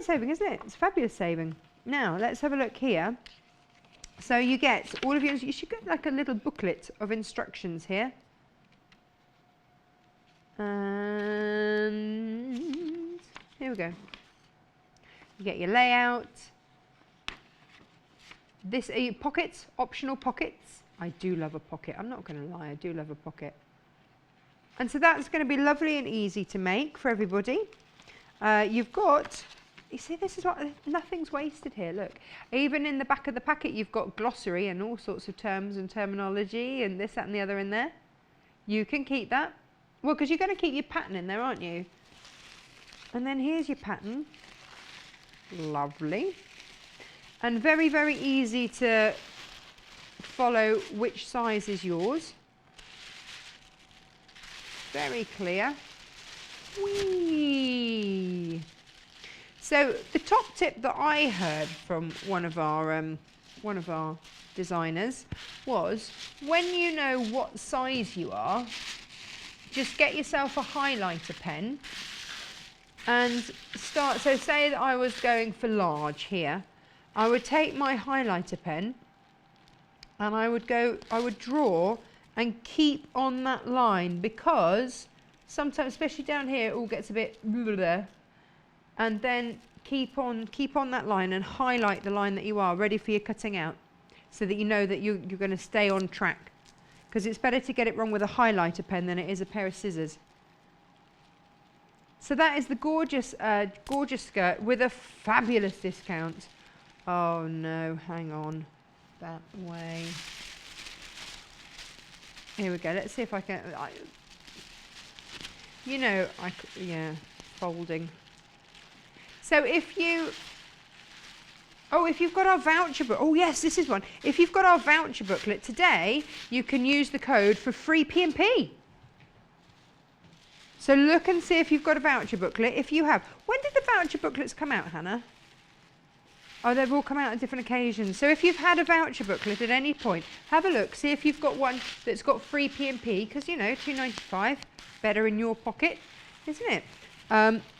saving, isn't it? It's fabulous saving. Now, let's have a look here. So you get all of you should get like a little booklet of instructions here. And here we go. You get your layout. This are your pockets, optional pockets. I do love a pocket. I'm not going to lie, I do love a pocket. And so that's going to be lovely and easy to make for everybody. You've got, you see, this is what, nothing's wasted here, look. Even in the back of the packet, you've got glossary and all sorts of terms and terminology and this, that and the other in there. You can keep that. Well, because you're going to keep your pattern in there, aren't you? And then here's your pattern. Lovely. And very, very easy to follow which size is yours. Very clear. Whee! So the top tip that I heard from one of our designers was, when you know what size you are, just get yourself a highlighter pen and start. So say that I was going for large here, I would take my highlighter pen and I would draw and keep on that line, because sometimes, especially down here, it all gets a bit blah, and then keep on that line and highlight the line that you are ready for your cutting out, so that you know that you're going to stay on track. Because it's better to get it wrong with a highlighter pen than it is a pair of scissors. So that is the gorgeous, gorgeous skirt with a fabulous discount. Oh no, hang on, that way. Here we go. Let's see if I can. Yeah, folding. So if you've got our voucher book, oh yes, this is one. If you've got our voucher booklet today, you can use the code for free P&P. So look and see if you've got a voucher booklet. If you have. When did the voucher booklets come out, Hannah? Oh, they've all come out at different occasions. So if you've had a voucher booklet at any point, have a look, see if you've got one that's got free P&P, because, you know, £2.95, better in your pocket, isn't it?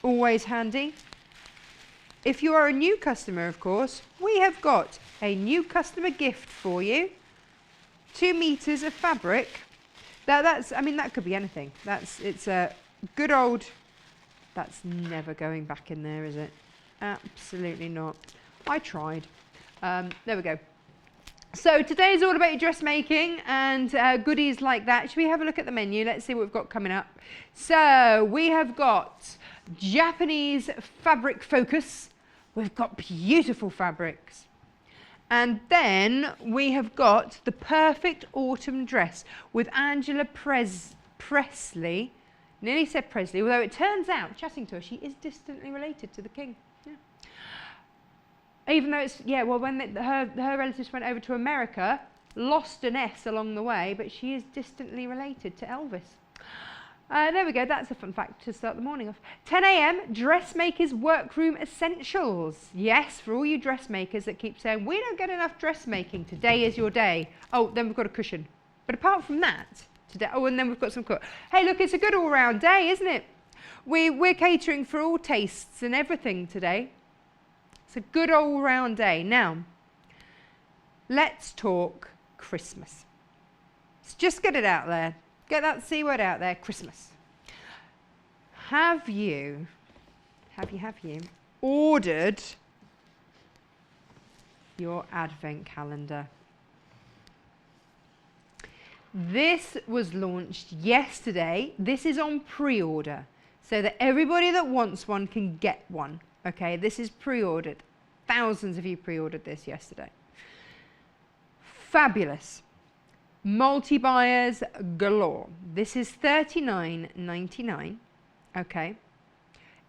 Always handy. If you are a new customer, of course, we have got a new customer gift for you. 2 meters of fabric. I mean, that could be anything. It's a good old, that's never going back in there, is it? Absolutely not. I tried. There we go. So today is all about your dressmaking and goodies like that. Should we have a look at the menu? Let's see what we've got coming up. So we have got Japanese fabric focus. We've got beautiful fabrics. And then we have got the perfect autumn dress with Angela Pressley. Nearly said Presley, although it turns out, chatting to her, she is distantly related to the king. Yeah. Even though it's, yeah, well, when her relatives went over to America, lost an S along the way, but she is distantly related to Elvis. There we go, that's a fun fact to start the morning off. 10 a.m, Dressmakers Workroom Essentials. Yes, for all you dressmakers that keep saying, we don't get enough dressmaking, today is your day. Oh, then we've got a cushion. But apart from that, today, oh, and then we've got some cook. Hey, look, it's a good all-round day, isn't it? We're catering for all tastes and everything today. It's a good all-round day. Now, let's talk Christmas. Let's just get it out there. Get that C word out there, Christmas. Have you ordered your advent calendar? This was launched yesterday. This is on pre-order, so that everybody that wants one can get one. Okay, this is pre-ordered. Thousands of you pre-ordered this yesterday. Fabulous. Multi-buyers galore. This is $39.99. Okay.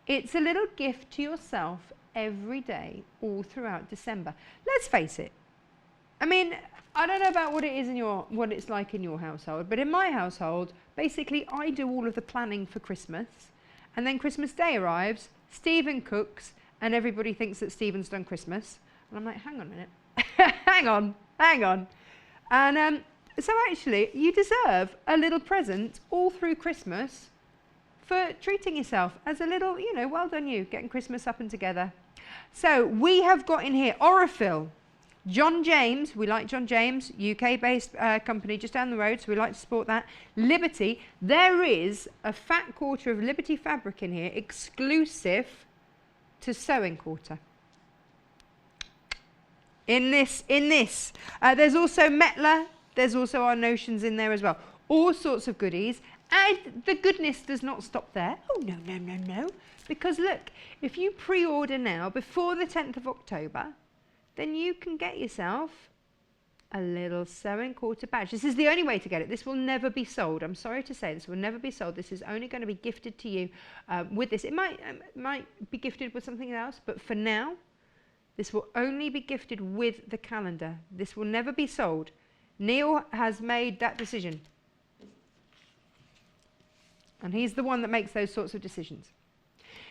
It's a little gift to yourself every day, all throughout December. Let's face it. I mean, I don't know about what it is in what it's like in your household, but in my household, basically I do all of the planning for Christmas, and then Christmas Day arrives, Stephen cooks, and everybody thinks that Stephen's done Christmas. And I'm like, hang on a minute. hang on. And so actually, you deserve a little present all through Christmas for treating yourself as a little, you know, well done you, getting Christmas up and together. So we have got in here Orifil, John James, we like John James, UK-based company just down the road, so we like to support that. Liberty, there is a fat quarter of Liberty fabric in here, exclusive to sewing quarter. In this. There's also Metler, there's also our notions in there as well. All sorts of goodies, and the goodness does not stop there. Oh, no, no, no, no. Because look, if you pre-order now before the 10th of October, then you can get yourself a little sewing quarter badge. This is the only way to get it. This will never be sold. I'm sorry to say this will never be sold. This is only going to be gifted to you with this. It might be gifted with something else, but for now, this will only be gifted with the calendar. This will never be sold. Neil has made that decision. And he's the one that makes those sorts of decisions.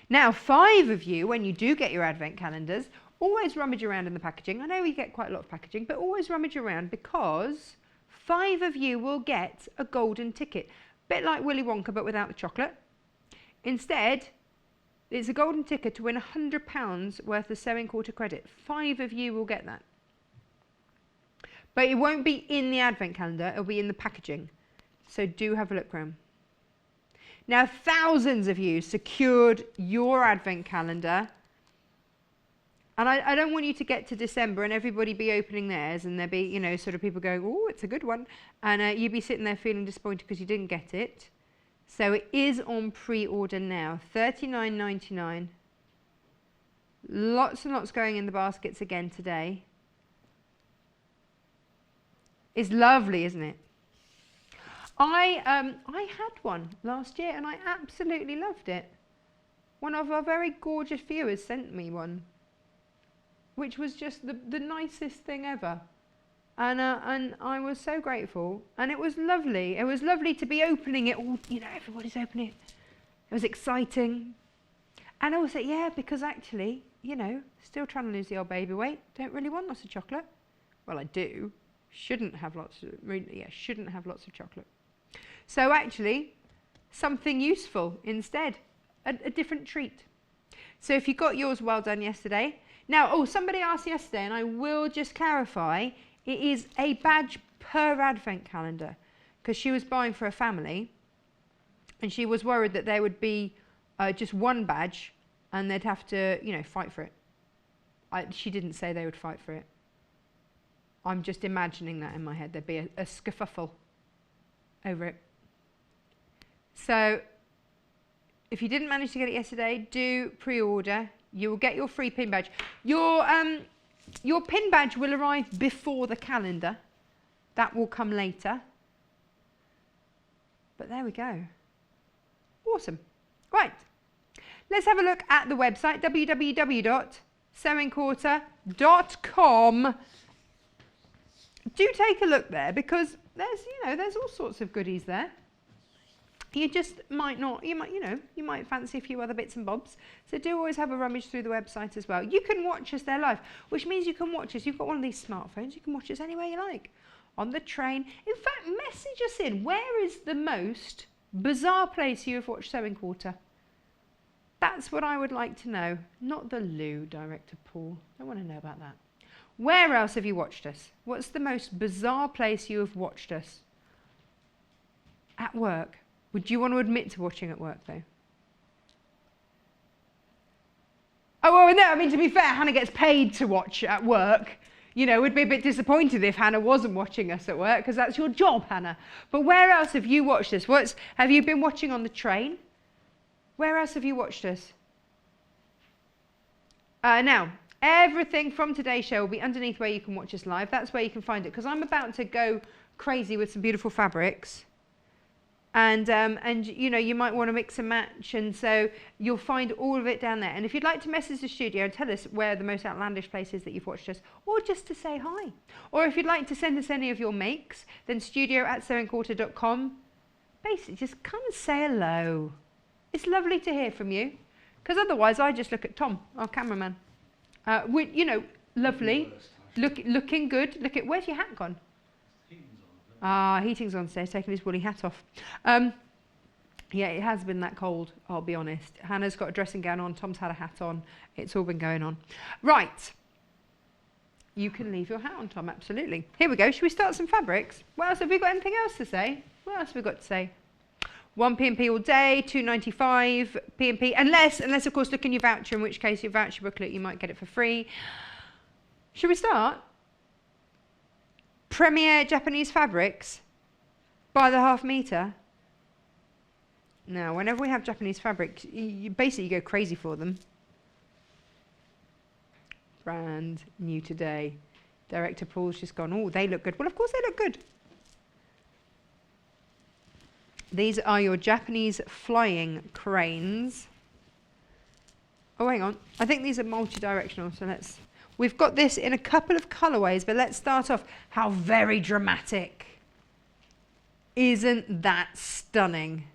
Now, 5 of you, when you do get your advent calendars, always rummage around in the packaging. I know we get quite a lot of packaging, but always rummage around, because 5 of you will get a golden ticket. A bit like Willy Wonka, but without the chocolate. Instead, it's a golden ticket to win £100 worth of sewing quarter credit. 5 of you will get that. But it won't be in the advent calendar, it'll be in the packaging. So do have a look round. Now, thousands of you secured your advent calendar. And I don't want you to get to December and everybody be opening theirs and there be, you know, sort of people going, oh, it's a good one. And you be sitting there feeling disappointed because you didn't get it. So it is on pre-order now, $39.99. Lots and lots going in the baskets again today. It's lovely, isn't it? I had one last year and I absolutely loved it. One of our very gorgeous viewers sent me one, which was just the nicest thing ever. And I was so grateful. And it was lovely. It was lovely to be opening it all, you know, everybody's opening it. It was exciting. And I was like, yeah, because actually, you know, still trying to lose the old baby weight. Don't really want lots of chocolate. Well, I do. Shouldn't have lots of, shouldn't have lots of chocolate. So actually, something useful instead. A different treat. So if you got yours, well done yesterday. Now, oh, somebody asked yesterday, and I will just clarify, it is a badge per advent calendar, because she was buying for a family, and she was worried that there would be just one badge, and they'd have to, you know, fight for it. She didn't say they would fight for it. I'm just imagining that in my head. There'd be a skerfuffle over it. So, if you didn't manage to get it yesterday, do pre-order. You will get your free pin badge. Your pin badge will arrive before the calendar. That will come later. But there we go. Awesome. Right. Let's have a look at the website, www.sewingquarter.com. Do take a look there, because there's all sorts of goodies there. You just might not, you might fancy a few other bits and bobs. So do always have a rummage through the website as well. You can watch us there live, which means you can watch us. You've got one of these smartphones, you can watch us anywhere you like. On the train. In fact, message us in. Where is the most bizarre place you have watched Sewing Quarter? That's what I would like to know. Not the loo, Director Paul. I want to know about that. Where else have you watched us? What's the most bizarre place you have watched us? At work. Would you want to admit to watching at work, though? Oh, well, no, I mean, to be fair, Hannah gets paid to watch at work. You know, we'd be a bit disappointed if Hannah wasn't watching us at work, because that's your job, Hannah. But where else have you watched us? Have you been watching on the train? Where else have you watched us? Now, everything from today's show will be underneath where you can watch us live. That's where you can find it, because I'm about to go crazy with some beautiful fabrics. And you know, you might want to mix and match, and so you'll find all of it down there. And if you'd like to message the studio and tell us where the most outlandish place is that you've watched us, or just to say hi, or if you'd like to send us any of your makes, then studio@sewingquarter.com. Basically, just come and say hello. It's lovely to hear from you, because otherwise I just look at Tom, our cameraman. You know, lovely, looking good. Where's your hat gone? Heating's on today, taking his woolly hat off. Yeah, it has been that cold, I'll be honest. Hannah's got a dressing gown on, Tom's had a hat on. It's all been going on. Right. You can leave your hat on, Tom, absolutely. Here we go. Should we start some fabrics? What else? Have we got anything else to say? What else have we got to say? 1 P&P all day, 2.95 P&P, unless of course look in your voucher, in which case your voucher booklet, you might get it for free. Should we start? Premier Japanese fabrics by the half metre. Now, whenever we have Japanese fabrics, you basically go crazy for them. Brand new today. Director Paul's just gone, oh, they look good. Well, of course they look good. These are your Japanese flying cranes. Oh, hang on. I think these are multi-directional, so we've got this in a couple of colourways, but let's start off. How very dramatic. Isn't that stunning?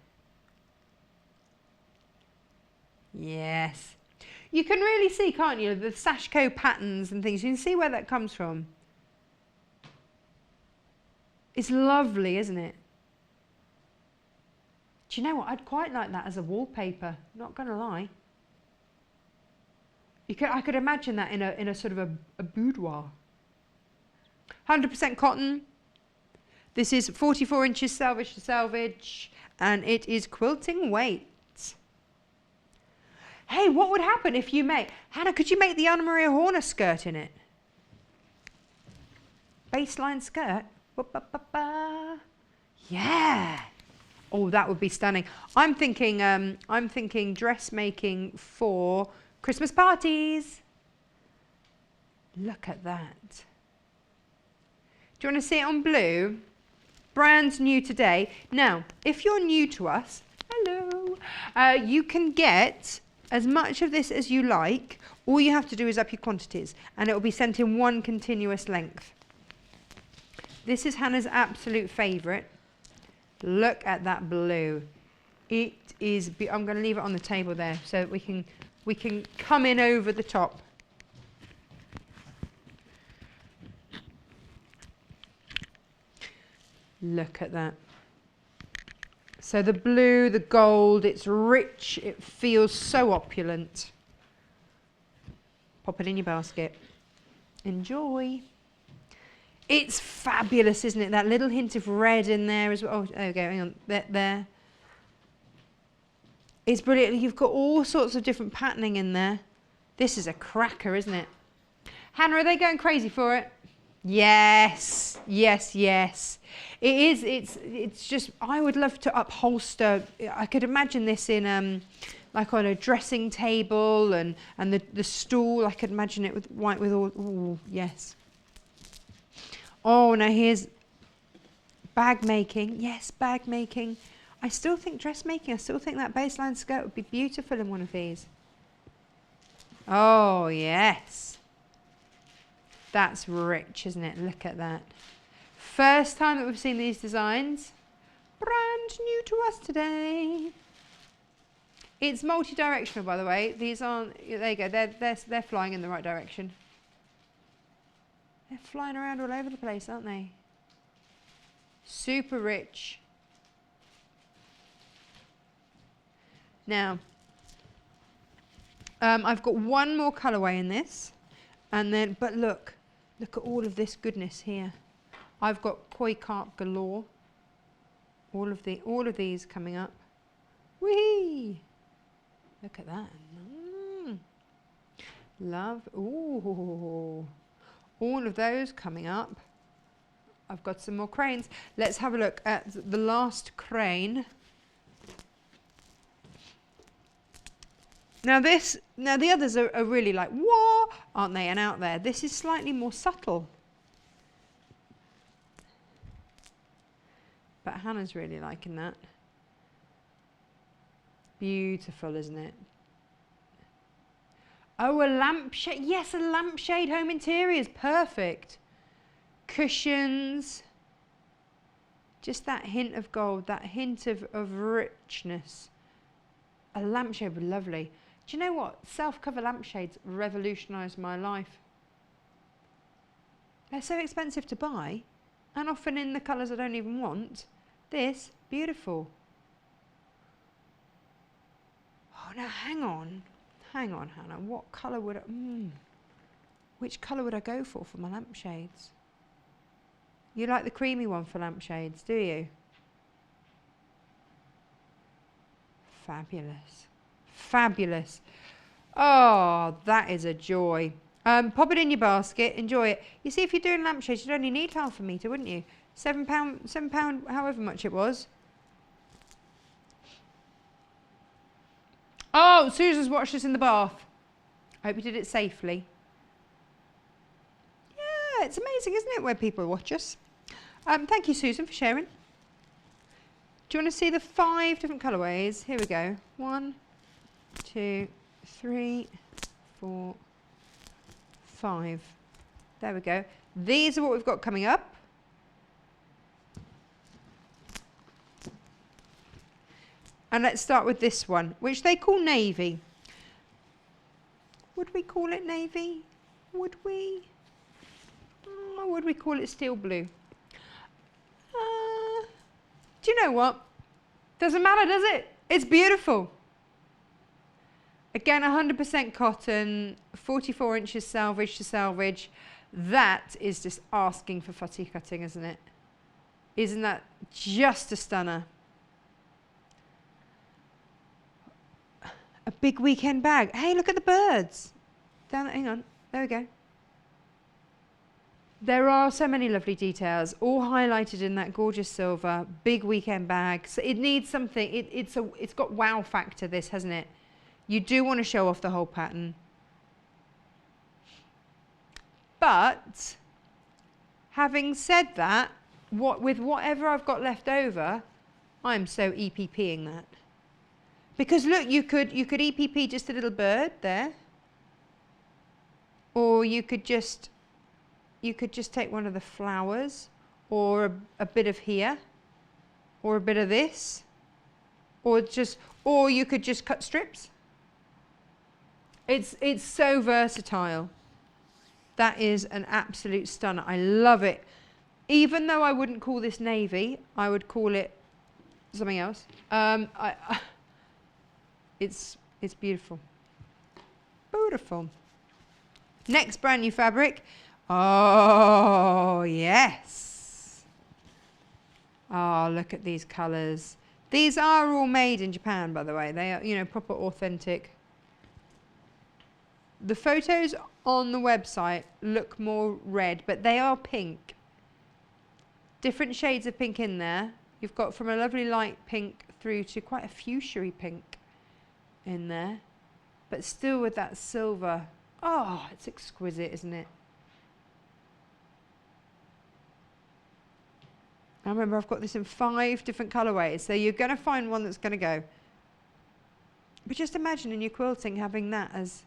Yes. You can really see, can't you, the Sashiko patterns and things. You can see where that comes from. It's lovely, isn't it? Do you know what? I'd quite like that as a wallpaper, not going to lie. I could imagine that in a sort of a boudoir. 100% cotton. This is 44 inches selvage to selvage, and it is quilting weight. Hey, what would happen if you Hannah, could you make the Anna Maria Horner skirt in it? Baseline skirt? Yeah. Oh, that would be stunning. I'm thinking dressmaking for Christmas parties. Look at that. Do you want to see it on blue? Brand new today. Now, if you're new to us, hello, you can get as much of this as you like. All you have to do is up your quantities, and it will be sent in one continuous length. This is Hannah's absolute favourite. Look at that blue. It is. I'm going to leave it on the table there so that we can come in over the top. Look at that. So the blue, the gold, it's rich. It feels so opulent. Pop it in your basket. Enjoy. It's fabulous, isn't it? That little hint of red in there as well. Oh, there we go. Hang on. There. It's brilliant. You've got all sorts of different patterning in there. This is a cracker, isn't it? Hannah, are they going crazy for it? Yes. Yes, yes. It is. It's just, I would love to upholster. I could imagine this in like on a dressing table and the stool. I could imagine it with white with all. Oh, yes. Oh, now here's bag making. Yes, bag making. I still think dressmaking. I still think that baseline skirt would be beautiful in one of these. Oh, yes. That's rich, isn't it? Look at that. First time that we've seen these designs. Brand new to us today. It's multi-directional, by the way. These aren't, there you go. They're flying in the right direction. They're flying around all over the place, aren't they? Super rich. Now, I've got one more colourway in this, and then, but look at all of this goodness here. I've got koi carp galore. All of these coming up. Whee! Look at that. Love. Ooh. All of those coming up. I've got some more cranes. Let's have a look at the last crane. Now the others are really like, whoa, aren't they? And out there. This is slightly more subtle. But Hannah's really liking that. Beautiful, isn't it? Oh, a lampshade. Yes, a lampshade home interiors. Perfect. Cushions. Just that hint of gold, that hint of richness. A lampshade would be lovely. Do you know what? Self-cover lampshades revolutionised my life. They're so expensive to buy, and often in the colours I don't even want. This, beautiful. now hang on, Hannah. What colour would I? Which colour would I go for my lampshades? You like the creamy one for lampshades, do you? Fabulous, fabulous. Oh, that is a joy. Pop it in your basket, enjoy it. You see, if you're doing lampshades, you'd only need half a metre, wouldn't you? £7, however much it was. Oh, Susan's watched us in the bath. I hope you did it safely. Yeah, it's amazing, isn't it, where people watch us? Thank you, Susan, for sharing. Do you want to see the 5 different colourways? Here we go. 1, 2, 3, 4, 5. There we go. These are what we've got coming up. And let's start with this one, which they call navy. Would we call it navy? Would we? Or would we call it steel blue? Do you know what? Doesn't matter, does it? It's beautiful. Again, 100% cotton, 44 inches selvage to selvage. That is just asking for fuzzy cutting, isn't it? Isn't that just a stunner? A big weekend bag. Hey, look at the birds. Hang on. There we go. There are so many lovely details, all highlighted in that gorgeous silver, big weekend bag. So it needs something, it's got wow factor, this, hasn't it? You do want to show off the whole pattern. But, having said that, with whatever I've got left over, I'm so EPPing that. Because look, you could EPP just a little bird there. Or you could just take one of the flowers, or a bit of here, or a bit of this, or you could just cut strips. It's so versatile. That is an absolute stunner. I love it. Even though I wouldn't call this navy, I would call it something else. It's beautiful. Beautiful. Next brand new fabric. Oh, yes. Oh, look at these colours. These are all made in Japan, by the way. They are, you know, proper authentic. The photos on the website look more red, but they are pink. Different shades of pink in there. You've got from a lovely light pink through to quite a fuchsia-y pink in there, but still with that silver. Oh, it's exquisite, isn't it? I remember I've got this in 5 different colourways, so you're going to find one that's going to go. But just imagine in your quilting having that as...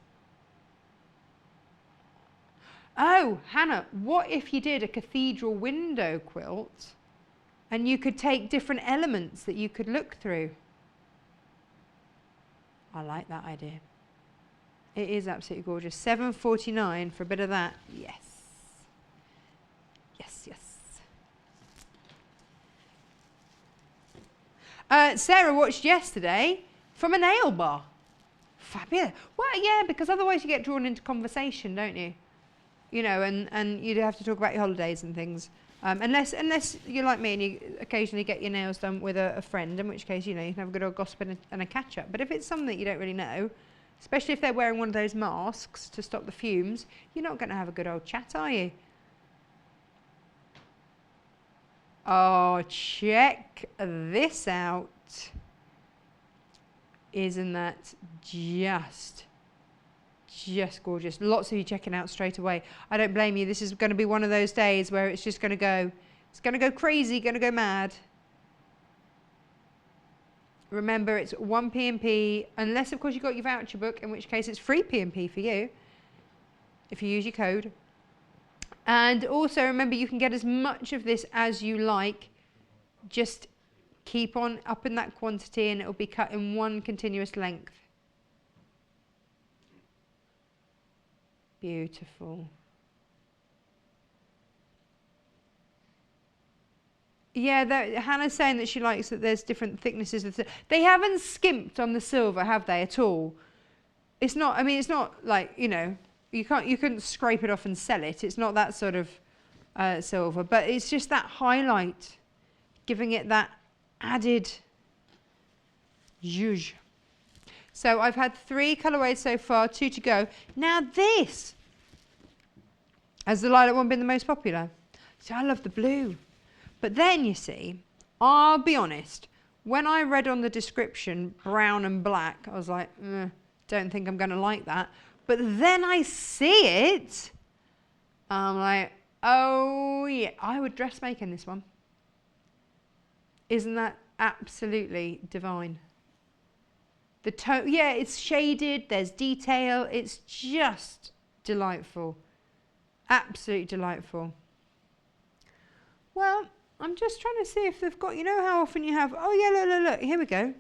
Oh, Hannah, what if you did a cathedral window quilt and you could take different elements that you could look through? I like that idea. It is absolutely gorgeous. $7.49 for a bit of that. Yes. Yes, yes. Sarah watched yesterday from a nail bar. Fabulous. Well, yeah, because otherwise you get drawn into conversation, don't you? You know, and you'd have to talk about your holidays and things. Unless you're like me and you occasionally get your nails done with a friend, in which case, you know, you can have a good old gossip and a catch-up. But if it's something that you don't really know, especially if they're wearing one of those masks to stop the fumes, you're not going to have a good old chat, are you? Oh, check this out. Isn't that just gorgeous? Lots of you checking out straight away. I don't blame you. This is going to be one of those days where it's just going to go, it's going to go crazy, going to go mad. Remember, it's 1 P&P, unless of course you've got your voucher book, in which case it's free P&P for you if you use your code. And also remember, you can get as much of this as you like. Just keep on upping that quantity and it will be cut in one continuous length. Beautiful. Yeah, Hannah's saying that she likes that there's different thicknesses of they haven't skimped on the silver, have they, at all? It's not, I mean, it's not like, you know, you couldn't scrape it off and sell it. It's not that sort of silver, but it's just that highlight, giving it that added zhuzh. So I've had 3 colourways so far, 2 to go. Now this, has the lilac one been the most popular? So I love the blue. But then you see, I'll be honest, when I read on the description brown and black, I was like, don't think I'm going to like that. But then I see it, I'm like, oh yeah, I would dressmake in this one. Isn't that absolutely divine? The tone, yeah, it's shaded, there's detail, it's just delightful. Absolutely delightful. Well, I'm just trying to see if they've got, you know how often you have, oh yeah, look, here we go.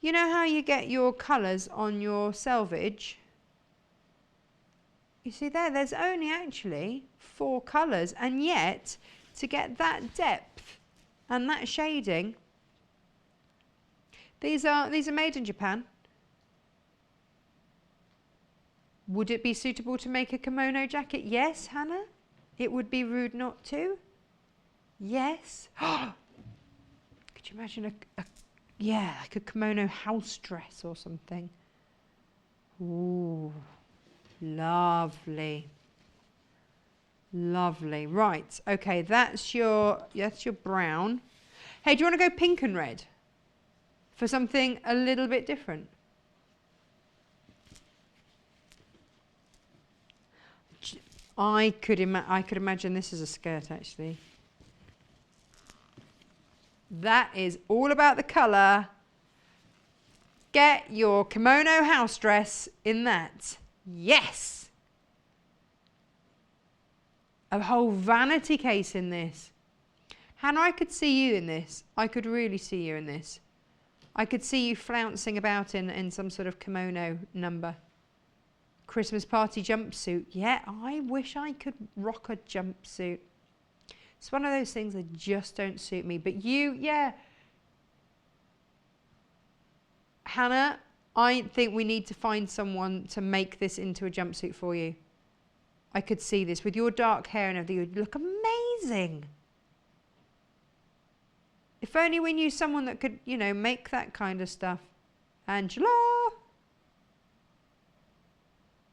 You know how you get your colours on your selvage? You see there's only actually 4 colours, and yet to get that depth and that shading, these are made in Japan. Would it be suitable to make a kimono jacket? Yes, Hannah. It would be rude not to. Yes. Could you imagine like a kimono house dress or something? Ooh, lovely. Lovely. Right. Okay, that's your brown. Hey, do you want to go pink and red for something a little bit different? I could imagine this as a skirt, actually. That is all about the colour. Get your kimono house dress in that. Yes! A whole vanity case in this. Hannah, I could see you in this. I could really see you in this. I could see you flouncing about in some sort of kimono number. Christmas party jumpsuit. Yeah, I wish I could rock a jumpsuit. It's one of those things that just don't suit me. But you, yeah. Hannah, I think we need to find someone to make this into a jumpsuit for you. I could see this. With your dark hair and everything, you'd look amazing. If only we knew someone that could, you know, make that kind of stuff. Angela!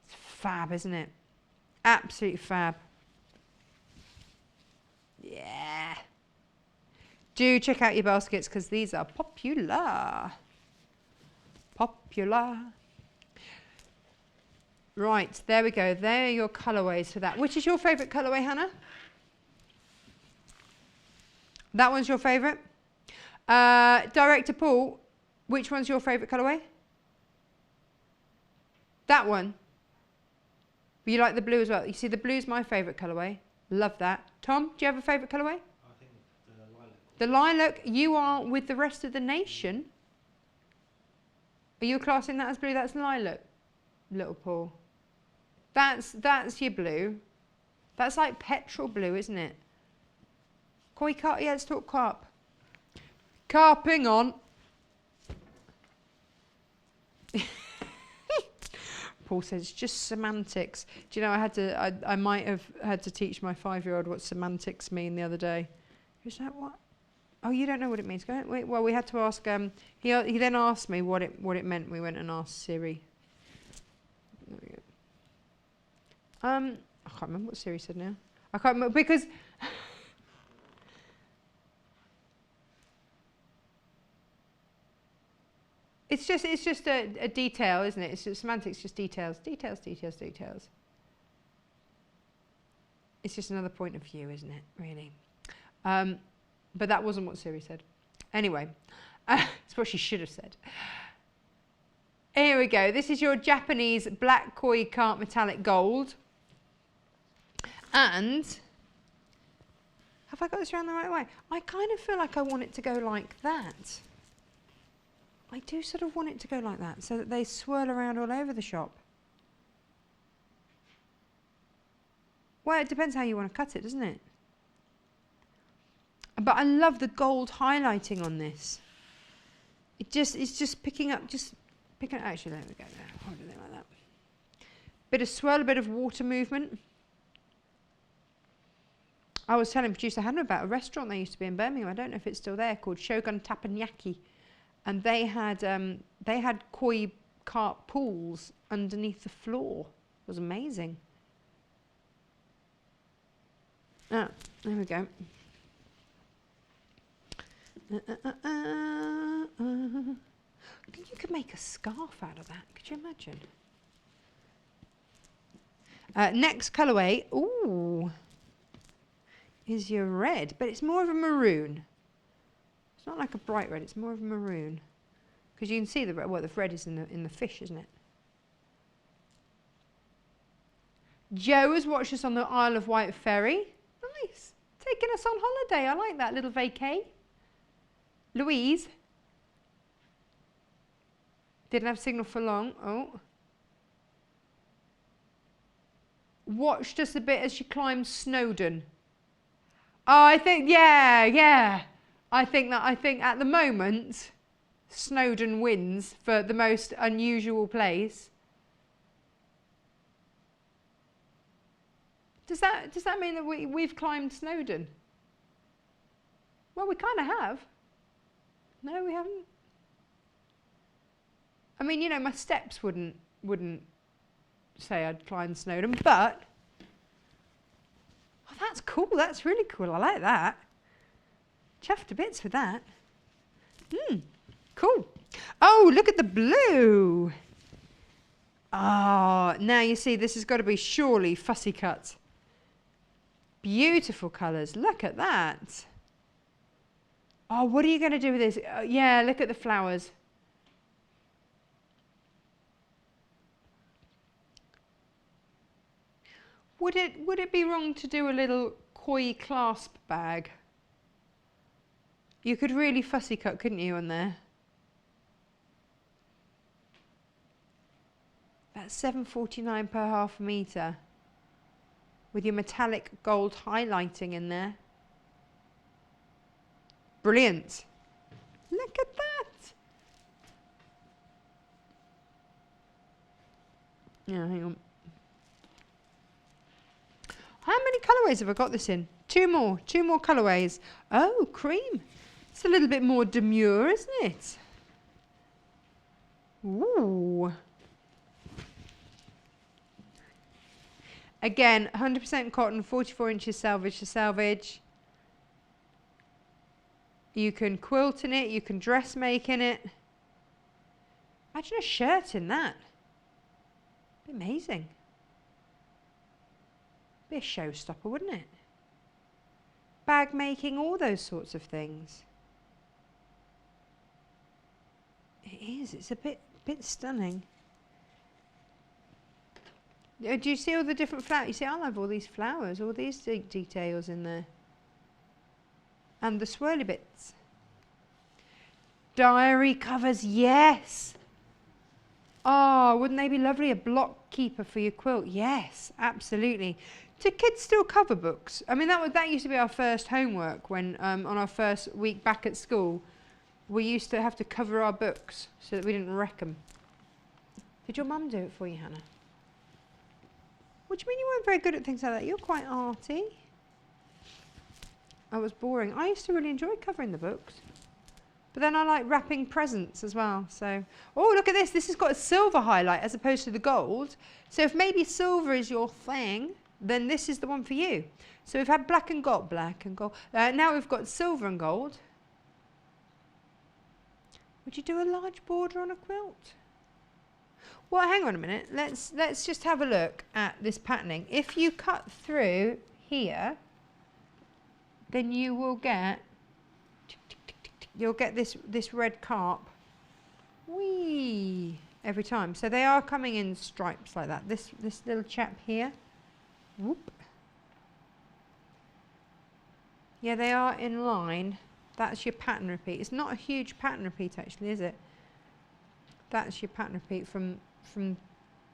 It's fab, isn't it? Absolute fab. Yeah. Do check out your baskets because these are popular. Popular. Right, there we go. There are your colourways for that. Which is your favourite colourway, Hannah? That one's your favourite? Director Paul, which one's your favourite colourway? That one. But you like the blue as well. You see, the blue's my favourite colourway. Love that. Tom, do you have a favourite colourway? I think the lilac. The lilac. You are with the rest of the nation. Are you classing that as blue? That's lilac, little Paul. That's your blue. That's like petrol blue, isn't it? Koi carp. Yeah, let's talk carp. Carping on. Paul says it's just semantics. Do you know I might have had to teach my 5-year-old what semantics mean the other day. Is that what? Oh, you don't know what it means. Go ahead. Wait, well, we had to ask. He then asked me what it meant. We went and asked Siri. There we go. I can't remember what Siri said now. I can't remember because it's just a detail, isn't it? It's just semantics, just details. It's just another point of view, isn't it? Really. But that wasn't what Siri said. Anyway, it's what she should have said. Here we go. This is your Japanese black koi carp metallic gold. And have I got this around the right way? I kind of feel like I want it to go like that. I do sort of want it to go like that so that they swirl around all over the shop. Well, it depends how you want to cut it, doesn't it? But I love the gold highlighting on this. It's just picking up, actually, there we go, there, hold it like that. Bit of swirl, a bit of water movement. I was telling producer Hannah about a restaurant that used to be in Birmingham, I don't know if it's still there, called Shogun Teppanyaki. And they had koi carp pools underneath the floor. It was amazing. Ah, there we go. You could make a scarf out of that. Could you imagine? Next colourway, ooh, is your red, but it's more of a maroon. It's not like a bright red. It's more of a maroon, because you can see the red is in the fish, isn't it? Joe has watched us on the Isle of Wight ferry. Nice, taking us on holiday. I like that little vacay. Louise didn't have signal for long. Oh. Watched us a bit as she climbed Snowdon. Oh, I think, yeah. I think at the moment, Snowdon wins for the most unusual place. Does that mean that we've climbed Snowdon? Well, we kind of have. No, we haven't. I mean, you know, my steps wouldn't say I'd climbed Snowdon, but oh, that's cool. That's really cool. I like that. Chuffed to bits with that. Cool. Oh, look at the blue. Ah, now you see this has got to be surely fussy cut. Beautiful colours. Look at that. Oh, what are you going to do with this? Yeah, look at the flowers. Would it be wrong to do a little koi clasp bag? You could really fussy cut, couldn't you, on there? That's £7.49 per half a metre, with your metallic gold highlighting in there. Brilliant. Look at that. Yeah, hang on. How many colourways have I got this in? Two more colourways. Oh, cream. It's a little bit more demure, isn't it? Ooh. Again, 100% cotton, 44 inches selvage to selvage. You can quilt in it, you can dressmake in it. Imagine a shirt in that. Be amazing. Be a showstopper, wouldn't it? Bag making, all those sorts of things. It is, it's a bit stunning. Do you see all the different flowers? You see, I love all these flowers, all these details in there. And the swirly bits. Diary covers, yes. Oh, wouldn't they be lovely? A block keeper for your quilt. Yes, absolutely. Do kids still cover books? I mean, that used to be our first homework when on our first week back at school. We used to have to cover our books so that we didn't wreck them. Did your mum do it for you, Hannah? What do you mean you weren't very good at things like that? You're quite arty. I was boring. I used to really enjoy covering the books. But then I like wrapping presents as well. So, oh, look at this. This has got a silver highlight as opposed to the gold. So if maybe silver is your thing, then this is the one for you. So we've had black and gold. Now we've got silver and gold. Would you do a large border on a quilt? Well, hang on a minute. Let's just have a look at this patterning. If you cut through here, then you will get this red carp. Whee! Every time. So they are coming in stripes like that. This little chap here. Whoop. Yeah, they are in line. That's your pattern repeat. It's not a huge pattern repeat actually, is it? That's your pattern repeat from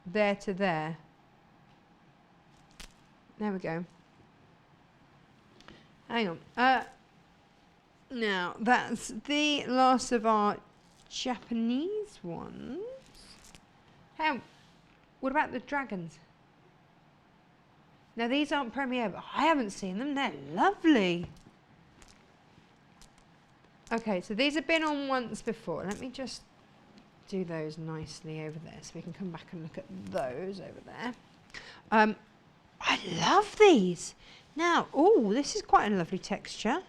there to there. There we go. Hang on. Now, that's the last of our Japanese ones. What about the dragons? Now, these aren't premiere, but I haven't seen them. They're lovely. Okay, so these have been on once before. Let me just do those nicely over there so we can come back and look at those over there. I love these. Now, oh, this is quite a lovely texture.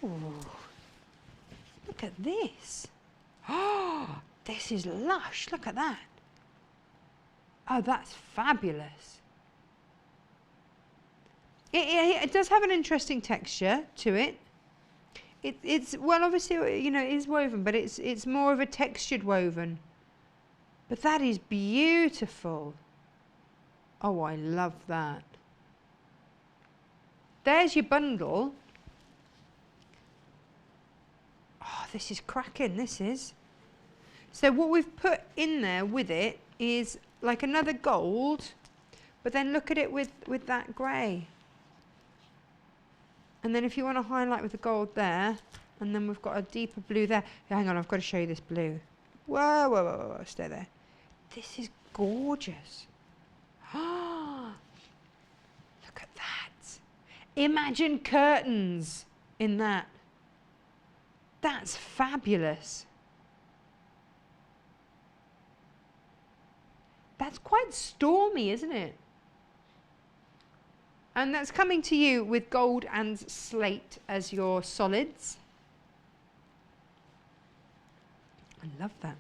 Ooh, look at this. Oh, this is lush. Look at that. Oh, that's fabulous. It does have an interesting texture to it. It's well, obviously, you know, it is woven, but it's more of a textured woven. But that is beautiful. Oh, I love that. There's your bundle. Oh, this is cracking, this is. So what we've put in there with it is like another gold, but then look at it with that grey. And then if you want to highlight with the gold there, and then we've got a deeper blue there. Hang on, I've got to show you this blue. Whoa, whoa, whoa, whoa, stay there. This is gorgeous. Ah, look at that. Imagine curtains in that. That's fabulous. That's quite stormy, isn't it? And that's coming to you with gold and slate as your solids. I love that.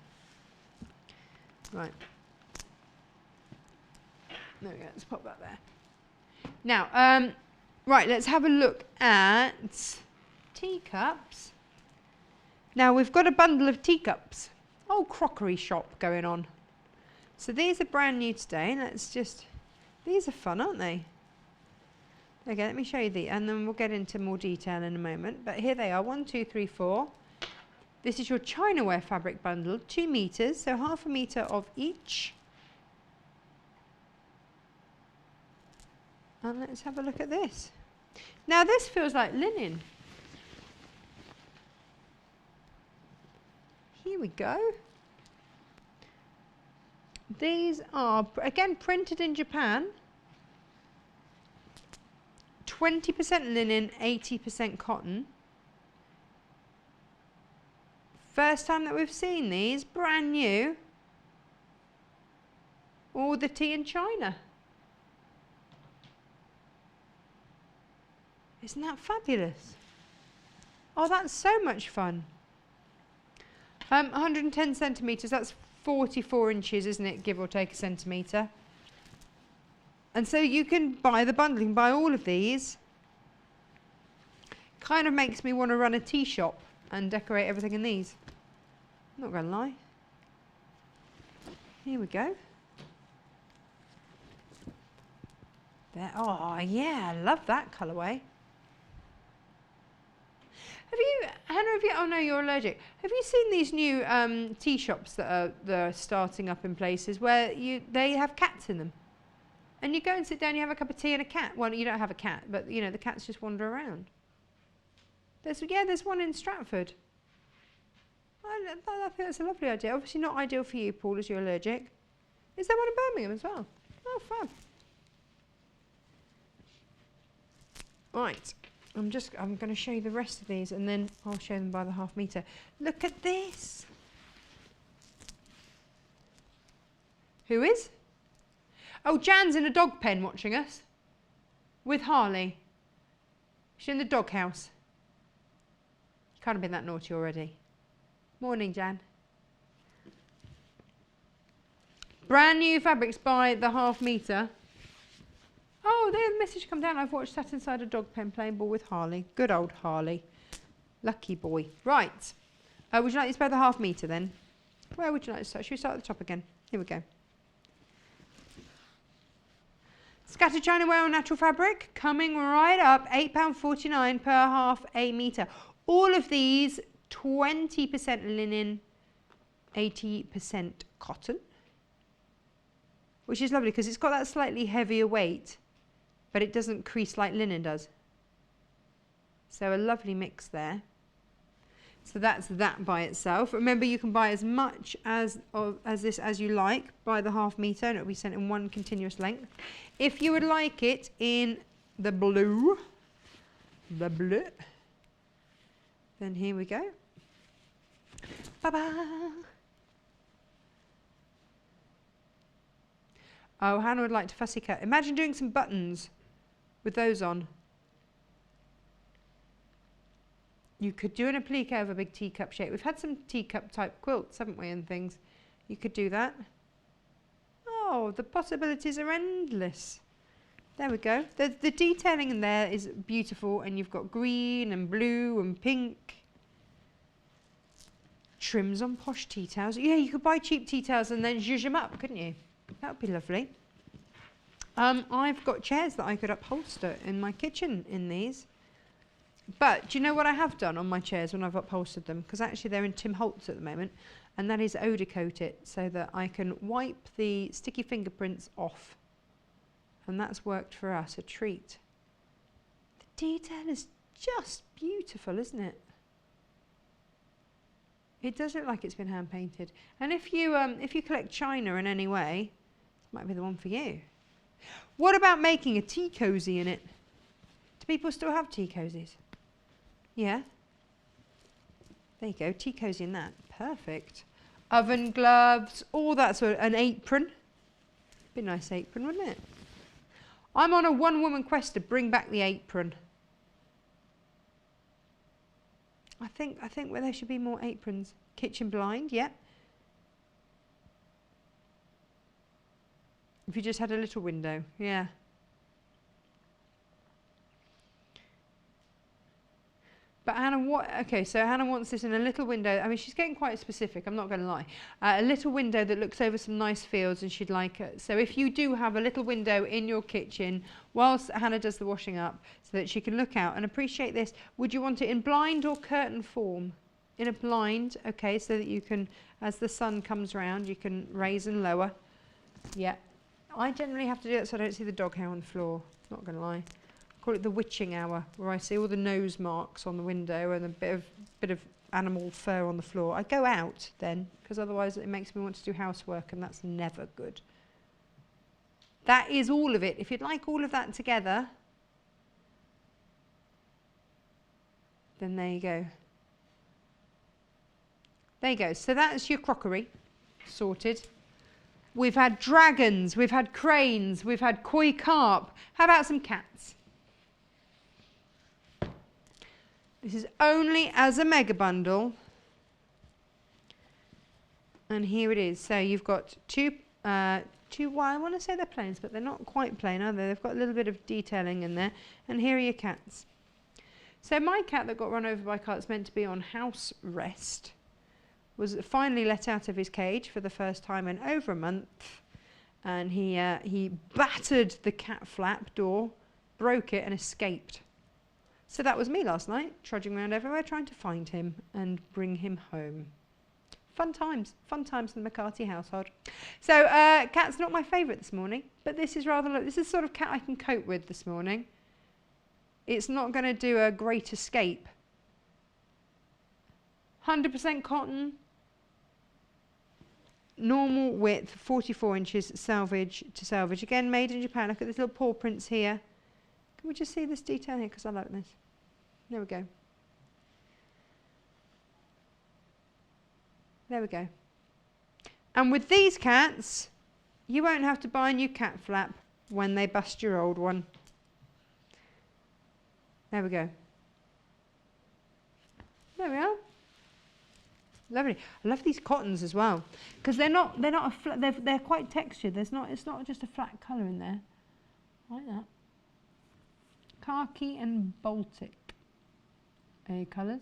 Right. There we go, let's pop that there. Now, right, let's have a look at teacups. Now, we've got a bundle of teacups. Oh, crockery shop going on. So these are brand new today. Let's just, these are fun, aren't they? Okay, let me show you the, and then we'll get into more detail in a moment. But here they are, 1, 2, 3, 4. This is your Chinaware fabric bundle, 2 meters, so half a meter of each. And let's have a look at this. Now this feels like linen. Here we go. These are, again, printed in Japan. 20% linen, 80% cotton. First time that we've seen these, brand new. All the tea in China. Isn't that fabulous? Oh, that's so much fun. 110 centimetres, that's 44 inches, isn't it? Give or take a centimetre. And so you can buy the bundle, you can buy all of these. Kind of makes me want to run a tea shop and decorate everything in these. Not going to lie. Here we go. There. Oh, yeah, I love that colourway. Have you, Hannah, oh no, you're allergic. Have you seen these new tea shops that are starting up in places where they have cats in them? And you go and sit down, you have a cup of tea and a cat. Well, you don't have a cat, but you know, the cats just wander around. There's one in Stratford. I think that's a lovely idea. Obviously not ideal for you, Paul, as you're allergic. Is there one in Birmingham as well? Oh, fab. Right, I'm going to show you the rest of these and then I'll show them by the half metre. Look at this. Who is? Oh, Jan's in a dog pen watching us. With Harley. She's in the doghouse. Can't have been that naughty already. Morning, Jan. Brand new fabrics by the half metre. Oh, there's a message come down. I've watched Sat Inside a Dog Pen playing ball with Harley. Good old Harley. Lucky boy. Right. Would you like this by the half metre then? Where would you like to start? Should we start at the top again? Here we go. Scattered Chinaware on natural fabric, coming right up, £8.49 per half a metre. All of these, 20% linen, 80% cotton, which is lovely because it's got that slightly heavier weight, but it doesn't crease like linen does. So a lovely mix there. So that's that by itself. Remember, you can buy as much as this as you like. Buy the ½ metre and it'll be sent in one continuous length. If you would like it in the blue, then here we go. Ba-ba! Oh, Hannah would like to fussy cut. Imagine doing some buttons with those on. You could do an applique over a big teacup shape. We've had some teacup type quilts, haven't we, and things. You could do that. Oh, the possibilities are endless. There we go. The detailing in there is beautiful, and you've got green and blue and pink. Trims on posh tea towels. Yeah, you could buy cheap tea towels and then zhuzh them up, couldn't you? That would be lovely. I've got chairs that I could upholster in my kitchen in these. But do you know what I have done on my chairs when I've upholstered them? Because actually they're in Tim Holtz at the moment, and that is odour coat it so that I can wipe the sticky fingerprints off. And that's worked for us, a treat. The detail is just beautiful, isn't it? It does look like it's been hand painted. And if you collect china in any way, this might be the one for you. What about making a tea cosy in it? Do people still have tea cozies? Yeah. There you go, tea cosy in that. Perfect. Oven gloves, all that sort of, an apron. Be a nice apron, wouldn't it? I'm on a one-woman quest to bring back the apron. I think where there should be more aprons. Kitchen blind, yeah. If you just had a little window, yeah. But Hannah, okay, so Hannah wants this in a little window. I mean, she's getting quite specific, I'm not going to lie. A little window that looks over some nice fields, and she'd like it. So if you do have a little window in your kitchen whilst Hannah does the washing up, so that she can look out and appreciate this, would you want it in blind or curtain form? In a blind, okay, so that you can, as the sun comes round, you can raise and lower. Yeah. I generally have to do that so I don't see the dog hair on the floor, not going to lie. Call it the witching hour, where I see all the nose marks on the window and a bit of animal fur on the floor. I go out then, because otherwise it makes me want to do housework, and that's never good. That is all of it. If you'd like all of that together, then there you go. There you go. So that's your crockery sorted. We've had dragons, we've had cranes, we've had koi carp. How about some cats? This is only as a mega bundle. And here it is. So you've got two, well, I want to say they're plains, but they're not quite plain, are they? They've got a little bit of detailing in there. And here are your cats. So my cat that got run over by carts meant to be on house rest was finally let out of his cage for the first time in over a month. And he battered the cat flap door, broke it, and escaped. So that was me last night, trudging around everywhere trying to find him and bring him home. Fun times in the McCarthy household. So cat's not my favourite this morning, but this is this is the sort of cat I can cope with this morning. It's not going to do a great escape. 100% cotton, normal width, 44 inches, salvage to salvage. Again, made in Japan. Look at these little paw prints here. Can we just see this detail here? Because I like this. There we go. There we go. And with these cats, you won't have to buy a new cat flap when they bust your old one. There we go. There we are. Lovely. I love these cottons as well, because they're quite textured. It's not just a flat colour in there. I like that. Khaki and Baltic colours.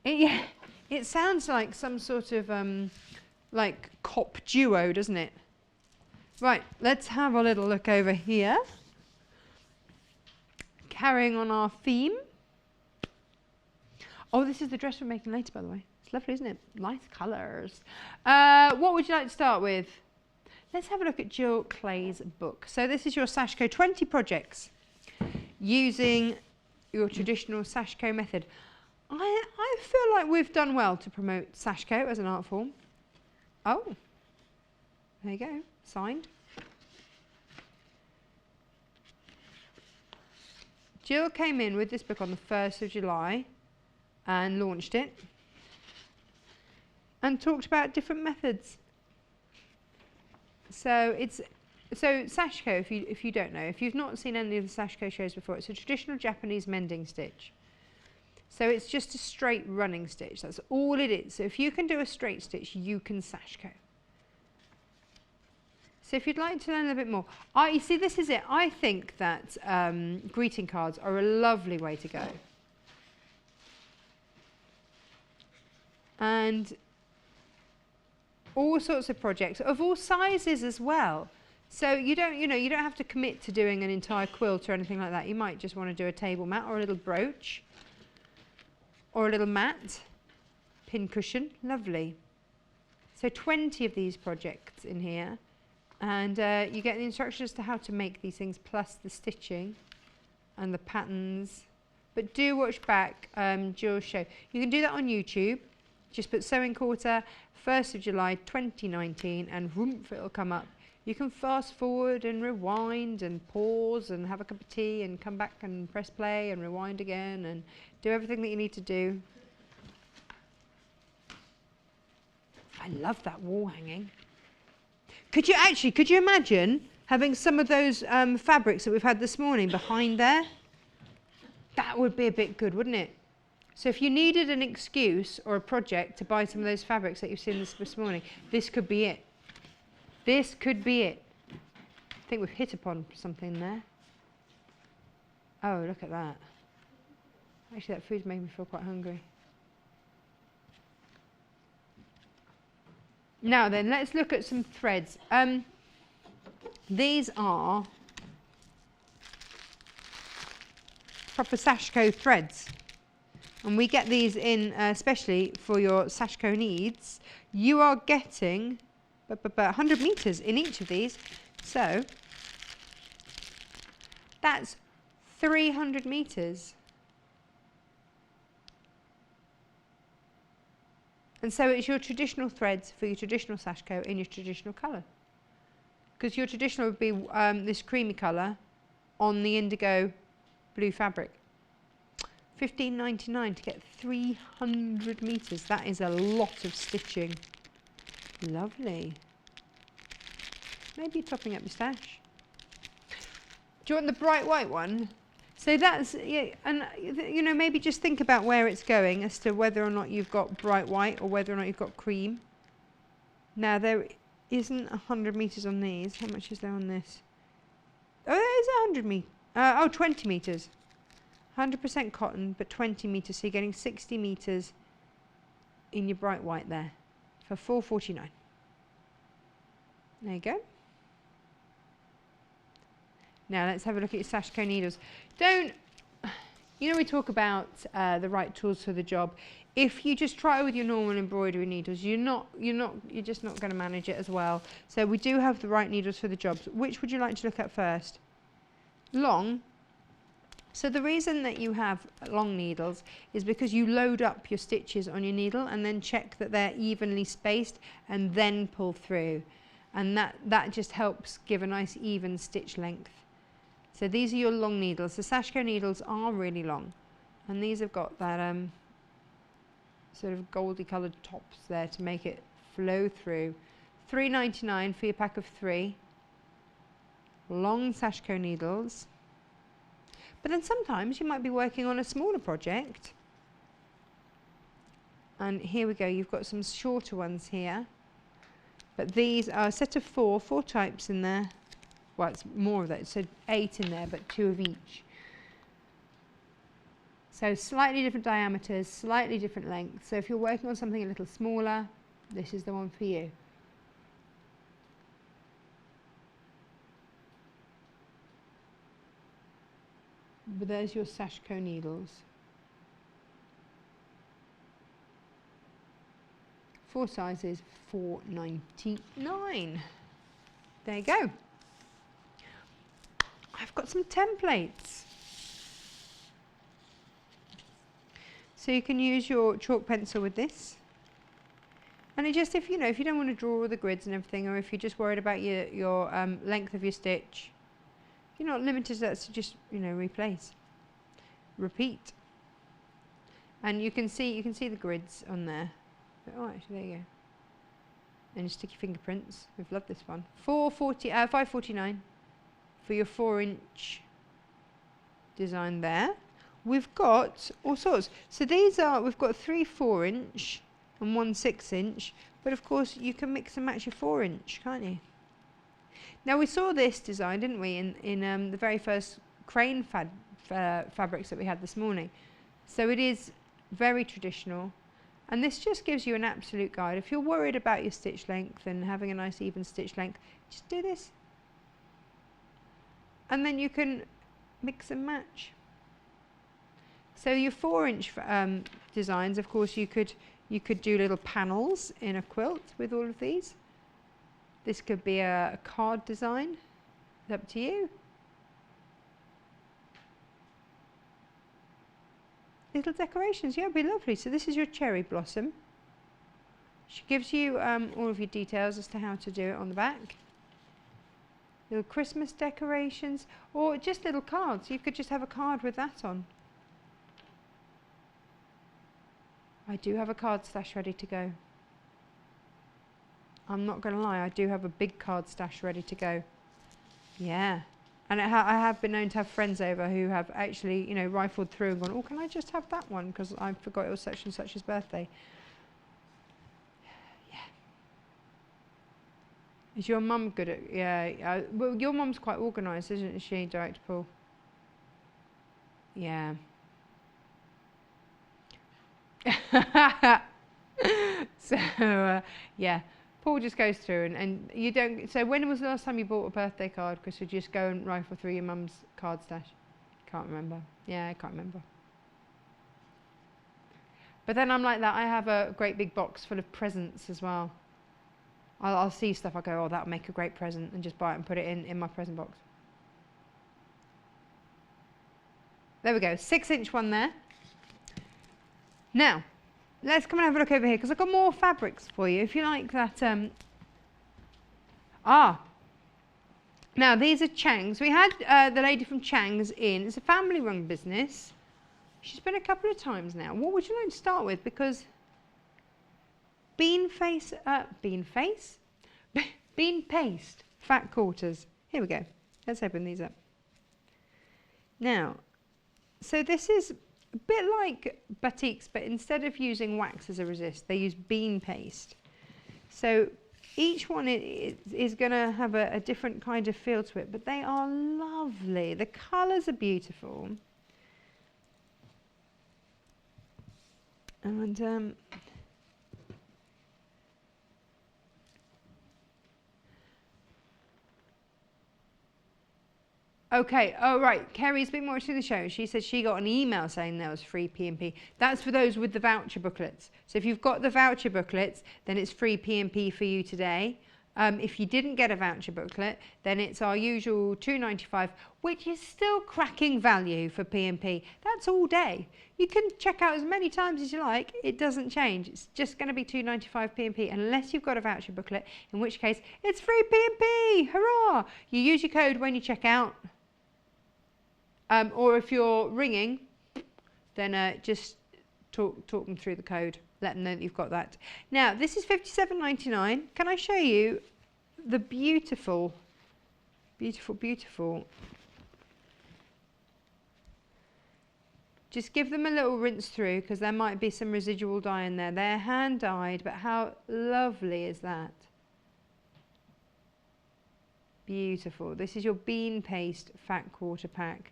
It sounds like some sort of like cop duo, doesn't it? Right, let's have a little look over here. Carrying on our theme. Oh, this is the dress we're making later, by the way. It's lovely, isn't it? Nice colours. What would you like to start with? Let's have a look at Jill Clay's book. So this is your Sashko 20 projects using your traditional sashiko method. I feel like we've done well to promote sashiko as an art form. Oh, there you go, signed. Jill came in with this book on the 1st of July and launched it and talked about different methods. So sashiko, if you don't know, if you've not seen any of the sashiko shows before, it's a traditional Japanese mending stitch. So it's just a straight running stitch, that's all it is. So if you can do a straight stitch, you can sashiko. So if you'd like to learn a little bit more, you see, this is it. I think that greeting cards are a lovely way to go. And all sorts of projects of all sizes as well. So you don't have to commit to doing an entire quilt or anything like that. You might just want to do a table mat or a little brooch or a little mat, pin cushion, lovely. So 20 of these projects in here. And you get the instructions as to how to make these things, plus the stitching and the patterns. But do watch back Jill's show. You can do that on YouTube. Just put sewing quarter, 1st of July 2019, and whoomp, it'll come up. You can fast forward and rewind and pause and have a cup of tea and come back and press play and rewind again and do everything that you need to do. I love that wall hanging. Could you imagine having some of those fabrics that we've had this morning behind there? That would be a bit good, wouldn't it? So if you needed an excuse or a project to buy some of those fabrics that you've seen this morning, this could be it. This could be it. I think we've hit upon something there. Oh, look at that. Actually, that food's made me feel quite hungry. Now then, let's look at some threads. These are proper sashiko threads. And we get these in especially for your sashiko needs. You are getting 100 meters in each of these. So that's 300 meters. And so it's your traditional threads for your traditional sashiko in your traditional colour. Because your traditional would be this creamy colour on the indigo blue fabric. $15.99 to get 300 meters. That is a lot of stitching. Lovely. Maybe topping up your stash. Do you want the bright white one? So that's, yeah, and you know, maybe just think about where it's going as to whether or not you've got bright white or whether or not you've got cream. Now there isn't 100 meters on these. How much is there on this? Oh, there is 100 meters. 20 meters. 100% cotton, but 20 meters. So you're getting 60 meters in your bright white there for $4.49. There you go. Now let's have a look at your sashiko needles. You know, we talk about the right tools for the job. If you just try with your normal embroidery needles, you're just not going to manage it as well. So we do have the right needles for the jobs. Which would you like to look at first? Long. So the reason that you have long needles is because you load up your stitches on your needle and then check that they're evenly spaced and then pull through. And that just helps give a nice even stitch length. So these are your long needles. The sashiko needles are really long, and these have got that sort of goldy coloured tops there to make it flow through. $3.99 for your pack of 3. Long sashiko needles. But then sometimes you might be working on a smaller project. And here we go, you've got some shorter ones here. But these are a set of 4 types in there. Well, it's more of that, so 8 in there, but 2 of each. So slightly different diameters, slightly different lengths. So if you're working on something a little smaller, this is the one for you. But there's your sashiko needles. 4 sizes, $4.99. There you go. I've got some templates. So you can use your chalk pencil with this. And it just, if you know, if you don't want to draw all the grids and everything, or if you're just worried about your length of your stitch, you're not limited to that, so just, you know, replace, repeat. And you can see the grids on there. Oh, actually, there you go. And you stick your fingerprints. We've loved this one. 549 for your 4-inch design there. We've got all sorts. So these are, we've got 3 4-inch and 1 6-inch, but of course you can mix and match your 4-inch, can't you? Now we saw this design, didn't we, in the very first crane fabrics that we had this morning. So it is very traditional, and this just gives you an absolute guide. If you're worried about your stitch length and having a nice even stitch length, just do this, and then you can mix and match. So your 4-inch designs, of course, you could do little panels in a quilt with all of these. This could be a card design. It's up to you. Little decorations, yeah, it'd be lovely. So this is your cherry blossom. She gives you all of your details as to how to do it on the back. Little Christmas decorations, or just little cards. You could just have a card with that on. I do have a card stash ready to go. I'm not going to lie, I do have a big card stash ready to go. Yeah. And I have been known to have friends over who have actually, you know, rifled through and gone, oh, can I just have that one? Because I forgot it was such and such's birthday. Yeah. Is your mum good at, yeah. Well, your mum's quite organised, isn't she, Director Paul? Yeah. So, yeah. Paul just goes through and you don't. So when was the last time you bought a birthday card? Because you just go and rifle through your mum's card stash. Can't remember. Yeah, I can't remember. But then I'm like that. I have a great big box full of presents as well. I'll see stuff. I go, oh, that'll make a great present, and just buy it and put it in my present box. There we go. 6-inch one there. Now, let's come and have a look over here, because I've got more fabrics for you, if you like that. Now these are Chang's. We had the lady from Chang's in. It's a family-run business. She's been a couple of times now. What would you like to start with? Because bean paste, fat quarters. Here we go. Let's open these up. Now, so this is a bit like batiks, but instead of using wax as a resist, they use bean paste. So each one is going to have a different kind of feel to it, but they are lovely. The colours are beautiful. And okay, oh right, Kerry's been watching the show. She said she got an email saying there was free P&P. That's for those with the voucher booklets. So if you've got the voucher booklets, then it's free P&P for you today. If you didn't get a voucher booklet, then it's our usual £2.95, which is still cracking value for P&P. That's all day. You can check out as many times as you like. It doesn't change. It's just going to be £2.95 P&P unless you've got a voucher booklet, in which case it's free P&P. Hurrah! You use your code when you check out. Or if you're ringing, then just talk them through the code. Let them know that you've got that. Now, this is £57.99. Can I show you the beautiful, beautiful, beautiful? Just give them a little rinse through, because there might be some residual dye in there. They're hand dyed, but how lovely is that? Beautiful. This is your bean paste fat quarter pack.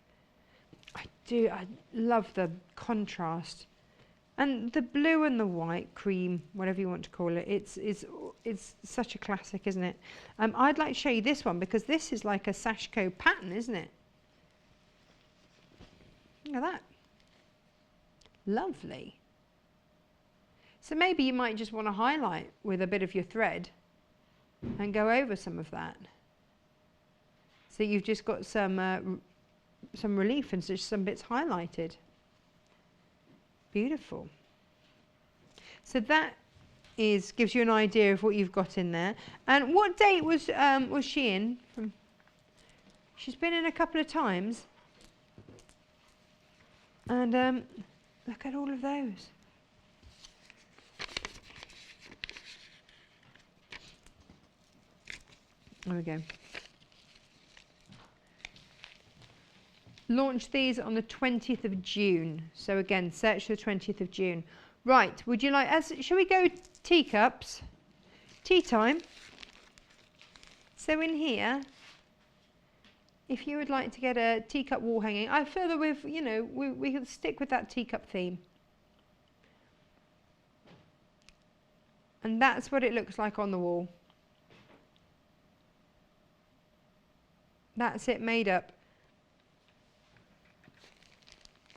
I love the contrast. And the blue and the white, cream, whatever you want to call it, it's such a classic, isn't it? I'd like to show you this one, because this is like a Sashko pattern, isn't it? Look at that. Lovely. So maybe you might just want to highlight with a bit of your thread and go over some of that. So you've just got some relief and just some bits highlighted. Beautiful. So that gives you an idea of what you've got in there. And what date was she in? She's been in a couple of times. And look at all of those. There we go. Launched these on the 20th of June. So again, search the 20th of June. Right, would you like, shall we go teacups? Tea time. So in here, if you would like to get a teacup wall hanging, I feel that we've, you know, we can stick with that teacup theme. And that's what it looks like on the wall. That's it made up.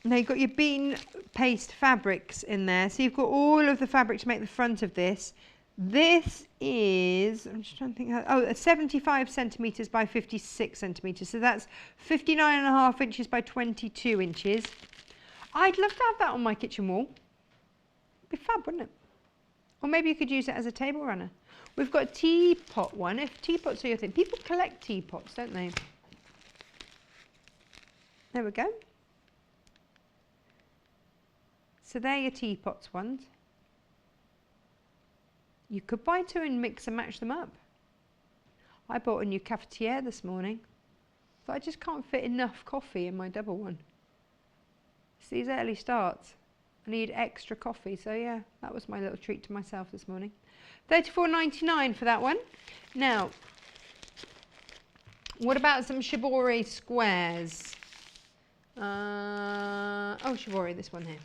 Now you've got your bean paste fabrics in there. So you've got all of the fabric to make the front of this. This is, I'm just trying to think, oh, 75 centimetres by 56 centimetres. So that's 59.5 inches by 22 inches. I'd love to have that on my kitchen wall. It'd be fab, wouldn't it? Or maybe you could use it as a table runner. We've got a teapot one, if teapots are your thing. People collect teapots, don't they? There we go. So they're your teapots ones. You could buy two and mix and match them up. I bought a new cafetiere this morning, but I just can't fit enough coffee in my double one. It's these early starts. I need extra coffee, so yeah, that was my little treat to myself this morning. $34.99 for that one. Now, what about some shibori squares? Oh, shibori, this one here.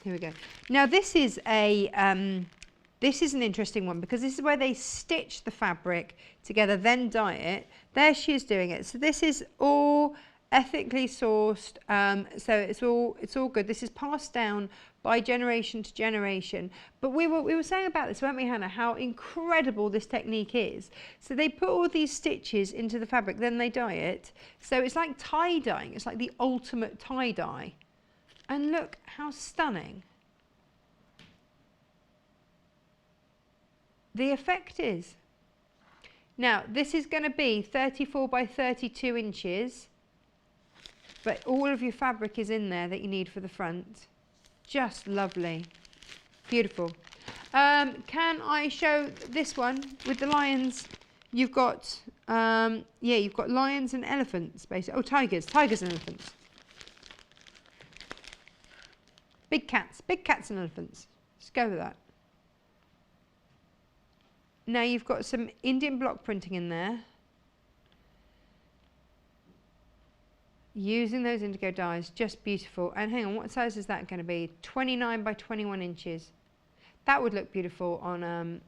Here we go. Now this is an interesting one because this is where they stitch the fabric together, then dye it. There she is doing it. So this is all ethically sourced. So it's all good. This is passed down by generation to generation. But we were saying about this, weren't we, Hannah? How incredible this technique is. So they put all these stitches into the fabric, then they dye it. So it's like tie dyeing. It's like the ultimate tie dye. And look how stunning the effect is. Now, this is going to be 34 by 32 inches, but all of your fabric is in there that you need for the front. Just lovely. Beautiful. Can I show this one with the lions? You've got, yeah, you've got lions and elephants, basically. Oh, tigers and elephants. Big cats and elephants. Let's go with that. Now you've got some Indian block printing in there. Using those indigo dyes, just beautiful. And hang on, what size is that going to be? 29 by 21 inches. That would look beautiful on,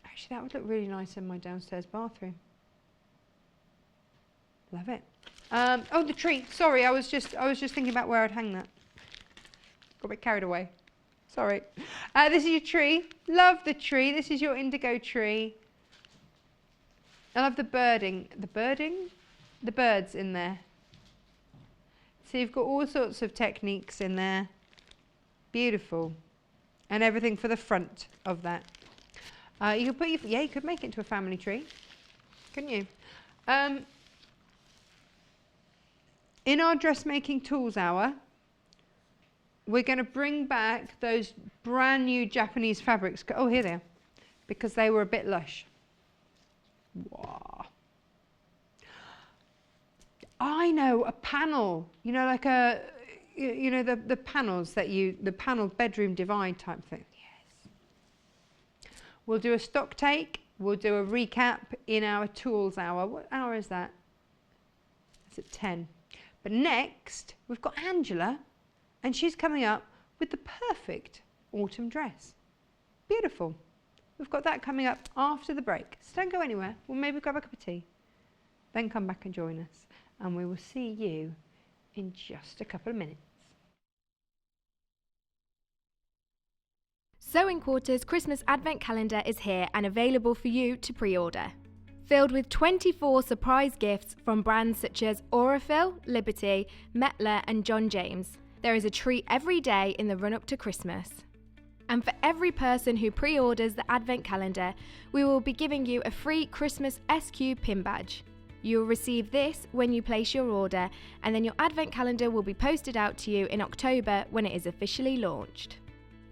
actually that would look really nice in my downstairs bathroom. Love it. Oh, the tree. Sorry, I was just thinking about where I'd hang that. Got a bit carried away. Sorry. This is your tree. Love the tree. This is your indigo tree. I love the birding. The birds in there. So you've got all sorts of techniques in there. Beautiful. And everything for the front of that. You could put you could make it into a family tree, couldn't you? In our dressmaking tools hour, we're going to bring back those brand new Japanese fabrics. Oh, here they are, because they were a bit lush. Wow. I know, a panel, you know, like a, you know, the panels that the panel bedroom divide type thing. Yes. We'll do a stock take. We'll do a recap in our tools hour. What hour is that? It's at 10. But next, we've got Angela. And she's coming up with the perfect autumn dress. Beautiful. We've got that coming up after the break. So don't go anywhere. We'll maybe grab a cup of tea. Then come back and join us. And we will see you in just a couple of minutes. Sewing Quarter's Christmas Advent Calendar is here and available for you to pre-order. Filled with 24 surprise gifts from brands such as Aurifil, Liberty, Metler and John James. There is a treat every day in the run-up to Christmas. And for every person who pre-orders the Advent Calendar, we will be giving you a free Christmas SQ pin badge. You will receive this when you place your order, and then your Advent Calendar will be posted out to you in October when it is officially launched.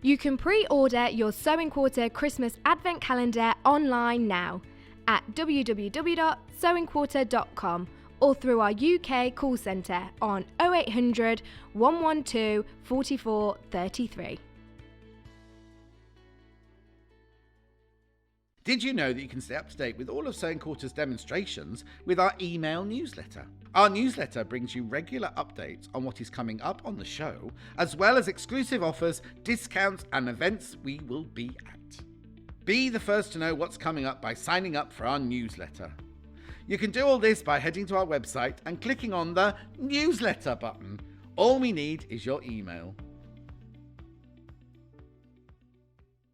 You can pre-order your Sewing Quarter Christmas Advent Calendar online now at www.sewingquarter.com or through our UK call centre on 0800 112 44 33. Did you know that you can stay up to date with all of Sewing Quarter's demonstrations with our email newsletter? Our newsletter brings you regular updates on what is coming up on the show, as well as exclusive offers, discounts, and events we will be at. Be the first to know what's coming up by signing up for our newsletter. You can do all this by heading to our website and clicking on the newsletter button. All we need is your email.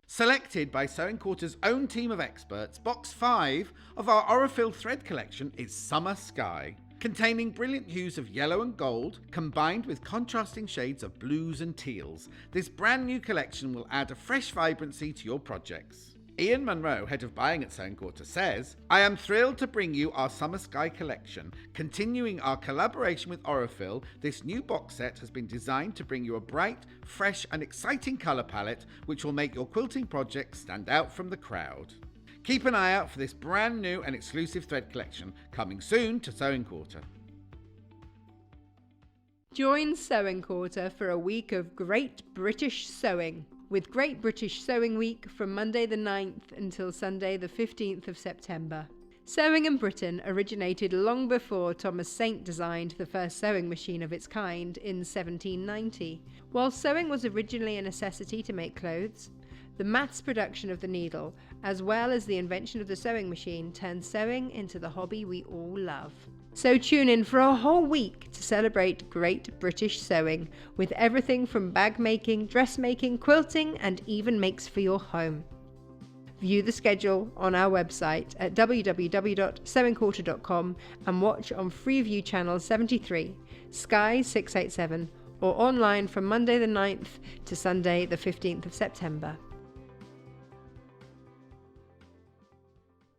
Selected by Sewing Quarter's own team of experts, Box 5 of our Aurifil thread collection is Summer Sky, containing brilliant hues of yellow and gold combined with contrasting shades of blues and teals. This brand new collection will add a fresh vibrancy to your projects. Ian Munro, head of buying at Sewing Quarter, says, "I am thrilled to bring you our Summer Sky collection. Continuing our collaboration with Aurifil, this new box set has been designed to bring you a bright, fresh and exciting colour palette which will make your quilting project stand out from the crowd." Keep an eye out for this brand new and exclusive thread collection coming soon to Sewing Quarter. Join Sewing Quarter for a week of Great British Sewing, with Great British Sewing Week from Monday the 9th until Sunday the 15th of September. Sewing in Britain originated long before Thomas Saint designed the first sewing machine of its kind in 1790. While sewing was originally a necessity to make clothes, the mass production of the needle, as well as the invention of the sewing machine, turned sewing into the hobby we all love. So tune in for a whole week to celebrate Great British Sewing, with everything from bag making, dressmaking, quilting, and even makes for your home. View the schedule on our website at www.sewingquarter.com and watch on Freeview Channel 73, Sky 687, or online from Monday the 9th to Sunday the 15th of September.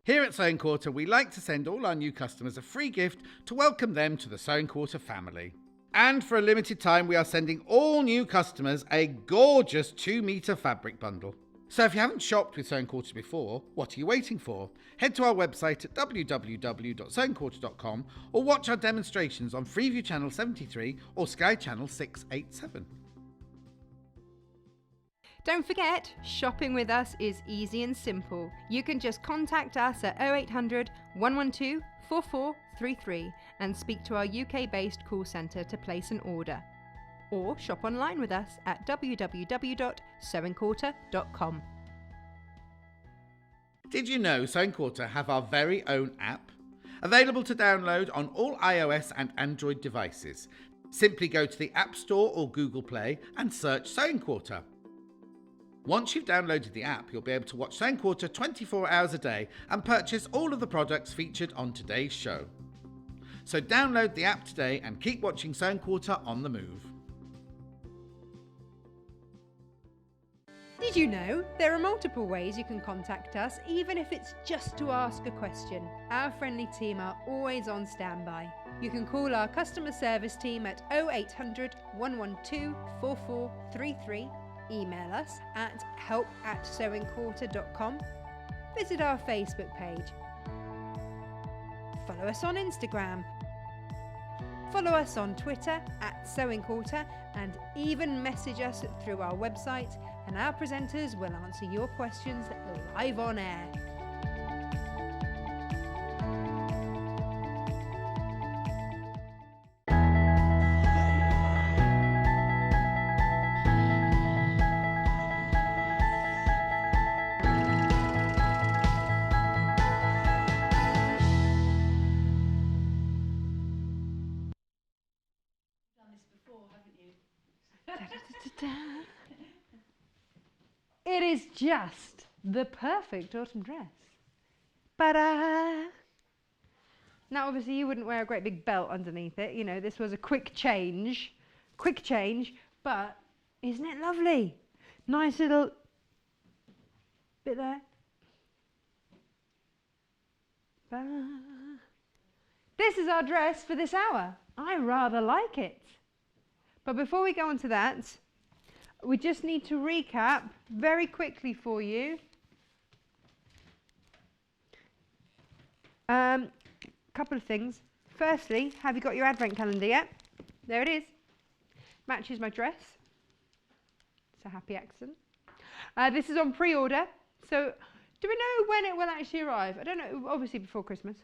Here at Sewing Quarter, we like to send all our new customers a free gift to welcome them to the Sewing Quarter family. And for a limited time, we are sending all new customers a gorgeous 2-metre fabric bundle. So if you haven't shopped with Sewing Quarter before, what are you waiting for? Head to our website at www.sewingquarter.com or watch our demonstrations on Freeview Channel 73 or Sky Channel 687. Don't forget, shopping with us is easy and simple. You can just contact us at 0800 112 4433 and speak to our UK-based call centre to place an order. Or shop online with us at www.sewingquarter.com. Did you know Sewing Quarter have our very own app? Available to download on all iOS and Android devices. Simply go to the App Store or Google Play and search Sewing Quarter. Once you've downloaded the app, you'll be able to watch Sewing Quarter 24 hours a day and purchase all of the products featured on today's show. So download the app today and keep watching Sewing Quarter on the move. Did you know there are multiple ways you can contact us, even if it's just to ask a question? Our friendly team are always on standby. You can call our customer service team at 0800 112 4433, email us at help@sewingquarter.com, visit our Facebook page, follow us on Instagram, follow us on Twitter at Sewing Quarter, and even message us through our website, and our presenters will answer your questions live on air. It is just the perfect autumn dress. Ba-da! Now, obviously, you wouldn't wear a great big belt underneath it. You know, this was a quick change, But isn't it lovely? Nice little bit there. This is our dress for this hour. I rather like it. But before we go on to that, we just need to recap very quickly for you. Couple of things. Firstly, have you got your advent calendar yet? There it is. Matches my dress. It's a happy accident. This is on pre-order. So do we know when it will actually arrive? I don't know, obviously before Christmas,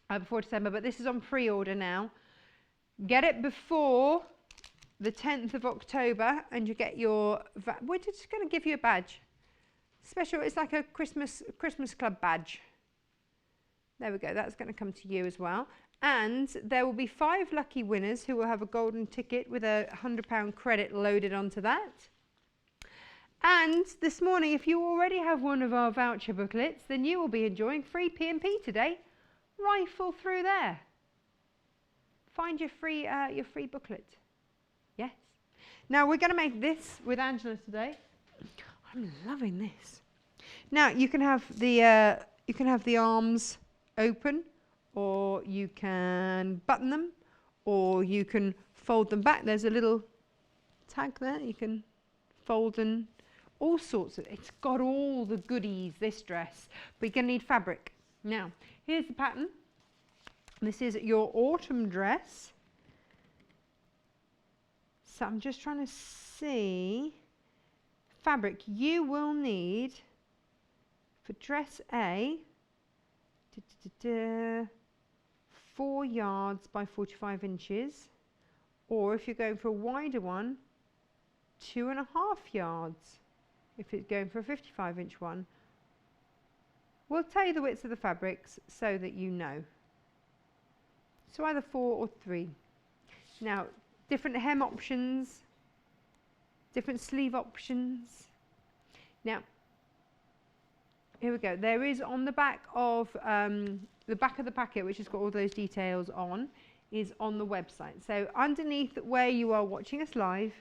before December, but this is on pre-order now. Get it before the 10th of October and you get your, we're just going to give you a badge. Special, it's like a Christmas Club badge. There we go, that's going to come to you as well. And there will be 5 lucky winners who will have a golden ticket with a £100 credit loaded onto that. And this morning, if you already have one of our voucher booklets, then you will be enjoying free P&P today. Rifle through there. Find your free booklet. Yes. Now we're going to make this with Angela today. I'm loving this. Now you can have the arms open, or you can button them, or you can fold them back. There's a little tag there. You can fold and all sorts of, it's got all the goodies, this dress, but you're going to need fabric. Now, here's the pattern. This is your autumn dress. So I'm just trying to see. Fabric, you will need, for dress A, 4 yards by 45 inches. Or if you're going for a wider one, 2.5 yards. If it's going for a 55-inch one. We'll tell you the widths of the fabrics so that you know. So either 4 or 3. Now, different hem options, different sleeve options. Now, here we go. There is on the back of the packet, which has got all those details on, is on the website. So underneath where you are watching us live,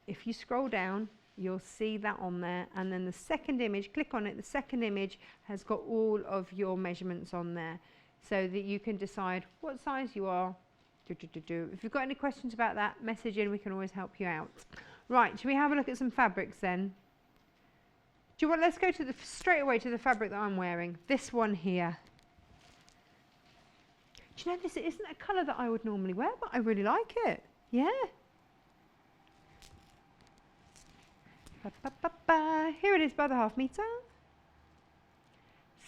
if you scroll down, you'll see that on there. And then the second image, click on it, the second image has got all of your measurements on there so that you can decide what size you are. If you've got any questions about that, message in, we can always help you out. Right, shall we have a look at some fabrics then? Do you want, let's go to straight away to the fabric that I'm wearing. This one here. Do you know, this isn't a colour that I would normally wear, but I really like it. Yeah. Here it is by the ½ metre.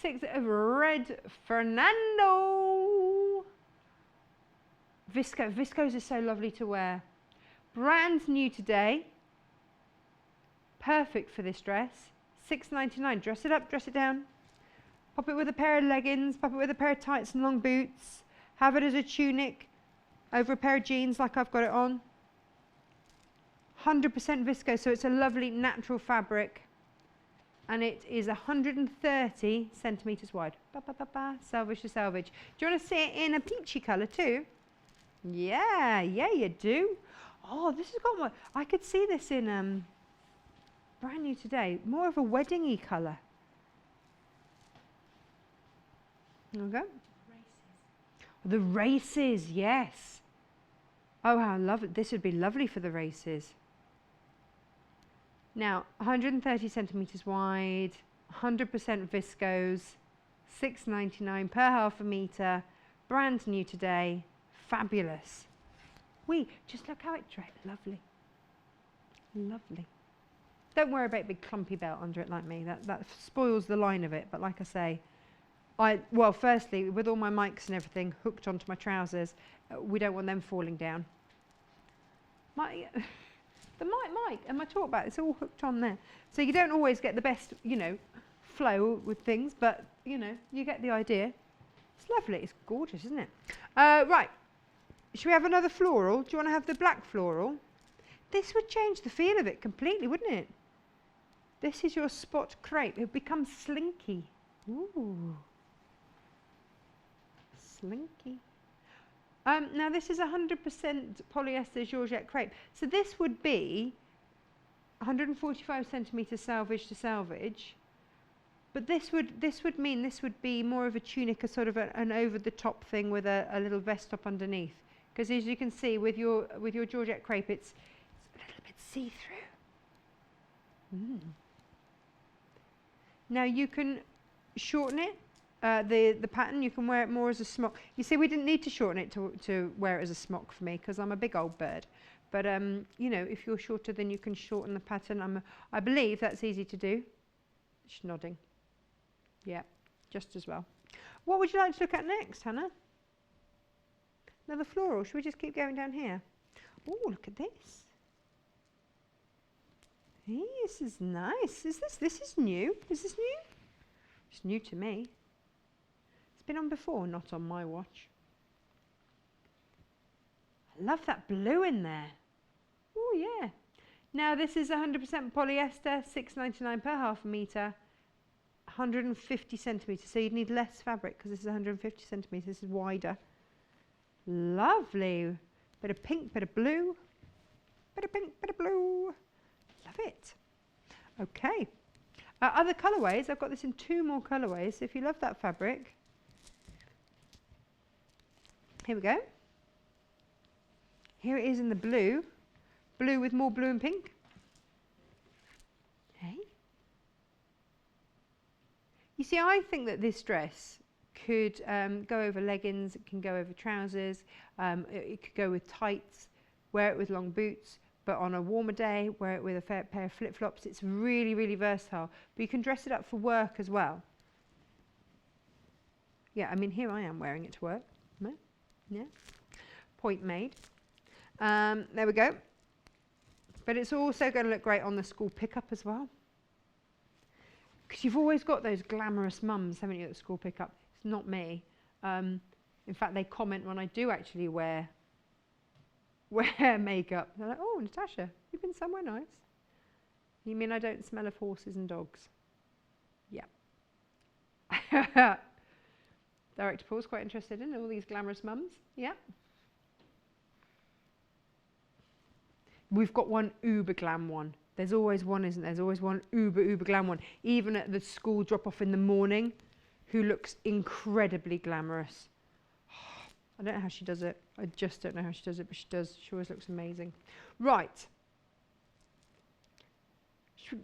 6 of red Fernando. Viscose is so lovely to wear. Brand new today. Perfect for this dress. £6.99. Dress it up, dress it down. Pop it with a pair of leggings, pop it with a pair of tights and long boots. Have it as a tunic over a pair of jeans like I've got it on. 100% viscose, so it's a lovely natural fabric. And it is 130 centimetres wide. Selvage to selvage. Do you want to see it in a peachy colour too? Yeah, you do. Oh, this has got one. I could see this in brand new today. More of a wedding-y colour. There we go. The races, yes. Oh, how lovely. This would be lovely for the races. Now, 130 centimetres wide, 100% viscose, £6.99 per ½ metre, brand new today, fabulous. Just look how it draped, lovely. Lovely. Don't worry about a big clumpy belt under it like me, that spoils the line of it, but like I say, well, firstly, with all my mics and everything hooked onto my trousers, we don't want them falling down. The mic and my talk bag, it's all hooked on there. So you don't always get the best, flow with things, but, you get the idea. It's lovely. It's gorgeous, isn't it? Right. Should we have another floral? Do you want to have the black floral? This would change the feel of it completely, wouldn't it? This is your spot crepe. It becomes slinky. Ooh. Slinky. Now this is 100% polyester Georgette crepe. So this would be 145 centimetres salvage to salvage. But this would mean this would be more of a tunic, a sort of an over the top thing with a little vest top underneath. Because as you can see with your Georgette crepe, it's a little bit see-through. Now you can shorten it. The pattern, you can wear it more as a smock. You see, we didn't need to shorten it to wear it as a smock for me because I'm a big old bird. But you know, if you're shorter, then you can shorten the pattern. I believe that's easy to do. She's nodding. Yeah, just as well. What would you like to look at next, Hannah? Another floral. Should we just keep going down here? Oh, look at this. Hey, this is nice. Is this is new? Is this new? It's new to me. It's been on before, not on my watch. I love that blue in there. Oh yeah. Now this is 100% polyester, $6.99 per half a metre, 150 centimetres. So you'd need less fabric because this is 150 centimetres. This is wider. Lovely. Bit of pink, bit of blue. Bit of pink, bit of blue. Love it. Okay. Other colourways, I've got this in 2 more colourways. So if you love that fabric, here we go. Here it is in the blue. Blue with more blue and pink. Hey. You see, I think that this dress could go over leggings, it can go over trousers, it could go with tights, wear it with long boots, but on a warmer day, wear it with a pair of flip-flops. It's really, really versatile. But you can dress it up for work as well. Yeah, I mean, here I am wearing it to work. Yeah. Point made. There we go. But it's also going to look great on the school pickup as well. Because you've always got those glamorous mums, haven't you, at the school pickup? It's not me. In fact, they comment when I do actually wear makeup. They're like, oh, Natasha, you've been somewhere nice. You mean I don't smell of horses and dogs? Yeah. Director Paul's quite interested in all these glamorous mums. Yeah. We've got one uber glam one. There's always one, isn't there? There's always one uber glam one. Even at the school drop off in the morning, who looks incredibly glamorous. I don't know how she does it. I just don't know how she does it, but she does. She always looks amazing. Right.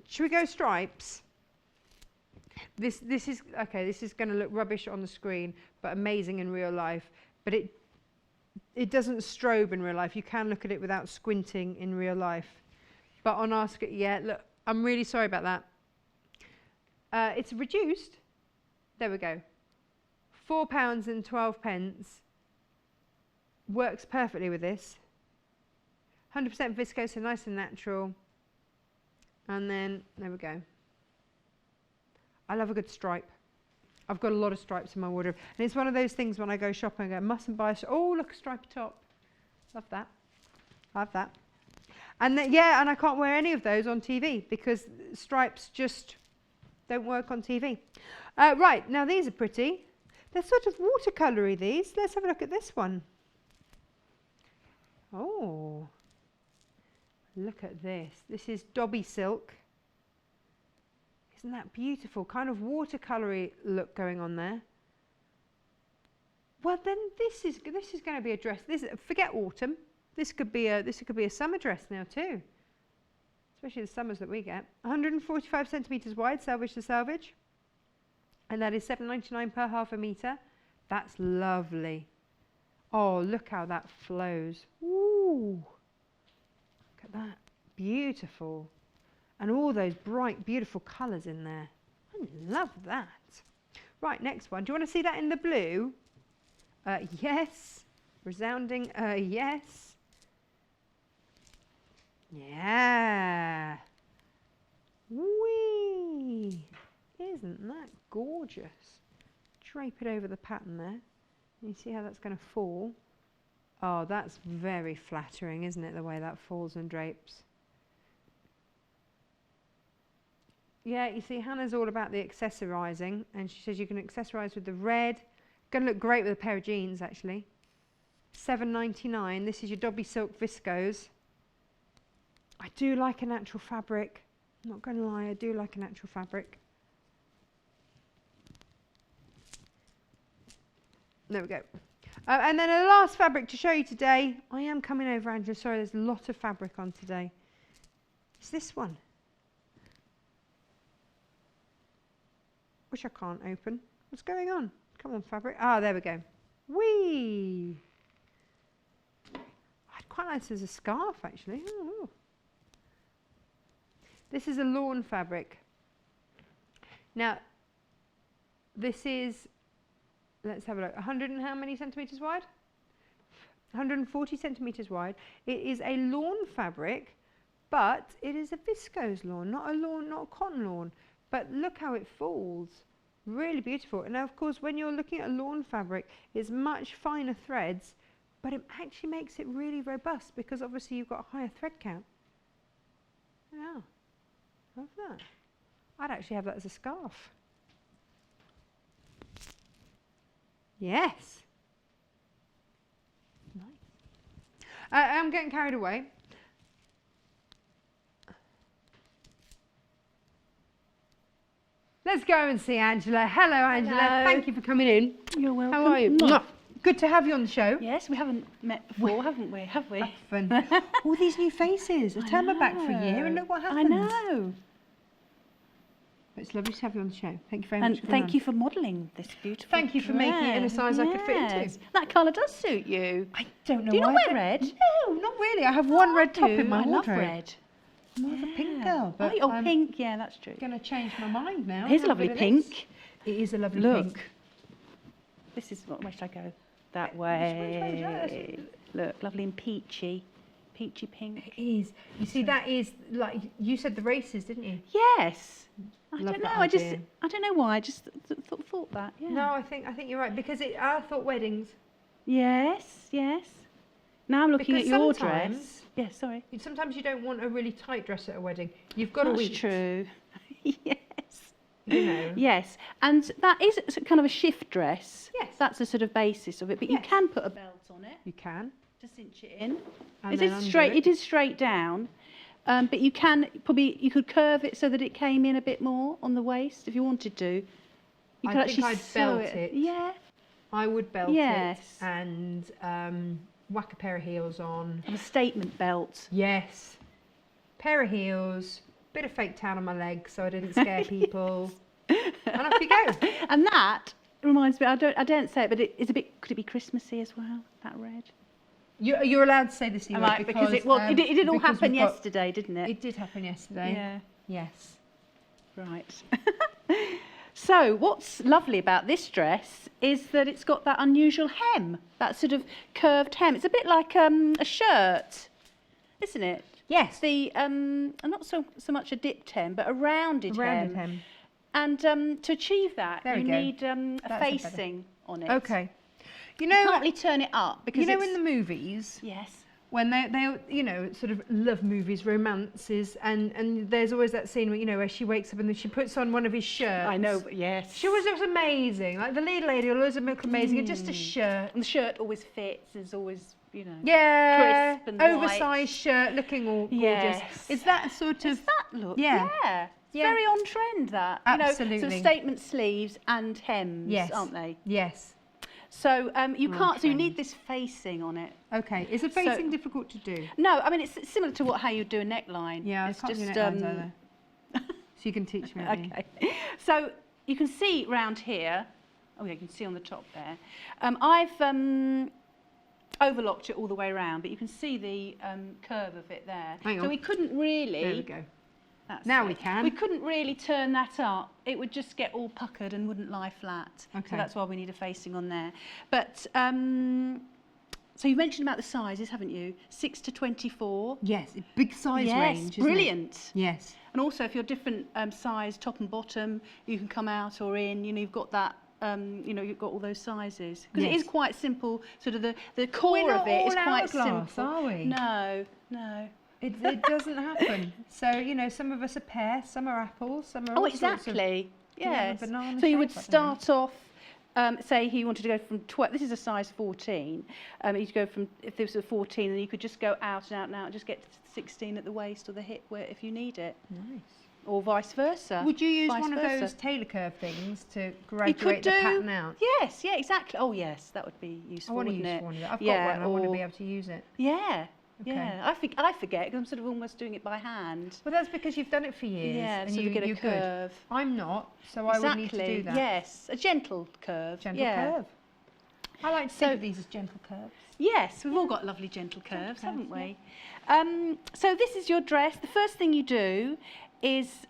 Should we go stripes? This is okay. This is going to look rubbish on the screen, but amazing in real life. But it doesn't strobe in real life. You can look at it without squinting in real life. But on our screen, yeah. Look, I'm really sorry about that. It's reduced. There we go. £4.12. Works perfectly with this. 100% viscose, so nice and natural. And then, there we go. I love a good stripe. I've got a lot of stripes in my wardrobe. And it's one of those things when I go shopping, I go, mustn't buy oh, look, a stripy top. Love that. Love that. And then, yeah, and I can't wear any of those on TV because stripes just don't work on TV. Right, now these are pretty. They're sort of watercolour-y, these. Let's have a look at this one. Oh, look at this. This is Dobby silk. Isn't that beautiful? Kind of watercolour-y look going on there. Well, then this is going to be a dress. Forget autumn. This could be a summer dress now too. Especially the summers that we get. 145 centimetres wide, salvage to salvage. And that is $7.99 per half a metre. That's lovely. Oh, look how that flows. Ooh. Look at that. Beautiful. And all those bright, beautiful colours in there. I love that. Right, next one. Do you want to see that in the blue? Yes. Resounding yes. Yeah. Whee! Isn't that gorgeous? Drape it over the pattern there. You see how that's going to fall? Oh, that's very flattering, isn't it, the way that falls and drapes? Yeah, you see, Hannah's all about the accessorising, and she says you can accessorise with the red. Going to look great with a pair of jeans, actually. £7.99. This is your Dobby Silk Viscose. I do like a natural fabric. I'm not going to lie, I do like a natural fabric. There we go. And then a last fabric to show you today. I am coming over, Angela. Sorry, there's a lot of fabric on today. It's this one. Which I can't open. What's going on? Come on, fabric. Ah, there we go. Whee! I'd quite like this as a scarf, actually. Oh. This is a lawn fabric. Now, this is, let's have a look, 100 and how many centimetres wide? 140 centimetres wide. It is a lawn fabric, but it is a viscose lawn, not a cotton lawn. But look how it falls. Really beautiful. And now, of course, when you're looking at a lawn fabric, it's much finer threads, but it actually makes it really robust because obviously you've got a higher thread count. Yeah, love that. I'd actually have that as a scarf. Yes. Nice. I'm getting carried away. Let's go and see Angela. Hello, Angela. Hello. Thank you for coming in. You're welcome. How are you? Mwah. Good to have you on the show. Yes, we haven't met before, haven't we? Have we? Fun. All these new faces. I turned my back for a year and look what happened. I know. It's lovely to have you on the show. Thank you very And much. thank you for modelling this beautiful Thank you for making it in a size I could fit into. Yes. That colour does suit you. I don't know Do you why. not wear red? No, not really. I have one red top I in my love wardrobe. red. I'm more of a pink Yeah. girl, but oh, I'm pink, yeah, that's true. going to change my mind now. Here's a How lovely good it pink. is. It is a lovely Look. pink. This is what, where should I go? That Which way would you way. Look, lovely and peachy. Peachy pink. It is. You see, that is like you said the races, didn't you? Yes. I Love don't that know. idea. I don't know why. I just thought that. Yeah. No, I think you're right because I thought weddings. Yes, yes. Now I'm looking Because at your sometimes- dress. Yes, sorry. Sometimes you don't want a really tight dress at a wedding. You've got to That's eat. true. Yes. You know. Yes, and that is kind of a shift dress. Yes. That's the sort of basis of it. But you Yes. can put a belt on it You can. to cinch it in. And It then is undo straight. it. It is straight down. But you can you could curve it so that it came in a bit more on the waist if you wanted to. You I could think actually I'd sew belt it. Yeah. I would belt Yes. it and whack a pair of heels on. Have a statement belt. Yes. Pair of heels, bit of fake tan on my legs so I didn't scare people. And off you go. And that reminds me. I don't say it, but it is a bit. Could it be Christmassy as well? That red. You're allowed to say this, Am I? Because it did all because happen we've got- yesterday, didn't it? It did happen yesterday. Yeah. Yes. Right. So what's lovely about this dress is that it's got that unusual hem, that sort of curved hem. It's a bit like a shirt, isn't it? Yes. The not so much a dipped hem, but a rounded Rounded hem. hem. And to achieve that, There you we go. need a That's a better- facing on it. Okay. You You know, can't really turn it up because you know it's, in the movies yes. when they sort of love movies, romances, and there's always that scene where she wakes up and then she puts on one of his shirts. I know, but yes. She was amazing. Like the lead lady always look amazing, and just a shirt. And the shirt always fits. There's always, Yeah, crisp and white. oversized shirt, looking all gorgeous. Yes. It's that sort of Does that look? Yeah. Yeah. It's Yeah. very on trend, that. Sort Absolutely. of statement sleeves and hems, Yes. aren't they? yes. So you can't. So you trend. need this facing on it. Okay, is the facing difficult to do? No, I mean it's similar to how you do a neckline. Yeah, it's I can't just do necklines either. So you can teach me. don't you? okay. So you can see round here. Oh yeah, you can see on the top there. I've overlocked it all the way around, but you can see the curve of it there. Hang So on. we couldn't really. There we go. That's Now it. we can. We couldn't really turn that up. It would just get all puckered and wouldn't lie flat. Okay. So that's why we need a facing on there. But so you mentioned about the sizes, haven't you? 6 to 24. Yes, a big size Yes, range. Isn't brilliant. It? Yes. And also, if you're different size, top and bottom, you can come out or in. You've got that. You've got all those sizes because it Yes. is quite simple. Sort of the core We're not of it is all quite hourglass, simple. are we? No, no. It doesn't happen. So some of us are pear, some are apples, some are Oh, all sorts of. exactly. you have a Yes. banana So you would shape, I don't know. start off say he wanted to go from 12, this is a size 14, you'd go from, if this was a 14, then you could just go out and out and out and just get to 16 at the waist or the hip where, if you need it. Nice. Or vice versa. Would you use Vice one of versa. those tailor curve things to You graduate could the do, pattern out? yes, yeah, exactly. Oh yes, that would be I useful, want to wouldn't use it? one of that. I've Yeah, got one. I want to or- be able to use it. Yeah, Okay. yeah. I forget because I'm sort of almost doing it by hand. Well, that's because you've done it for years. Yeah, and sort you, of get a you're good. curve. I'm not, so I would need to do that. Yes, a gentle curve. Gentle yeah. curve. I like to think of these as gentle curves. Yes, we've all got lovely gentle curves, curves, haven't we? So this is your dress. The first thing you do is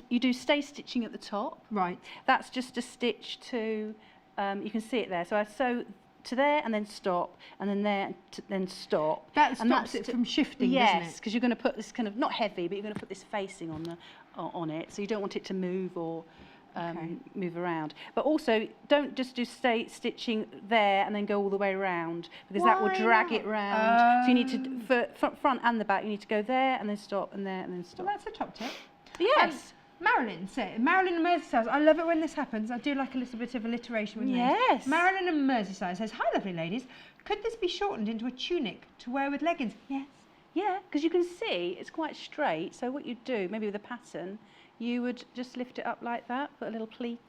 you do stay stitching at the top. Right. That's just a stitch to, you can see it there. So I sew to there and then stop, and then there, then stop. That And stops that's it from shifting, doesn't Yes, it? because you're going to put this kind of, not heavy, but you're going to put this facing on the on it, so you don't want it to move or move around. But also, don't just do stay stitching there and then go all the way around, because that will Why drag not? it round. So you need to, for front and the back, you need to go there and then stop and there and then stop. Well, that's a top tip. Yes. Marilyn said, Marilyn and Merseyside, I love it when this happens. I do like a little bit of alliteration with names. Yes. Marilyn and Merseyside says, hi lovely ladies, could this be shortened into a tunic to wear with leggings? Yes. Yeah, because you can see it's quite straight. So what you'd do, maybe with a pattern, you would just lift it up like that, put a little pleat,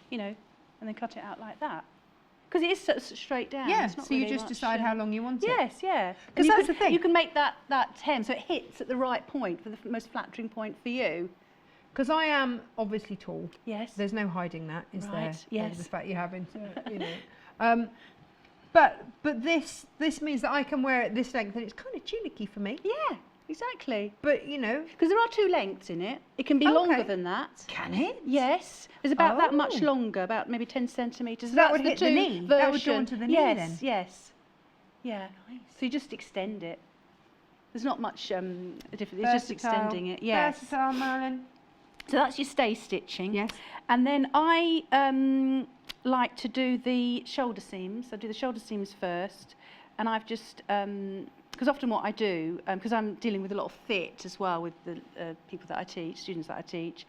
you know, and then cut it out like that. Because it is sort of straight down. Yeah, it's not so you really just much, decide how long you want it. Yes, yeah. 'Cause And that's you the could- thing. You can make that hem so it hits at the right point, for the most flattering point for you. Because I am obviously tall. Yes. There's no hiding that, is Right, there? yes. The fact you haven't, you know. But this means that I can wear it this length, and it's kind of tunicky for me. Yeah, exactly. But you know, Because there are two lengths in it. It can be Okay. longer than that. can it? Yes, it's about that much Oh. longer, about maybe 10 centimetres. So that That's would the hit the two knee? That would go version. onto the knee yes, then? Yes, yeah. So you just extend it. There's not much difference. It's just extending it. Yes. Versatile, Marilyn. So that's your stay stitching. Yes. And then I like to do the shoulder seams. I do the shoulder seams first, and I've just because often what I do, because I'm dealing with a lot of fit as well with the people that I teach, students that I teach,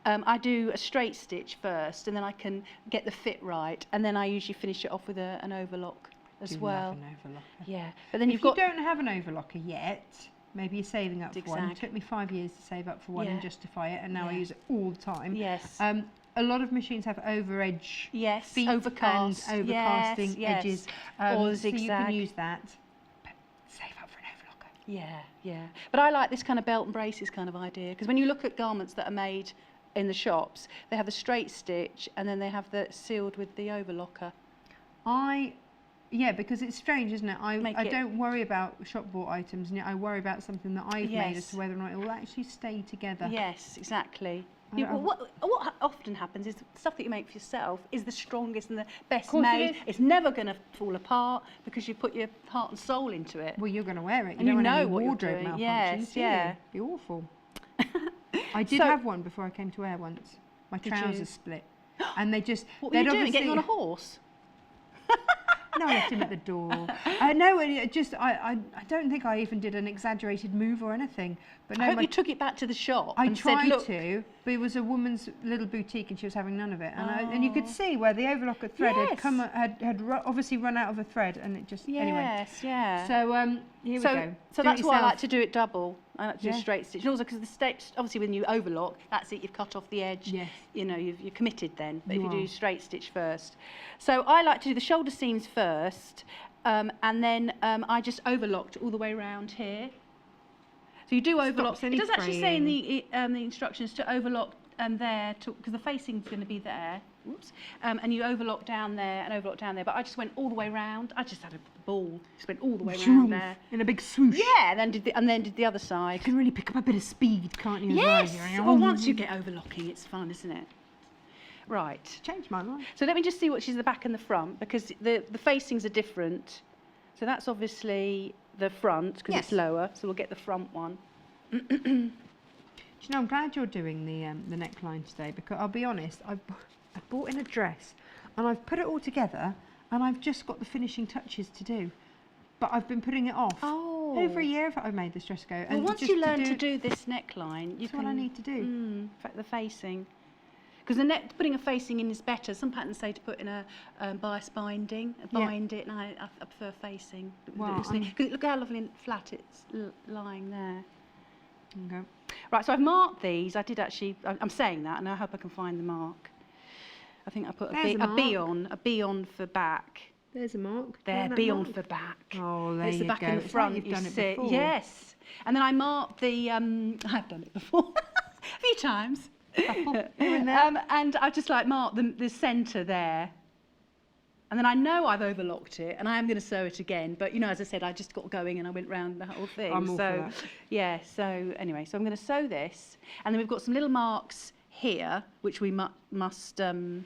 I do a straight stitch first, and then I can get the fit right, and then I usually finish it off with an overlock as Do well. love an overlocker. Yeah, but then If you've got you don't have an overlocker yet, maybe you're saving up for one. It Zigzag. took me 5 years to save up for one Yeah. and justify it, and now I Yeah. use it all the time. yes. A lot of machines have over edge Yes, feet overcast, and overcasting yes, yes. edges, Or so you can zigzag. use that. But save up for an overlocker. Yeah, yeah. But I like this kind of belt and braces kind of idea, because when you look at garments that are made in the shops, they have the straight stitch and then they have the sealed with the overlocker. Yeah, because it's strange, isn't it? I Make it- don't worry about shop bought items, and yet I worry about something that I've made as Yes. to whether or not it will actually stay together. Yes, exactly. I- I- What often happens is the stuff that you make for yourself is the strongest and the best course it made. is. It's never going to fall apart because you put your heart and soul into it. Well, you're going to wear it. And you don't want know any what you're wardrobe doing. malfunctions, Yes, do yeah. you? Be awful. I did So- have one before I came to wear once. My Did you? trousers split, and they just. What were you they'd doing? Getting on a obviously- horse? No, I left him at the door. No, it just I don't think I even did an exaggerated move or anything. But no, I hope my you took it back to the shop I and tried said, look, to, but it was a woman's little boutique, and she was having none of it. And you could see where the overlocker thread Yes. had come, obviously run out of a thread, and it just anyway. yes, yeah. So here we go. So Do it that's why I yourself. like to do it double. I like to do Yeah. a straight stitch. And also because the stitch, obviously when you overlock, that's it, you've cut off the edge. Yes. You know, you're committed then. But You if you are. do straight stitch first. So I like to do the shoulder seams first, and then I just overlocked all the way around here. So you do overlock. Stops any It does actually say in fraying. the instructions to overlock there, because the facing's going to be there. Oops. And you overlock down there and overlock down there. But I just went all the way round. I just had a ball. Just went all the way round there. in a big swoosh. Yeah, and then did the other side. You can really pick up a bit of speed, can't you? Yes. as well? Well, once you get overlocking, it's fun, isn't it? Right. Changed my life. So let me just see what she's the back and the front, because the facings are different. So that's obviously the front, because Yes. it's lower. So we'll get the front one. Do you know, I'm glad you're doing the neckline today, because I'll be honest, I bought in a dress and I've put it all together and I've just got the finishing touches to do, but I've been putting it off. Oh. Over a year I've made this dress go. Well, and once just you learn to do this neckline, you that's can. what I need to do. The facing. Because putting a facing in is better. Some patterns say to put in a bias binding, bind it, and I prefer facing. Well, Because look how lovely and flat it's lying there. Okay. Right, so I've marked these. I did actually, I'm saying that, and I hope I can find the mark. I think I put There's a B on for back. There's a mark. There, B on for back. Oh, there It's the you back go. and the It's front. like you've done it see. before. Yes. And then I marked the, I've done it before, a few times. Here and there. And I just like marked the centre there. And then I know I've overlocked it, and I am going to sew it again. But, you know, as I said, I just got going and I went round the whole thing. I'm all for that. Yeah, so anyway, so I'm going to sew this. And then we've got some little marks here, which we must Now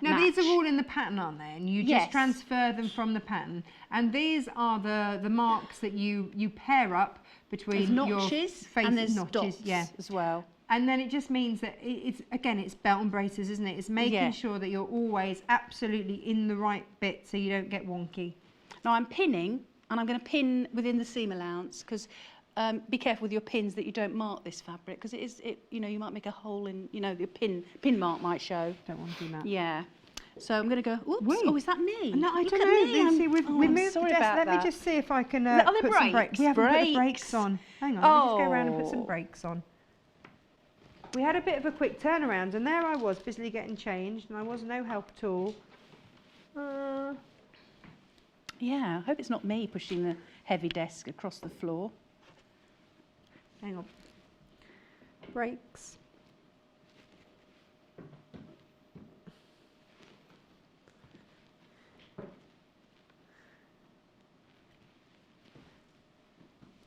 these are match. all in the pattern, aren't they? And you just Yes. transfer them from the pattern. And these are the marks that you pair up between There's notches, your face and there's notches, dots yeah. as well. And then it just means that it's belt and braces, isn't it? It's making Yeah. sure that you're always absolutely in the right bit so you don't get wonky. Now I'm pinning, and I'm going to pin within the seam allowance, because be careful with your pins that you don't mark this fabric, because you know, you might make a hole in, you know, the pin mark might show. Don't want to do that. Yeah. So I'm going to go, oops, Wait. Oh, is that me? No, I Look don't at know. me. See, we I'm moved the sorry desk. about Let that. me just see if I can Are there put some brakes. We haven't put the Brakes? brakes on. Hang on, let me just go around and put some Oh. brakes on. We had a bit of a quick turnaround, and there I was busily getting changed, and I was no help at all. Yeah, I hope it's not me pushing the heavy desk across the floor. Hang on. Brakes.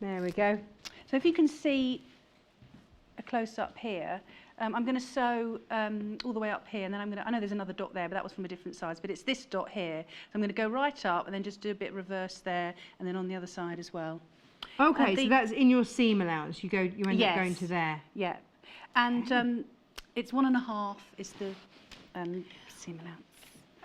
There we go. So if you can see a close-up here, I'm going to sew all the way up here, and then I know there's another dot there, but that was from a different size, but it's this dot here. So I'm going to go right up and then just do a bit reverse there, and then on the other side as well. Okay, the- so that's in your seam allowance. You end up Yes. going to there. Yeah. And it's 1.5 is the seam allowance.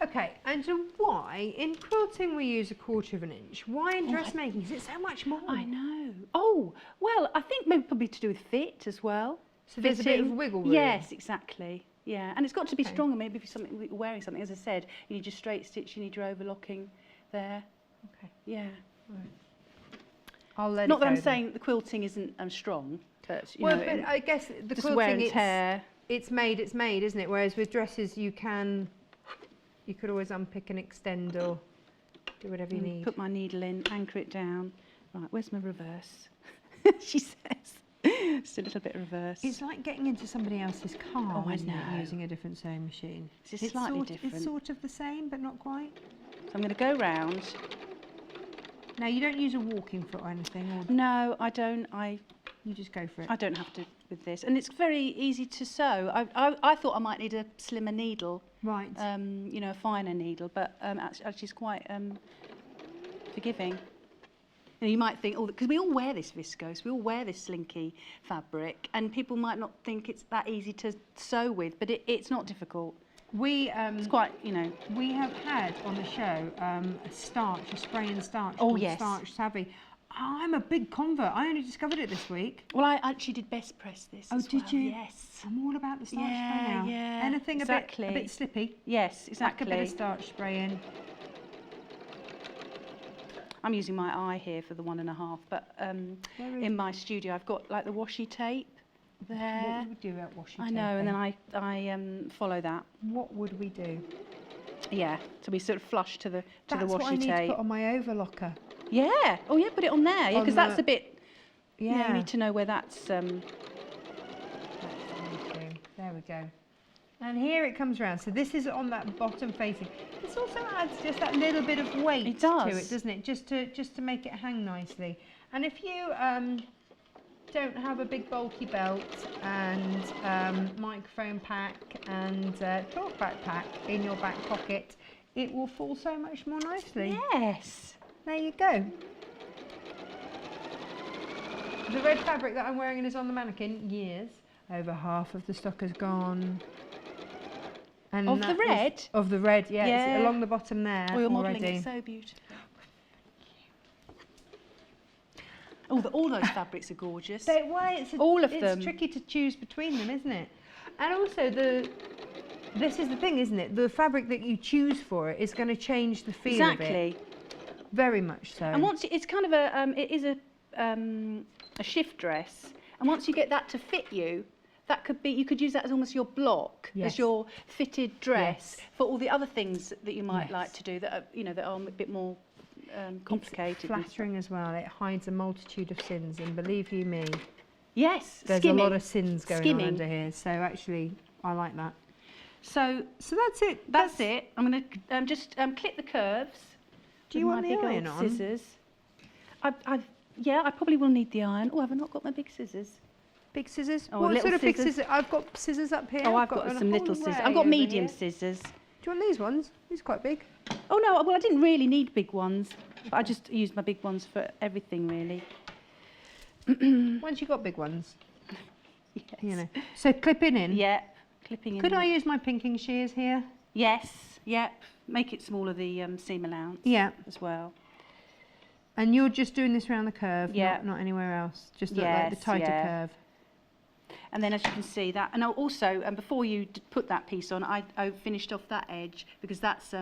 Okay, and so why in quilting we use 1/4 inch? Why in dressmaking is it so much more? I know. Oh, well, I think maybe probably to do with fit as well. So there's a bit of Fitting. wiggle room. Yes, exactly. Yeah, and it's got to be Okay. stronger. Maybe if you're wearing something, as I said, you need your straight stitch, you need your overlocking there. Okay. Yeah. I'll let Not it that go I'm then. saying the quilting isn't strong, but you Well, know, but I guess the just wear quilting and tear. it's made, isn't it? Whereas with dresses you could always unpick and extend or do whatever you need. Put my needle in, anchor it down. Right, where's my reverse? She says. Just a little bit reverse. It's like getting into somebody else's car, Oh, I isn't it, know. using a different sewing machine. It's just slightly different. It's sort of the same, but not quite. So I'm going to go round. Now, you don't use a walking foot or anything, or No, I don't. you just go for it. I don't have to with this, and it's very easy to sew. I thought I might need a slimmer needle, Right. you know, a finer needle, but actually it's quite forgiving. You know, you might think, oh, because we all wear this viscose, we all wear this slinky fabric, and people might not think it's that easy to sew with, but it's not difficult. We It's quite, you know. we have had on the show a spray and starch Oh, called yes. Starch Savvy. I'm a big convert. I only discovered it this week. Well, I actually did best press this. Oh, as did well. you? Yes. I'm all about the starch Yeah, spray now. yeah, Anything exactly. a bit slippy. Yes, Whack exactly. a bit of starch spray in. I'm using my eye here for the 1.5, but Very- in my studio I've got like the washi tape there. What would we do at washi I know, and then I follow that. What would we do? Yeah, so we sort of flush to the That's washi what I need tape. to put on my overlocker. Yeah. Oh yeah, put it on there. Yeah, On because that's the- a bit. Yeah. You know, you need to know where that's. That's what I need to do. There we go. And here it comes round. So this is on that bottom facing. This also adds just that little bit of weight It to does. it, doesn't it? Just to make it hang nicely. And if you don't have a big bulky belt and microphone pack and talk backpack in your back pocket, it will fall so much more nicely. Yes. There you go. The red fabric that I'm wearing is on the mannequin. Years. Over half of the stock has gone. And Of the that was- red? Of the red, yeah. Yeah. It's along the bottom there Oh, you're modelling already. it so beautiful. Oh, all those fabrics are gorgeous. Well, it's All of it's them. tricky to choose between them, isn't it? And also this is the thing, isn't it? The fabric that you choose for it is going to change the feel of it. Exactly. Very much so. And once it's kind of it is a shift dress, and once you get that to fit you, that could be, you could use that as almost your block, Yes. as your fitted dress Yes. for all the other things that you might Yes. like to do that are, you know, that are a bit more complicated. It's flattering as well. It hides a multitude of sins, and believe you me, Yes, there's skimming. a lot of sins going Skimming. on under here. So actually, I like that. So that's it. that's it. I'm going to just clip the curves. Do you with want my the big iron old on? scissors? Yeah, I probably will need the iron. Oh, have I not got my big scissors? Big scissors. Oh, What little sort of big scissors. scissors? I've got scissors up here. Oh, I've got a some whole little scissors. array I've got over medium here. scissors. Do you want these ones? These are quite big. Oh no, well I didn't really need big ones. But I just used my big ones for everything really. Once you've got big ones, Yes. you know. So clipping in. Yeah, clipping in. Could there. I use my pinking shears here? Yes, yep. Make it smaller, the seam allowance. Yeah. As well. And you're just doing this around the curve, Yeah. not anywhere else. Just like the Yes, tighter yeah. curve. And then as you can see that, and also, before you put that piece on, I finished off that edge because that's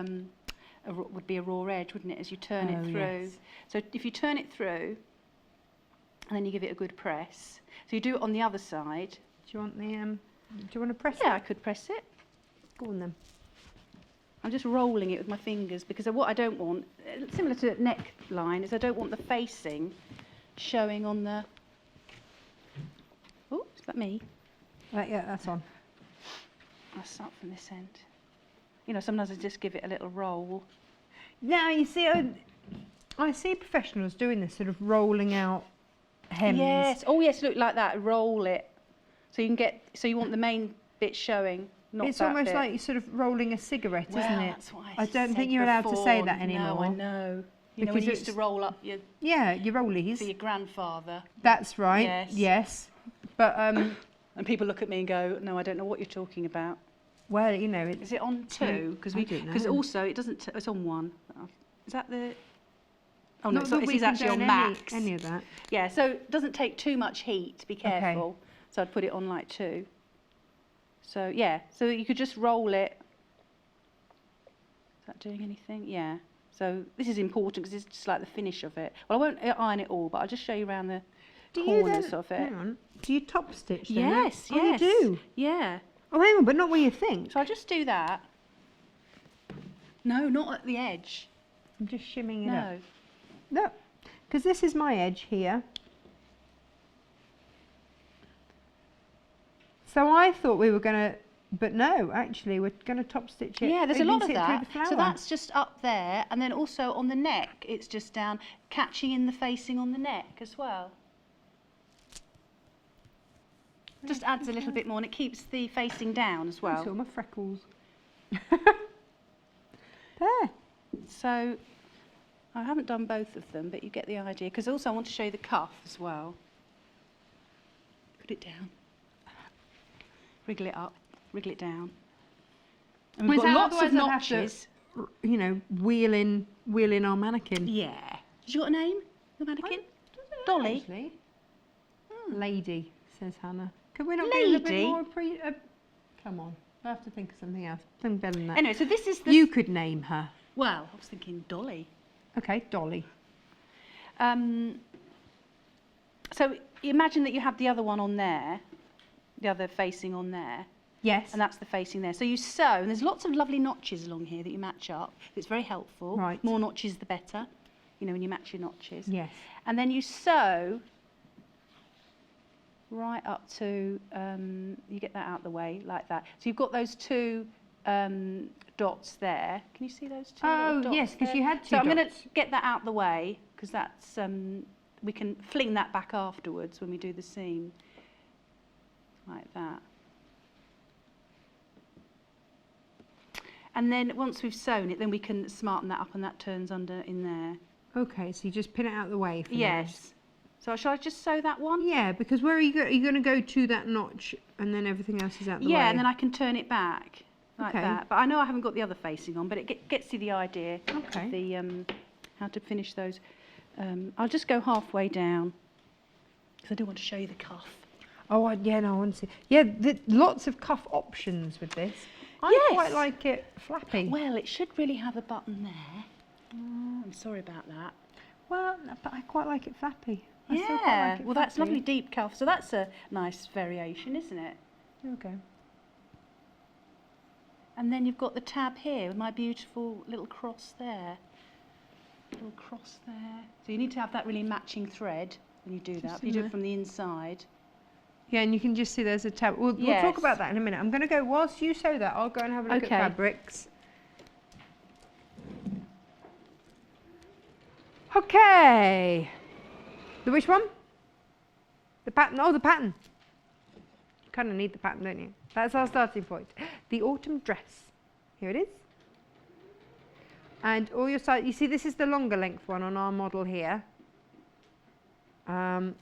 would be a raw edge, wouldn't it, as you turn Oh, it through. yes. So if you turn it through, and then you give it a good press. So you do it on the other side. Do you want the do you want to press Yeah, I it? could press it. Go on then. I'm just rolling it with my fingers because what I don't want, similar to neckline, is I don't want the facing showing on the. Oh, is that me? Yeah, that's on. I'll start from this end. You know, sometimes I just give it a little roll. Now you see, I see professionals doing this, sort of rolling out hems. Yes. Oh, yes. Look like that. Roll it, so you can get. So you want the main bit showing, not It's that almost bit. like you're sort of rolling a cigarette, Well, isn't it? that's what I don't said think you're allowed to say before. that anymore. No, I know. You know, when Because you used to it's- roll up your Yeah, your rollies. for your grandfather, That's right. Yes. Yes. But and people look at me and go, "No, I don't know what you're talking about." well, you know, it's Is it on two? I don't Because know. also it doesn't. It's on one. Is that the? Oh no, not it's, that not, we it's actually on condone max. any of that. Yeah, so it doesn't take too much heat. Be careful. So I'd put it on like 2. So yeah, so you could just roll it. Is that doing anything? Yeah. So this is important because it's just like the finish of it. Well, I won't iron it all, but I'll just show you around the corners of it. Hang on. Do you top stitch then? Yes, Oh, yes. you do? Yeah. Oh, hang on, but not where you think. So I'll just do that. No, not at the edge. I'm just shimming it up. No. No, because this is my edge here. So I thought we were going to, but no, actually we're going to top stitch it. Yeah, there's a You lot can of see it through that. the flower. So that's just up there, and then also on the neck, it's just down, catching in the facing on the neck as well. Just adds a little bit more, and it keeps the facing down as I well. saw my freckles. There. So I haven't done both of them, but you get the idea. Because also I want to show you the cuff as well. Put it down. Wriggle it up, wriggle it down. And we've Well, got lots of otherwise I'd have to- notches. You know, wheel in our mannequin. Yeah. Has you got a name, your mannequin? Dolly? Actually. Lady, says Hannah. Could we not be a little bit Lady? more come on, I have to think of something else. Something better than that. Anyway, so this is the... You could name her. Well, I was thinking Dolly. Okay, Dolly. So imagine that you have the other one on there, the other facing on there, Yes. and that's the facing there. So you sew, and there's lots of lovely notches along here that you match up. It's very helpful. Right. More notches the better, you know, when you match your notches. Yes. And then you sew right up to, you get that out the way like that. So you've got those 2 dots there. Can you see those 2 Oh, little dots yes, 'cause there? you had 2 So I'm going dots. to get that out the way, because that's, we can fling that back afterwards when we do the seam. Like that. And then once we've sewn it, then we can smarten that up, and that turns under in there. Okay, so you just pin it out of the way for now. Yes. So shall I just sew that one? Yeah, because where are you going? Are you going to go to that notch and then everything else is out the way? Yeah, and then I can turn it back like Okay. that. But I know I haven't got the other facing on, but it gets you the idea Okay. of the how to finish those. I'll just go halfway down because I do want to show you the cuff. Oh, yeah, no, I want to see. Yeah, lots of cuff options with this. I Yes. quite like it flappy. Well, it should really have a button there. Oh, I'm sorry about that. Well, but I quite like it flappy. I still quite Yeah, like it well, that's flappy. lovely deep cuff. So that's a nice variation, isn't it? There we go. And then you've got the tab here with my beautiful little cross there. Little cross there. So you need to have that really matching thread when you do that. If you do it from the inside. Yeah, and you can just see there's a tab. We'll talk Yes. about that in a minute. I'm going to go, whilst you sew that, I'll go and have a look Okay. at fabrics. Okay. Which one? The pattern. Oh, the pattern. You kind of need the pattern, don't you? That's our starting point. The autumn dress. Here it is. And all your sides, you see this is the longer length one on our model here. And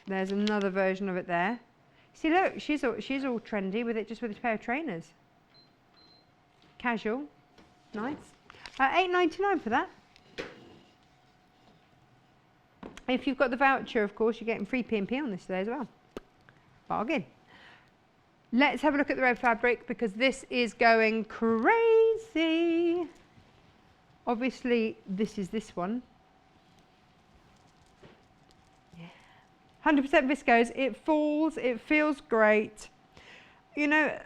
there's another version of it there. See, look, she's all trendy with it, just with a pair of trainers. Casual. Nice. £8.99 for that. If you've got the voucher, of course, you're getting free P&P on this today as well. Bargain. Let's have a look at the red fabric because this is going crazy. Obviously, this is this one. Yeah. 100% viscose. It falls. It feels great. You know,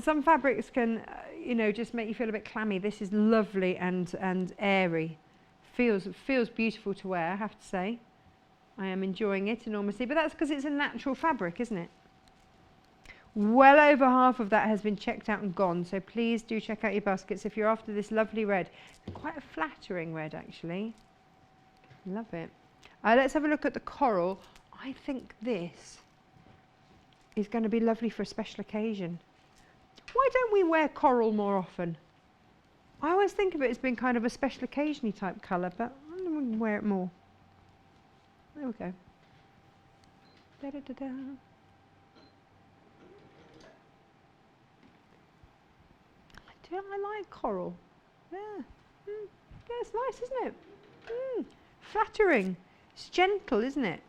some fabrics can, you know, just make you feel a bit clammy. This is lovely and airy. Feels beautiful to wear, I have to say. I am enjoying it enormously, but that's because it's a natural fabric, isn't it? Well over half of that has been checked out and gone, so please do check out your baskets if you're after this lovely red. Quite a flattering red, actually. Love it. Let's have a look at the coral. I think this is going to be lovely for a special occasion. Why don't we wear coral more often? I always think of it as being kind of a special occasion-y type colour, but I wonder if we can wear it more. There we go. Da -da -da -da. I like coral. Yeah. Yeah, it's nice, isn't it? Flattering. It's gentle, isn't it?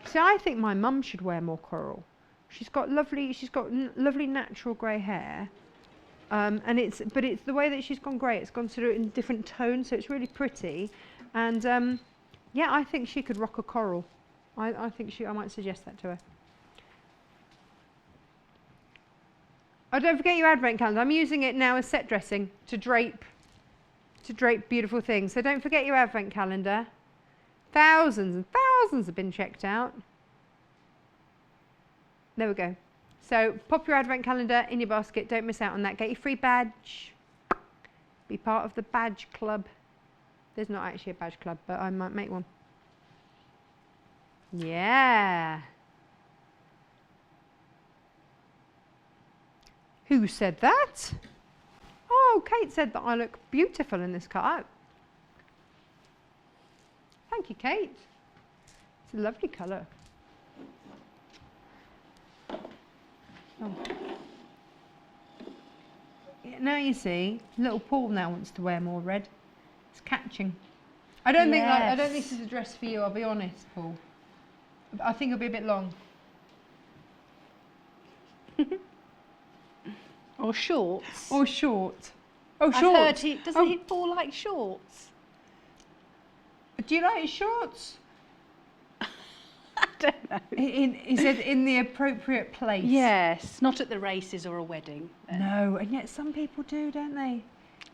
See, I think my mum should wear more coral. She's got lovely natural grey hair. And it's the way that she's gone grey, it's gone sort of in different tones, so it's really pretty. And yeah, I think she could rock a coral. I think I might suggest that to her. Oh, don't forget your advent calendar. I'm using it now as set dressing to drape beautiful things. So don't forget your advent calendar. Thousands and thousands have been checked out. There we go. So pop your advent calendar in your basket. Don't miss out on that. Get your free badge. Be part of the badge club. There's not actually a badge club, but I might make one. Yeah. Who said that? Oh, Kate said that I look beautiful in this cut. Thank you, Kate. It's a lovely colour. Oh. Yeah, now you see, little Paul now wants to wear more red. It's catching. I don't think this is a dress for you. I'll be honest, Paul. I think it'll be a bit long. Or shorts. Or short. Oh, I've shorts. heard doesn't he Paul like shorts? Do you like shorts? I don't know. He said in the appropriate place. Yes, not at the races or a wedding. No, and yet some people do, don't they?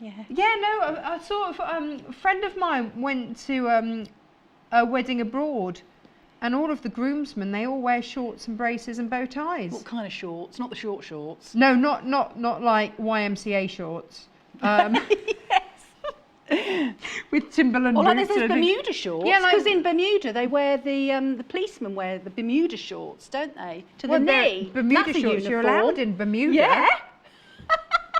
Yeah. Yeah, no, I saw a friend of mine went to a wedding abroad, and all of the groomsmen, they all wear shorts and braces and bow ties. What kind of shorts? Not the short shorts. No, not like YMCA shorts. With Timberland Or like boots. there's and everything. Bermuda shorts. Yeah, like- because in Bermuda they wear the policemen wear the Bermuda shorts, don't they? To the Well, they're knee. Bermuda That's a shorts. You're uniform. allowed in Bermuda. Yeah.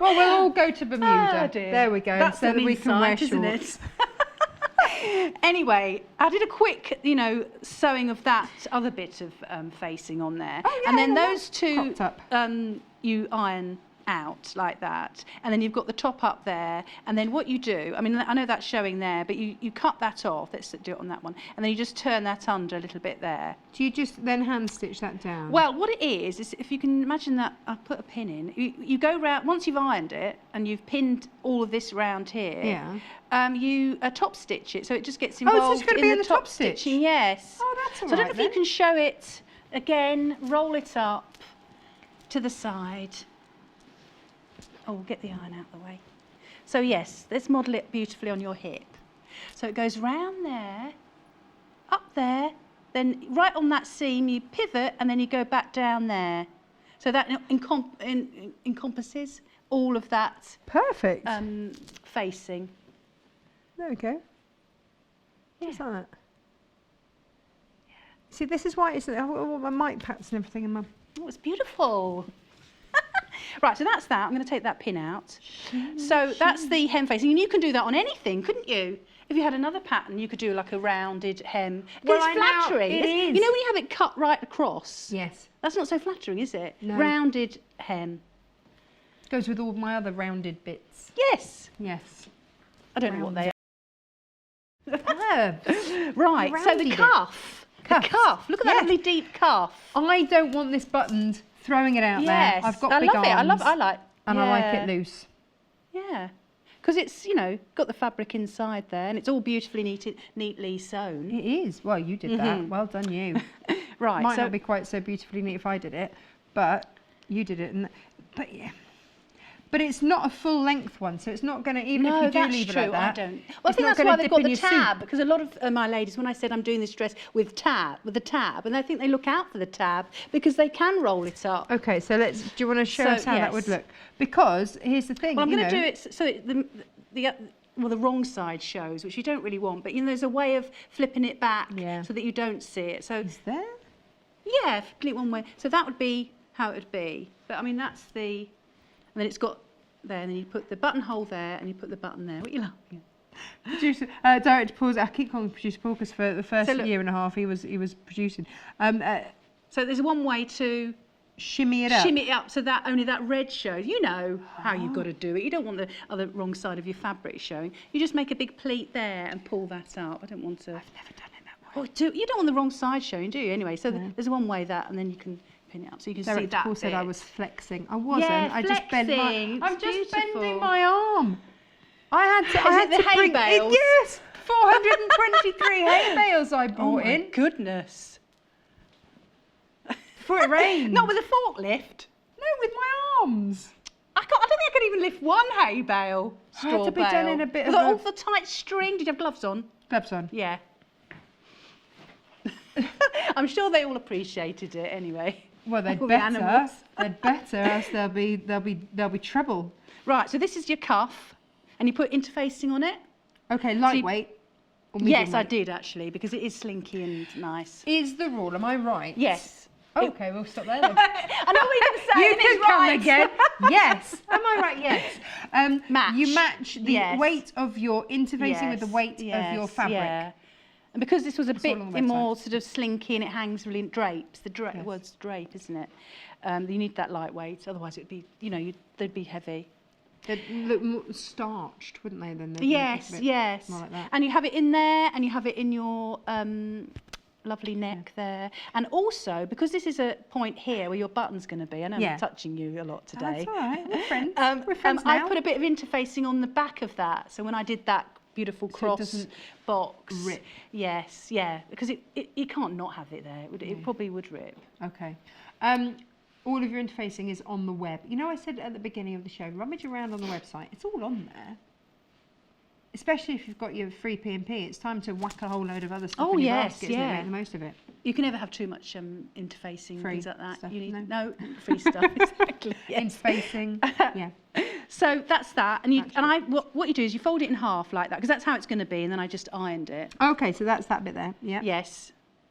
Well, we'll all go to Bermuda. Oh, dear. There we go. That's so that we can wear isn't shorts. it? Anyway, I did a quick, sewing of that other bit of facing on there, Oh, yeah, and then well, those two popped up. you iron out like that, and then you've got the top up there, and then what you do, I mean, I know that's showing there, but you cut that off. Let's do it on that one, and then you just turn that under a little bit there. Do you just then hand stitch that down? Well, what it is if you can imagine that, I'll put a pin in, you go round, once you've ironed it and you've pinned all of this round here, you top stitch it, so it just gets involved in the top stitching. Yes. Oh, that's all so I don't right know if you can show it again, roll it up to the side. Oh, we'll get the iron out of the way. So yes, let's model it beautifully on your hip. So it goes round there, up there, then right on that seam you pivot and then you go back down there. So that encompasses all of that. Perfect. Facing. There we go. Yeah. Just like that. Yeah. See, this is why I want my mic pats and everything in my... Oh, it's beautiful. Right, so that's that. I'm going to take that pin out. So that's the hem facing. And you can do that on anything, couldn't you? If you had another pattern, you could do like a rounded hem. Well, it's flattering. It is. You know when you have it cut right across? Yes. That's not so flattering, is it? No. Rounded hem. Goes with all my other rounded bits. Yes. Yes. I don't know what they are. Herbs. Right, so the cuff. The cuff. Look at that lovely deep cuff. I don't want this buttoned, throwing it out there. I've got big I love arms. it. I like. And I like it loose. Yeah. Because it's, you know, got the fabric inside there and it's all beautifully neatly sewn. It is. Well, you did that. Well done, you. Right. Might not be quite so beautifully neat if I did it, but you did it. But yeah. But it's not a full length one, so it's not going to, even if you do leave it like that. I don't. Well, I think that's why they've got the tab, because a lot of my ladies, when I said I'm doing this dress with the tab, and I think they look out for the tab because they can roll it up. Okay, so do you want to show us how that would look? Because here's the thing. Well, I'm going to do it so the wrong side shows, which you don't really want, but you know, there's a way of flipping it back so that you don't see it. So is there? Yeah, flip it one way. So that would be how it would be. But I mean, that's the. And then it's got there, and then you put the buttonhole there, and you put the button there. What are you laughing at? Producer, director Paul. I keep calling him producer Paul because for the first year and a half he was producing. So there's one way to shimmy it up. Shimmy it up so that only that red shows. You know how you've got to do it. You don't want the other wrong side of your fabric showing. You just make a big pleat there and pull that up. I don't want to. I've never done it that way. Oh, you don't want the wrong side showing, do you? Anyway, so there's one way that, and then you can pin it up so you can see that Paul bit. said I was flexing. I wasn't. Yeah, I just bent my. I'm just beautiful. bending my arm. I had to hay bring bales? Yes, 423 hay bales I brought in. Oh my goodness. Before it rained. Not with a forklift. No, with my arms. I don't think I could even lift one hay bale. I had to be done in a bit of all the tight string. Did you have gloves on? Gloves on. Yeah. I'm sure they all appreciated it anyway. Well, they'd better. They'd better, else there'll be trouble. Right. So this is your cuff, and you put interfacing on it. Okay, lightweight. Or medium Yes, weight? I did actually, because it is slinky and nice. Is the rule? Am I right? Yes. Okay, we'll stop there then. I know what you're going to say. You and can it's come right. again. Yes. Am I right? Yes. Match. You match the weight of your interfacing with the weight of your fabric. Yeah. And because this was a bit all on the more sort of slinky and it hangs really drapes, the word's drape, isn't it? You need that lightweight, otherwise it would be, you know, they'd be heavy. They'd look more starched, wouldn't they? Then yes. More like that. And you have it in there, and you have it in your lovely neck there. And also, because this is a point here where your button's going to be, I know I'm touching you a lot today. That's all right, we're friends. We're friends now. I put a bit of interfacing on the back of that, so when I did that beautiful cross box. Rip. Yes, yeah, because you can't not have it there. It probably would rip. Okay. All of your interfacing is on the web. You know, I said at the beginning of the show, rummage around on the website. It's all on there. Especially if you've got your free P&P, it's time to whack a whole load of other stuff in your basket, isn't it? Make the most of it. You can never have too much interfacing, free things like that. Stuff, you need no free stuff, exactly. Yes. Interfacing, yeah. So that's that, and what you do is you fold it in half like that, because that's how it's going to be, and then I just ironed it. Okay, so that's that bit there. Yeah. Yes.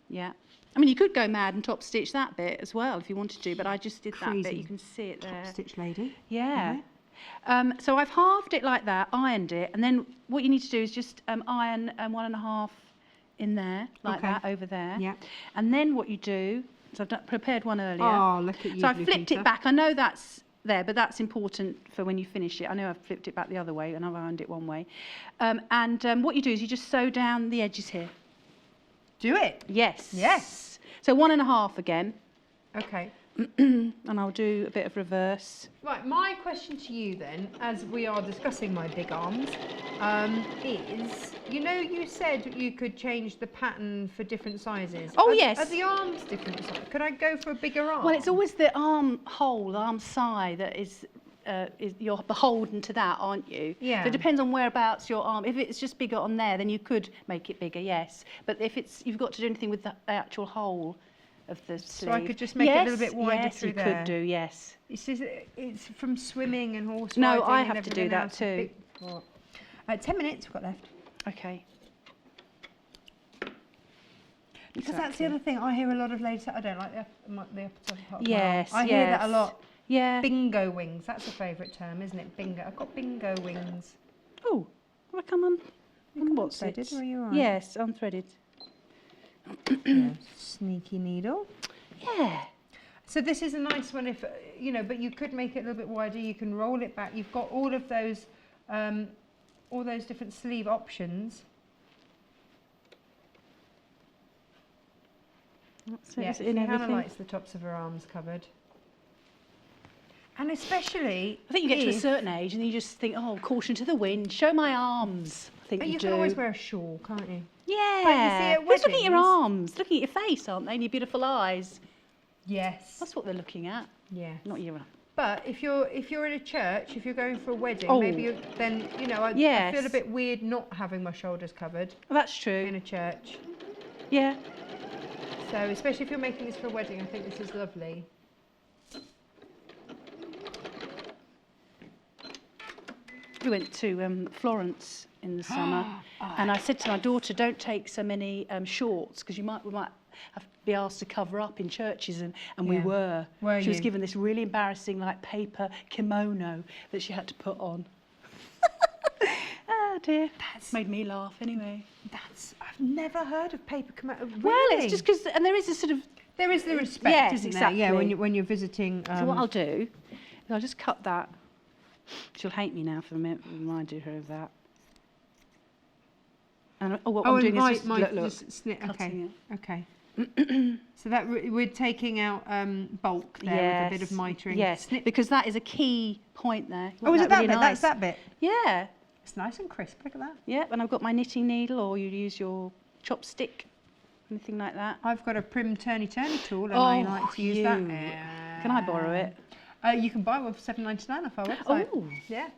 Yeah. I mean, you could go mad and top stitch that bit as well if you wanted to, but I just did that bit. You can see it there. Top stitch lady. Yeah. So I've halved it like that, ironed it, and then what you need to do is just iron 1.5 in there, like that, over there. Yeah. And then what you do, so I've prepared one earlier. Oh, look at you, So I flipped it back. I know that's there, but that's important for when you finish it. I know I've flipped it back the other way and I've ironed it one way. What you do is you just sew down the edges here. Do it. Yes. Yes. So 1.5 again. Okay. And I'll do a bit of reverse. Right, my question to you then, as we are discussing my big arms, is, you know, you said you could change the pattern for different sizes. Oh, Are yes. Are the arms different size? Could I go for a bigger arm? Well, it's always the arm hole, the arm side that is you're beholden to that, aren't you? Yeah. So it depends on whereabouts your arm. If it's just bigger on there, then you could make it bigger, yes. But if you've got to do anything with the actual hole of the sleeve. So I could just make it a little bit wider through there? Yes, you could do, yes. It's from swimming and horse No, riding I and have to do everything that else. too. 10 minutes we've got left. Okay. Because that's the other thing, I hear a lot of ladies say, I don't like the upper top part. Yes, I hear that a yes. lot. Yeah. Bingo wings, that's a favourite term, isn't it? Bingo. I've got bingo wings. Oh, will I come on? What's it? Are you all right? Yes, unthreaded. Yeah, sneaky needle. Yeah. So this is a nice one if, you know, but you could make it a little bit wider. You can roll it back. You've got all of those different sleeve options. So See, Hannah likes the tops of her arms covered. And especially, I think you get to a certain age and you just think, oh, caution to the wind, show my arms. I think you do. can always wear a shawl, can't you? Yeah. But you see, at Who's looking at your weddings- arms? Looking at your face, aren't they? And your beautiful eyes. Yes. That's what they're looking at, Yeah. not your. But if you're in a church, if you're going for a wedding, Oh. maybe then you know I Yes. feel a bit weird not having my shoulders covered Well, that's in true. a church. Yeah. So especially if you're making this for a wedding, I think this is lovely. We went to Florence in the summer, and I said to my daughter, "Don't take so many shorts because we might have to be asked to cover up in churches," and we Yeah. were. Were She was you? given this really embarrassing like paper kimono that she had to put on. Oh dear, that's made me laugh anyway. I've never heard of paper kimono. Really? Well, it's just because, and there is a sort of. there is the respect, Yes, isn't there? Yeah, exactly. when you're visiting. So what I'll do is I'll just cut that. She'll hate me now for reminding her of that. And what I'm doing is just look, okay, cutting okay. So that we're taking out bulk there with a bit of mitering. Yes, Snip. because that is a key point there. Oh, is it that really bit? nice? That's that bit. Yeah, It's nice and crisp. Look at that. yeah. And I've got my knitting needle, or you use your chopstick, anything like that. I've got a prim turny tool, and I like to use that. you. Can I borrow it? You can buy one for $7.99 off our website. Oh. Yeah.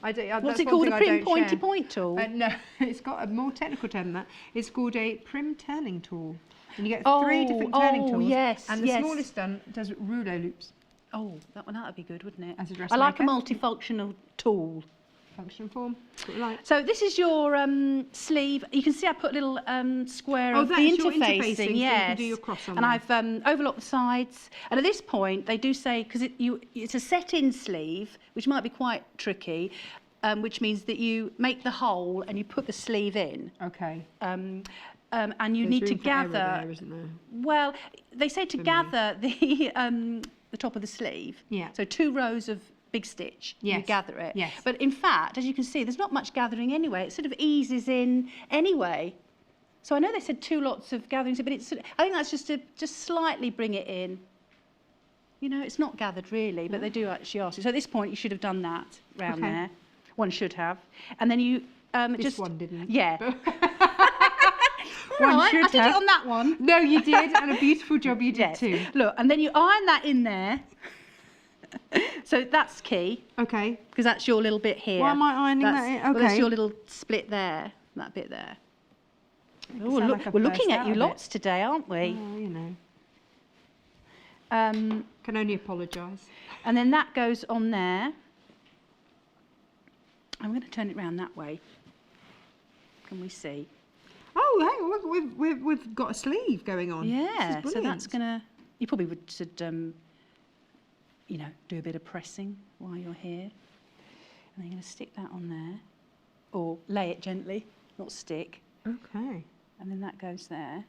I do, What's that's it one called? thing A I prim don't pointy share. point tool? No, it's got a more technical term than that. It's called a prim turning tool. And you get Oh, 3 different turning tools. yes, And the yes. smallest does rouleau loops Oh, that would be good, wouldn't it? as a I dressmaker. like a multifunctional tool. Function form. That's what we like. So this is your sleeve. You can see I put a little square Oh, of the that's your interfacing. interfacing, so you Yes. can do your cross on and there. I've overlocked the sides. And at this point, they do say, because it's a set-in sleeve, which might be quite tricky, which means that you make the hole and you put the sleeve in. Okay. And you There's need to room for error gather. there, isn't there? Well, they say to gather the top of the sleeve. Yeah. So 2 rows of big stitch. You Yes. gather it. Yes. But in fact, as you can see, there's not much gathering anyway. It sort of eases in anyway. So I know they said 2 lots of gathering, but it's. I think that's just to just slightly bring it in. You know, it's not gathered really, but they do actually ask you. So at this point, you should have done that round Okay. there. One should have, and then you This just one didn't. Yeah. One Right, should I did have. it on that one. No, you did, and a beautiful job you did Yes. too. Look, and then you iron that in there. So that's key, Okay. because that's your little bit here. Why am I ironing That's- that in? Well, that's Okay. your little split there, that bit there. Oh, sound look, like I've we're burst looking at out you a bit. lots today, aren't we? Oh, you know. Um, Can only apologise. and then that goes on there. I'm going to turn it round that way. Can we see? Oh, hang on, we've got a sleeve going on. Yeah, This is so that's brilliant. going to... You probably should, you know, do a bit of pressing while you're here. And then you're going to stick that on there. Or lay it gently, not stick. Okay. And then that goes there.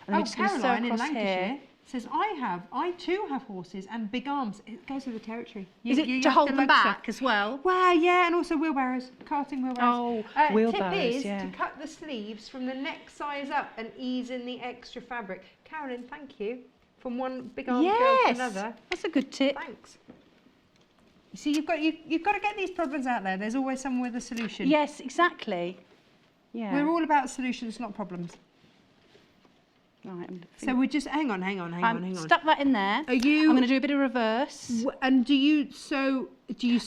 And then we're just going to sew Caroline in across Lancashire here. says, I too have horses and big arms. It goes with the territory. Is it you to have hold them lug back stuff. as well? Well, yeah, and also wheelbarrows, carting wheelbarrows. Oh, wheelbarrows, Tip is yeah. to cut the sleeves from the neck size up and ease in the extra fabric. Carolyn, thank you. From one big arm girl to another. That's a good tip. Thanks. You see, you've got to get these problems out there. There's always someone with a solution. Yes, exactly. Yeah. We're all about solutions, not problems. Right. So we just hang on. Stuck that in there. Are you? I'm going to do a bit of reverse. And do you sew?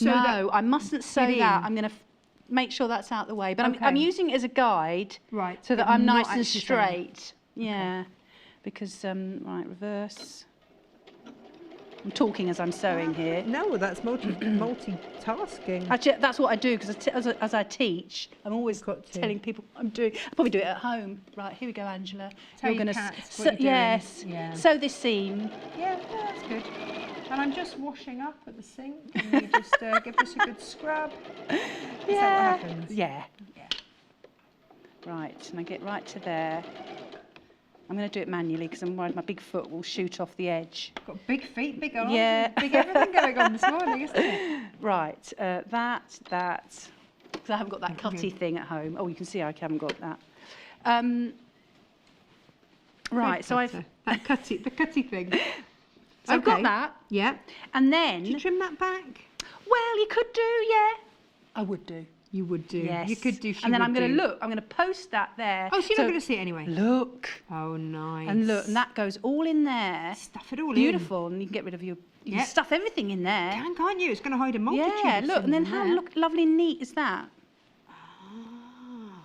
No, I mustn't sew in? that. I'm going to make sure that's out the way. But Okay. I'm using it as a guide, Right. so that but I'm not nice and actually sewing. straight. Yeah, because right, reverse. I'm talking as I'm sewing here. No, that's multitasking. Actually, that's what I do because as I teach, I'm always Got to. telling people what I'm doing. I'll probably do it at home. Right, here we go, Angela. Tell You're your gonna cats what you're doing. yes, Yeah. sew this seam. Yeah, that's good. And I'm just washing up at the sink. And you just give this a good scrub. Is that what happens? Yeah. Yeah. Right, and I get right to there. I'm going to do it manually because I'm worried my big foot will shoot off the edge. Got big feet, big arms, Yeah. and big everything going on this morning, isn't it? Right, that, because I haven't got that cutty thing at home. Oh, you can see I haven't got that. Right, so I've... the cutty thing. So I've got that, Yeah. and then... Do you trim that back? Well, you could do, yeah. I would do. You would do. Yes. You could do. And then I'm going to look. I'm going to post that there. Oh, so you're not going to see it anyway. Look. Oh, nice. And look, and that goes all in there. Stuff it all Beautiful, and you can get rid of your... You Yeah. can stuff everything in there. Can't you? It's going to hide a multitude. Yeah, of look, things and then in how there. lovely and neat is that? Ah,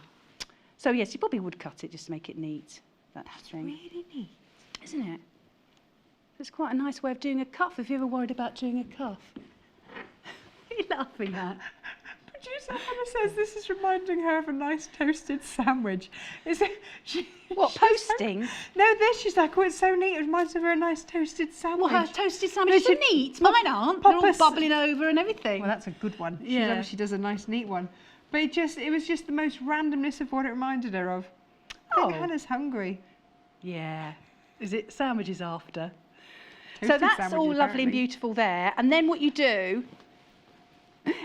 So yes, you probably would cut it just to make it neat. That's thing, really neat. isn't it? It's quite a nice way of doing a cuff. If you're ever worried about doing a cuff, what are you laughing at? Producer Hannah says this is reminding her of a nice toasted sandwich. Is it? What, posting? No, this. She's like, oh, it's so neat. It reminds her of a nice toasted sandwich. Well, her toasted sandwiches No, are neat. Mine aren't. They're all Pop us- bubbling over and everything. Well, that's a good one. Yeah. She does a nice, neat one. But it was just the most randomness of what it reminded her of. I think Oh. Hannah's hungry. Yeah. Is it sandwiches after? So Toasted that's sandwich, all lovely and apparently. beautiful there. And then what you do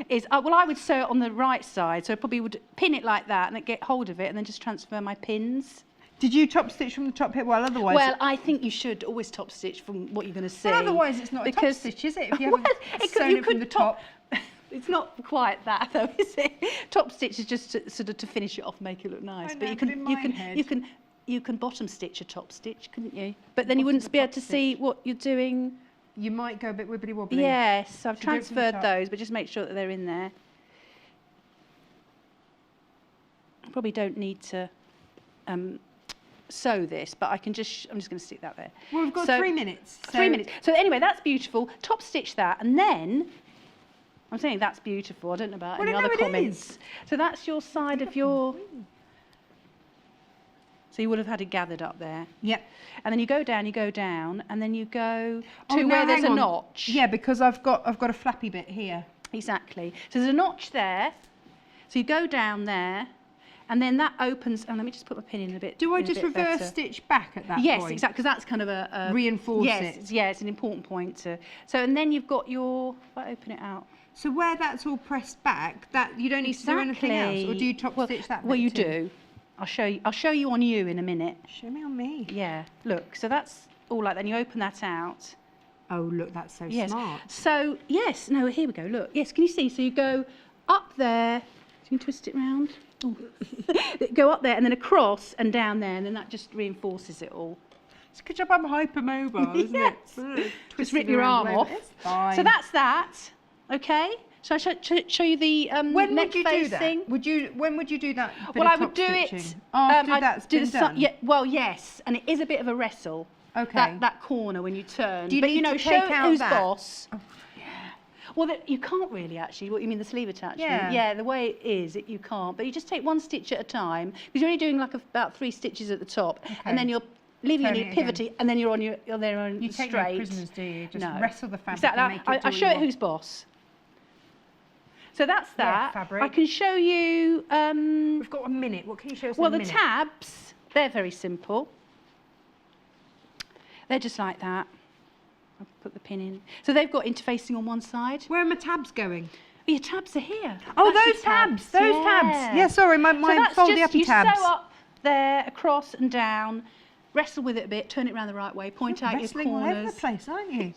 is, well, I would sew it on the right side. So I probably would pin it like that and then get hold of it and then just transfer my pins. Did you top stitch from the top here? Well, otherwise. Well, I think you should always top stitch from what you're going to see. Well, otherwise it's not a top stitch, is it? If you haven't sewn it from the top. It's not quite that though, is it? Top stitch is just to, sort of to finish it off, make it look nice. I But know, you but can in my head- you can bottom stitch a top stitch, couldn't you? But then you wouldn't be able to see what you're doing. You might go a bit wibbly wobbly. Yes, so I've So do it from the transferred top. those, but just make sure that they're in there. I probably don't need to sew this, but I can just, I'm just going to stick that there. Well, we've got So- 3 minutes. 3 minutes. So anyway, that's beautiful. Top stitch that, and then I'm saying that's beautiful. I don't know about Well, any I know other it comments. is. So that's your side of your. So you would have had it gathered up there, Yep. and then you go down, and then you go to Oh, no, where there's hang a on. notch. Yeah, because I've got a flappy bit here. Exactly. So there's a notch there. So you go down there, and then that opens. And let me just put my pin in a bit. Do I in a just bit reverse better. stitch back at that Yes, point? exactly, because that's kind of a Reinforce yes, it. yeah, it's an important point to. So and then you've got your. If I open it out. So where that's all pressed back, that you don't need to do anything else, or do you top stitch that? Well, bit you too? do. I'll show you on you in a minute. Show me on me. Yeah. Look. So that's all like that. And you open that out. Oh, look, that's so Yes. smart. So yes. No. Here we go. Look. Yes. Can you see? So you go up there. Can you twist it round? Oh. Go up there and then across and down there, and then that just reinforces it all. It's a good job I'm hypermobile, isn't Yes. it? Just Twisting rip your around arm all off. over. It's fine. So that's that. Okay. Shall I show you the when neck would you do facing? that? When would you do that? bit Well, of I would top do stitching? it After I'd that's do been the done. Yeah, well, yes, and it is a bit of a wrestle. Okay. That corner when you turn. Do you but need you know, to show take out who's that? boss. Oh, yeah. Well, you can't really actually. What you mean, the sleeve attachment? Yeah. Yeah, the way it is, you can't. But you just take one stitch at a time because you're only doing like about 3 stitches at the top, and then you're leaving Turning any it again. pivoting, and then you're on You take straight. no prisoners, do you? Just No. wrestle the fabric Exactly. and make it do I what show you it want. who's boss. So that's Yeah, that. fabric. I can show you. We've got a minute. What can you show us Well, in a the minute? tabs, they're very simple. They're just like that. I'll put the pin in. So they've got interfacing on one side. Where are my tabs going? Oh, your tabs are here. Oh, That's your those tabs. Those tabs. Yeah, sorry, So my that's fold the just, uppy you tabs. sew up there, across and down, wrestle with it a bit, turn it around the right way, point out your Wrestling all over the corners. place, aren't you?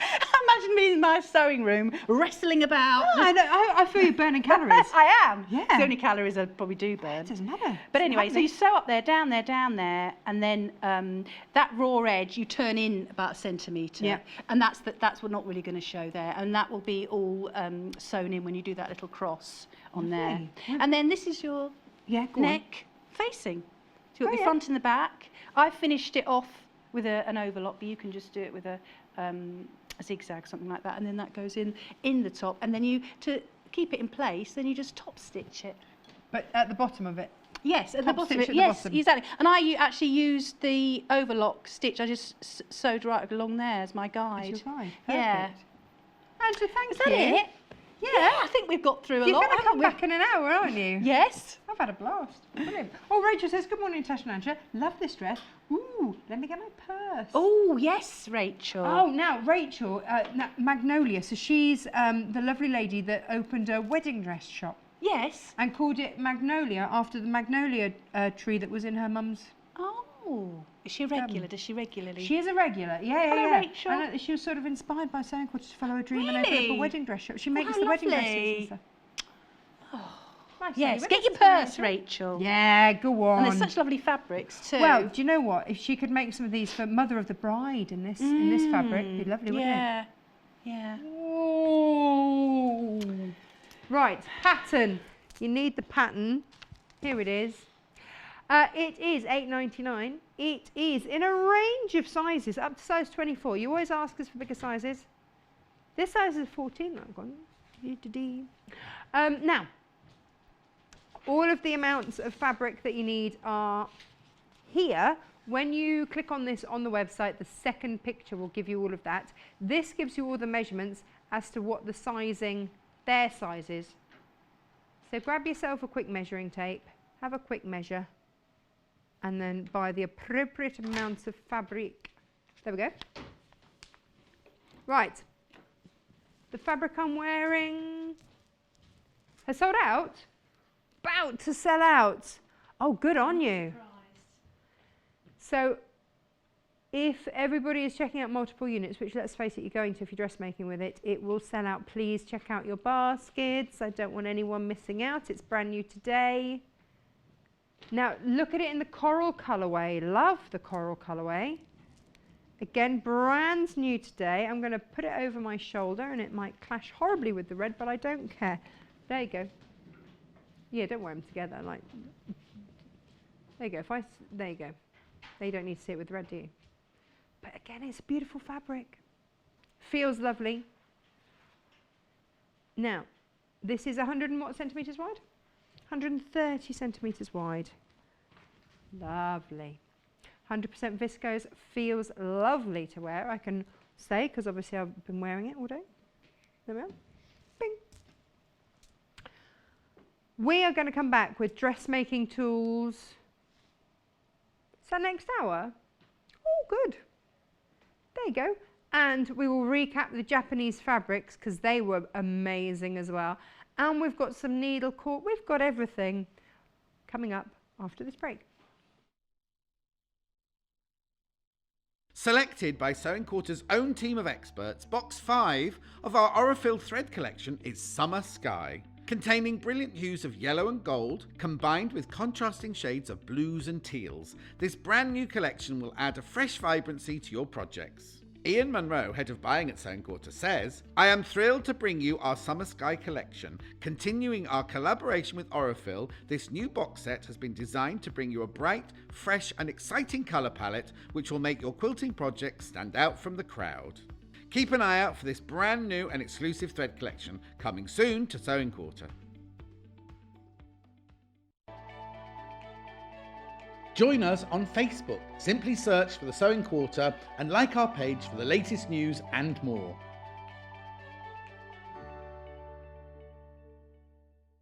Imagine me in my sewing room, wrestling about. I feel you burning calories. I am. Yeah. It's the only calories I probably do burn. It doesn't matter. But anyway, so you sew up there, down there, down there, and then that raw edge you turn in about a centimetre. Yeah. And that's what not really going to show there, and that will be all sewn in when you do that little cross on there. Lovely. And then this is your Yeah, go on. neck facing. So you've got Oh, the yeah. front and the back. I finished it off with an overlock, but you can just do it with a zigzag, something like that, and then that goes in the top, and then you, to keep it in place, then you just top stitch it. But at the bottom of it. Yes, at the Top bottom. stitch at the Yes, bottom. exactly. And I actually used the overlock stitch. I just sewed right along there as my guide. That's your guide. Yeah. Perfect. Angela, thank Is that you. it? Yeah, I think we've got through a You're lot. going to haven't come we? back in an hour, aren't you? Yes. I've had a blast. Brilliant. Oh, Rachel says, good morning, Tash and Angela. Love this dress. Ooh, let me get my purse. Oh, yes, Rachel. Oh, now, Rachel, Magnolia, so she's the lovely lady that opened a wedding dress shop Yes. and called it Magnolia after the magnolia tree that was in her mum's. Oh. Is she a regular? Does she regularly? She is a regular, yeah. Hello, yeah. Rachel. I know that she was sort of inspired by Sewing Quarter to follow her dream and open up a Really? wedding dress shop. She makes how the wedding dresses lovely. and stuff. Nice, Yes, Amy. get your Listen to purse, Rachel. Yeah, go on. And there's such lovely fabrics too. Well, do you know what? If she could make some of these for Mother of the Bride in this fabric, it'd be lovely, wouldn't yeah. Yeah. it? Ooh. Right, pattern. You need the pattern. Here it is. It is $8.99. It is in a range of sizes, up to size 24. You always ask us for bigger sizes. This size is 14. That one. Now, all of the amounts of fabric that you need are here. When you click on this on the website, the second picture will give you all of that. This gives you all the measurements as to what the sizing, their size is. So grab yourself a quick measuring tape, have a quick measure, and then buy the appropriate amounts of fabric. There we go. Right. The fabric I'm wearing has sold out. About to sell out. Oh, good on you. So if everybody is checking out multiple units, which let's face it, you're going to if you're dressmaking with it, it will sell out. Please check out your baskets. I don't want anyone missing out. It's brand new today. Now look at it in the coral colourway. Love the coral colourway. Again, brand new today. I'm going to put it over my shoulder and it might clash horribly with the red, but I don't care. There you go. Yeah, don't wear them together. Like, there you go. There you go. Now you don't need to see it with red, do you? But again, it's a beautiful fabric. Feels lovely. Now, this is 100 and what centimetres wide? 130 centimetres wide. Lovely. 100% viscose, feels lovely to wear, I can say, because obviously I've been wearing it all day. There we are. Bing. We are going to come back with dressmaking tools. Is that next hour? Oh, good. There you go. And we will recap the Japanese fabrics because they were amazing as well. And we've got some needle core. We've got everything coming up after this break. Selected by Sewing Quarter's own team of experts, Box 5 of our Aurifil thread collection is Summer Sky, containing brilliant hues of yellow and gold, combined with contrasting shades of blues and teals. This brand new collection will add a fresh vibrancy to your projects. Ian Munro, head of buying at Sewing Quarter, says, "I am thrilled to bring you our Summer Sky collection. Continuing our collaboration with Aurifil, this new box set has been designed to bring you a bright, fresh and exciting colour palette which will make your quilting project stand out from the crowd." Keep an eye out for this brand new and exclusive thread collection, coming soon to Sewing Quarter. Join us on Facebook. Simply search for the Sewing Quarter and like our page for the latest news and more.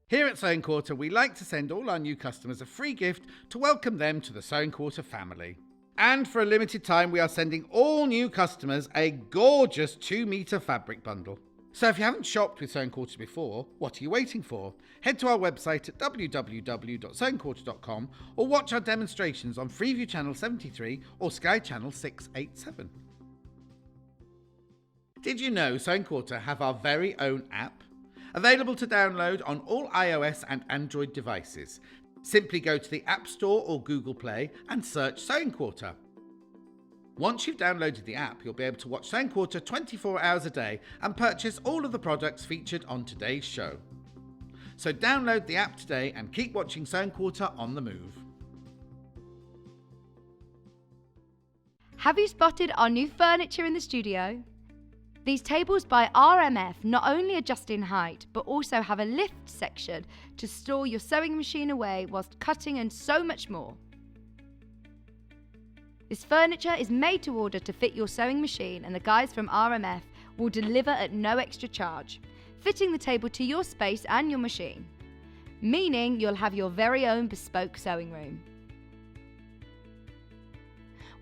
Here at Sewing Quarter, we like to send all our new customers a free gift to welcome them to the Sewing Quarter family. And for a limited time, we are sending all new customers a gorgeous 2-metre fabric bundle. So if you haven't shopped with Sewing Quarter before, what are you waiting for? Head to our website at www.sewingquarter.com or watch our demonstrations on Freeview Channel 73 or Sky Channel 687. Did you know Sewing Quarter have our very own app? Available to download on all iOS and Android devices. Simply go to the App Store or Google Play and search Sewing Quarter. Once you've downloaded the app, you'll be able to watch Sewing Quarter 24 hours a day and purchase all of the products featured on today's show. So download the app today and keep watching Sewing Quarter on the move. Have you spotted our new furniture in the studio? These tables by RMF not only adjust in height, but also have a lift section to store your sewing machine away whilst cutting and so much more. This furniture is made to order to fit your sewing machine, and the guys from RMF will deliver at no extra charge, fitting the table to your space and your machine, meaning you'll have your very own bespoke sewing room.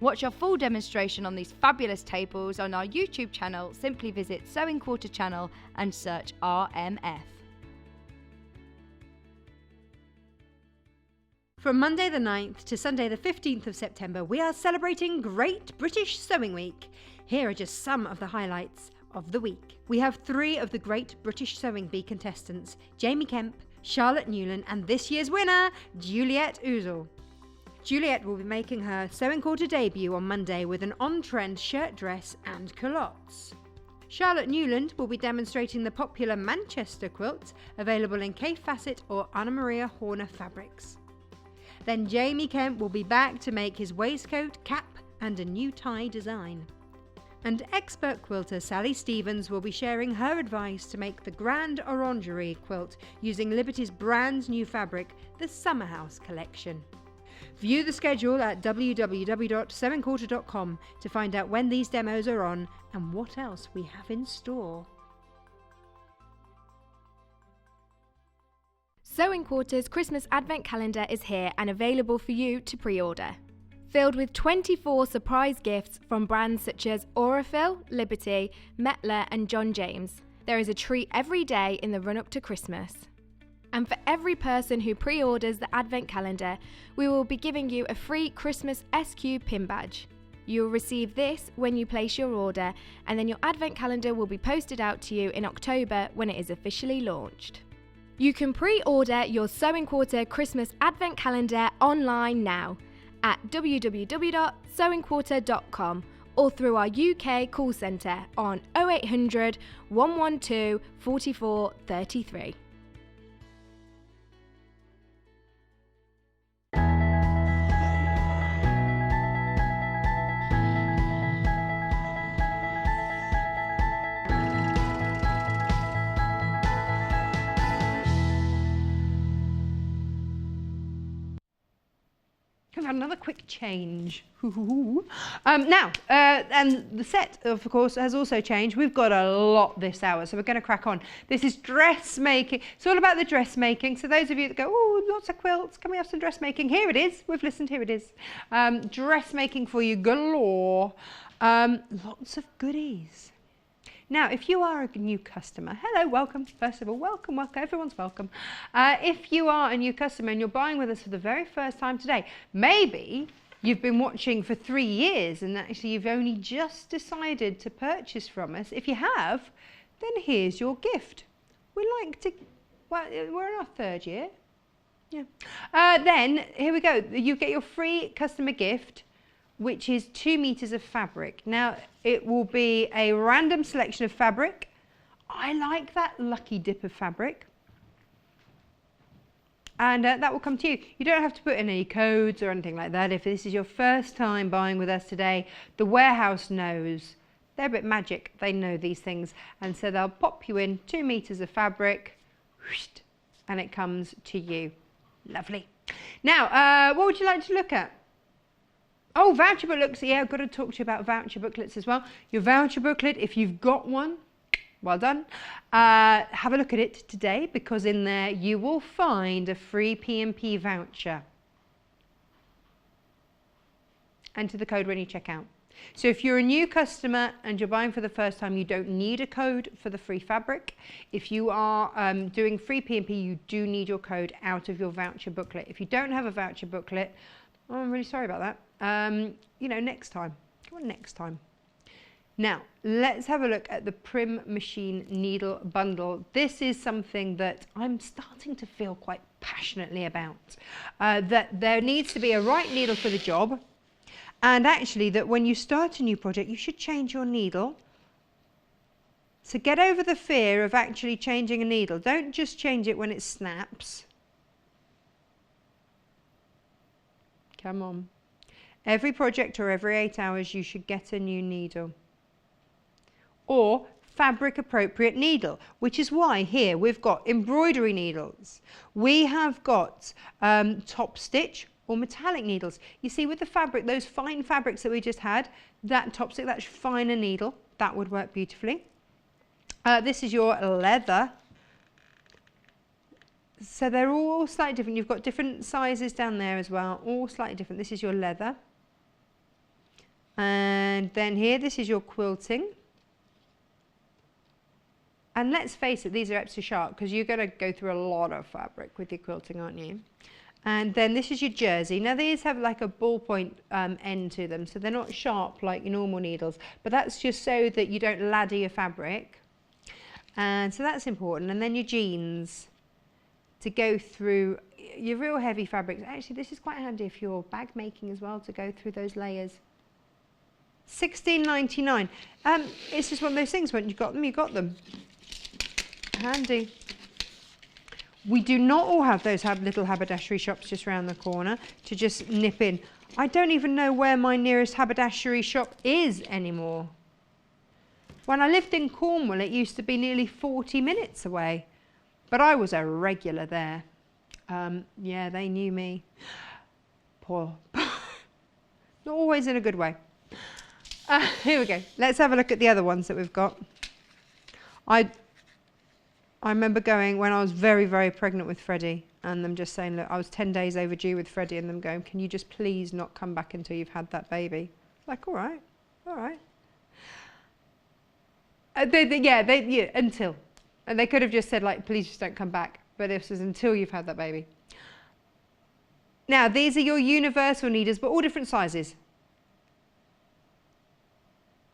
Watch our full demonstration on these fabulous tables on our YouTube channel. Simply visit Sewing Quarter channel and search RMF. From Monday the 9th to Sunday the 15th of September, we are celebrating Great British Sewing Week. Here are just some of the highlights of the week. We have 3 of the Great British Sewing Bee contestants, Jamie Kemp, Charlotte Newland, and this year's winner, Juliet Ouzel. Juliet will be making her Sewing Quarter debut on Monday with an on-trend shirt dress and culottes. Charlotte Newland will be demonstrating the popular Manchester quilt, available in Kay Facet or Anna Maria Horner fabrics. Then Jamie Kemp will be back to make his waistcoat, cap and a new tie design. And expert quilter Sally Stevens will be sharing her advice to make the Grand Orangery quilt using Liberty's brand new fabric, the Summer House collection. View the schedule at www.sewingquarter.com to find out when these demos are on and what else we have in store. Sewing Quarter's Christmas Advent Calendar is here and available for you to pre-order. Filled with 24 surprise gifts from brands such as Aurifil, Liberty, Metler and John James. There is a treat every day in the run-up to Christmas. And for every person who pre-orders the Advent Calendar, we will be giving you a free Christmas SQ pin badge. You'll receive this when you place your order, and then your Advent Calendar will be posted out to you in October when it is officially launched. You can pre-order your Sewing Quarter Christmas Advent Calendar online now at www.sewingquarter.com or through our UK call centre on 0800 112 44 33. We've had another quick change. And the set, of course, has also changed. We've got a lot this hour, so we're going to crack on. This is dressmaking. It's all about the dressmaking. So those of you that go, oh, lots of quilts, can we have some dressmaking? Here it is. We've listened. Here it is. Dressmaking for you galore. Lots of goodies. Now, if you are a new customer, hello, welcome. First of all, welcome, welcome. Everyone's welcome. If you are a new customer and you're buying with us for the very first time today, maybe you've been watching for 3 years and actually you've only just decided to purchase from us. If you have, then here's your gift. We like to, well, we're in our 3rd year. Yeah. Then, here we go. You get your free customer gift, which is 2 meters of fabric. Now, it will be a random selection of fabric. I like that lucky dip of fabric. And that will come to you. You don't have to put in any codes or anything like that. If this is your first time buying with us today, the warehouse knows. They're a bit magic. They know these things. And so they'll pop you in 2 meters of fabric, and it comes to you. Lovely. Now, what would you like to look at? Oh, voucher booklets. Yeah, I've got to talk to you about voucher booklets as well. Your voucher booklet, if you've got one, well done. Have a look at it today, because in there you will find a free P&P voucher. enter the code when you check out. So if you're a new customer and you're buying for the first time, you don't need a code for the free fabric. If you are doing free P&P, you do need your code out of your voucher booklet. If you don't have a voucher booklet, oh, I'm really sorry about that. You know, next time. Come on, next time. Now, let's have a look at the Prim Machine Needle Bundle. This is something that I'm starting to feel quite passionately about. That there needs to be a right needle for the job. And actually that when you start a new project, you should change your needle. So get over the fear of actually changing a needle. Don't just change it when it snaps. Come on. Every project or every 8 hours, you should get a new needle. Or fabric appropriate needle, which is why here we've got embroidery needles. We have got top stitch or metallic needles. You see with the fabric, those fine fabrics that we just had, that top stitch, that finer needle, that would work beautifully. This is your leather. So they're all slightly different. You've got different sizes down there as well, all slightly different. This is your leather. And then here, this is your quilting. And let's face it, these are extra sharp because you're going to go through a lot of fabric with your quilting, aren't you? And then this is your jersey. Now these have like a ballpoint end to them, so they're not sharp like your normal needles, but that's just so that you don't ladder your fabric. And so that's important. And then your jeans to go through your real heavy fabrics. Actually, this is quite handy if you're bag making as well, to go through those layers. $16.99. It's just one of those things, when you got them, you got them. Handy. We do not all have those little haberdashery shops just around the corner to just nip in. I don't even know where my nearest haberdashery shop is anymore. When I lived in Cornwall, it used to be nearly 40 minutes away, but I was a regular there. Yeah, they knew me. Poor. Not always in a good way. Here we go. Let's have a look at the other ones that we've got. I remember going when I was very, very pregnant with Freddie and them just saying, look, I was 10 days overdue with Freddie, and them going, can you just please not come back until you've had that baby? Like, all right, all right. Yeah, until. And they could have just said, like, please just don't come back. But this is until you've had that baby. Now, these are your universal needles, but all different sizes.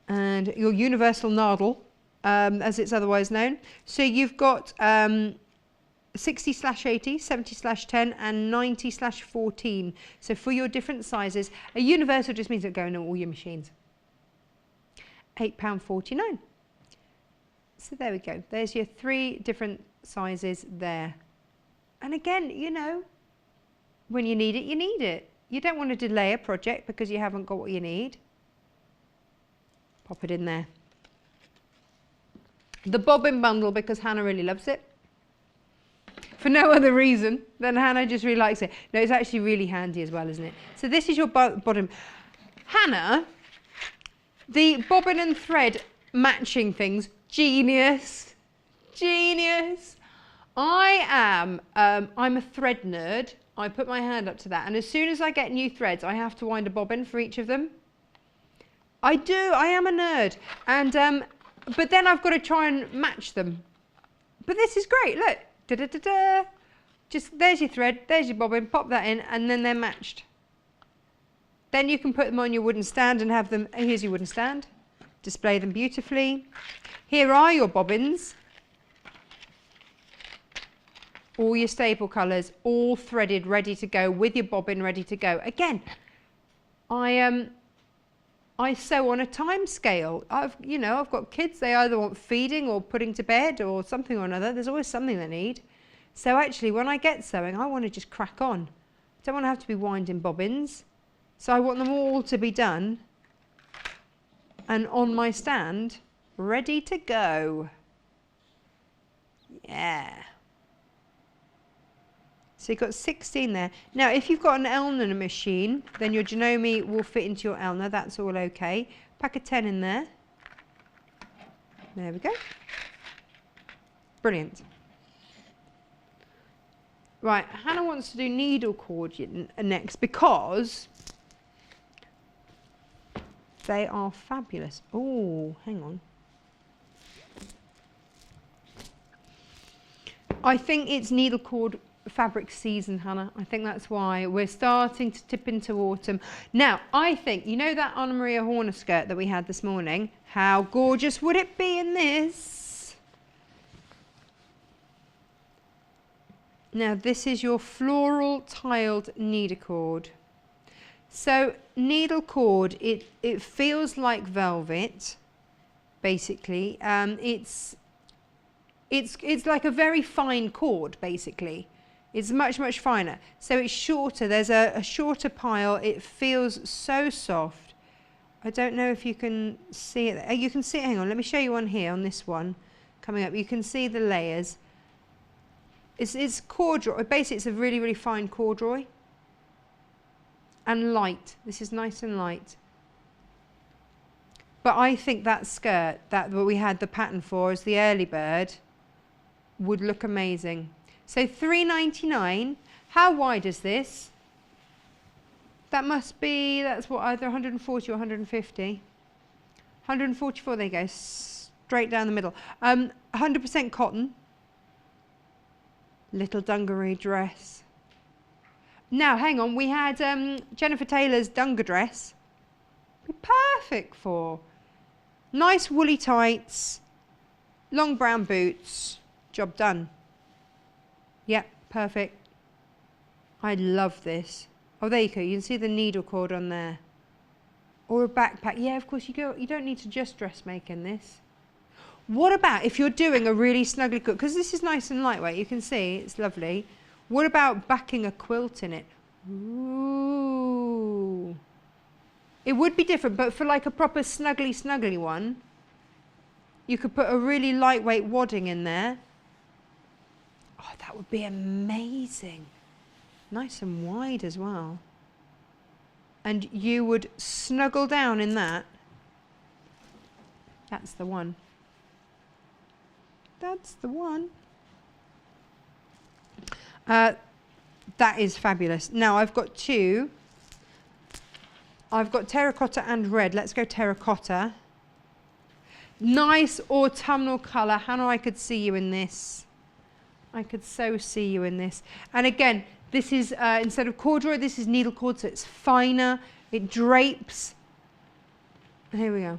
And your universal nadle, as it's otherwise known. So you've got 60/80, 70/10, and 90/14. So for your different sizes, a universal just means it'll go in all your machines. £8.49. So there we go. There's your 3 different sizes there. And again, you know, when you need it, you need it. You don't want to delay a project because you haven't got what you need. Pop it in there. The bobbin bundle, because Hannah really loves it. For no other reason than Hannah just really likes it. No, it's actually really handy as well, isn't it? So this is your bottom. Hannah, the bobbin and thread matching things, genius. Genius. I'm a thread nerd. I put my hand up to that. And as soon as I get new threads, I have to wind a bobbin for each of them. I do. I am a nerd. And but then I've got to try and match them. But this is great. Look. Da, da, da, da. Just there's your thread, there's your bobbin, pop that in, and then they're matched. Then you can put them on your wooden stand and have them. Here's your wooden stand. Display them beautifully. Here are your bobbins. All your staple colours, all threaded, ready to go, with your bobbin ready to go. Again, I sew on a time scale. I've got kids, they either want feeding or putting to bed or something or another. There's always something they need. So actually, when I get sewing, I want to just crack on. I don't want to have to be winding bobbins. So I want them all to be done and on my stand, ready to go. Yeah. So you've got 16 there. Now, if you've got an Elna machine, then your Janome will fit into your Elna. That's all okay. Pack a 10 in there. There we go. Brilliant. Right, Hannah wants to do needle cord next because They are fabulous. Oh, hang on. I think it's needle cord fabric season, Hannah. I think that's why we're starting to tip into autumn. Now, I think, you know that Anna Maria Horner skirt that we had this morning? How gorgeous would it be in this? Now, this is your floral tiled needle cord. So, needle cord, it feels like velvet, basically. It's like a very fine cord, basically. It's much, much finer. So it's shorter. There's a shorter pile. It feels so soft. I don't know if you can see it. You can see it. Hang on. Let me show you one here on this one coming up. You can see the layers. It's corduroy. Basically, it's a really, really fine corduroy. And light. This is nice and light. But I think that skirt, that what we had the pattern for as the early bird, would look amazing. So $3.99. How wide is this? That must be, that's what, either 140 or 150. 144, there you go, straight down the middle. 100% cotton. Little dungaree dress. Now, hang on, we had Jennifer Taylor's dunga dress. Be perfect for. Nice woolly tights, long brown boots, job done. Yep, perfect. I love this. Oh, there you go, you can see the needle cord on there. Or a backpack. Yeah, of course, you don't need to just dressmake in this. What about if you're doing a really snuggly quilt? Because this is nice and lightweight, you can see, it's lovely. What about backing a quilt in it? Ooh. It would be different, but for like a proper snuggly one, you could put a really lightweight wadding in there. Oh, that would be amazing. Nice and wide as well. And you would snuggle down in that. That's the one. That's the one. That is fabulous. Now I've got two. I've got terracotta and red. Let's go terracotta. Nice autumnal colour. Hannah, I could see you in this. I could so see you in this. And again, this is, instead of corduroy, this is needle cord, so it's finer. It drapes. Here we go.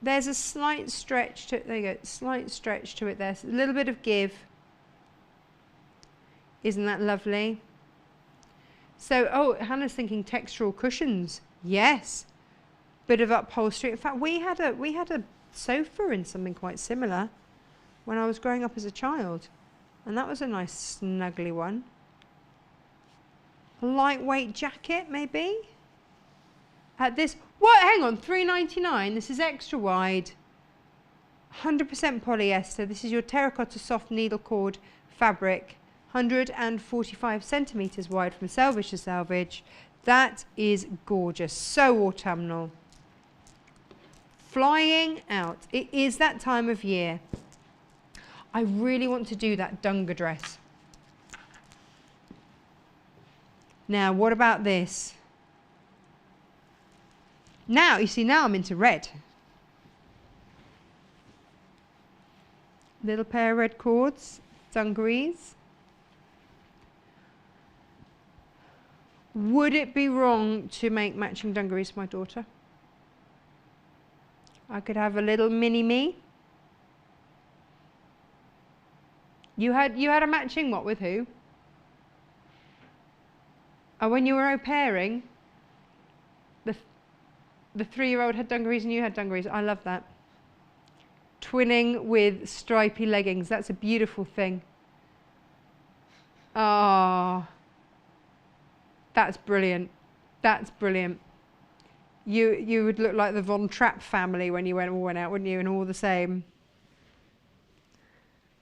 There's a slight stretch to it. There you go. Slight stretch to it there. So a little bit of give. Isn't that lovely? So, oh, Hannah's thinking textural cushions. Yes. Bit of upholstery. In fact, we had a sofa in something quite similar when I was growing up as a child. And that was a nice snuggly one. A lightweight jacket, maybe? At this, what? Hang on, $3.99. This is extra wide. 100% polyester. This is your terracotta soft needle cord fabric. 145 centimetres wide from selvage to selvage. That is gorgeous. So autumnal. Flying out. It is that time of year. I really want to do that dunga dress. Now, what about this? Now, you see, now I'm into red. Little pair of red cords, dungarees. Would it be wrong to make matching dungarees for my daughter? I could have a little mini-me. You had a matching what with who? Oh, when you were au pairing, the 3-year-old had dungarees and you had dungarees. I love that. Twinning with stripy leggings. That's a beautiful thing. Ah. Oh. That's brilliant. That's brilliant. You would look like the Von Trapp family when you all went out, wouldn't you? And all the same.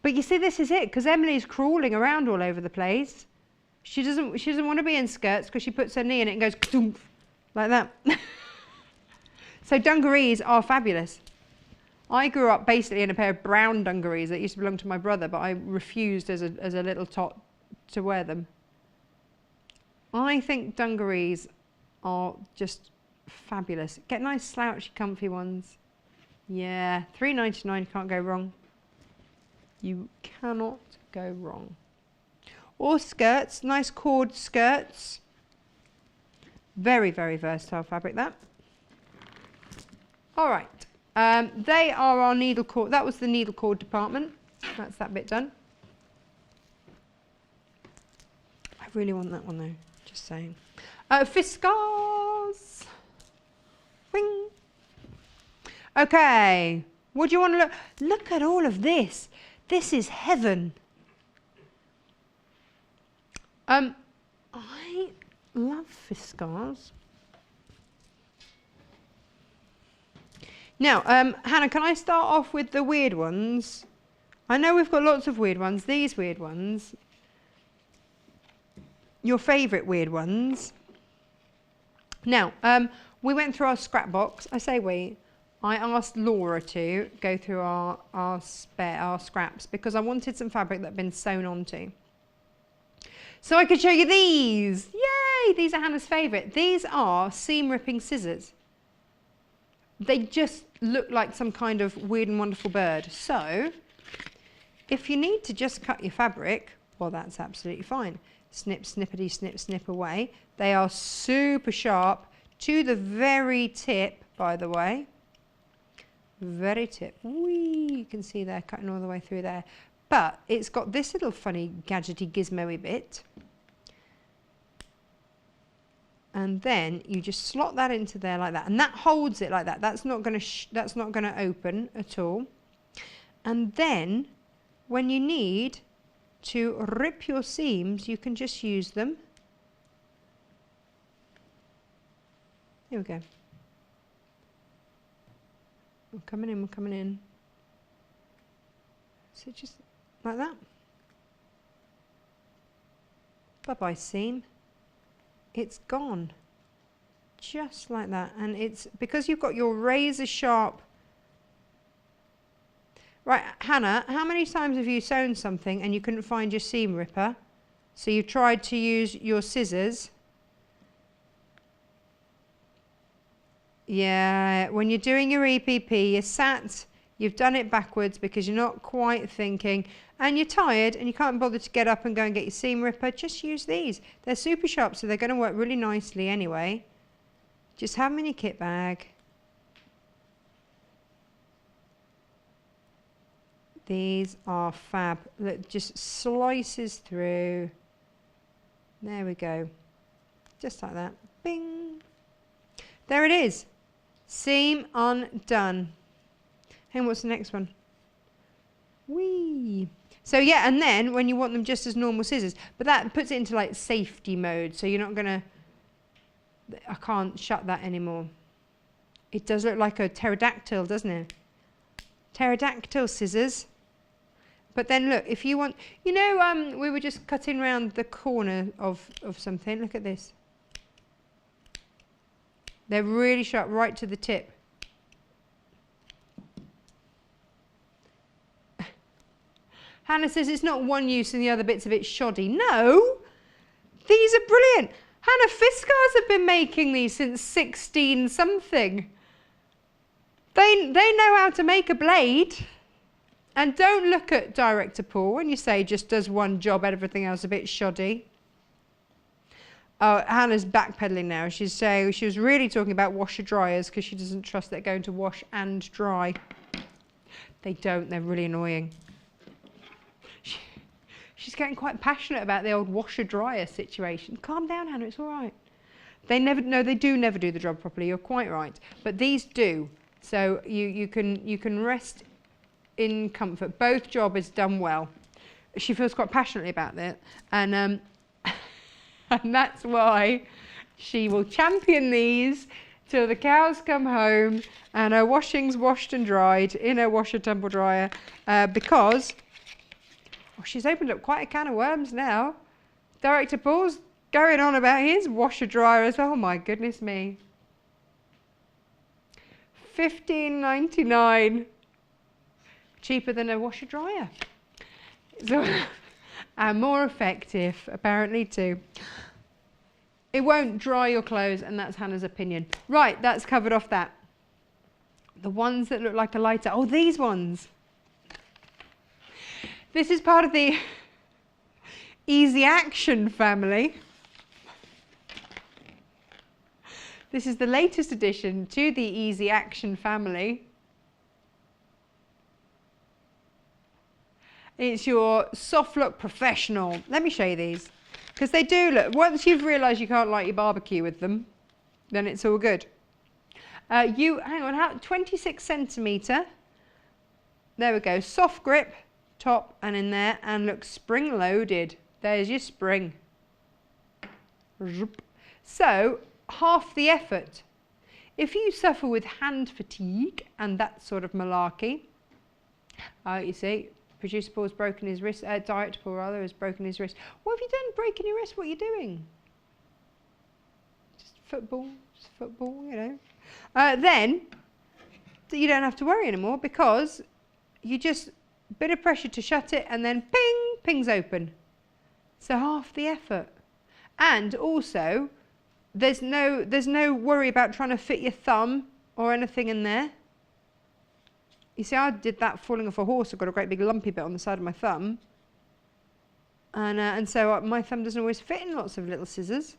But you see, this is it, because Emily's crawling around all over the place. She doesn't want to be in skirts because she puts her knee in it and goes like that. So dungarees are fabulous. I grew up basically in a pair of brown dungarees that used to belong to my brother, but I refused as a little tot to wear them. I think dungarees are just fabulous. Get nice slouchy comfy ones. Yeah, £3.99, can't go wrong. You cannot go wrong. Or skirts, nice cord skirts. Very, very versatile fabric that. All right, they are our needle cord. That was the needle cord department. That's that bit done. I really want that one though, just saying. Fiskars. Wing. Okay, what do you want to look? Look at all of this. This is heaven. I love Fiskars. Now, Hannah, can I start off with the weird ones? I know we've got lots of weird ones. These weird ones. Your favourite weird ones. Now, we went through our scrap box. I say we. I asked Laura to go through our scraps because I wanted some fabric that had been sewn onto. So I could show you these. Yay! These are Hannah's favourite. These are seam ripping scissors. They just look like some kind of weird and wonderful bird. So if you need to just cut your fabric, well, that's absolutely fine. Snip, snippity, snip, snip away. They are super sharp to the very tip, by the way. Very tip. Whee! You can see they're cutting all the way through there. But it's got this little funny gadgety gizmo-y bit. And then you just slot that into there like that, and that holds it like that. That's not going to open at all. And then when you need to rip your seams, you can just use them. Here we go. We're coming in, we're coming in. So just like that. Bye-bye seam. It's gone. Just like that. And it's because you've got your razor sharp. Right, Hannah, how many times have you sewn something and you couldn't find your seam ripper? So you tried to use your scissors. Yeah, when you're doing your EPP, you're sat, you've done it backwards because you're not quite thinking, and you're tired and you can't bother to get up and go and get your seam ripper. Just use these. They're super sharp, so they're going to work really nicely anyway. Just have them in your kit bag. These are fab. Look, just slices through. There we go. Just like that. Bing. There it is. Seam undone. And what's the next one? Whee. So yeah, and then when you want them just as normal scissors, but that puts it into like safety mode, so you're not gonna, I can't shut that anymore. It does look like a pterodactyl, doesn't it? Pterodactyl scissors. But then look, if you want, you know, we were just cutting around the corner of something. Look at this. They're really sharp right to the tip. Hannah says it's not one use and the other bits of it shoddy. No, these are brilliant. Hannah, Fiskars have been making these since 16 something. They know how to make a blade. And don't look at Director Paul when you say just does one job, everything else a bit shoddy. Oh, Hannah's backpedaling now. She's saying she was really talking about washer dryers because she doesn't trust they're going to wash and dry. They don't. They're really annoying. She's getting quite passionate about the old washer dryer situation. Calm down, Hannah. It's all right. They do never do the job properly. You're quite right. But these do. So you can rest in comfort. Both job is done well. She feels quite passionately about that, and and that's why she will champion these till the cows come home and her washing's washed and dried in her washer tumble dryer, because she's opened up quite a can of worms now. Director Paul's going on about his washer dryer as well. Oh my goodness me. $15.99. Cheaper than a washer dryer. So, and more effective apparently too. It won't dry your clothes, and that's Hannah's opinion. Right, that's covered off that. The ones that look like a lighter. Oh, these ones. This is part of the Easy Action family. This is the latest addition to the Easy Action family. It's your soft look professional. Let me show you these. Because they do look, once you've realised you can't light your barbecue with them, then it's all good. Hang on, 26 centimetre. There we go, soft grip, top and in there, and look, spring loaded. There's your spring. So, half the effort. If you suffer with hand fatigue and that sort of malarkey, you see, producer Paul's broken his wrist, director Paul rather has broken his wrist. What have you done breaking your wrist? What are you doing? Just football, you know. Then you don't have to worry anymore because you just bit of pressure to shut it and then ping, pings open. So half the effort. And also, there's no worry about trying to fit your thumb or anything in there. You see, I did that falling off a horse. I've got a great big lumpy bit on the side of my thumb. And so my thumb doesn't always fit in lots of little scissors.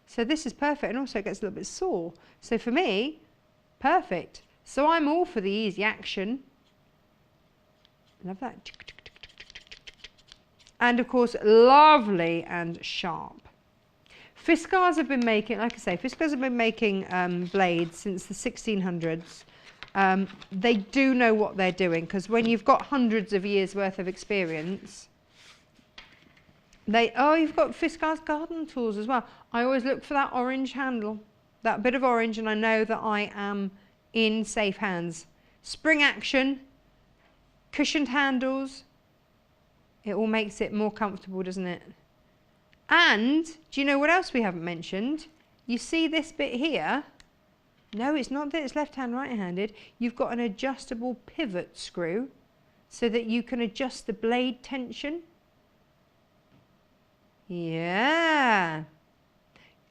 So this is perfect, and also it gets a little bit sore. So for me, perfect. So I'm all for the Easy Action. Love that. And of course, lovely and sharp. Fiskars have been making, like I say, Fiskars have been making blades since the 1600s. They do know what they're doing, because when you've got hundreds of years worth of experience, you've got Fiskars garden tools as well. I always look for that orange handle, that bit of orange, and I know that I am in safe hands. Spring action, cushioned handles, it all makes it more comfortable, doesn't it? And do you know what else we haven't mentioned? You see this bit here? No, it's not that it's left-hand, right-handed. You've got an adjustable pivot screw so that you can adjust the blade tension. Yeah.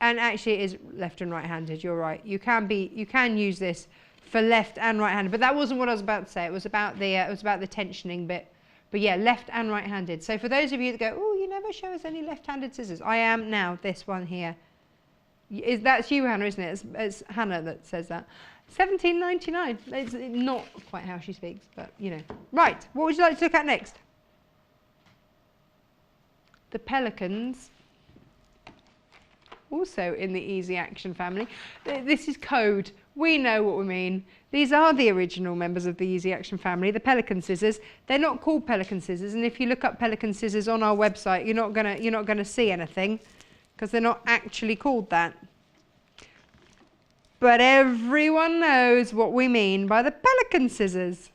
And actually it is left and right-handed, you're right. You can use this for left and right-handed, but that wasn't what I was about to say. It was about the tensioning bit. But yeah, left and right-handed. So for those of you that go, oh, you never show us any left-handed scissors. I am now, this one here. That's you, Hannah, isn't it? It's Hannah that says that. £17.99. It's not quite how she speaks, but you know. Right, what would you like to look at next? The Pelicans. Also in the Easy Action family. This is code. We know what we mean. These are the original members of the Easy Action family, the Pelican scissors. They're not called Pelican scissors, and if you look up Pelican scissors on our website, you're not gonna see anything, because they're not actually called that. But everyone knows what we mean by the Pelican scissors.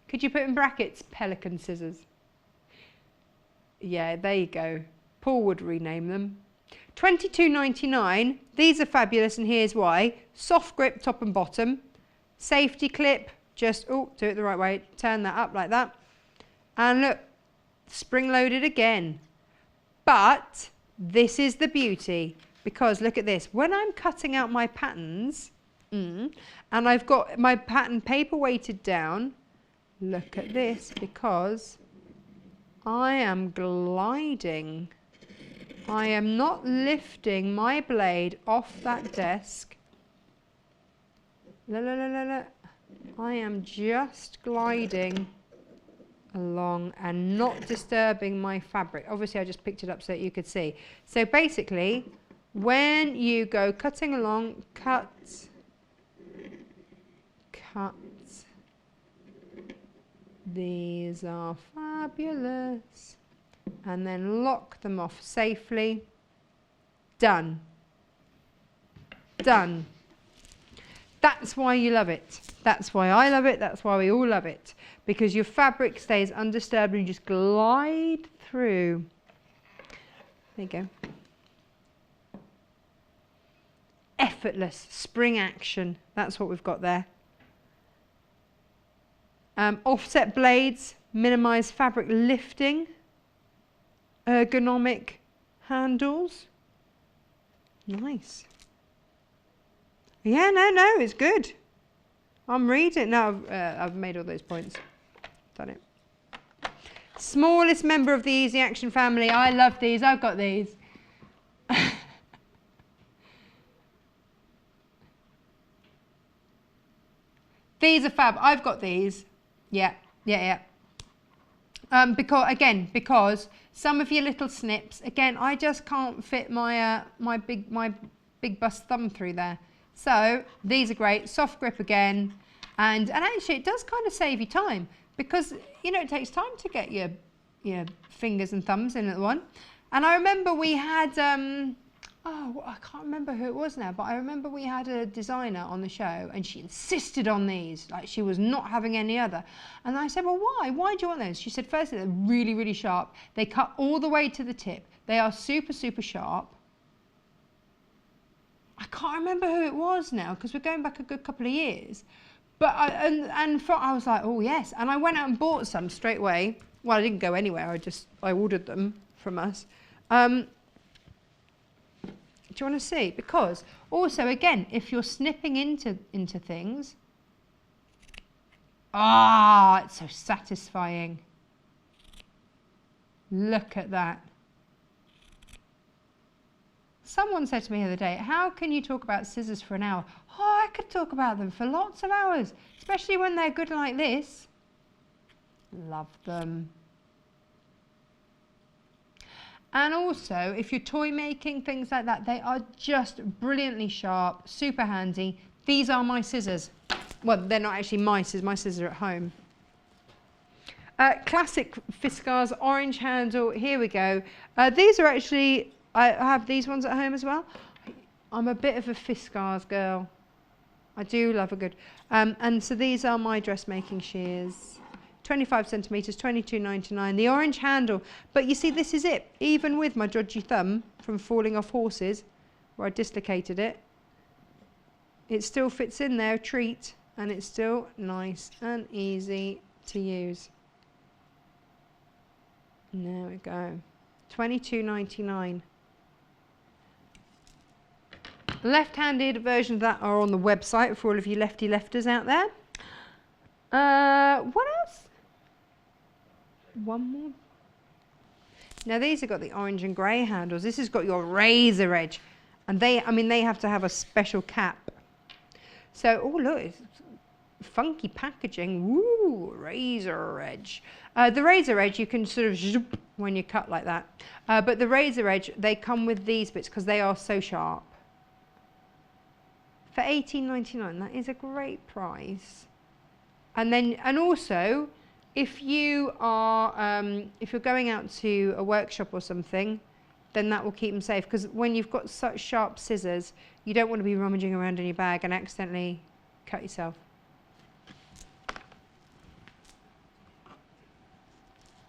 Could you put in brackets Pelican scissors? Yeah, there you go. Paul would rename them. £22.99. These are fabulous, and here's why. Soft grip top and bottom. Safety clip. Just, oh, do it the right way. Turn that up like that. And look, spring loaded again. But this is the beauty, because look at this. When I'm cutting out my patterns, and I've got my pattern paper weighted down, look at this, because I am gliding. I am not lifting my blade off that desk. La, la, la, la, la. I am just gliding along and not disturbing my fabric. Obviously I just picked it up so that you could see. So basically, when you go cutting along, cut, these are fabulous, and then lock them off safely. Done. Done. That's why you love it. That's why I love it. That's why we all love it. Because your fabric stays undisturbed and you just glide through. There you go. Effortless spring action. That's what we've got there. Offset blades, minimize fabric lifting. Ergonomic handles. Nice. Yeah, no, it's good. I'm reading. No, I've made all those points. Done it. Smallest member of the Easy Action family. I love these. I've got these. These are fab. I've got these. Yeah. Because some of your little snips, again, I just can't fit my my big bust thumb through there. So these are great. Soft grip again, and actually it does kind of save you time, because you know it takes time to get your fingers and thumbs in at the one. And I remember we had I can't remember who it was now, but I remember we had a designer on the show and she insisted on these, like she was not having any other. And I said, well, why? Why do you want those? She said, firstly, they're really, really sharp. They cut all the way to the tip. They are super, super sharp. I can't remember who it was now because we're going back a good couple of years. But I was like, oh yes. And I went out and bought some straight away. Well, I didn't go anywhere. I ordered them from us. Do you want to see? Because also, again, if you're snipping into things, it's so satisfying. Look at that. Someone said to me the other day, how can you talk about scissors for an hour? Oh, I could talk about them for lots of hours, especially when they're good like this. Love them. And also, if you're toy making, things like that, they are just brilliantly sharp, super handy. These are my scissors. Well, they're not actually my scissors. My scissors are at home. Classic Fiskars orange handle. Here we go. These are actually, I have these ones at home as well. I'm a bit of a Fiskars girl. I do love a good. And so these are my dressmaking shears. 25 centimetres, $22.99. The orange handle. But you see, this is it. Even with my dodgy thumb from falling off horses, where I dislocated it, it still fits in there, a treat, and it's still nice and easy to use. There we go. $22.99. Left-handed version of that are on the website for all of you lefty-lefters out there. What else? One more. Now these have got the orange and grey handles. This has got your razor edge, and they have to have a special cap. So, oh look, it's funky packaging. Woo, razor edge. The razor edge you can sort of zoop when you cut like that. But the razor edge, they come with these bits because they are so sharp. For $18.99, that is a great price. And also, if you are if you're going out to a workshop or something, then that will keep them safe, because when you've got such sharp scissors, you don't want to be rummaging around in your bag and accidentally cut yourself.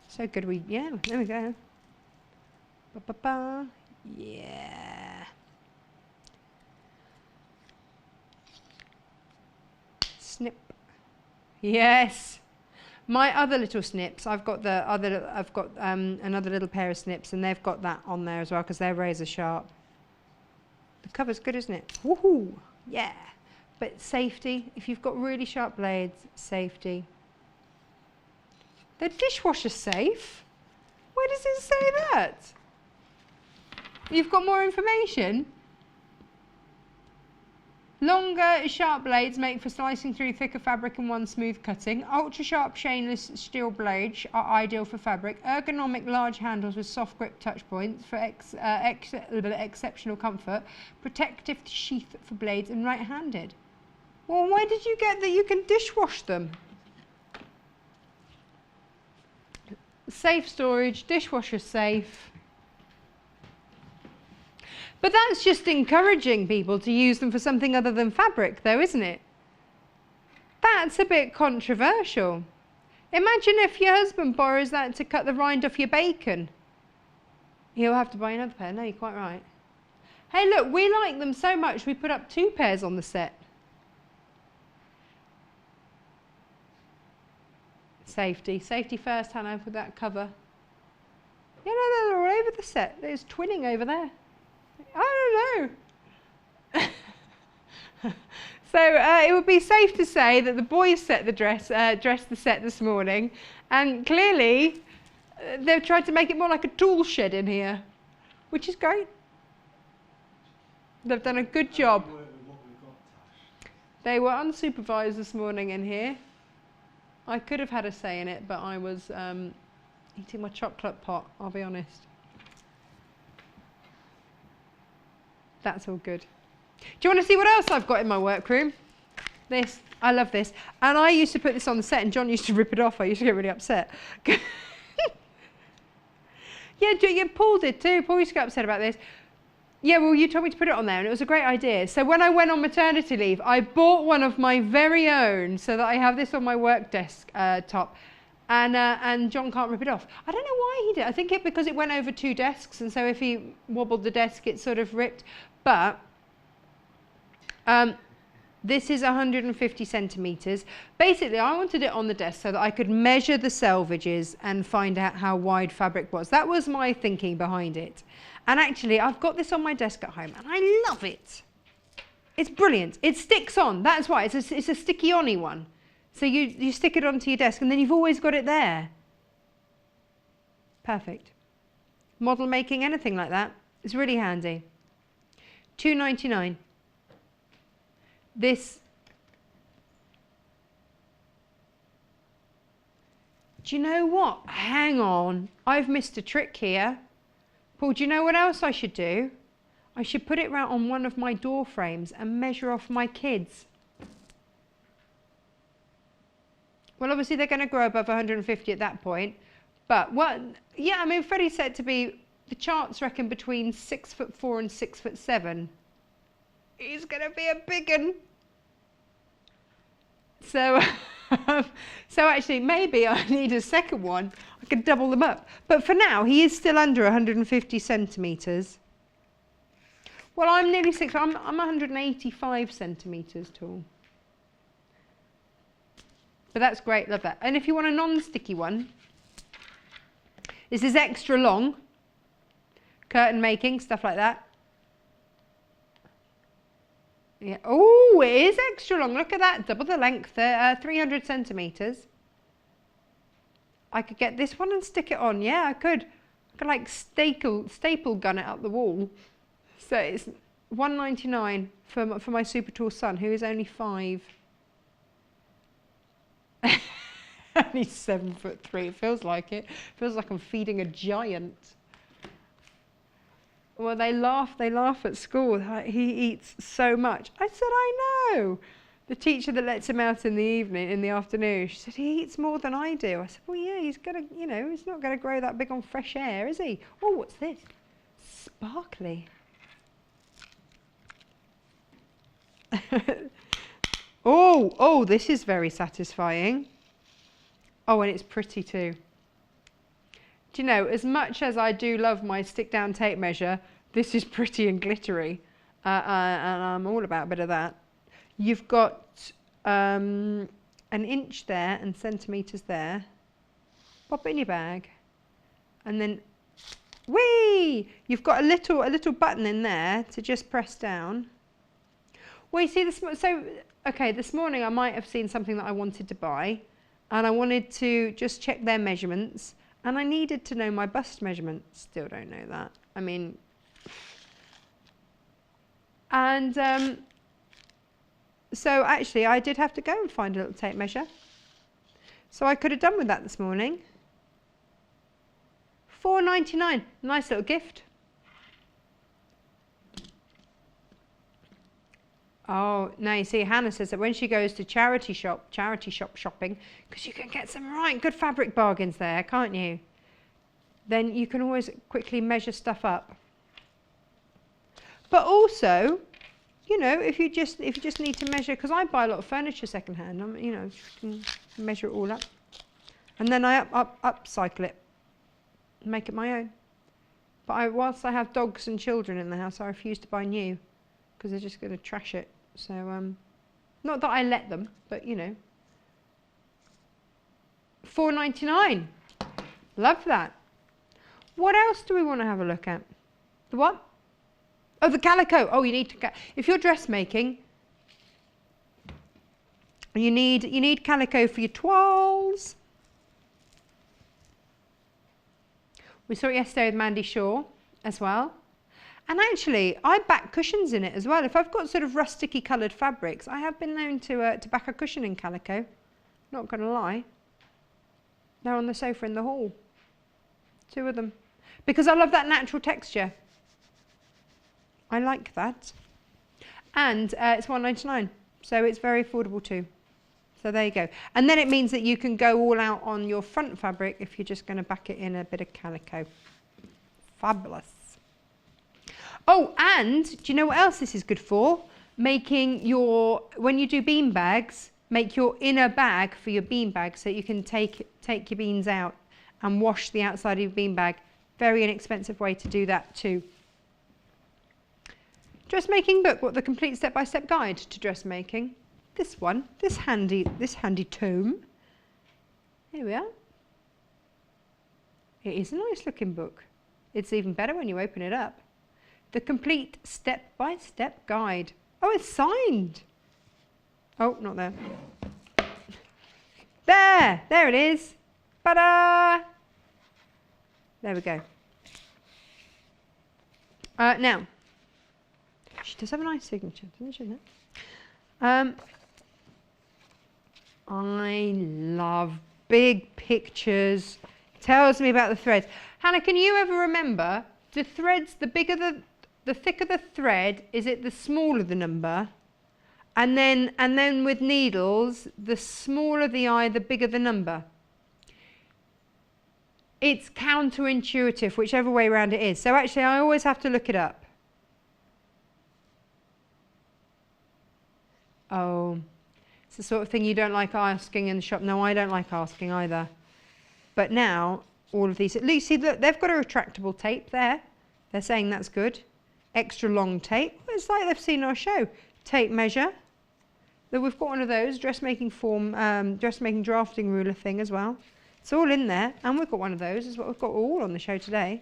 So good. Yeah, there we go. Ba-ba-ba. Yeah. Snip. Yes. My other little snips, I've got another little pair of snips, and they've got that on there as well because they're razor sharp. The cover's good, isn't it? Woohoo! Yeah. But safety, if you've got really sharp blades, safety. They're dishwasher safe? Where does it say that? You've got more information? Longer, sharp blades make for slicing through thicker fabric and one smooth cutting. Ultra sharp stainless steel blades are ideal for fabric. Ergonomic large handles with soft grip touch points for exceptional comfort. Protective sheath for blades and right-handed. Well, where did you get that you can dishwash them? Safe storage, dishwasher safe. But that's just encouraging people to use them for something other than fabric, though, isn't it? That's a bit controversial. Imagine if your husband borrows that to cut the rind off your bacon. He'll have to buy another pair. No, you're quite right. Hey, look, we like them so much we put up 2 pairs on the set. Safety. Safety first, Hannah, with that cover. Yeah, no, they're all over the set. There's twinning over there. I don't know. So it would be safe to say that the boys set the dressed the set this morning, and clearly they've tried to make it more like a tool shed in here, which is great. They've done a good job. They were unsupervised this morning in here. I could have had a say in it, but I was eating my chocolate pot, I'll be honest. That's all good. Do you want to see what else I've got in my workroom? This. I love this. And I used to put this on the set and John used to rip it off. I used to get really upset. Yeah, Paul did too. Paul used to get upset about this. Yeah, well, you told me to put it on there and it was a great idea. So when I went on maternity leave, I bought one of my very own so that I have this on my work desk top. And John can't rip it off. I don't know why he did. I think because it went over 2 desks, and so if he wobbled the desk, it sort of ripped. But this is 150 centimetres. Basically, I wanted it on the desk so that I could measure the selvages and find out how wide fabric was. That was my thinking behind it. And actually, I've got this on my desk at home, and I love it. It's brilliant. It sticks on. That's why. It's a sticky-on-y one. So you stick it onto your desk, and then you've always got it there. Perfect. Model making, anything like that. It's really handy. $2.99. This. Do you know what? Hang on. I've missed a trick here. Paul, do you know what else I should do? I should put it round on one of my door frames and measure off my kids. Well, obviously they're going to grow above 150 at that point. But what? Yeah, I mean, Freddie said to be, the charts reckon between 6'4" and 6'7". He's going to be a big un. So, so actually, maybe I need a second one. I could double them up. But for now, he is still under 150 centimetres. Well, I'm nearly 6. I'm 185 centimetres tall. But that's great, love that. And if you want a non-sticky one, this is extra long. Curtain making, stuff like that. Yeah. Oh, it is extra long. Look at that, double the length, 300 centimetres. I could get this one and stick it on. Yeah, I could. I could like staple gun it up the wall. So it's $1.99 for my super tall son, who is only 5. And he's 7'3". It feels like it. Feels like I'm feeding a giant. Well, they laugh at school. He eats so much. I said, I know. The teacher that lets him out in the afternoon, she said, he eats more than I do. I said, well, yeah, he's not gonna grow that big on fresh air, is he? Oh, what's this? Sparkly. Oh, this is very satisfying. Oh, and it's pretty too. Do you know, as much as I do love my stick down tape measure, this is pretty and glittery. And I'm all about a bit of that. You've got an inch there and centimetres there. Pop it in your bag. And then, whee! You've got a little button in there to just press down. Well, you see, this morning I might have seen something that I wanted to buy, and I wanted to just check their measurements, and I needed to know my bust measurement. Still don't know that. I mean, and so actually I did have to go and find a little tape measure. So I could have done with that this morning. $4.99, nice little gift. Oh, now you see, Hannah says that when she goes to charity shop shopping, because you can get some right good fabric bargains there, can't you? Then you can always quickly measure stuff up. But also, you know, if you just need to measure, because I buy a lot of furniture secondhand, you know, you can measure it all up, and then I upcycle it, and make it my own. But whilst I have dogs and children in the house, I refuse to buy new, because they're just going to trash it. So, not that I let them, but you know. $4.99. Love that. What else do we want to have a look at? The what? Oh, the calico. Oh, you need to. If you're dressmaking, You need calico for your toiles. We saw it yesterday with Mandy Shaw as well. And actually, I back cushions in it as well. If I've got sort of rusticy coloured fabrics, I have been known to back a cushion in calico. Not going to lie. They're on the sofa in the hall. 2 of them. Because I love that natural texture. I like that. And it's £1.99, so it's very affordable too. So there you go. And then it means that you can go all out on your front fabric if you're just going to back it in a bit of calico. Fabulous. Oh, and do you know what else this is good for? Making your, when you do bean bags, make your inner bag for your bean bag so you can take your beans out and wash the outside of your bean bag. Very inexpensive way to do that too. Dressmaking book, what, the complete step-by-step guide to dressmaking. This one, this handy tome. Here we are. It is a nice looking book. It's even better when you open it up. The complete step-by-step guide. Oh, it's signed. Oh, not there. There it is. Ta-da! There we go. Now, she does have a nice signature, doesn't she? I love big pictures. Tells me about the threads. Hannah, can you ever remember the threads? The bigger the thicker the thread, is it the smaller the number? And then with needles, the smaller the eye, the bigger the number. It's counterintuitive, whichever way around it is. So actually, I always have to look it up. Oh, it's the sort of thing you don't like asking in the shop. No, I don't like asking either. But now, all of these, at least see, look, they've got a retractable tape there. They're saying that's good. Extra long tape. It's like they've seen our show. Tape measure. Then we've got one of those, dressmaking drafting ruler thing as well. It's all in there. And we've got one of those, is what we've got all on the show today.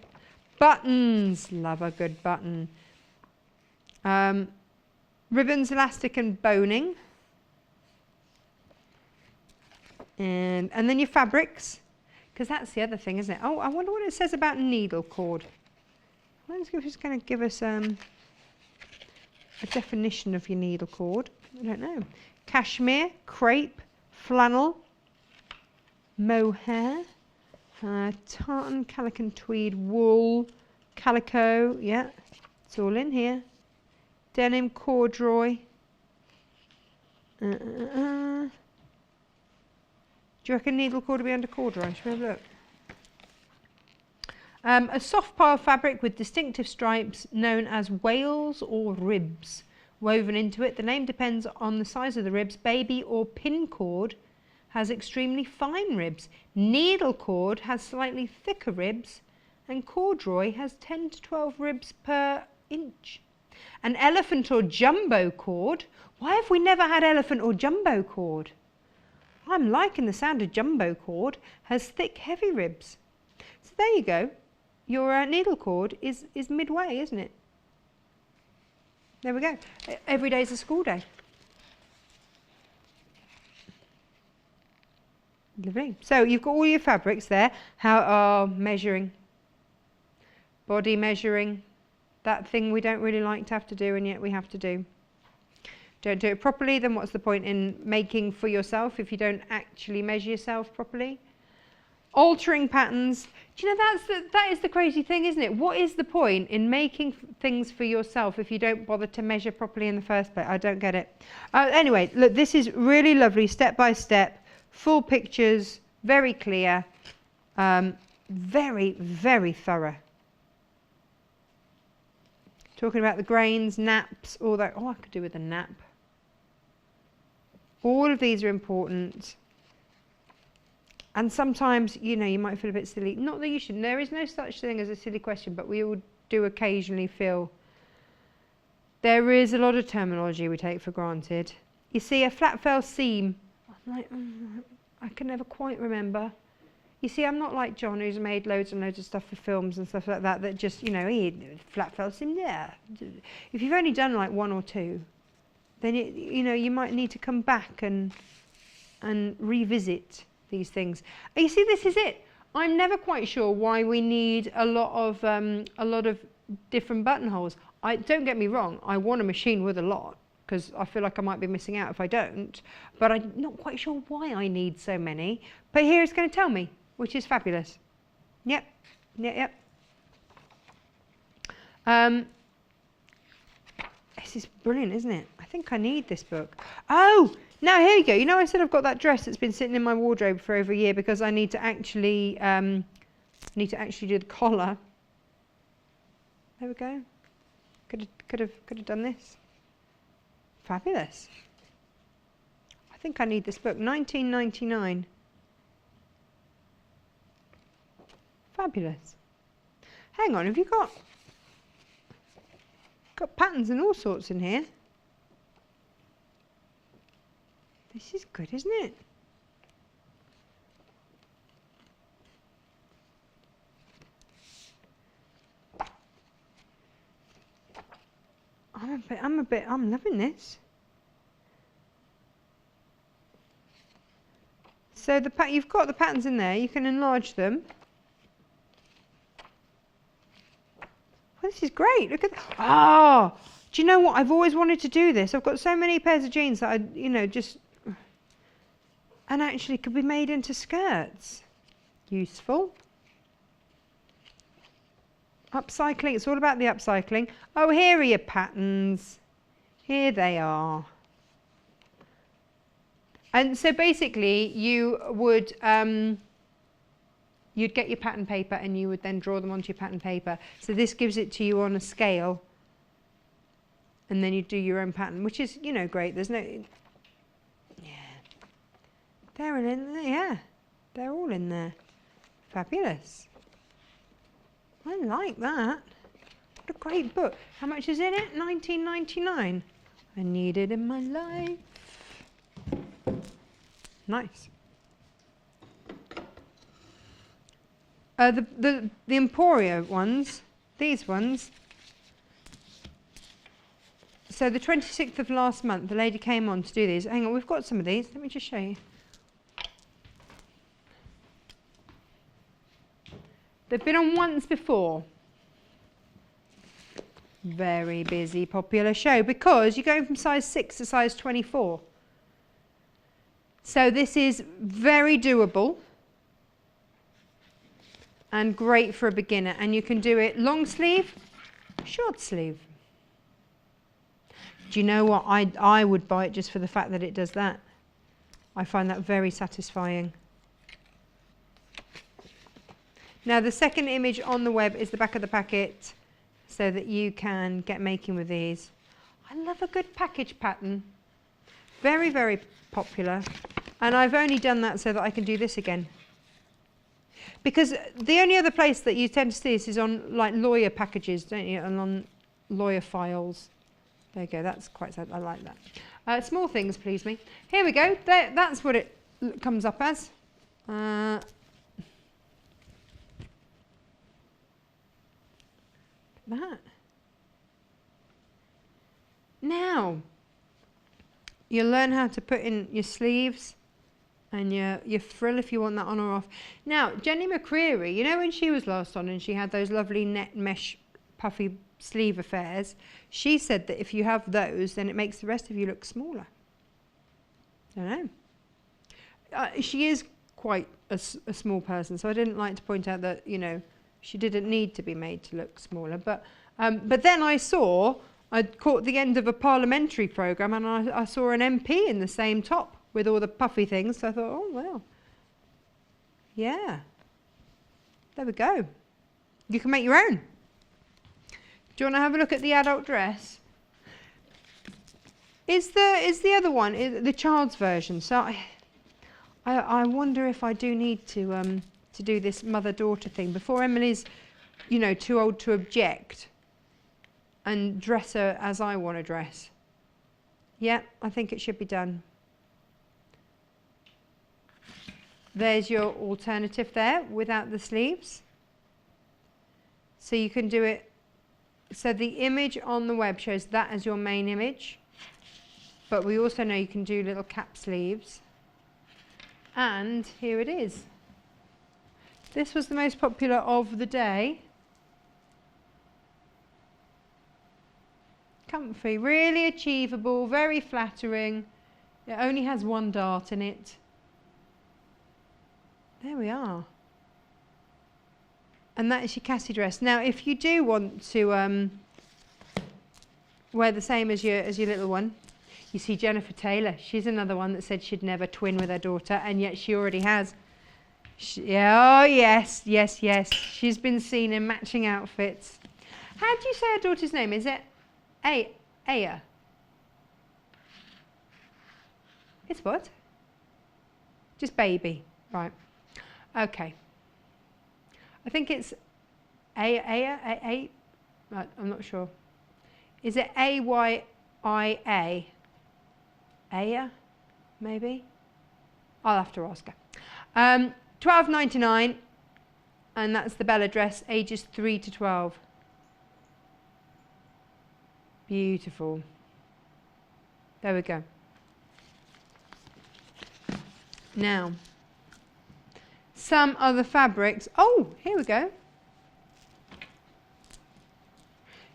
Buttons. Love a good button. Ribbons, elastic and boning. And then your fabrics, because that's the other thing, isn't it? Oh, I wonder what it says about needle cord. Let's see if it's going to give us a definition of your needle cord. I don't know. Cashmere, crepe, flannel, mohair, tartan, calico, tweed, wool, calico. Yeah, it's all in here. Denim, corduroy. Do you reckon needle cord will be under corduroy? Should we have a look? A soft pile fabric with distinctive stripes known as wales or ribs woven into it. The name depends on the size of the ribs. Baby or pin cord has extremely fine ribs. Needle cord has slightly thicker ribs, and corduroy has 10 to 12 ribs per inch. An elephant or jumbo cord. Why have we never had elephant or jumbo cord? I'm liking the sound of jumbo cord. Has thick, heavy ribs. So there you go. Your needle cord is midway, isn't it? There we go. Every day's a school day. Lovely. So you've got all your fabrics there. How are measuring? Body measuring. That thing we don't really like to have to do, and yet we have to do. Don't do it properly, then what's the point in making for yourself if you don't actually measure yourself properly? Altering patterns. Do you know that is the crazy thing, isn't it? What is the point in making things for yourself if you don't bother to measure properly in the first place? I don't get it. Anyway, look, this is really lovely, step by step, full pictures, very clear, very, very thorough. Talking about the grains, naps, all that. Oh, I could do with a nap. All of these are important. And sometimes, you know, you might feel a bit silly. Not that you shouldn't. There is no such thing as a silly question, but we all do occasionally feel there is a lot of terminology we take for granted. You see, a flat fell seam. I'm like, I can never quite remember. You see, I'm not like John, who's made loads and loads of stuff for films and stuff like that, that just, you know, flat fell seam, yeah. If you've only done like one or two, then you know, you might need to come back and revisit these things. And you see, this is it. I'm never quite sure why we need a lot of different buttonholes. Don't get me wrong, I want a machine with a lot, because I feel like I might be missing out if I don't, but I'm not quite sure why I need so many. But here it's going to tell me, which is fabulous. Yep, yep. This is brilliant, isn't it? I think I need this book. Oh, now here you go. You know, I said I've got that dress that's been sitting in my wardrobe for over a year because I need to actually do the collar. There we go. Could have done this. Fabulous. I think I need this book. 19.99. Fabulous. Hang on, have you got patterns and all sorts in here? This is good, isn't it? I'm loving this. So you've got the patterns in there, you can enlarge them. Well, this is great, look at that. Ah, do you know what? I've always wanted to do this. I've got so many pairs of jeans that and actually could be made into skirts. Useful. Upcycling, it's all about the upcycling. Oh, here are your patterns. Here they are. And so basically you would, you'd get your pattern paper and you would then draw them onto your pattern paper. So this gives it to you on a scale. And then you do your own pattern, which is, you know, great. There's no, yeah. They're in there, yeah. They're all in there. Fabulous. I like that. What a great book. How much is in it? 19.99. I need it in my life. Nice. The Emporio ones, these ones. So the 26th of last month, the lady came on to do these. Hang on, we've got some of these. Let me just show you. They've been on once before. Very busy, popular show because you're going from size 6 to size 24. So this is very doable and great for a beginner. And you can do it long sleeve, short sleeve. Do you know what? I would buy it just for the fact that it does that. I find that very satisfying. Now the second image on the web is the back of the packet so that you can get making with these. I love a good package pattern. Very, very popular. And I've only done that so that I can do this again. Because the only other place that you tend to see this is on like lawyer packages, don't you? And on lawyer files. There you go, that's quite sad. I like that. Small things please me. Here we go. That's what it comes up as. That. Now, you'll learn how to put in your sleeves and your frill if you want that on or off. Now, Jenny McCreary, you know when she was last on and she had those lovely net mesh puffy sleeve affairs, she said that if you have those, then it makes the rest of you look smaller. I don't know. She is quite a small person, so I didn't like to point out that, you know, she didn't need to be made to look smaller. But then I'd caught the end of a parliamentary programme and I saw an MP in the same top with all the puffy things. So I thought, oh, well, yeah, there we go. You can make your own. Do you want to have a look at the adult dress? Is the other one, the child's version. So I wonder if I do need to do this mother-daughter thing before Emily's, you know, too old to object and dress her as I want to dress. Yeah, I think it should be done. There's your alternative there without the sleeves. So you can do it. So the image on the web shows that as your main image. but we also know you can do little cap sleeves. And here it is. This was the most popular of the day. Comfy, really achievable, very flattering. It only has one dart in it. There we are. And that is your Cassie dress. Now, if you do want to wear the same as your little one, you see Jennifer Taylor. She's another one that said she'd never twin with her daughter, and yet she already has. Oh yes, yes, yes. She's been seen in matching outfits. How do you say her daughter's name? Is it Aya? It's what? Just baby, right? Okay. I think it's Aya. I'm not sure. Is it Aya? Aya, maybe. I'll have to ask her. $12.99, and that's the Bella dress, ages 3 to 12. Beautiful. There we go. Now, some other fabrics. Oh, here we go.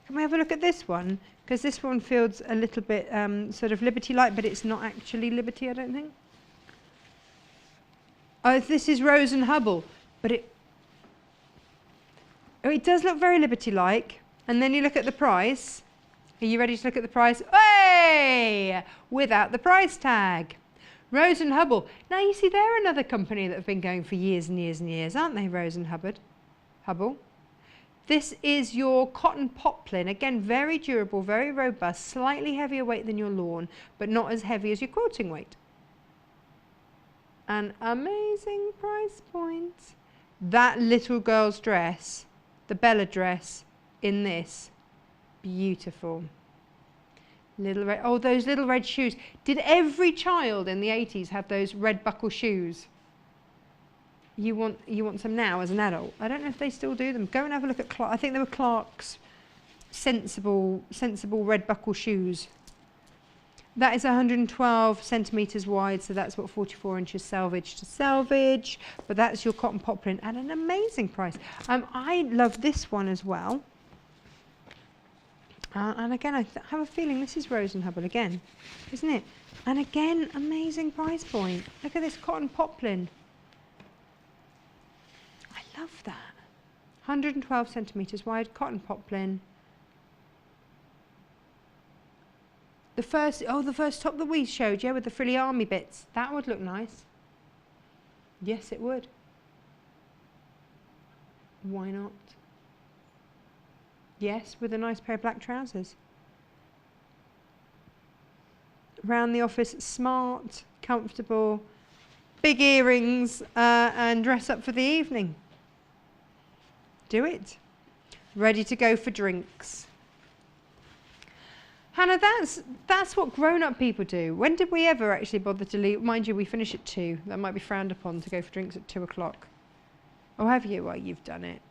Can we have a look at this one? Because this one feels a little bit sort of Liberty-like, but it's not actually Liberty, I don't think. Oh, this is Rose and Hubble, but it does look very Liberty-like. And then you look at the price. Are you ready to look at the price? Hey! Without the price tag. Rose and Hubble. Now you see they're another company that have been going for years and years and years, aren't they, Rose and Hubble? This is your cotton poplin. Again, very durable, very robust, slightly heavier weight than your lawn, but not as heavy as your quilting weight. An amazing price point. That little girl's dress, the Bella dress in this, beautiful. Little red, oh, those little red shoes. Did every child in the 80s have those red buckle shoes? You want some now as an adult? I don't know if they still do them. Go and have a look at Clark. I think they were Clark's sensible red buckle shoes. That is 112 centimetres wide, so that's what 44 inches selvage to selvage. But that's your cotton poplin at an amazing price. I love this one as well. And again, I have a feeling this is Rose and Hubble again, isn't it? And again, amazing price point. Look at this cotton poplin. I love that. 112 centimetres wide, cotton poplin. The first top that we showed, yeah, with the frilly army bits. That would look nice. Yes, it would. Why not? Yes, with a nice pair of black trousers. Around the office, smart, comfortable, big earrings, and dress up for the evening. Do it. Ready to go for drinks. Hannah, that's what grown-up people do. When did we ever actually bother to leave? Mind you, we finish at 2. That might be frowned upon to go for drinks at 2 o'clock. Oh, have you? Well, you've done it.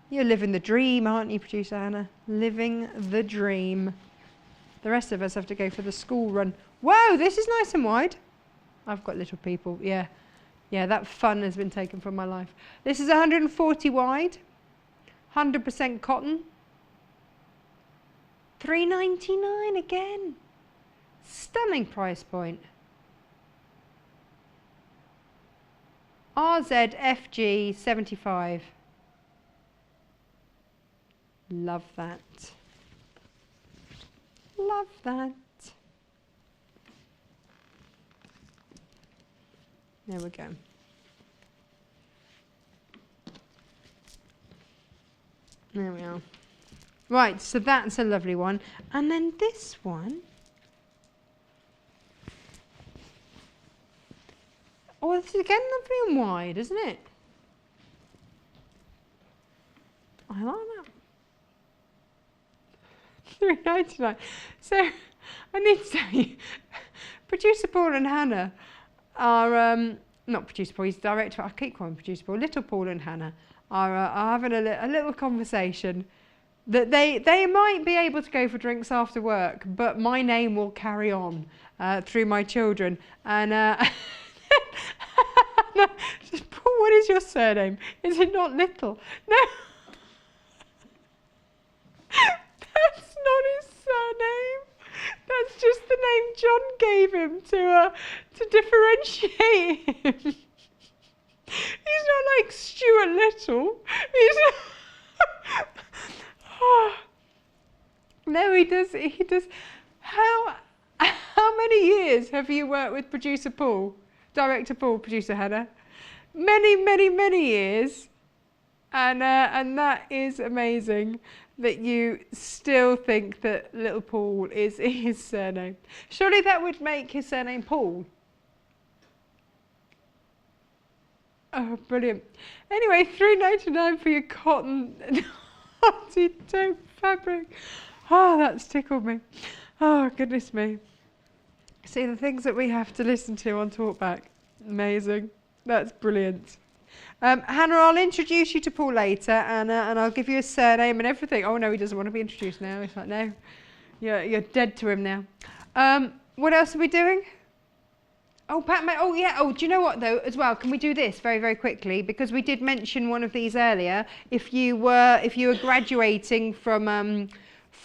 You're living the dream, aren't you, producer Hannah? Living the dream. The rest of us have to go for the school run. Whoa, this is nice and wide. I've got little people, yeah. Yeah, that fun has been taken from my life. This is 140 wide, 100% cotton. $3.99 again. Stunning price point. RZFG 75. Love that. Love that. There we go. There we are. Right, so that's a lovely one. And then this one. Oh, this is again lovely and wide, isn't it? I like that. $3.99. So, I need to tell you, producer Paul and Hannah are, not producer Paul, he's director, I keep calling producer Paul, little Paul and Hannah are having a little conversation. that they might be able to go for drinks after work, but my name will carry on through my children. And just, Paul, what is your surname? Is it not Little? No. That's not his surname. That's just the name John gave him to differentiate him. He's not like Stuart Little. He's no, he does. How many years have you worked with producer Paul, director Paul, producer Hannah? Many years. And that is amazing that you still think that Little Paul is his surname. Surely that would make his surname Paul. Oh, brilliant. Anyway, $3.99 for your cotton taupe fabric. Oh, that's tickled me. Oh, goodness me. See, the things that we have to listen to on Talkback. Amazing. That's brilliant. Hannah, I'll introduce you to Paul later, and I'll give you a surname and everything. Oh, no, he doesn't want to be introduced now. He's like, no, you're dead to him now. What else are we doing? Oh, Pat, oh, yeah. Oh, do you know what, though, as well? Can we do this very, very quickly? Because we did mention one of these earlier. If you were graduating from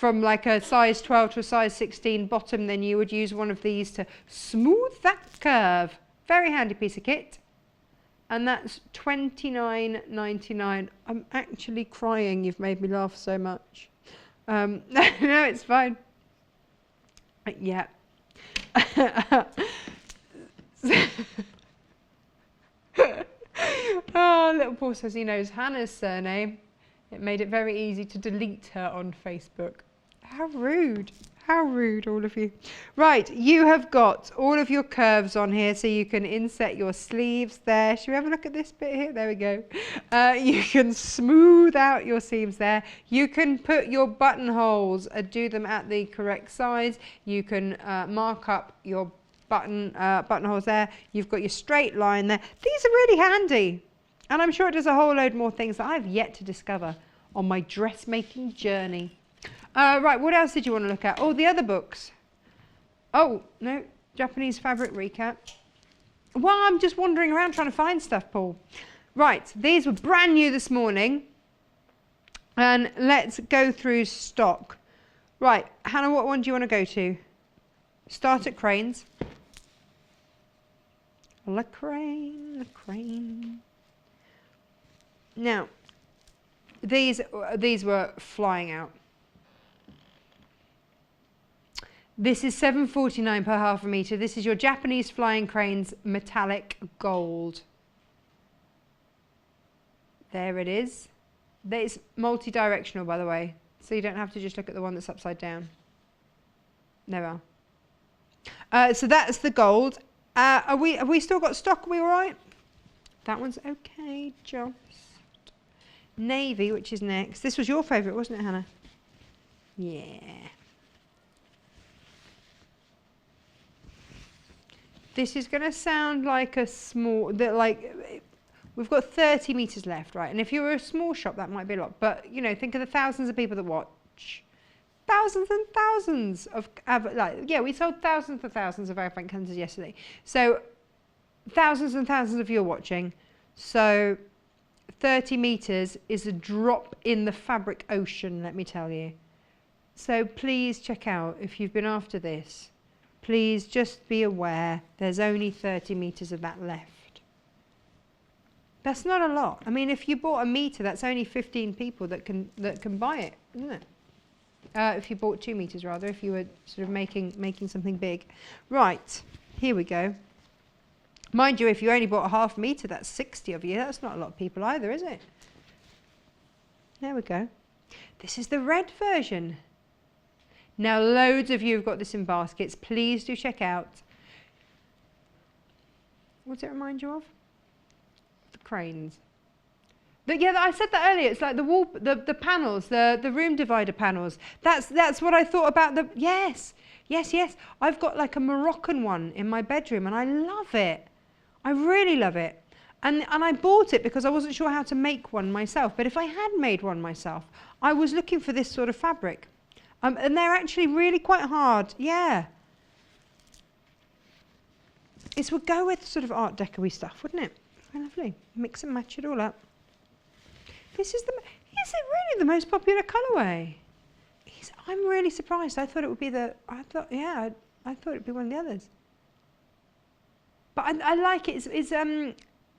like a size 12 to a size 16 bottom, then you would use one of these to smooth that curve. Very handy piece of kit. And that's $29.99. I'm actually crying. You've made me laugh so much. No, it's fine. Yeah. Oh, Little Paul says he knows Hannah's surname. It made it very easy to delete her on Facebook. How rude. How rude, all of you. Right, you have got all of your curves on here, so you can inset your sleeves there. Should we have a look at this bit here? There we go. You can smooth out your seams there. You can put your buttonholes, do them at the correct size. You can mark up your buttonholes there. You've got your straight line there. These are really handy. And I'm sure it does a whole load more things that I've yet to discover on my dressmaking journey. Right, what else did you want to look at? Oh, the other books. Oh, no, Japanese fabric recap. Well, I'm just wandering around trying to find stuff, Paul. Right, these were brand new this morning. And let's go through stock. Right, Hannah, what one do you want to go to? Start at Cranes. La Crane, La Crane. Now, these were flying out. This is $7.49 per half a metre. This is your Japanese Flying Cranes metallic gold. There it is. It's multi-directional, by the way, so you don't have to just look at the one that's upside down. There are. So that's the gold. Have we still got stock? Are we all right? That one's okay, just. Navy, which is next. This was your favourite, wasn't it, Hannah? Yeah. This is going to sound like a small, we've got 30 metres left, right? And if you were a small shop, that might be a lot. But, you know, think of the thousands of people that watch. Thousands and thousands of, we sold thousands and thousands of advent calendars yesterday. So, thousands and thousands of you are watching. So, 30 metres is a drop in the fabric ocean, let me tell you. So, please check out if you've been after this. Please just be aware there's only 30 metres of that left. That's not a lot. I mean, if you bought a metre, that's only 15 people that can buy it, isn't it? If you bought 2 metres, rather, if you were sort of making something big. Right, here we go. Mind you, if you only bought a half metre, that's 60 of you. That's not a lot of people either, is it? There we go. This is the red version. Now, loads of you have got this in baskets. Please do check out. What does it remind you of? The cranes. Yeah, I said that earlier. It's like the wall, the panels, the room divider panels. That's what I thought about the. Yes. I've got like a Moroccan one in my bedroom, and I love it. I really love it. And I bought it because I wasn't sure how to make one myself. But if I had made one myself, I was looking for this sort of fabric. And they're actually really quite hard. Yeah. This would go with sort of Art Deco-y stuff, wouldn't it? Very lovely. Mix and match it all up. Is it really the most popular colourway? I'm really surprised. I thought it would be I thought it'd be one of the others. But I like it.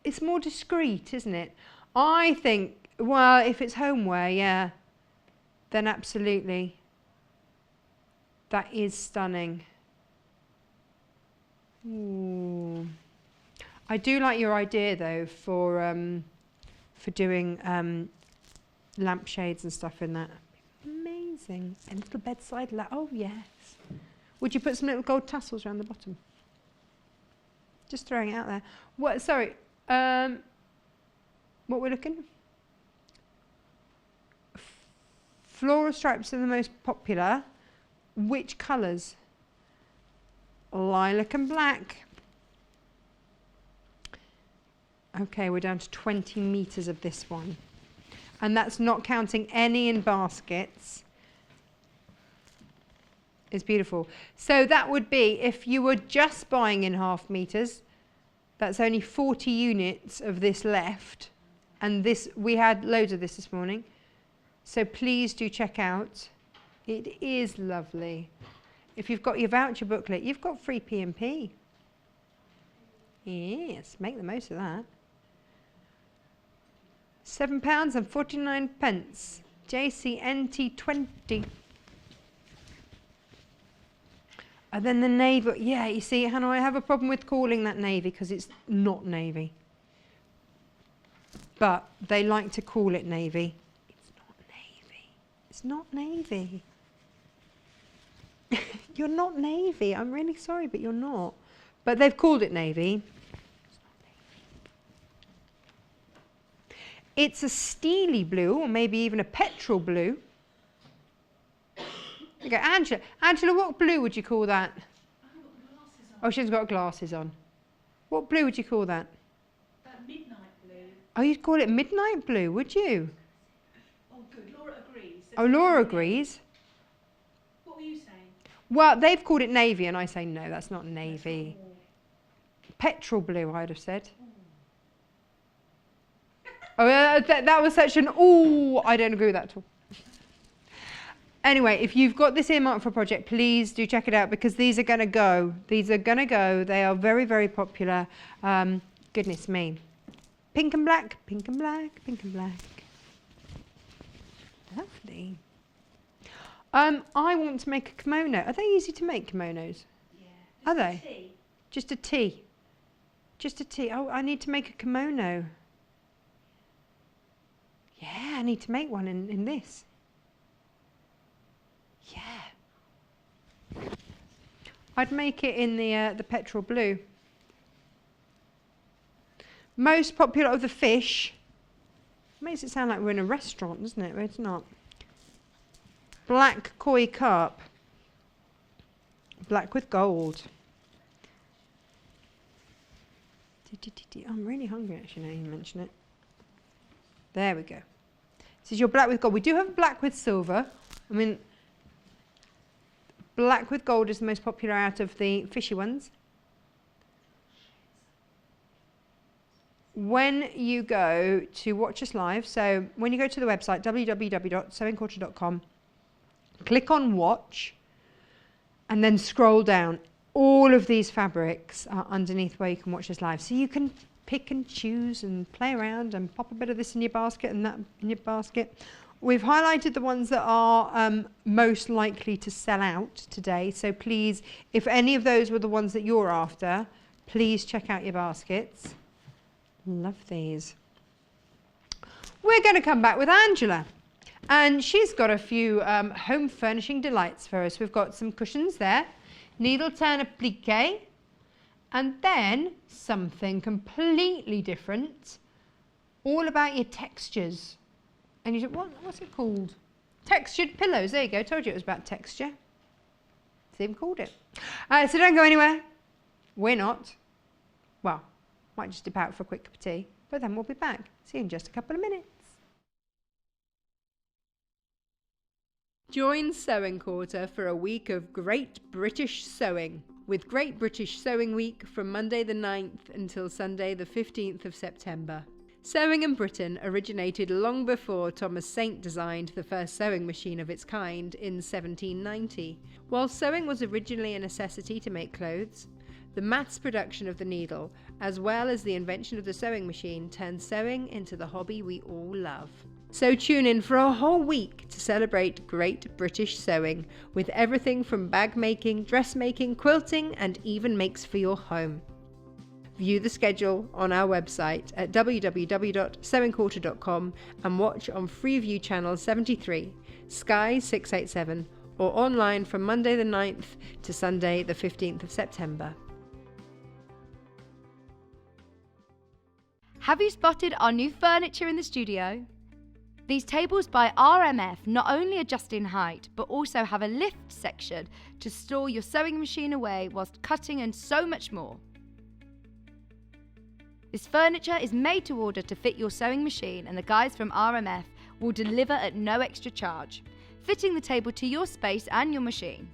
It's more discreet, isn't it? I think, well, if it's homeware, yeah, then absolutely. That is stunning. Ooh. I do like your idea though for doing lampshades and stuff in that. Amazing. A little bedside lamp. Oh yes. Would you put some little gold tassels around the bottom? Just throwing it out there. What? Sorry. What we're looking? Floral stripes are the most popular. Which colours? Lilac and black. Okay, we're down to 20 metres of this one. And that's not counting any in baskets. It's beautiful. So that would be, if you were just buying in half metres, that's only 40 units of this left. And this, we had loads of this morning. So please do check out. It is lovely. If you've got your voucher booklet, you've got free P&P. Yes, make the most of that. £7.49. JCNT20. And then the navy. Yeah, you see, Hannah, I have a problem with calling that navy because it's not navy. But they like to call it navy. It's not navy. It's not navy. You're not navy. I'm really sorry, but you're not. But they've called it navy. It's a steely blue, or maybe even a petrol blue. Okay, Angela. Angela, what blue would you call that? I haven't got glasses on. Oh, she hasn't got glasses on. What blue would you call that? That midnight blue. Oh, you'd call it midnight blue, would you? Oh, good. Laura agrees. Oh, Laura agrees. What were you saying? Well, they've called it navy, and I say no, that's not navy. Oh. Petrol blue, I'd have said. Oh, that was such an ooh. I don't agree with that at all. Anyway, if you've got this earmarked for a project, please do check it out because these are going to go. These are going to go. They are very, very popular. Goodness me. Pink and black, pink and black, pink and black. Lovely. I want to make a kimono. Are they easy to make, kimonos? Yeah. Are they? Tea. Just a tee. Just a tee. Oh, I need to make a kimono. Yeah, I need to make one in this. Yeah. I'd make it in the petrol blue. Most popular of the fish. Makes it sound like we're in a restaurant, doesn't it? But it's not. Black koi carp. Black with gold. I'm really hungry actually now you mention it. There we go. This is your black with gold. We do have black with silver. I mean, black with gold is the most popular out of the fishy ones. When you go to watch us live, so when you go to the website, www.sewingculture.com, click on watch, and then scroll down. All of these fabrics are underneath where you can watch us live. So you can pick and choose and play around and pop a bit of this in your basket and that in your basket. We've highlighted the ones that are most likely to sell out today. So please, if any of those were the ones that you're after, please check out your baskets. Love these. We're going to come back with Angela. And she's got a few home furnishing delights for us. We've got some cushions there, needle turn applique, and then something completely different, all about your textures. And you said, what's it called? Textured pillows. There you go. Told you it was about texture. It's even called it. So don't go anywhere. We're not. Well, Might just dip out for a quick cup of tea, but then we'll be back. See you in just a couple of minutes. Join Sewing Quarter for a week of Great British Sewing, with Great British Sewing Week from Monday the 9th until Sunday the 15th of September. Sewing in Britain originated long before Thomas Saint designed the first sewing machine of its kind in 1790. While sewing was originally a necessity to make clothes, the mass production of the needle, as well as the invention of the sewing machine, turned sewing into the hobby we all love. So tune in for a whole week to celebrate Great British Sewing, with everything from bag making, dressmaking, quilting, and even makes for your home. View the schedule on our website at www.sewingquarter.com and watch on Freeview Channel 73, Sky 687, or online from Monday the 9th to Sunday the 15th of September. Have you spotted our new furniture in the studio? These tables by RMF not only adjust in height, but also have a lift section to store your sewing machine away whilst cutting and so much more. This furniture is made to order to fit your sewing machine, and the guys from RMF will deliver at no extra charge, fitting the table to your space and your machine,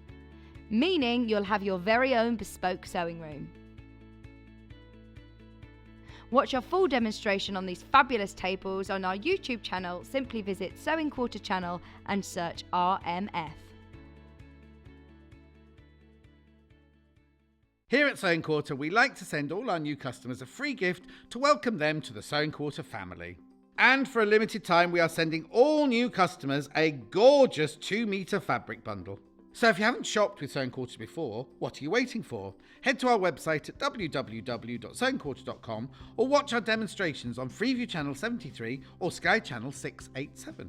meaning you'll have your very own bespoke sewing room. Watch our full demonstration on these fabulous tables on our YouTube channel. Simply visit Sewing Quarter channel and search RMF. Here at Sewing Quarter, we like to send all our new customers a free gift to welcome them to the Sewing Quarter family. And for a limited time, we are sending all new customers a gorgeous 2-metre fabric bundle. So if you haven't shopped with Sewing Quarter before, what are you waiting for? Head to our website at www.sewingquarter.com or watch our demonstrations on Freeview Channel 73 or Sky Channel 687.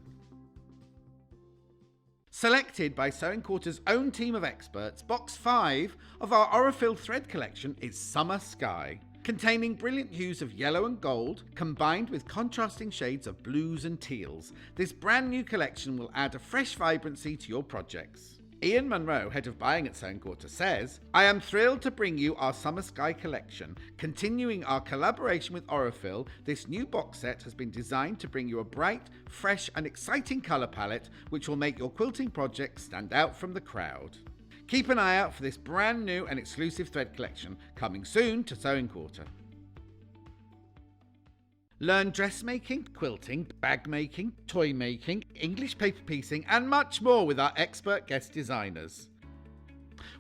Selected by Sewing Quarter's own team of experts, Box 5 of our Aurifil thread collection is Summer Sky, containing brilliant hues of yellow and gold, combined with contrasting shades of blues and teals. This brand new collection will add a fresh vibrancy to your projects. Ian Munro, head of buying at Sewing Quarter, says, "I am thrilled to bring you our Summer Sky collection. Continuing our collaboration with Aurifil, this new box set has been designed to bring you a bright, fresh and exciting colour palette which will make your quilting project stand out from the crowd." Keep an eye out for this brand new and exclusive thread collection coming soon to Sewing Quarter. Learn dressmaking, quilting, bag making, toy making, English paper piecing and much more with our expert guest designers.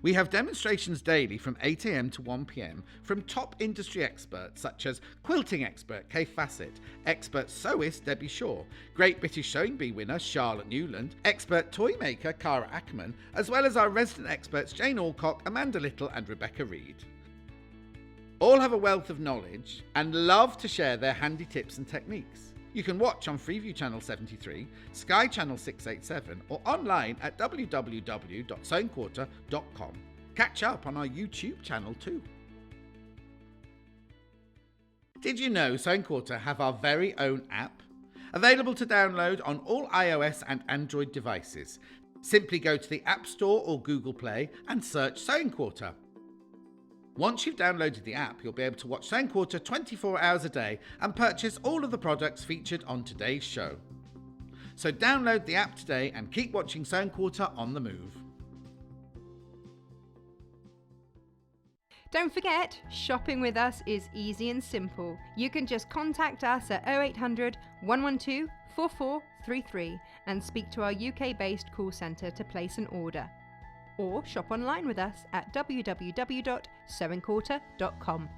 We have demonstrations daily from 8 a.m. to 1 p.m. from top industry experts such as quilting expert Kay Fassett, expert sewist Debbie Shaw, Great British Sewing Bee winner Charlotte Newland, expert toy maker Cara Ackerman, as well as our resident experts Jane Alcock, Amanda Little and Rebecca Reed. All have a wealth of knowledge and love to share their handy tips and techniques. You can watch on Freeview Channel 73, Sky Channel 687 or online at www.sewingquarter.com. Catch up on our YouTube channel too. Did you know Sewing Quarter have our very own app? Available to download on all iOS and Android devices. Simply go to the App Store or Google Play and search Sewing Quarter. Once you've downloaded the app, you'll be able to watch Sewing Quarter 24 hours a day and purchase all of the products featured on today's show. So download the app today and keep watching Sewing Quarter on the move. Don't forget, shopping with us is easy and simple. You can just contact us at 0800 112 4433 and speak to our UK-based call centre to place an order. Or shop online with us at www.sewingquarter.com.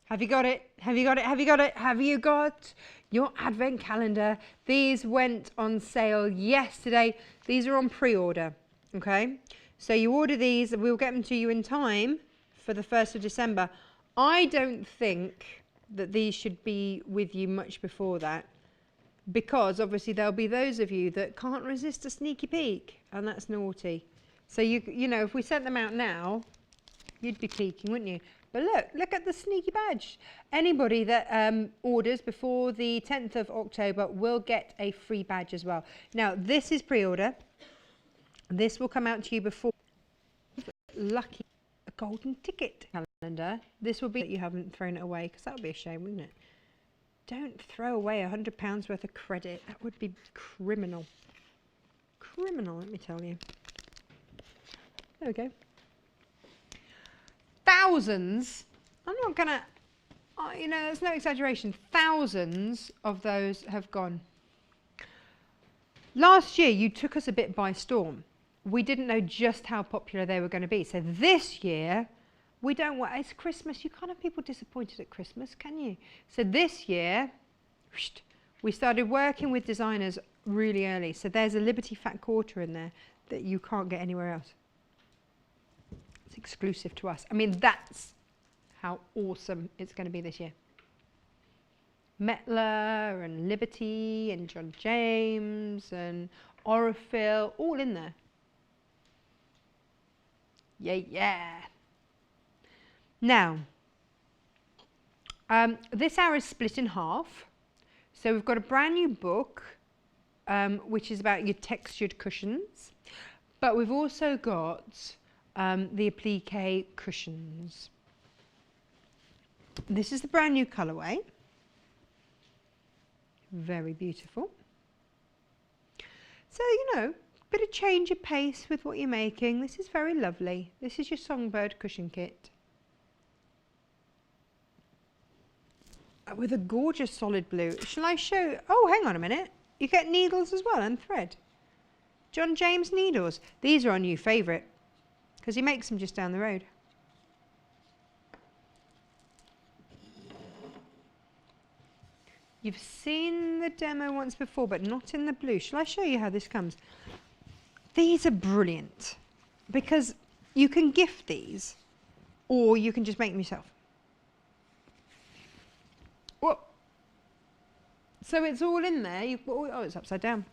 Have you got it? Have you got it? Have you got it? Have you got your advent calendar? These went on sale yesterday. These are on pre-order, okay? So you order these and we'll get them to you in time for the 1st of December. I don't think that these should be with you much before that, because obviously there'll be those of you that can't resist a sneaky peek, and that's naughty. So you know, if we sent them out now, You'd be peeking, wouldn't you? But look at the sneaky badge. Anybody that orders before the 10th of October will get a free badge as well. Now, this is pre-order. This will come out to you before. Lucky, a golden ticket calendar. This will be that you haven't thrown it away, because that would be a shame, wouldn't it? Don't throw away £100 worth of credit. That would be criminal. Criminal, let me tell you. There we go. Thousands, I'm not gonna, you know, there's no exaggeration, thousands of those have gone. Last year, you took us a bit by storm. We didn't know just how popular they were going to be. So this year, we don't want, it's Christmas, you can't have people disappointed at Christmas, can you? So this year, we started working with designers really early. So there's a Liberty Fat Quarter in there that you can't get anywhere else. It's exclusive to us. I mean, that's how awesome it's going to be this year. Metler and Liberty and John James and Aurifil, all in there. Yeah. Now, this hour is split in half. So we've got a brand new book, which is about your textured cushions. But we've also got the applique cushions. This is the brand new colourway. Very beautiful. So, you know, bit of change of pace with what you're making. This is very lovely. This is your Songbird cushion kit. With a gorgeous solid blue. Shall I show? Oh, hang on a minute. You get needles as well and thread. John James needles. These are our new favourite because he makes them just down the road. You've seen the demo once before, but not in the blue. Shall I show you how this comes? These are brilliant because you can gift these or you can just make them yourself. Whoa. So it's all in there. Oh, it's upside down.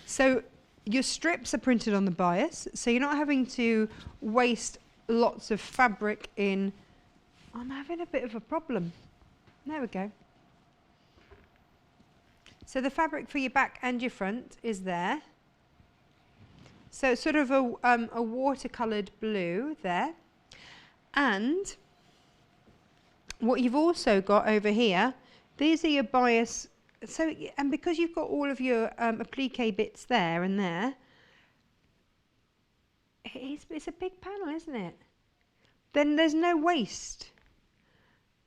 So your strips are printed on the bias, so you're not having to waste lots of fabric in. I'm having a bit of a problem. There we go. So the fabric for your back and your front is there. So it's sort of a watercoloured blue there. And what you've also got over here, these are your bias. So, and because you've got all of your applique bits there and there, it's a big panel, isn't it? Then there's no waste.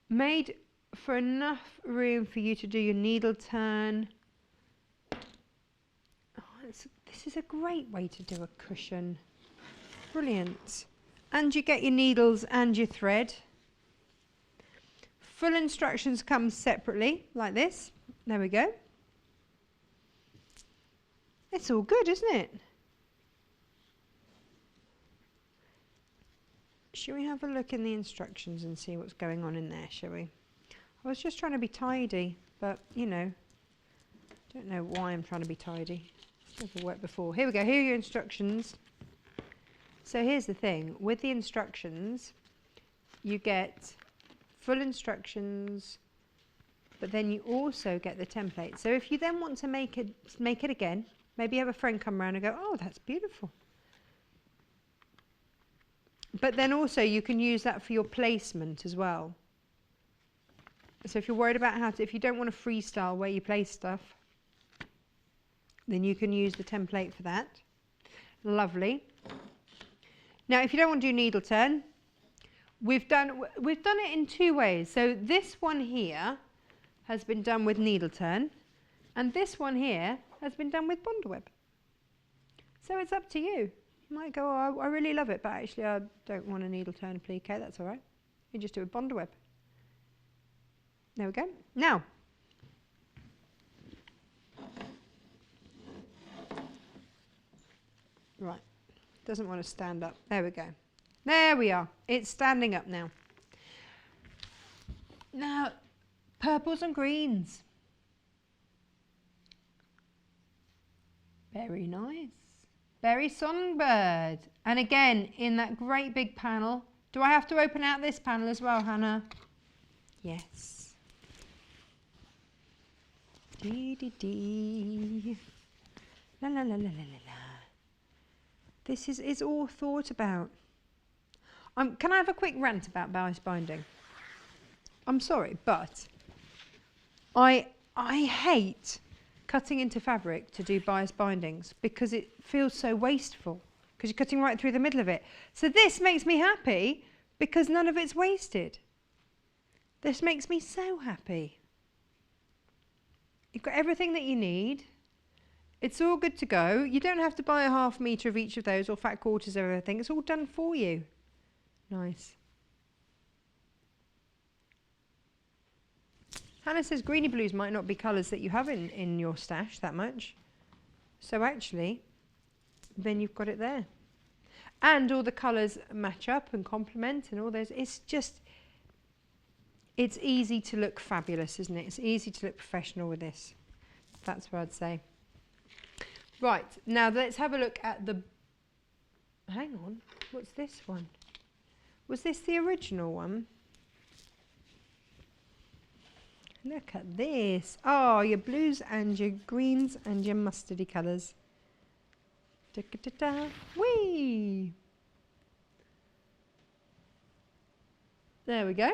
Made for enough room for you to do your needle turn. Oh, this is a great way to do a cushion. Brilliant. And you get your needles and your thread. Full instructions come separately, like this. There we go. It's all good, isn't it? Shall we have a look in the instructions and see what's going on in there, shall we? I was just trying to be tidy, but, you know, don't know why I'm trying to be tidy. It's never worked before. Here we go. Here are your instructions. So here's the thing. With the instructions, you get full instructions, but then you also get the template. So if you then want to make it again, maybe you have a friend come around and go, oh, that's beautiful. But then also you can use that for your placement as well. So if you're worried about if you don't want to freestyle where you place stuff, then you can use the template for that. Lovely. Now, if you don't want to do needle turn, we've done it in two ways. So this one here has been done with needle turn, and this one here has been done with bonder web. So it's up to you. You might go, oh, I really love it, but actually I don't want a needle turn applique. That's all right. You just do a bonder web. There we go. Now, right, doesn't want to stand up. There we go. There we are. It's standing up now. Now, purples and greens. Very nice. Berry Songbird. And again, in that great big panel. Do I have to open out this panel as well, Hannah? Yes. Dee dee dee. La la la la la la la. This is all thought about. Can I have a quick rant about bias binding? I'm sorry, but I hate cutting into fabric to do bias bindings because it feels so wasteful because you're cutting right through the middle of it. So this makes me happy because none of it's wasted. This makes me so happy. You've got everything that you need. It's all good to go. You don't have to buy a 1/2 metre of each of those or fat quarters of everything. It's all done for you. Nice. Hannah says greeny blues might not be colours that you have in your stash that much. So actually, then you've got it there. And all the colours match up and complement and all those. It's just, it's easy to look fabulous, isn't it? It's easy to look professional with this. That's what I'd say. Right, now let's have a look at the, hang on, what's this one? Was this the original one? Look at this. Oh, your blues and your greens and your mustardy colours. Da da da da. Whee! There we go.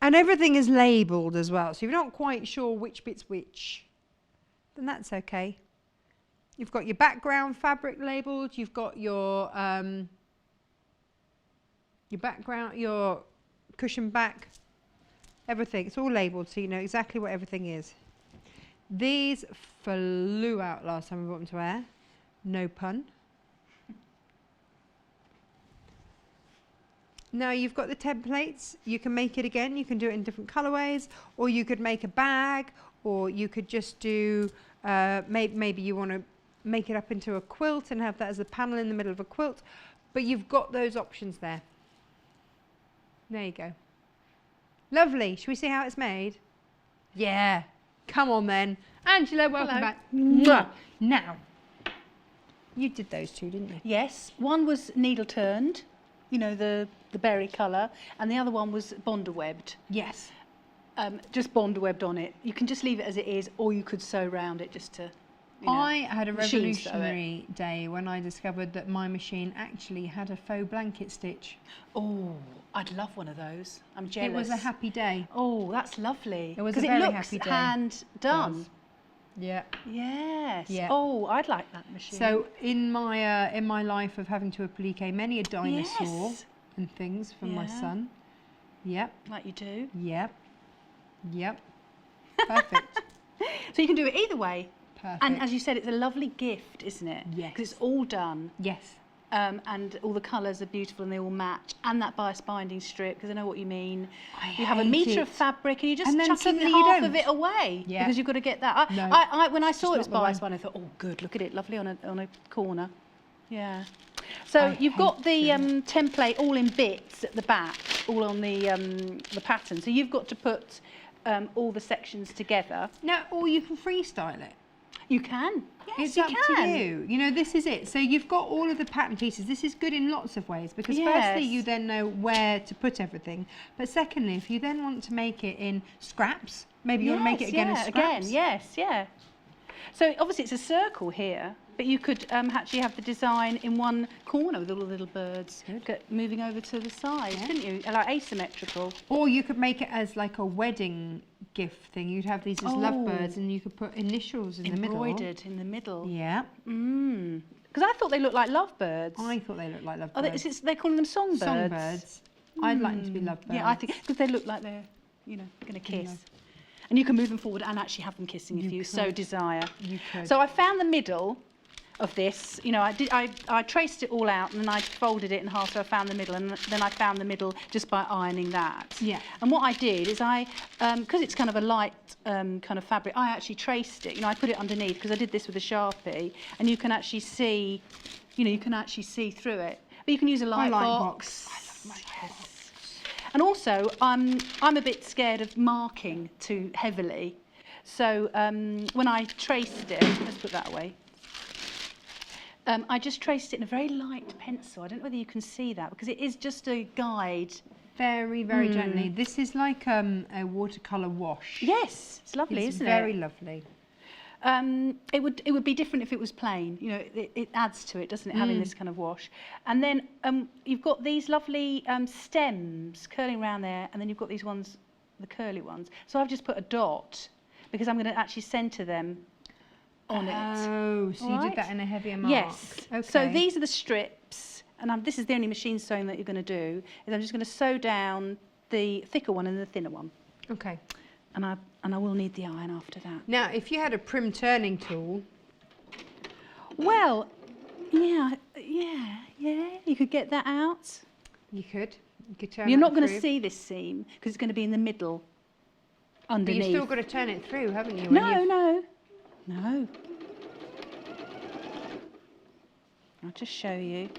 And everything is labelled as well, so if you're not quite sure which bit's which, then that's okay. You've got your background fabric labelled, you've got your background, your cushion back, everything. It's all labelled so you know exactly what everything is. These flew out last time we brought them to air. No pun. Now you've got the templates. You can make it again. You can do it in different colourways, or you could make a bag, or you could just do, maybe you want to make it up into a quilt and have that as a panel in the middle of a quilt. But you've got those options there. There you go. Lovely. Shall we see how it's made? Yeah. Come on then. Angela, welcome back. Mwah. Now, you did those two, didn't you? Yes, one was needle turned, you know, the berry colour, and the other one was bonder webbed. Yes. Just bonder webbed on it. You can just leave it as it is, or you could sew around it just to, you know, I had a machine sew it. revolutionary day when I discovered that my machine actually had a faux blanket stitch. Oh, I'd love one of those. I'm jealous. It was a happy day. Oh, that's lovely. It was a 'cause very it happy looks day. hand done. Does. Yeah. Yes. Yeah. Oh, I'd like that machine. So in my life of having to applique many a dinosaur Yes. and things for my Yeah. son. Yep. Like you do. Yep. Yep. Perfect. So you can do it either way. Perfect. And as you said, it's a lovely gift, isn't it? Yes. Because it's all done. Yes. And all the colours are beautiful and they all match. And that bias binding strip, because I know what you mean. I You have a hate metre it. of fabric and you're just And then chucking suddenly you half don't. of it away. Yeah. Because you've got to get that. No, When I saw just it was not the bias one. binding, I thought, oh, good, look at it, lovely on a corner. Yeah. So I you've got hate the them. template all in bits at the back, all on the pattern. So you've got to put all the sections together. Now, or you can freestyle it. You can. Yes, It's you up can. to you. You know, this is it. So you've got all of the pattern pieces. This is good in lots of ways because firstly, Yes. you then know where to put everything. But secondly, if you then want to make it in scraps, maybe you want to make it again as scraps. Yes, yeah. So obviously it's a circle here, but you could actually have the design in one corner with all the little birds moving over to the side, Yeah. couldn't you? Like asymmetrical. Or you could make it as like a wedding gift thing. You'd have these as lovebirds and you could put initials in the middle. Embroidered in the middle. Yeah. Because I thought they looked like lovebirds. I thought they looked like Oh, lovebirds. they're calling them songbirds. Songbirds. I'd like them to be lovebirds. Yeah, I think because they look like they're, you know, going to kiss. And you can move them forward and actually have them kissing if you so desire. You could. So I found the middle of this. You know, I traced it all out and then I folded it in half, so I found the middle, and then I found the middle just by ironing that. Yeah. And what I did is because it's kind of a light kind of fabric, I actually traced it. You know, I put it underneath because I did this with a Sharpie, and you can actually see, you know, you can actually see through it. But you can use a light box. I love my box. And also, I'm a bit scared of marking too heavily. So when I traced it, let's put that away. I just traced it in a very light pencil. I don't know whether you can see that because it is just a guide. Very, very gently. This is like a watercolour wash. Yes, it's lovely, It's isn't very it? lovely. It would be different if it was plain. You know, it adds to it, doesn't it, having this kind of wash? And then you've got these lovely stems curling around there, and then you've got these ones, the curly ones. So I've just put a dot because I'm going to actually centre them on it. Oh, so you did that in a heavier mark. Yes. Okay. So these are the strips, and this is the only machine sewing that you're going to do. Is I'm just going to sew down the thicker one and the thinner one. Okay. And I will need the iron after that. Now, if you had a prim turning tool. Well, yeah, you could get that out. You could turn You're that not going to through. see this seam because it's going to be in the middle, But underneath. you've still got to turn it through, haven't you? No. I'll just show you.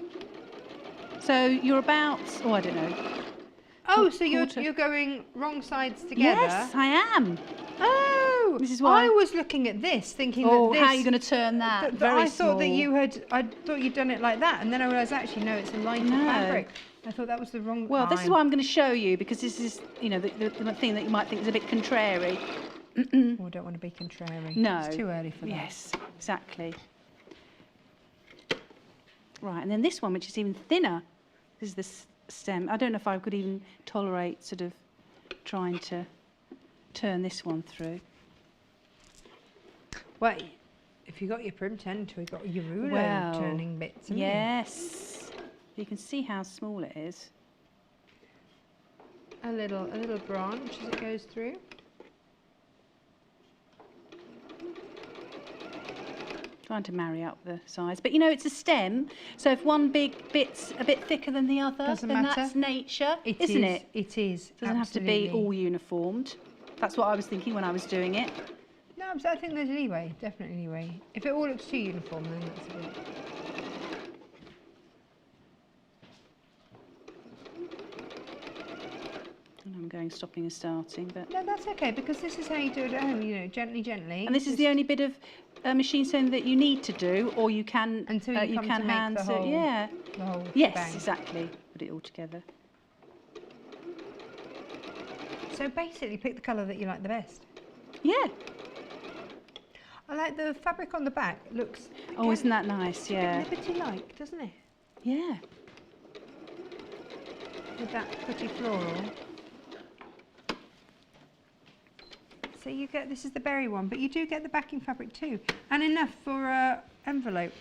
So you're about, I don't know. Oh, so quarter. you're going wrong sides together? Yes, I am. Oh, This is why- I was looking at this, thinking Oh, that how this. are you going to turn that? that Very I thought that small. I thought you'd done it like that, and then I realised actually no, it's a lighter No. fabric. I thought that was the wrong. Well, this is time. why I'm going to show you because this is, the thing that you might think is a bit contrary. Oh, I don't want to be contrary. No. It's too early for that. Yes, exactly. Right, and then this one, which is even thinner, this is the stem. I don't know if I could even tolerate sort of trying to turn this one through. Well, if you got your prim turning tool, you got your ruler Well, turning bits. haven't you? Yes, you can see how small it is. A little branch as it goes through. Trying to marry up the size, but it's a stem, so if one big bit's a bit thicker than the other, Doesn't then matter. that's nature, It isn't is. it? It is. Doesn't have to be absolutely. all uniformed. That's what I was thinking when I was doing it. No, I think there's leeway. Definitely leeway. If it all looks too uniform, then that's a bit. And I'm going stopping and starting, but. No, that's okay because this is how you do it at home. Gently, gently. And this is Just- the only bit of machine sewing that you need to do, or you can Until you come can to make hand the sew. whole- Yeah. the whole Yes, shebang. exactly. Put it all together. So basically, pick the colour that you like the best. Yeah. I like the fabric on the back. It looks. Oh, isn't that nice? Yeah. Liberty-like, doesn't it? Yeah. With that pretty floral. So you get, this is the berry one, but you do get the backing fabric too, and enough for a envelope.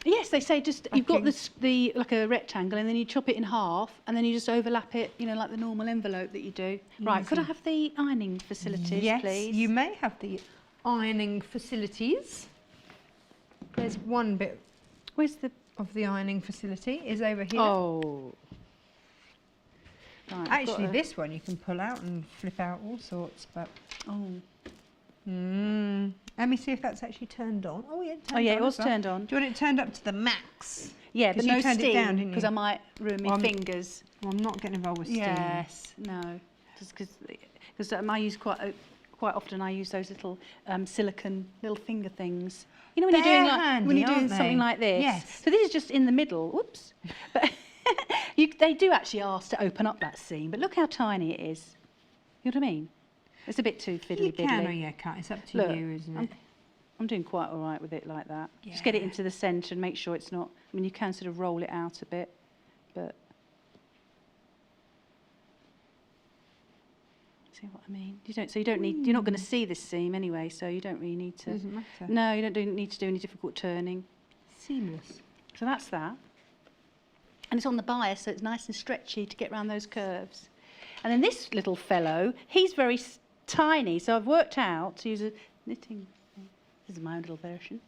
Yes, they say just you've got Backing. the like a rectangle, and then you chop it in half, and then you just overlap it, like the normal envelope that you do. Right. Could I Easy. have the ironing facilities, Yes, please? you may have the ironing facilities. There's one bit Where's the? of the ironing facility is over here. Oh. Right, I've got Actually, a- this one you can pull out and flip out all sorts, but. Oh. Let me see if that's actually turned on. Oh yeah, Oh yeah, on it was as well. turned on. Do you want it turned up to the max? Yeah, 'Cause but you no turned it down, steam didn't because you? I might ruin my Well, fingers. Well, I'm not getting involved with steam. Yes, no, just because I use quite often. I use those little silicone little finger things. When you're doing They're handy, when you're doing aren't something they? like this. Yes. So this is just in the middle. Whoops. But they do actually ask to open up that seam, but look how tiny it is. You know what I mean? It's a bit too fiddly You biddly. can or you can't. It's up to Look, you, isn't it? I'm doing quite all right with it like that. Just get it Yeah. into the centre and make sure it's not. I mean, you can sort of roll it out a bit, but see what I mean? So you don't need. You're not going to see this seam anyway, so you don't really need to. Doesn't matter. No, you don't need to do any difficult turning. Seamless. So that's that. And it's on the bias, so it's nice and stretchy to get around those curves. And then this little fellow, he's very tiny, so I've worked out to use a knitting thing. This is my own little version.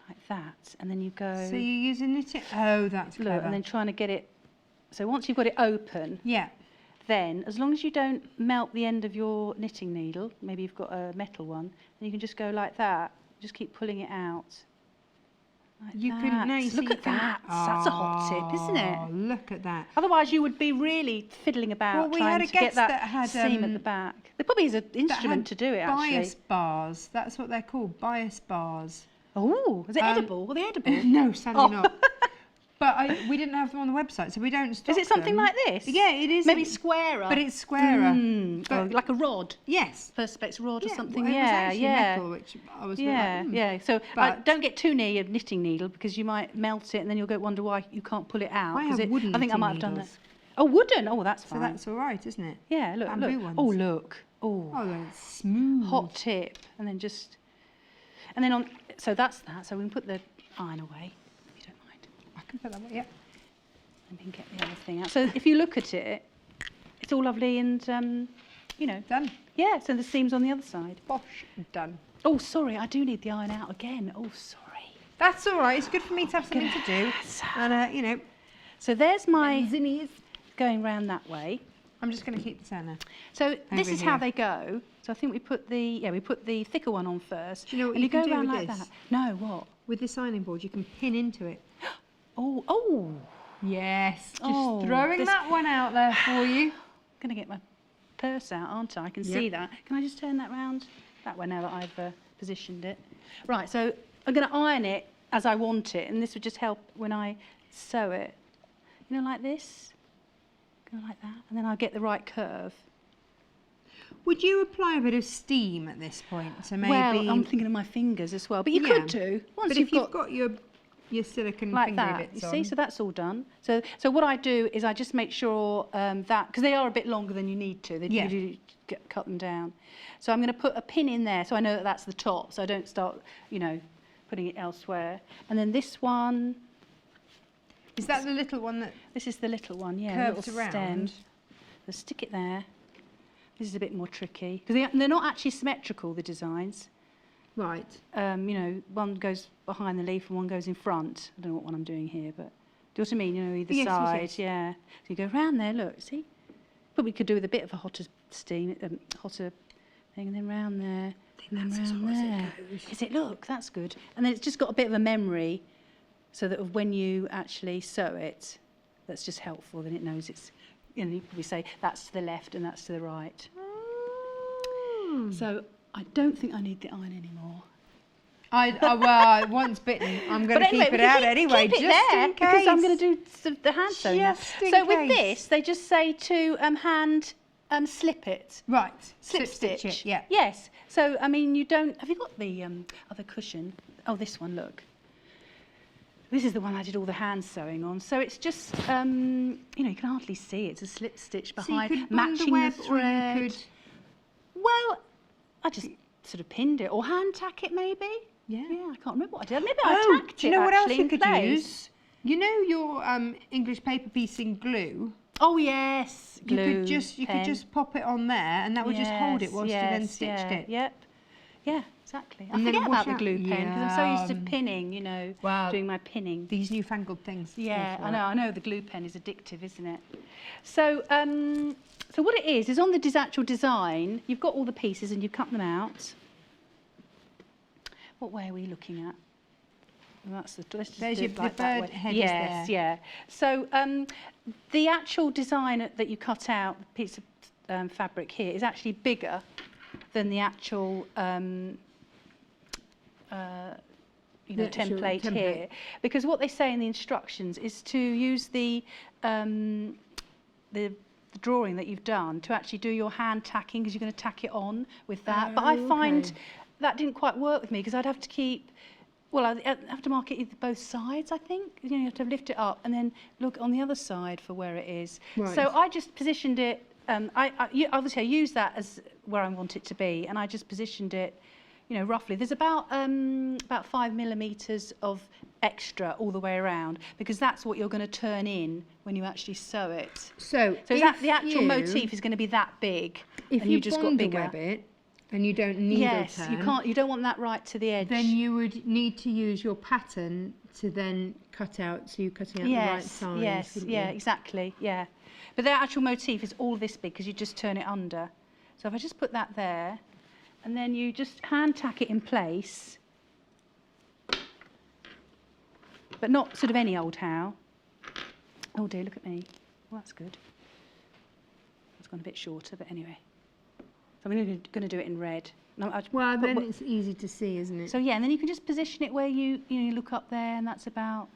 Like that, and then you go, So you're using it. Oh, that's look, clever. and then trying to get it. So once you've got it open, yeah. then as long as you don't melt the end of your knitting needle, maybe you've got a metal one, then you can just go like that, just keep pulling it out. Like You that. can, now you Look see at that. That's a hot tip, isn't it? Oh, look at that. Otherwise, you would be really fiddling about Well, we trying had a to get guest that, that had, seam at the back. There probably is an instrument to do it, actually. Bias bars. That's what they're called, bias bars. Oh, is it edible? Are they edible? No, sadly Oh. not. But we didn't have them on the website, so we don't stock Is it something them. like this? Yeah, it is. Maybe squarer. But it's squarer. But like a rod. Yes. Perspex rod or Yeah, something. well, it was Yeah, actually yeah. metal, which I was Yeah, like, yeah. So But- don't get too near your knitting needle because you might melt it and then you'll go wonder why you can't pull it out. I 'cause have wooden I think I knitting might have done that. needles. Oh, wooden. Oh, that's So fine. that's all right, isn't it? Yeah, look, bamboo look. ones. Oh, look. Oh, Oh, they're smooth. hot tip. And then just, and then on. So that's that. So we can put the iron away, if you don't mind. I can put that one, yeah. And then get the other thing out. So if you look at it, it's all lovely and you know. Done. Yeah. So the seam's on the other side. Bosh. Done. Oh, sorry. I do need the iron out again. Oh, sorry. That's all right. It's good for me to have something to do. And, you know, So there's my zinnies. going round that way. I'm just going to keep this out now. So this Over is how here. they go. So I think we put the thicker one on first. Do you know what and you can go do round with like this? that. No, what? With this ironing board, you can pin into it. Oh, Yes. Just Oh, throwing this- that one out there for you. gonna get my purse out, aren't I? I can Yep. see that. Can I just turn that round that way now that I've positioned it? Right. So I'm gonna iron it as I want it, and this would just help when I sew it. You know, like this. Go like that, and then I'll get the right curve. Would you apply a bit of steam at this point? So maybe. Well, I'm thinking of my fingers as well, but you Yeah. could do once but you've if you've got your silicone like finger that, bits you on. see, so that's all done. So what I do is I just make sure that, because they are a bit longer than you need to, Yeah. you do cut them down. So I'm going to put a pin in there so I know that that's the top, so I don't start, you know, putting it elsewhere. And then this one, Is that the little one that this is the little one, yeah, curves little around? stem. So stick it there. This is a bit more tricky because they're not actually symmetrical, the designs. Right. You know, one goes behind the leaf and one goes in front. I don't know what one I'm doing here, but do you know what I mean? You know, either Yes, yes, side, yes. yeah. So you go round there, look, see? Probably could do with a bit of a hotter steam, hotter thing, and then round there, and then that's as round hot as it there. goes. Is it? Look, that's good. And then it's just got a bit of a memory, so that when you actually sew it, that's just helpful. Then it knows it's, you know, you probably say that's to the left and that's to the right. So I don't think I need the iron anymore. Well, once bitten, I'm going But to keep we it can out anyway, keep it just there in case. because I'm going to do the hand sewing. now. Just in So with case. this, they just say to hand slip it. Right. Slip stitch. it, yeah. Yes. So I mean, you don't. Have you got the other cushion? Oh, this one. Look. This is the one I did all the hand sewing on. So it's just, you know, you can hardly see it. It's a slip stitch behind, so you could bond matching the web, the or thread. you could. Well, I just sort of pinned it, or hand tack it maybe. Yeah. Yeah, I can't remember what I did. Maybe I tacked do you know it what else actually you in could place. use? You know your English paper piecing glue. Oh yes, glue, you could pen. just pop it on there, and that would just hold it Yes, whilst you then yes, stitched yeah, it. Yep. Yeah, exactly. I And then forget wash about the out- glue pen because I'm so used Yeah, to pinning, you know, well, doing my pinning. These newfangled things. Yeah, Go for I know the glue pen is addictive, isn't it? So, so what it is on the actual design, you've got all the pieces and you cut them out. What way are we looking at? Well, that's let's just There's do your- it the like that bird way. head is Yes, there. yeah. So the actual design that you cut out, the piece of fabric here, is actually bigger than the actual The actual template template. here, because what they say in the instructions is to use the drawing that you've done to actually do your hand tacking, because you're going to tack it on with that. But I Oh, find okay. that didn't quite work with me because I'd have to keep. Well, I'd have to mark it either both sides, I think. You know, you have to lift it up and then look on the other side for where it is. Right. So I just positioned it. Obviously, I use that as where I want it to be, and I just positioned it, you know, roughly. There's about 5 millimeters of extra all the way around, because that's what you're going to turn in when you actually sew it. So that the actual motif is going to be that big, If and you you just got bond bigger. web it and you don't needle Yes, turn, you can't. You don't want that right to the edge. then you would need to use your pattern to then cut out, so you're cutting out the right size. Yes, wouldn't yeah, you? exactly, yeah. But the actual motif is all this big because you just turn it under. So if I just put that there, and then you just hand tack it in place. but not sort of any old how. Oh dear, look at me. Well, that's good. It's gone a bit shorter, but anyway. So I'm going to do it in red. Well, then it's easy to see, isn't it? So yeah, and then you can just position it where you look up there, and that's about.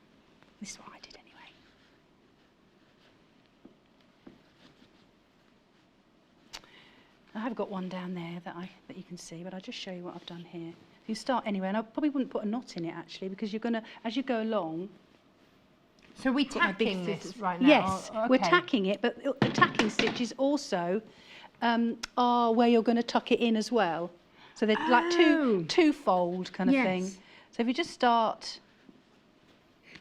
This is what I did anyway. I have got one down there that you can see, but I'll just show you what I've done here. You start anywhere, and I probably wouldn't put a knot in it actually, because you're going to, as you go along. So we're tacking this right now? Yes, okay. we're tacking it, but the tacking stitches also are where you're going to tuck it in as well. So they're like two-fold kind of thing. So if you just start...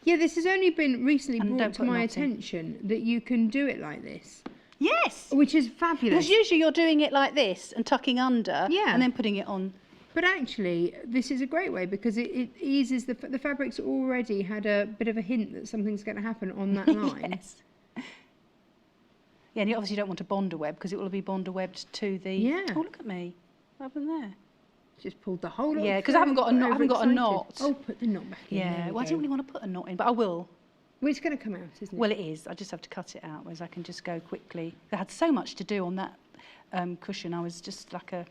Yeah, this has only been recently And brought to my attention that you can do it like this. Yes! Which is fabulous. Because usually you're doing it like this and tucking under and then putting it on. But actually, this is a great way because it eases the fabric's already had a bit of a hint that something's going to happen on that line. Yes. Yeah, and you obviously don't want to bonder web because it will be bonder webbed to the... Yeah. Oh, look at me. What happened there? Just pulled the whole lot. Yeah, because I haven't got a knot. Oh, put the knot back in. Yeah, well, I didn't really want to put a knot in, but I will. Well, it's going to come out, isn't it? Well, it is. I just have to cut it out, whereas I can just go quickly. I had so much to do on that cushion. I was just like a...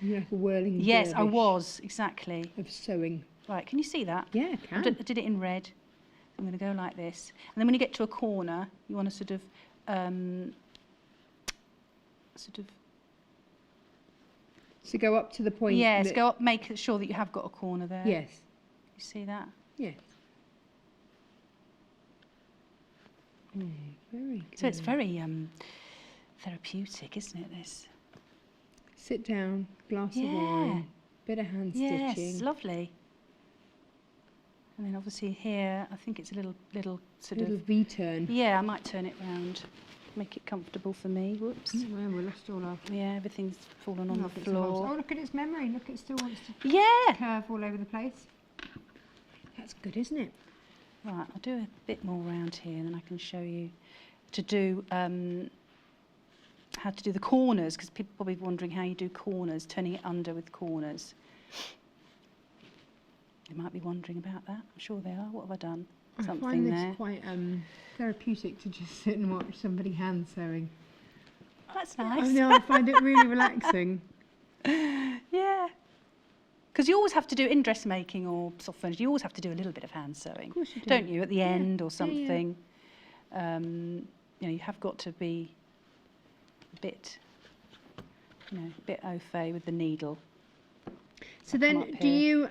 You're like a whirling Yes, I dervish was, exactly. of sewing. Right, can you see that? Yeah, I can. I did it in red. I'm going to go like this. And then when you get to a corner, you want to sort of... So go up to the point. Yes, go up, make sure that you have got a corner there. Yes. You see that? Yes. Very good. So it's very therapeutic, isn't it, this? Sit down, glass of wine, bit of hand yes, stitching. lovely. And then obviously here, I think it's a little sort Little of... V-turn. Yeah, I might turn it round, make it comfortable for me. Whoops. Well, we lost all our... Yeah, everything's fallen on the Nothing's lost. floor. Oh, look at its memory. Look, it still wants to Yeah! curve all over the place. That's good, isn't it? Right, I'll do a bit more around here, and then I can show you to do how to do the corners, because people are probably wondering how you do corners, turning it under with corners. You might be wondering about that. I'm sure they are. What have I done? Something I find this there. quite therapeutic to just sit and watch somebody hand sewing. Oh, that's nice. I know, I find it really relaxing. Yeah. Because you always have to do, in dressmaking or soft furniture, you always have to do a little bit of hand sewing. Of course you do. Don't you, at the end or Yeah, something? You have got to be a bit, a bit au fait with the needle. So then, do you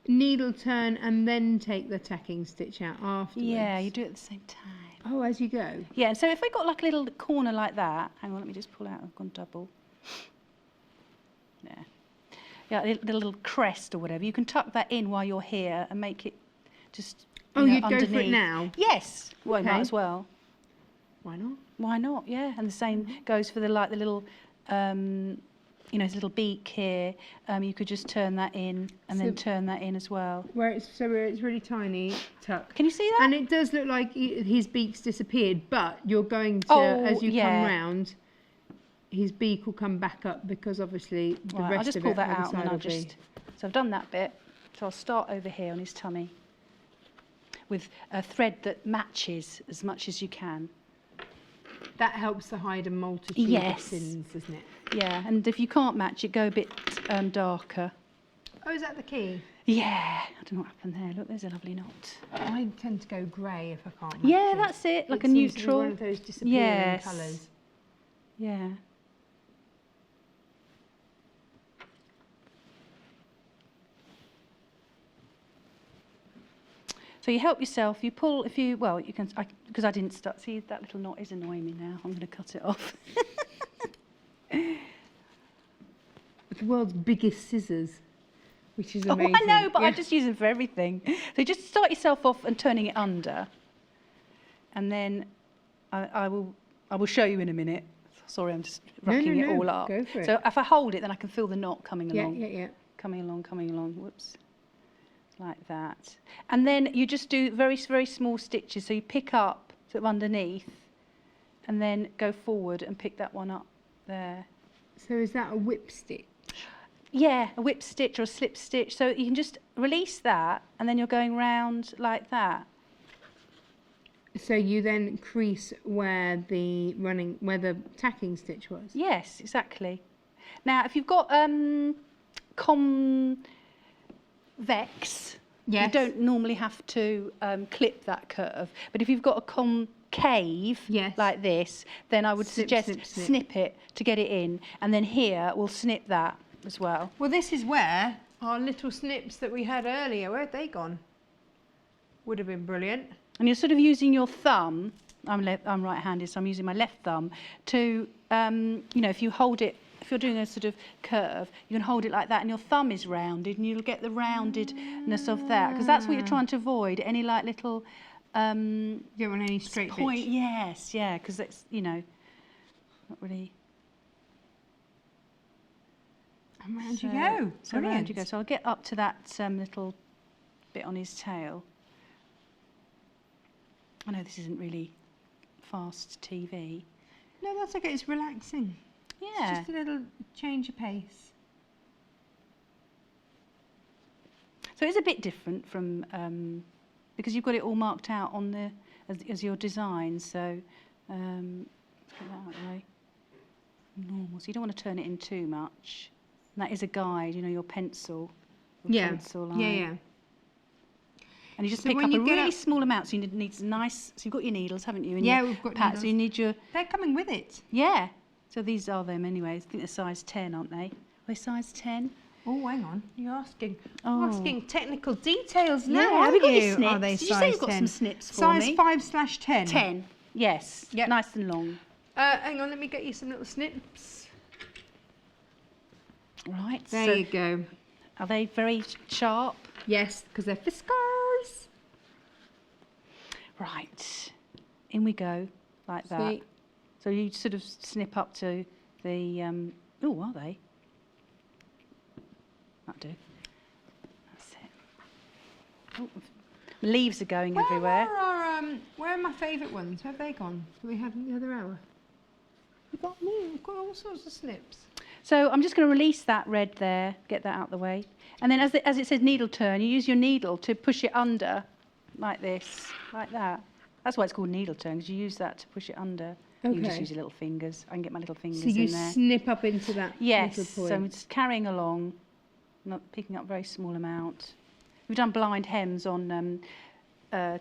needle turn and then take the tacking stitch out afterwards? Yeah, you do it at the same time. Oh, as you go? Yeah, and so if we got like a little corner like that, hang on, let me just pull out, I've gone double. There. Yeah, the little crest or whatever, you can tuck that in while you're here and make it just You'd underneath. go for it now? Yes, well, Okay. might as well. Why not? Why not? Yeah, and the same goes for the little, his little beak here. You could just turn that in and then turn that in as well. Where it's really tiny, tuck. Can you see that? And it does look like his beak's disappeared, but you're going to, as you come round, his beak will come back up because obviously the Right, rest I'll just of pull it that either out and side then I'll will be- just... So I've done that bit. So I'll start over here on his tummy with a thread that matches as much as you can. That helps to hide a multitude Yes. of sins, doesn't it? Yeah, and if you can't match it, go a bit darker. Oh, is that the key? Yeah, I don't know what happened there. Look, there's a lovely knot. I tend to go grey if I can't match Yeah, it. that's it, like a seems to be neutral. one of those disappearing Yes. colours. Yeah. So you help yourself, you pull, you can, because I didn't start, see that little knot is annoying me now, I'm going to cut it off. With the world's biggest scissors, which is Oh, amazing. I know, but I Yeah. just use them for everything. So just start yourself off and turning it under, and then I will show you in a minute. Sorry, I'm just racking it all up. Go for it. So if I hold it, then I can feel the knot coming along. Yeah. Coming along. Whoops. Like that. And then you just do very, very small stitches. So you pick up sort of underneath and then go forward and pick that one up there. So is that a whip stitch? Yeah, a whip stitch or a slip stitch. So you can just release that, and then you're going round like that. So you then crease where the tacking stitch was. Yes, exactly. Now, if you've got convex, Yes. you don't normally have to clip that curve. But if you've got a concave Yes. like this, then I would Snip, suggest snip, snip. snip it to get it in, and then here we'll snip that as well. Well, this is where our little snips that we had earlier, where'd they gone? Would have been brilliant. And you're sort of using your thumb. I'm right-handed, so I'm using my left thumb to, if you hold it, if you're doing a sort of curve, you can hold it like that, and your thumb is rounded, and you'll get the roundedness of that, because that's what you're trying to avoid. Any like little You don't want any straight point. bits. Yes, yeah, because that's not really. And round you go. So round you go. So I'll get up to that little bit on his tail. I know this isn't really fast TV. No, that's okay. It's relaxing. Yeah. It's just a little change of pace. So it's a bit different from because you've got it all marked out on the as your design. So let's get that out of the way. Normal. So you don't want to turn it in too much. And that is a guide. Your pencil. Pencil line. Yeah. And you just So pick when up you a get really up- small amount. So you need nice. So you've got your needles, haven't you? And Yeah, your we've got pat. needles. So you need your. They're coming with it. Yeah. So these are them anyway. I think they're size 10, aren't they? Are they size 10? Oh, hang on. You're asking Oh. technical details now, Yeah, aren't have you got you? your snips? Are they Did you size say you've got 10? some snips for Size me? 5/10. 10. Yes. Yep. Nice and long. Hang on, let me get you some little snips. Right. There so you go. are they very sharp? Yes, because they're fiskars. Right. In we go, like that. See? So you sort of snip up to the. Oh, are they? That'll do. That's it. Oh, leaves are going everywhere. Where are my favourite ones? Where have they gone? Do we have the other hour? We've got more. We've got all sorts of snips. So I'm just going to release that red there, get that out of the way. And then as it says needle turn, you use your needle to push it under, like this, like that. That's why it's called needle turn, because you use that to push it under. You can just Okay. use your little fingers. I can get my little fingers So you in there. snip up into that Yes, little so I'm point. just carrying along, not picking up a very small amount. We've done blind hems on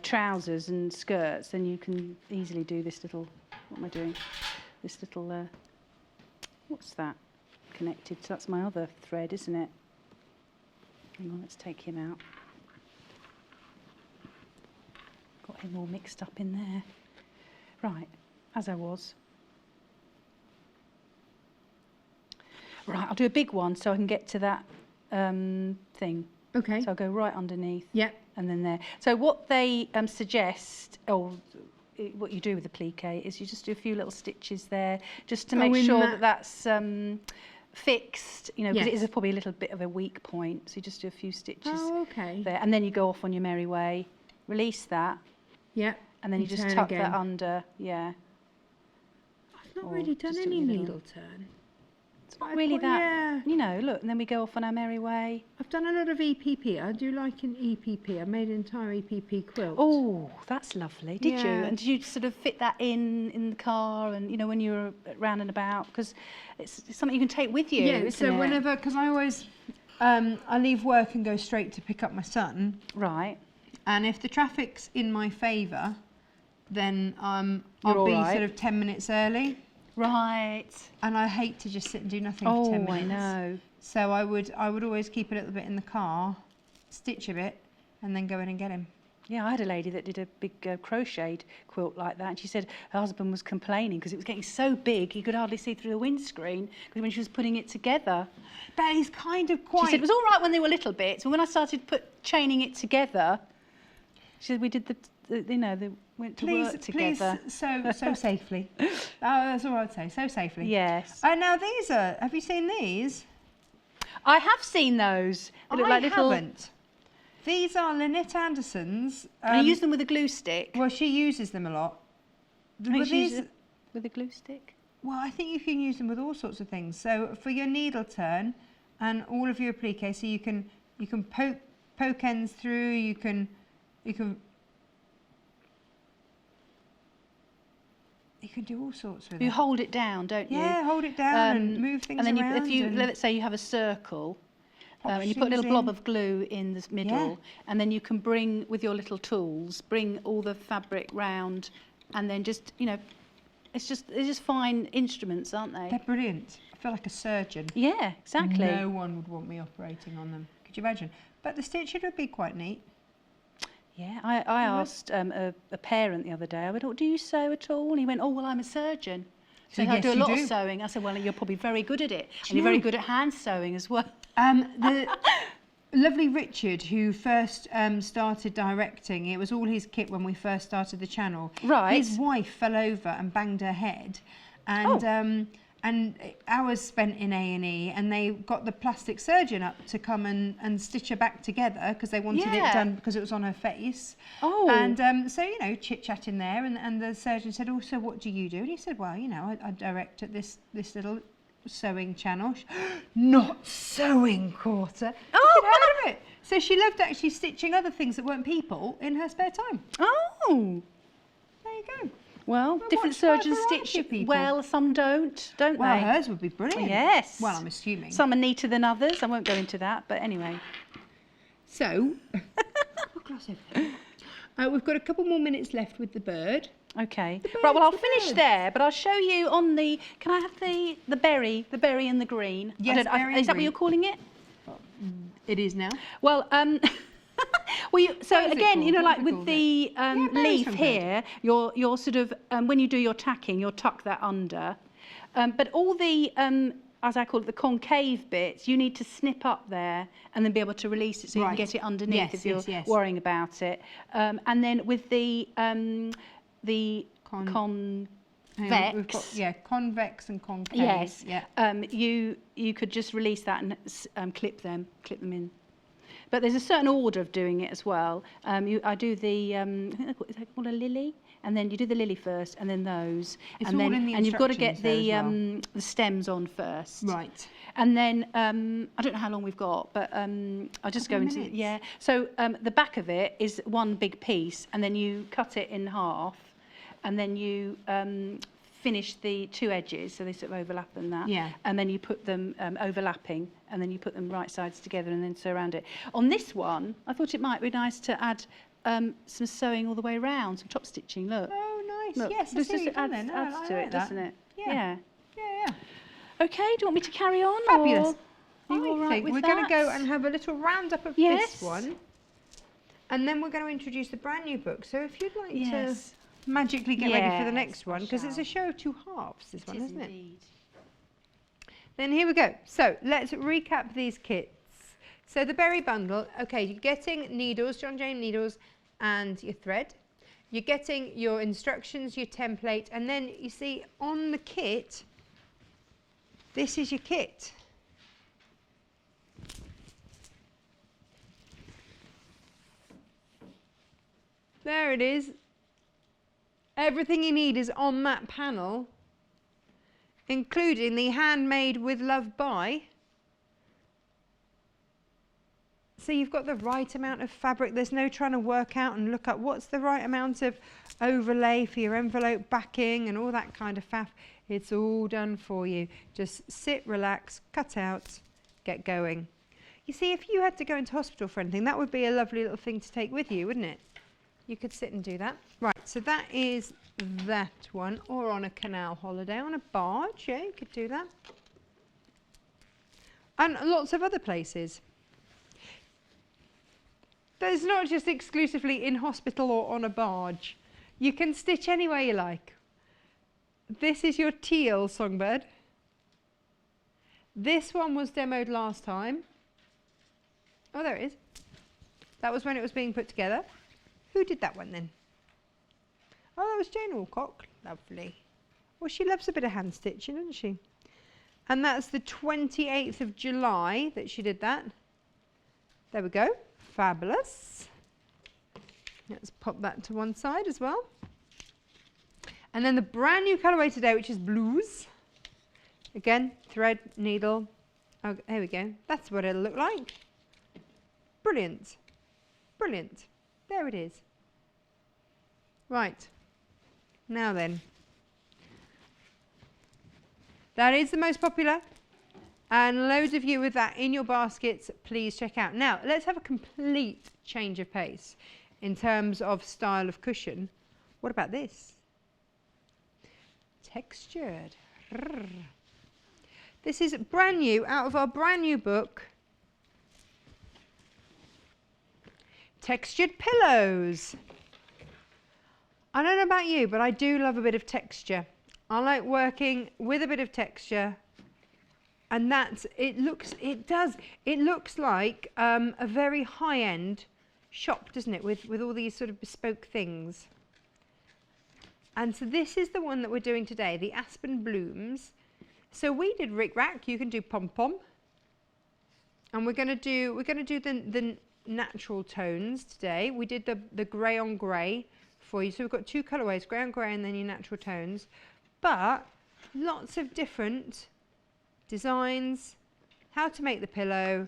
trousers and skirts, then you can easily do this little, what am I doing? This little, what's that connected? So that's my other thread, isn't it? Hang on, let's take him out. Got him all mixed up in there. Right, as I was. Right, I'll do a big one so I can get to that thing. Okay. So I'll go right underneath Yep. and then there. So what they suggest, or what you do with the plique, is you just do a few little stitches there, just to Oh, make in sure that- that that's fixed, because it Yes. is probably a little bit of a weak point. So you just do a few stitches Oh, okay. there, and then you go off on your merry way. Release that, Yep. and then you And just turn tuck again. that under. Yeah, I've not Or really done just do any a little- needle turn. it's not really that. Yeah. Look, and then we go off on our merry way. I've done a lot of EPP. I do like an EPP. I made an entire EPP quilt. Oh, that's lovely. Did you? Yeah. And did you sort of fit that in the car and, when you were round and about? Because it's something you can take with you, yeah. isn't So it? whenever, because I always, I leave work and go straight to pick up my son. Right. And if the traffic's in my favour, then You're I'll all be right. sort of 10 minutes early. Right. And I hate to just sit and do nothing for 10 Oh, I minutes. know. So I would always keep a little bit in the car, stitch a bit, and then go in and get him. Yeah, I had a lady that did a big crocheted quilt like that, and she said her husband was complaining because it was getting so big he could hardly see through the windscreen when she was putting it together. But he's kind of quite... She said it was all right when they were little bits, but when I started chaining it together, she said we did they went to work together. Please, so safely. That's all I'd say, so safely. Yes. Now these are, have you seen these? I have seen those. They look I like little. haven't. These are Lynette Anderson's. And you use them with a glue stick. Well, she uses them a lot. I think But she uses these, it with a glue stick. well, I think you can use them with all sorts of things. So for your needle turn, and all of your applique. So you can poke ends through. You can do all sorts with it. You hold it down, don't you? Yeah, hold it down and move things and then around. if you let's say you have a circle, and you put a strings little blob in. of glue in the middle, and then you can bring with your little tools, bring all the fabric round, and then just they're just fine instruments, aren't they? They're brilliant. I feel like a surgeon. Yeah, exactly. No one would want me operating on them. Could you imagine? But the stitching would be quite neat. Yeah, I asked a parent the other day, I went, "Oh, do you sew at all?" And he went, "Oh, well, I'm a surgeon. So I yes, do a you lot do. of sewing." I said, "Well, you're probably very good at it. And you you're very know- good at hand sewing as well." The lovely Richard, who first started directing, it was all his kit when we first started the channel. Right. His wife fell over and banged her head, and hours spent in A&E, and they got the plastic surgeon up to come and stitch her back together because they wanted it Yeah. done because it was on her face. Oh. And so, chit chat in there, and the surgeon said, "Oh, so what do you do?" And he said, "Well, I direct at this little sewing channel." Not sewing quarter. Oh. She'd heard of it. So she loved actually stitching other things that weren't people in her spare time. Oh. There you go. Well, Well, different watch quite a surgeons variety stitch of people. well, some don't Well, they? hers would be brilliant. Yes. Well, I'm assuming. Some are neater than others. I won't go into that, but anyway. So, we've got a couple more minutes left with the bird. Okay. The Right, well, I'll birds, the finish birds. there, but I'll show you on the... Can I have the berry and the green? Yes, berry and is that what green. you're calling it? It is now. Well, so What is it again, called? like What's it with called? the berries leaf from bird. here, you're sort of, when you do your tacking, you'll tuck that under. But all the, as I call it, the concave bits, you need to snip up there and then be able to release it so you Right. can get it underneath Yes, if you're yes. worrying about it. And then with the Hang on, we've got, convex, convex and concave. yes, Yeah. you could just release that and clip them in. But there's a certain order of doing it as well. I do the, I think they're called a lily, and then you do the lily first, and then those, It's and all then in the and you've got to get instructions there as the stems on first. Right. And then I don't know how long we've got, but I'll just go Couple of into minutes. yeah. So the back of it is one big piece, and then you cut it in half, and then you finish the two edges, so they sort of overlap and that. Yeah. And then you put them overlapping, and then you put them right sides together, and then sew around it. On this one, I thought it might be nice to add some sewing all the way around, some top stitching. Look. Oh, nice. Look, Yes, I this see what just you've done adds, there. No, adds I to like it, that. doesn't it? Yeah. Yeah. Okay, do you want me to carry on? Fabulous. Or are you all I right think with we're that? going to go and have a little roundup of Yes. this one, and then we're going to introduce the brand new book. So if you'd like Yes. to magically get ready for the Yes, next one, I because it's a shall. show of two halves, this one, It is isn't it? indeed. Then here we go. So let's recap these kits. So the berry bundle, okay, you're getting needles, John Jane needles, and your thread. You're getting your instructions, your template, and then you see on the kit, this is your kit. There it is. Everything you need is on that panel, including the handmade with love by. So you've got the right amount of fabric. There's no trying to work out and look up what's the right amount of overlay for your envelope backing and all that kind of faff. It's all done for you. Just sit, relax, cut out, get going. You see, if you had to go into hospital for anything, that would be a lovely little thing to take with you, wouldn't it? You could sit and do that. Right, so that is that one, or on a canal holiday, on a barge, yeah, you could do that. And lots of other places. There's not just exclusively in hospital or on a barge. You can stitch anywhere you like. This is your teal songbird. This one was demoed last time. Oh, there it is. That was when it was being put together. Who did that one then? Oh, that was Jane Alcock. Lovely. Well, she loves a bit of hand stitching, doesn't she? And that's the 28th of July that she did that. There we go. Fabulous. Let's pop that to one side as well. And then the brand new colourway today, which is blues. Again, thread, needle, Oh, there we go. That's what it'll look like. Brilliant. Brilliant. There it is. Right. Now then. That is the most popular. And loads of you with that in your baskets, please check out. Now, let's have a complete change of pace in terms of style of cushion. What about this? Textured. This is brand new, out of our brand new book. Textured pillows. I don't know about you, but I do love a bit of texture. I like working with a bit of texture. And it looks like a very high-end shop, doesn't it, with all these sort of bespoke things. And so this is the one that we're doing today, the Aspen Blooms. So we did Rick Rack, you can do Pom Pom. And we're gonna do the natural tones today. We did the grey on grey for you. So we've got two colourways, grey on grey and then your natural tones. But lots of different designs, how to make the pillow,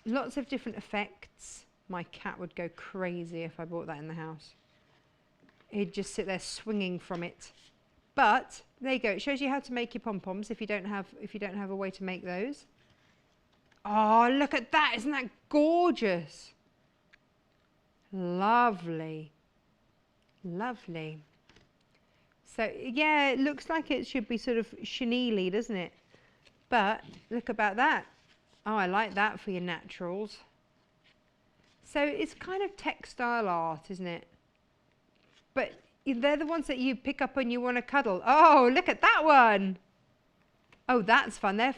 lots of different effects. My cat would go crazy if I bought that in the house. He'd just sit there swinging from it. But there you go. It shows you how to make your pom-poms if you don't have a way to make those. Oh, look at that. Isn't that gorgeous? Lovely. Lovely. So yeah, it looks like it should be sort of chenille-y, doesn't it? But look about that. Oh, I like that for your naturals. So it's kind of textile art, isn't it? But they're the ones that you pick up and you want to cuddle. Oh, look at that one. Oh, that's fun. They're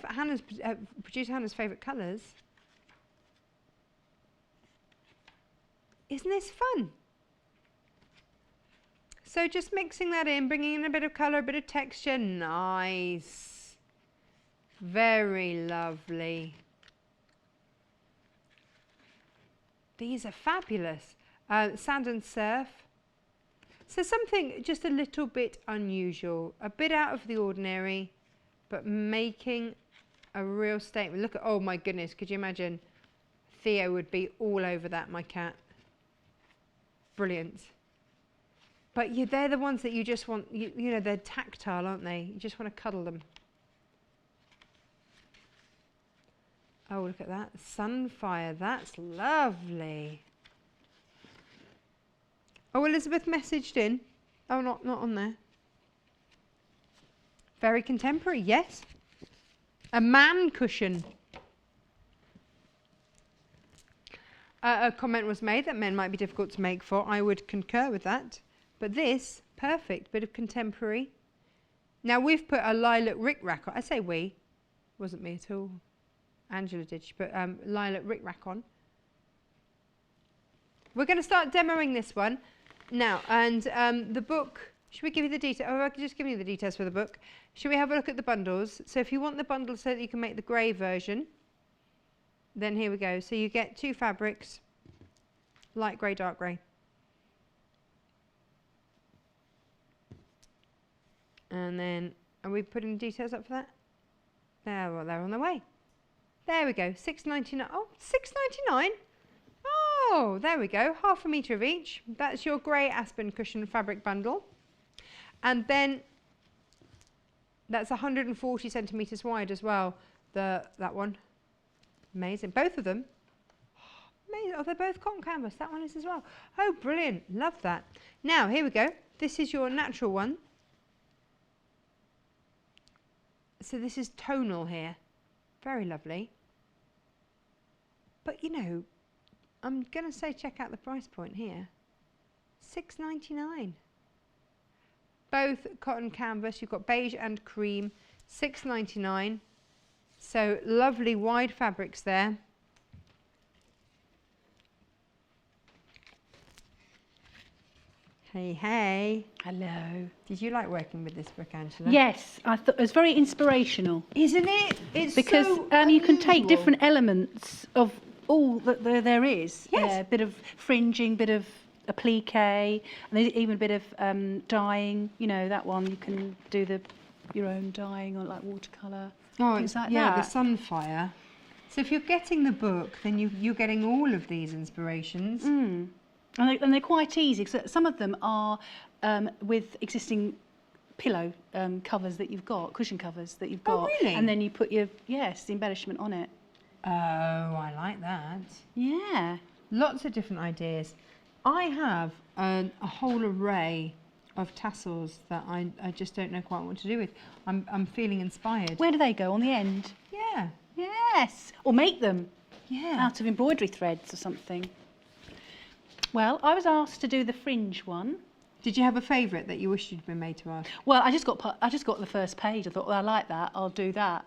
producer Hannah's favourite colours. Isn't this fun? So just mixing that in, bringing in a bit of colour, a bit of texture. Nice. Very lovely. These are fabulous. Sand and surf. So something just a little bit unusual, a bit out of the ordinary, but making a real statement. Look at, oh my goodness, could you imagine? Theo would be all over that, my cat. Brilliant. But they're the ones that you just want, you know, they're tactile, aren't they? You just want to cuddle them. Oh, look at that. Sunfire. That's lovely. Oh, Elizabeth messaged in. Oh, not on there. Very contemporary, yes. A man cushion. A comment was made that men might be difficult to make for. I would concur with that. But this, perfect. Bit of contemporary. Now, we've put a lilac rick-rack on. I say we. Wasn't me at all. Angela did. She put lilac rick-rack on. We're going to start demoing this one now. And the book, should we give you the details? Oh, I can just give you the details for the book. Should we have a look at the bundles? So if you want the bundle so that you can make the grey version, then here we go. So you get 2 fabrics, light grey, dark grey. And then, are we putting details up for that? There, well, they're on their way. There we go, $6.99. Oh, $6.99? Oh, there we go, half a metre of each. That's your grey Aspen cushion fabric bundle. And then that's 140 centimetres wide as well, that one. Amazing, both of them. Amazing. Oh, they're both cotton canvas, that one is as well. Oh, brilliant, love that. Now, here we go. This is your natural one. So this is tonal here. Very lovely. But, you know, I'm going to say check out the price point here. $6.99. Both cotton canvas. You've got beige and cream. $6.99. So lovely wide fabrics there. Hey, hey. Hello. Did you like working with this book, Angela? Yes, I thought it was very inspirational. Isn't it? It's because so you can take unusual. different elements of all that there is. Yes. A bit of fringing, bit of applique, and there's even a bit of dyeing. You know, that one you can do the your own dyeing on like watercolour. Oh, things it's like yeah, that. the Sunfire. So if you're getting the book, then you're getting all of these inspirations. And they're quite easy, because some of them are with existing pillow covers that you've got, cushion covers that you've got. Oh, really? And then you put the embellishment on it. Oh, I like that. Yeah. Lots of different ideas. I have a whole array of tassels that I just don't know quite what to do with. I'm feeling inspired. Where do they go? On the end? Yeah. Yes. Or make them Yeah. out of embroidery threads or something. Well, I was asked to do the fringe one. Did you have a favourite that you wished you'd been made to ask? Well, I just got the first page. I thought, well, I like that. I'll do that.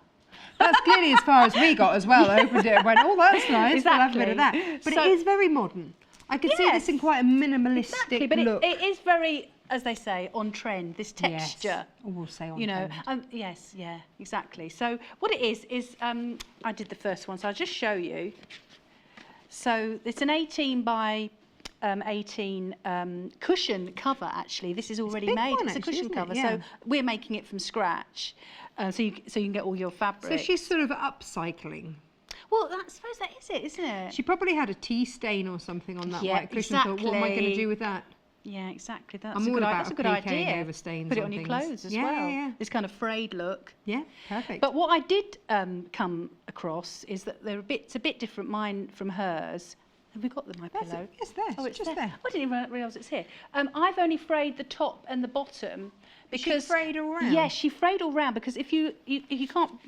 That's clearly as far as we got as well. I opened it and went, oh, that's nice. We'll have a bit of that. Exactly. But So- it is very modern. I could see this in quite a minimalistic But look. it is very, as they say, on trend. This texture. Yes. Oh, we'll say on You know, trend. yes, yeah, exactly. So what it is I did the first one, so I'll just show you. So it's an 18 by 18 cushion cover, actually. This is already big made. one, It's a actually, cushion isn't it? cover. Yeah. So we're making it from scratch. So you can get all your fabric. So she's sort of upcycling. Well, I suppose that is it, isn't it? She probably had a tea stain or something on that Yeah, white cushion. Thought, what am I going to exactly. do with that? Yeah, exactly. That's I'm a all good, about that's a good appliquing idea. over stains Put it on on your things. clothes as Yeah, well. yeah, yeah. This kind of frayed look. Yeah, perfect. But what I did come across is that it's a bit different mine from hers. Have we got my That's pillow? it. Yes, there. Oh, it's just there. I didn't even realise it's here. I've only frayed the top and the bottom because She frayed all round? Yes, she frayed all round because if you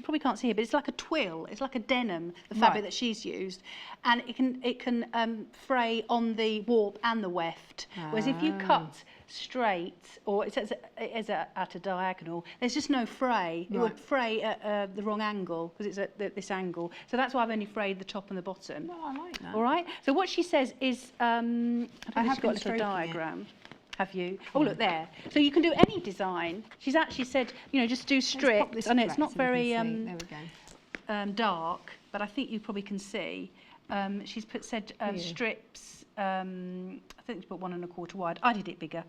probably can't see it, but it's like a twill. It's like a denim, the fabric Right. that she's used, and it can fray on the warp and the weft. Whereas if you cut straight or it is at a diagonal, there's just no fray. It would Right. fray at the wrong angle because it's at this angle. So that's why I've only frayed the top and the bottom. Oh, I like that. All right. So what she says is, I have have got a been little stroking it. diagram. Have you? Oh, look there. So you can do any design. She's actually said, just do Let's pop strips. this I know it's flat not so we very can see. There we go. dark, but I think you probably can see. She's said strips. I think she put 1 1/4 wide. I did it bigger.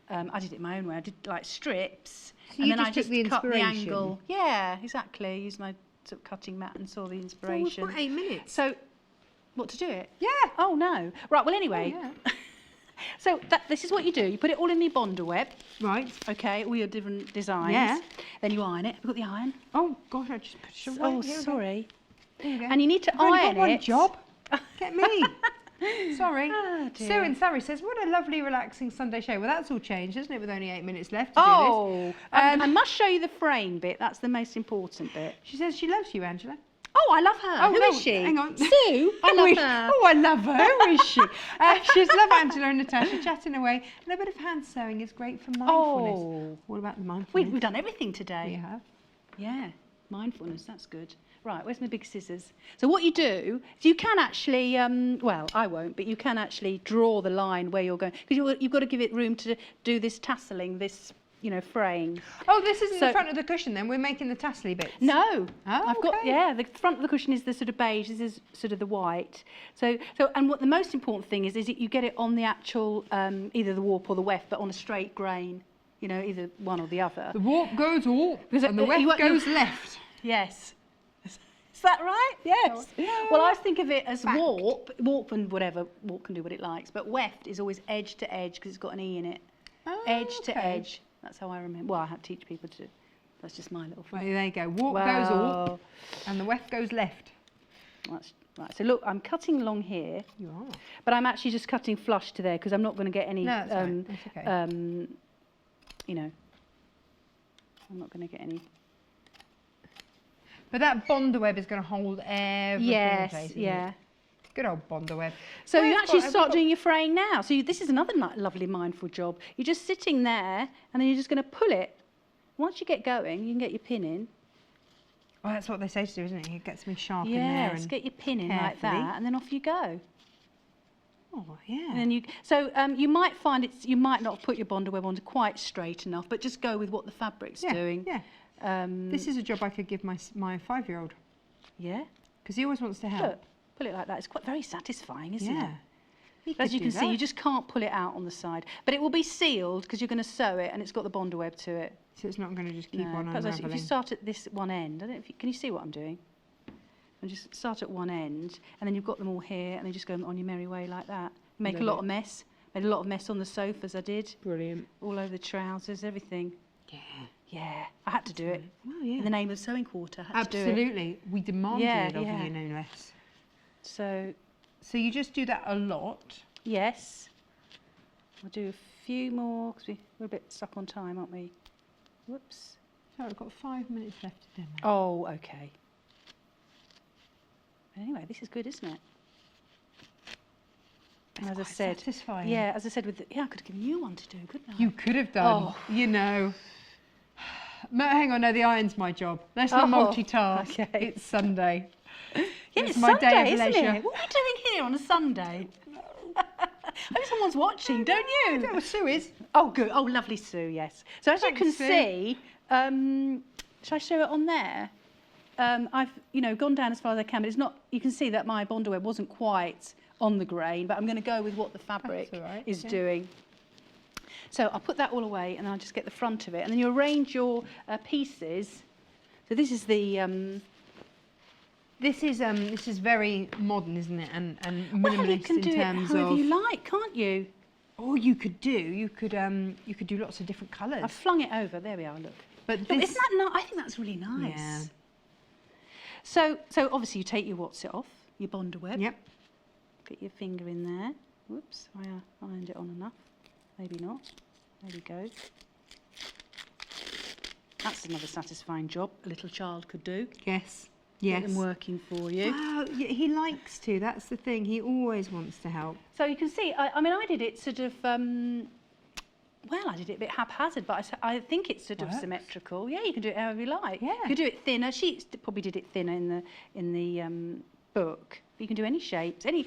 I did it my own way. I did like strips, So and you then I just took just the cut the inspiration? angle. Yeah, exactly. Used my sort of cutting mat and saw the So we've inspiration. got 8 minutes. So, what to do it? Yeah. Oh no. Right. Well, anyway. Oh, yeah. So this is what you do. You put it all in your Bonder web, Right. okay, all your different designs. Yeah. Then you iron it. Have you got the iron? Oh, gosh, I just put it away. Oh, Here we go. sorry. There you go. And you need to I've only iron got one it. job. Get me. Sorry. Oh, dear. Sue in Surrey says, what a lovely, relaxing Sunday show. Well, that's all changed, isn't it, with only 8 minutes left to do Oh, this? I must show you the frame bit. That's the most important bit. She says she loves you, Angela. Oh, I love her. Who no, is she? Hang on. Sue. I love her. Oh, I love her. Who is she? She just love Angela and Natasha chatting away. And a bit of hand sewing is great for mindfulness. Oh. All about the mindfulness. We've done everything today. We have. Yeah, mindfulness, that's good. Right, where's my big scissors? So what you do is you can actually, well, I won't, but you can actually draw the line where you're going, because you've got to give it room to do this tasseling, this, fraying. Oh, this isn't So- the front of the cushion then. We're making the tassely bits. No, Oh, I've got, okay. yeah, the front of the cushion is the sort of beige, this is sort of the white. So, and what the most important thing is that you get it on the actual, either the warp or the weft, but on a straight grain, either one or the other. The warp goes warp Because and the you- weft you- goes left. Yes. Is that right? Yes. Yeah. Well, I think of it as Fact. warp and whatever, warp can do what it likes, but weft is always edge to edge because it's got an E in it. Oh, Edge to okay. edge. That's how I remember. Well, I have to teach people to. That's just my little Well, thing. there you go. Warp goes warp Well, and the weft goes left. that's right. So look, I'm cutting along here, You are. but I'm actually just cutting flush to there because I'm not going to get any. No, that's fine. That's okay. I'm not going to get any. But that Bonder web is going to hold everything in place. Yes. isn't Yeah. it? Good old Bonder web. So Well, you I've actually got- I've start got- doing your fraying now. So this is another lovely mindful job. You're just sitting there and then you're just going to pull it. Once you get going, you can get your pin in. Well, that's what they say to do, isn't it? It gets me sharp in there. Yes, And get your pin in like carefully. that and then off you go. Oh, yeah. And then you might find you might not put your Bonder web on quite straight enough, but just go with what the fabric's yeah, doing. Yeah. This is a job I could give my 5-year-old Yeah. because he always wants to help. Look, pull it like that. It's quite very satisfying, isn't Yeah. it? As you can see, you just can't pull it out on the side. But it will be sealed because you're going to sew it and it's got the Bondo web to it. So it's not going to just keep No, on perhaps unraveling. if you start at this one end, I don't know if you, can you see what I'm doing? And just start at one end, and then you've got them all here, and then just go on your merry way like that. Make a lot of mess. Made a lot of mess on the sofas, I did. Brilliant. All over the trousers, everything. Yeah. Yeah, I had to do it. Oh, yeah. In the name of Sewing Quarter, I had to do it. Absolutely. We demanded Yeah, it of yeah. you, no less. So, So you just do that a lot. yes. I'll do a few more, because we're a bit stuck on time, aren't we? Whoops. So I've got 5 minutes left to demo. Oh, okay. Anyway, this is good, isn't it? And as I quite said, satisfying. yeah, as I said, with I could have given you one to do, couldn't I? You could have done, Oh. you know. Hang on, no, the iron's my job. Let's not Oh, multitask. okay. It's Sunday. Yeah, it's my Sunday, day of isn't leisure. it? What are we doing here on a Sunday? I hope someone's watching, don't you? That was Sue is. Oh, good. Oh, lovely, Sue, yes. So as Thanks, you Sue. can see, shall I show it on there? I've, gone down as far as I can, but it's not, you can see that my Bondo web wasn't quite on the grain, but I'm going to go with what the fabric That's all right, is yeah. doing. So I'll put that all away, and then I'll just get the front of it, and then you arrange your pieces. So this is the... This is very modern, isn't it? And well, you minimalist can in do it terms however of. you like, can't you? Or you could do lots of different colours. I've flung it over. There we are, look. But Look, this, isn't that nice? I think that's really nice. Yeah. So obviously you take your what's it off, your Bondo web. Yep. Get your finger in there. Whoops, I ironed it on enough. Maybe not. There we go. That's another satisfying job a little child could do. Yes. Get Yes. them working for you. Wow, yeah, he likes to. That's the thing. He always wants to help. So you can see, I did it sort of, well, I did it a bit haphazard, but I think it's sort of Works. symmetrical. Yeah, you can do it however you like. Yeah. You can do it thinner. She probably did it thinner in the book. But you can do any shapes, any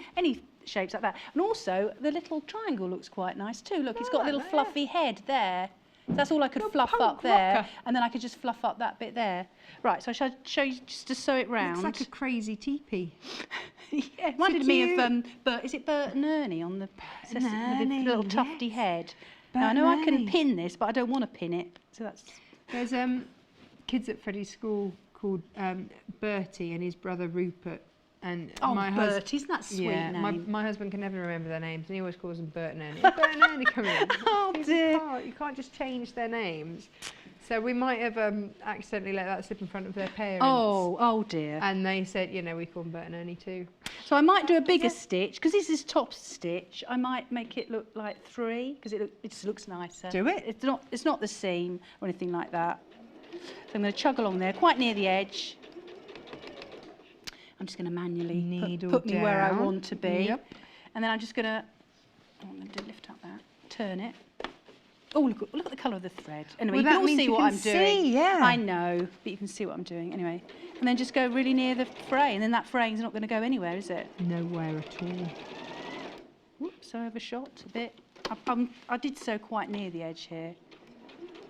shapes like that. And also, the little triangle looks quite nice too. Look, it's got a little yeah. fluffy head there. That's all I could Little fluff punk up there, rocker. and then I could just fluff up that bit there. Right, so I shall show you just to sew it round. Looks like a crazy teepee. Yeah, it reminded me cute. of is it Bert and Ernie on the and with Ernie, the little tufty yes. head? Bert Now, I know and I can Ernie. pin this, but I don't want to pin it. So that's There's kids at Freddie's school called Bertie and his brother Rupert. And my husband. Bert, isn't that sweet Yeah, name? my husband can never remember their names, and he always calls them Bert and Ernie. Bert and Ernie come in. Oh, Things dear. You can't just change their names. So we might have accidentally let that slip in front of their parents. Oh dear. And they said, we call them Bert and Ernie too. So I might do a bigger stitch because this is top stitch. I might make it look like 3 because it just looks nicer. Do it. It's not the seam or anything like that. So I'm going to chug along there, quite near the edge. I'm just going to manually Needle put me where I down. want to be. Yep. And then I'm just going to, I'm going to lift up that, turn it. Oh, look at the colour of the thread. Anyway, Well, you can that all means see you what can I'm doing. see, yeah. I know, but you can see what I'm doing. Anyway, and then just go really near the fray, and then that fray's not going to go anywhere, is it? Nowhere at all. Whoops, I overshot a bit. I did sew quite near the edge here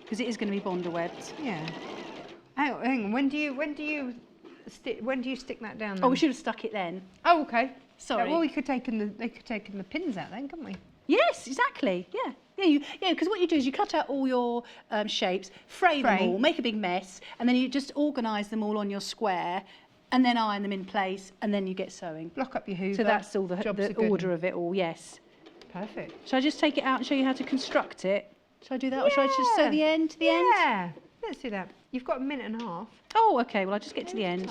because it is going to be Bondo webbed. Yeah. Hang on. When do you stick that down? Oh, then? we should have stuck it then. Oh, okay. Sorry. Well, they could take the pins out then, couldn't we? Yes, exactly. Yeah. Yeah, because what you do is you cut out all your shapes, fray them all, make a big mess, and then you just organise them all on your square, and then iron them in place, and then you get sewing. Block up your hoover. So that's all Jobs are the good. order of it all, yes. Perfect. Shall I just take it out and show you how to construct it? Shall I do that, or shall I just sew the end to the end? Yeah. Let's do that. You've got a minute and a half. Oh, okay, well, I'll just get to the end.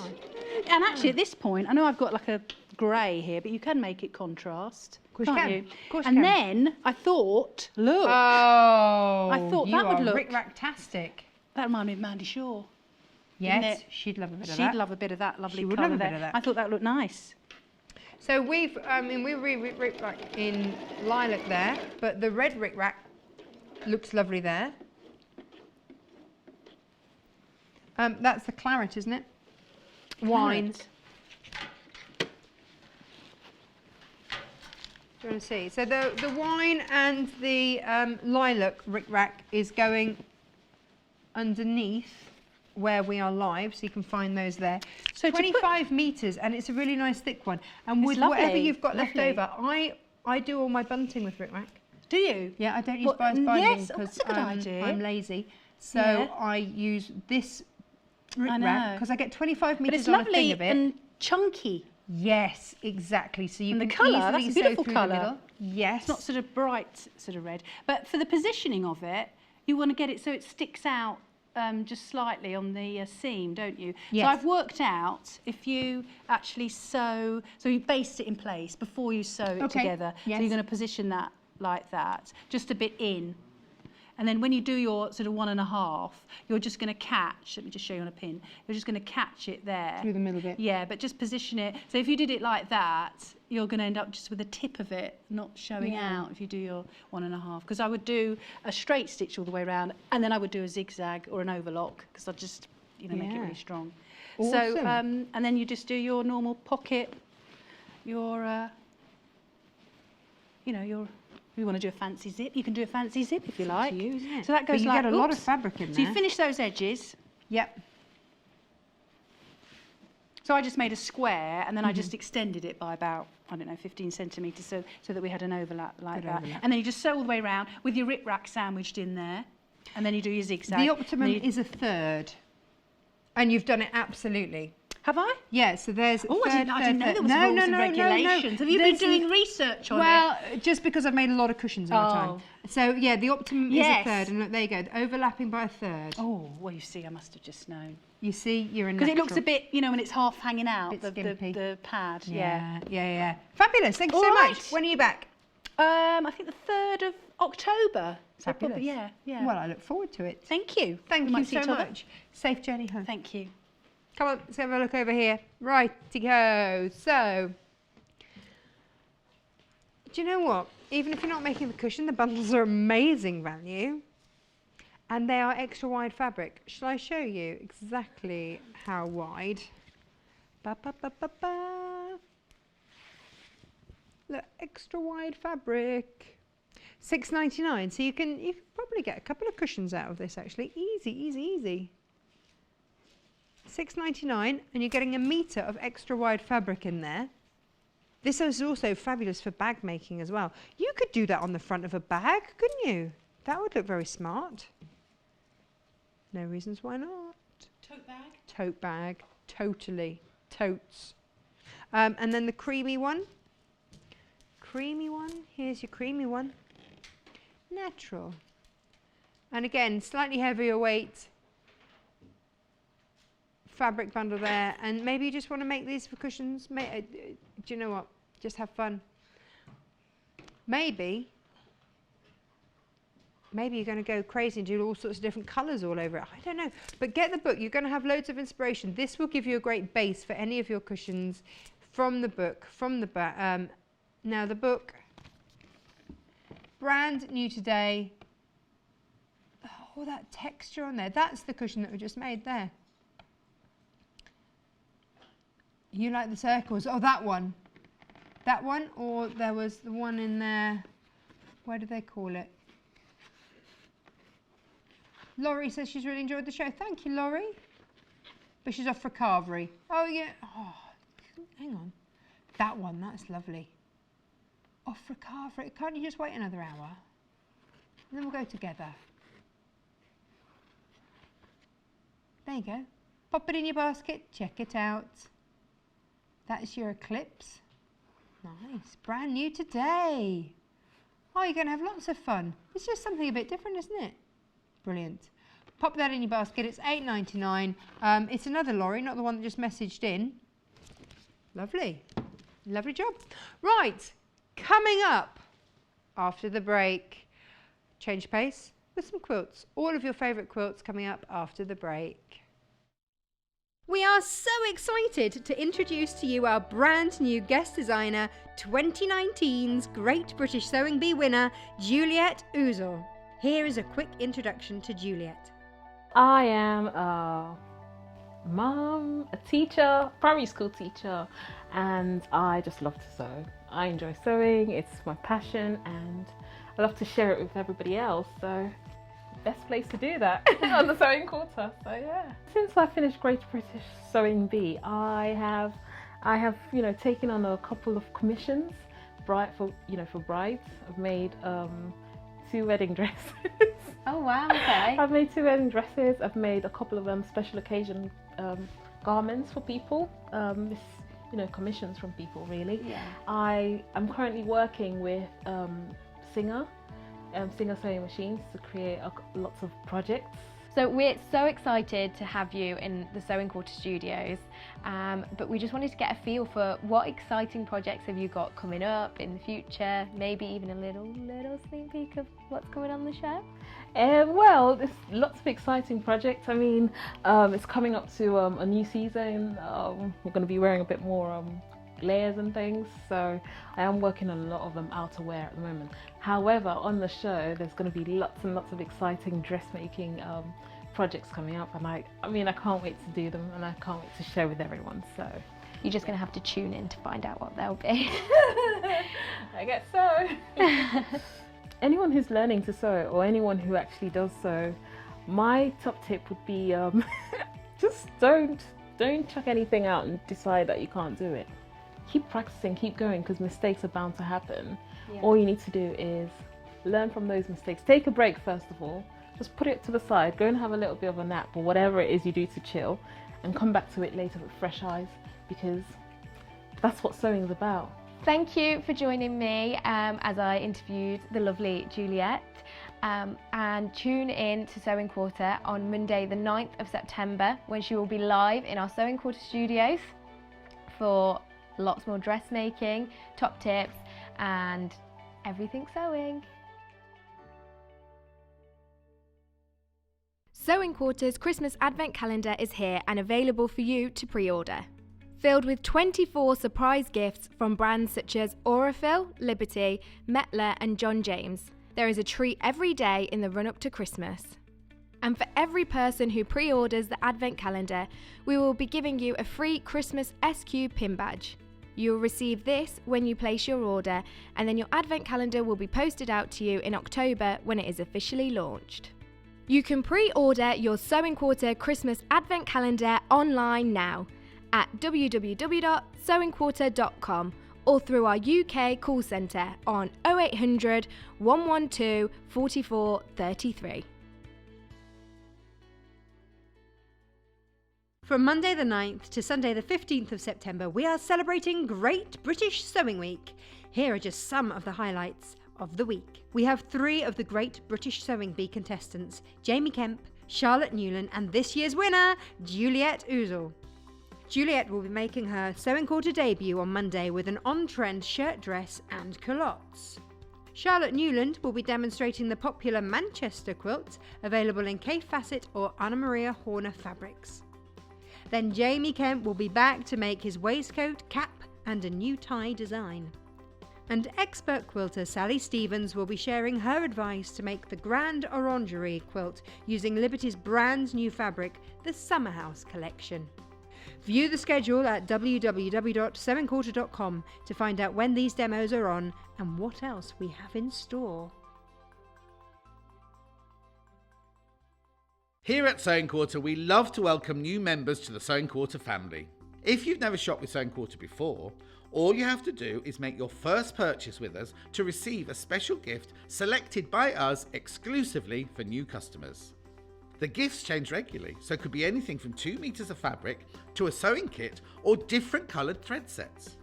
And actually, at this point, I know I've got like a grey here, but you can make it contrast. Of course you can't can. you? Of course you and can. then I thought, look, Oh. I thought you that would are look- rick-rack-tastic. that reminded me of Mandy Shaw. Yes, it? she'd love a bit of She'd that. love a bit of that lovely She would colour love a there. bit of that. I thought that looked nice. So we've, we rick-rack in lilac there, but the red rick-rack looks lovely there. That's the claret, isn't it? Wine. Claret. Do you want to see? So the wine and the lilac rick-rack is going underneath where we are live, so you can find those there. So to put- 25 metres, and it's a really nice thick one. And It's with whatever lovely, you've got left lovely. over, I do all my bunting with rickrack. Do you? Yeah, I don't use What, bias binding yes, because that's a good idea. I'm lazy. So Yeah. I use this I rickrack know. because I get 25 But metres it's on a thing lovely of it. and chunky. Yes, exactly. So you And the can colour, easily that's a sew beautiful through colour. the middle. Yes. It's not sort of bright sort of red. But for the positioning of it, you want to get it so it sticks out just slightly on the seam, don't you? Yes. So I've worked out if you actually sew, so you baste it in place before you sew it Okay, together. yes. So you're going to position that like that, just a bit in. And then when you do your sort of 1.5, you're just going to catch, let me just show you on a pin, you're just going to catch it there. Through the middle bit. Yeah, but just position it. So if you did it like that, you're going to end up just with the tip of it not showing Yeah. out if you do your 1.5. Because I would do a straight stitch all the way around, and then I would do a zigzag or an overlock, because I'd just, you know, make it Yeah. really strong. Awesome. So, and then you just do your normal pocket, your, you know, your... If you want to do a fancy zip, you can do a fancy zip if you like. to you, isn't it? So that But goes you like... get a lot of oops. fabric in So you there. finish those edges. Yep. So I just made a square and then I just extended it by about, I don't know, 15 centimetres so that we had an overlap like Good that. overlap. And then you just sew all the way around with your rickrack sandwiched in there. And then you do your zigzag. The And optimum then you- is a third. And you've done it absolutely. Have I? Yeah, so there's Oh, I didn't know there was no, rules no, and no, regulations. Have you There's been doing research on it? Well, just because I've made a lot of cushions in my time. Oh. So yeah, the optimum Yes. is a third, and look, there you go, overlapping by a third. Oh, well, you see, I must have just known. You see, you're a Because it looks a natural. bit, you know, when it's half hanging out, Bit the skimpy. pad. Yeah. Fabulous. Thank you All so right. much. When are you back? I think the 3rd of October. So Fabulous. probably, yeah. Well, I look forward to it. Thank you. Thank We you might see so each other. much. Safe journey home. Thank you. Come on, let's have a look over here. Righty-go. So, do you know what? Even if you're not making the cushion, the bundles are amazing value. And they are extra wide fabric. Shall I show you exactly how wide? Ba, ba, ba, ba, ba. Look, extra wide fabric. £6.99. So you can probably get a couple of cushions out of this actually. Easy. £6.99, and you're getting a metre of extra wide fabric in there. This is also fabulous for bag making as well. You could do that on the front of a bag, couldn't you? That would look very smart. No reasons why not. Tote bag? Tote bag, totally. Totes. And then the creamy one. Here's your creamy one. Natural. And again, slightly heavier weight. Fabric bundle there, and maybe you just want to make these for cushions. Do you know what? Just have fun. Maybe you're going to go crazy and do all sorts of different colours all over it. I don't know. But get the book. You're going to have loads of inspiration. This will give you a great base for any of your cushions from the book, from the back. Now the book, brand new today. Oh, that texture on there. That's the cushion that we just made there. You like the circles? Oh, that one. That one, or there was the one in there. Where do they call it? Lori says she's really enjoyed the show. Thank you, Lori. But she's off for carvery. Oh, yeah. Oh, hang on. That one, that's lovely. Off for carvery. Can't you just wait another hour? And then we'll go together. There you go. Pop it in your basket. Check it out. That's your eclipse. Nice. Brand new today. Oh, you're going to have lots of fun. It's just something a bit different, isn't it? Brilliant. Pop that in your basket. It's £8.99. It's another Lori, not the one that just messaged in. Lovely. Lovely job. Right. Coming up after the break. Change pace with some quilts. All of your favourite quilts coming up after the break. We are so excited to introduce to you our brand new guest designer, 2019's Great British Sewing Bee winner, Juliet Ouzor. Here is a quick introduction to Juliet. I am a mum, a teacher, primary school teacher, and I just love to sew. I enjoy sewing, it's my passion, and I love to share it with everybody else, so best place to do that on the sewing quarter. So yeah. Since I finished Great British Sewing Bee, I have taken on a couple of commissions, for brides. I've made 2 wedding dresses. Oh wow, okay. I've made 2 wedding dresses. I've made a couple of special occasion garments for people. Commissions from people really. Yeah. I'm currently working with Singer sewing machines to create lots of projects. So we're so excited to have you in the Sewing Quarter studios, but we just wanted to get a feel for what exciting projects have you got coming up in the future, maybe even a little sneak peek of what's coming on the show? Well, there's lots of exciting projects. I mean, it's coming up to a new season. We're going to be wearing a bit more layers and things, so I am working on a lot of outerwear at the moment. However, on the show there's going to be lots and lots of exciting dressmaking projects coming up, and I can't wait to do them, and I can't wait to share with everyone. So You're just going to have to tune in to find out what they'll be. I guess so. Anyone who's learning to sew, or anyone who actually does sew, my top tip would be just don't chuck anything out and decide that you can't do it. Keep practicing, keep going, because mistakes are bound to happen. Yeah. All you need to do is learn from those mistakes. Take a break first of all, just put it to the side, go and have a little bit of a nap or whatever it is you do to chill, and come back to it later with fresh eyes, because that's what sewing is about. Thank you for joining me as I interviewed the lovely Juliet, and tune in to Sewing Quarter on Monday the 9th of September, when she will be live in our Sewing Quarter studios for lots more dressmaking, top tips and everything sewing. Sewing Quarter's Christmas Advent Calendar is here and available for you to pre-order. Filled with 24 surprise gifts from brands such as Aurifil, Liberty, Metler and John James. There is a treat every day in the run-up to Christmas. And for every person who pre-orders the Advent Calendar, we will be giving you a free Christmas SQ pin badge. You will receive this when you place your order, and then your Advent Calendar will be posted out to you in October when it is officially launched. You can pre-order your Sewing Quarter Christmas Advent Calendar online now at www.sewingquarter.com or through our UK call centre on 0800 112 44 33. From Monday the 9th to Sunday the 15th of September, we are celebrating Great British Sewing Week. Here are just some of the highlights of the week. We have 3 of the Great British Sewing Bee contestants, Jamie Kemp, Charlotte Newland and this year's winner, Juliet Ouzel. Juliet will be making her Sewing Quarter debut on Monday with an on-trend shirt dress and culottes. Charlotte Newland will be demonstrating the popular Manchester quilt, available in Kay Fassett or Anna Maria Horner fabrics. Then Jamie Kemp will be back to make his waistcoat, cap and a new tie design. And expert quilter Sally Stevens will be sharing her advice to make the Grand Orangery quilt using Liberty's brand new fabric, the Summer House collection. View the schedule at www.sewingquarter.com to find out when these demos are on and what else we have in store. Here at Sewing Quarter, we love to welcome new members to the Sewing Quarter family. If you've never shopped with Sewing Quarter before, all you have to do is make your first purchase with us to receive a special gift selected by us exclusively for new customers. The gifts change regularly, so it could be anything from 2 meters of fabric to a sewing kit or different coloured thread sets.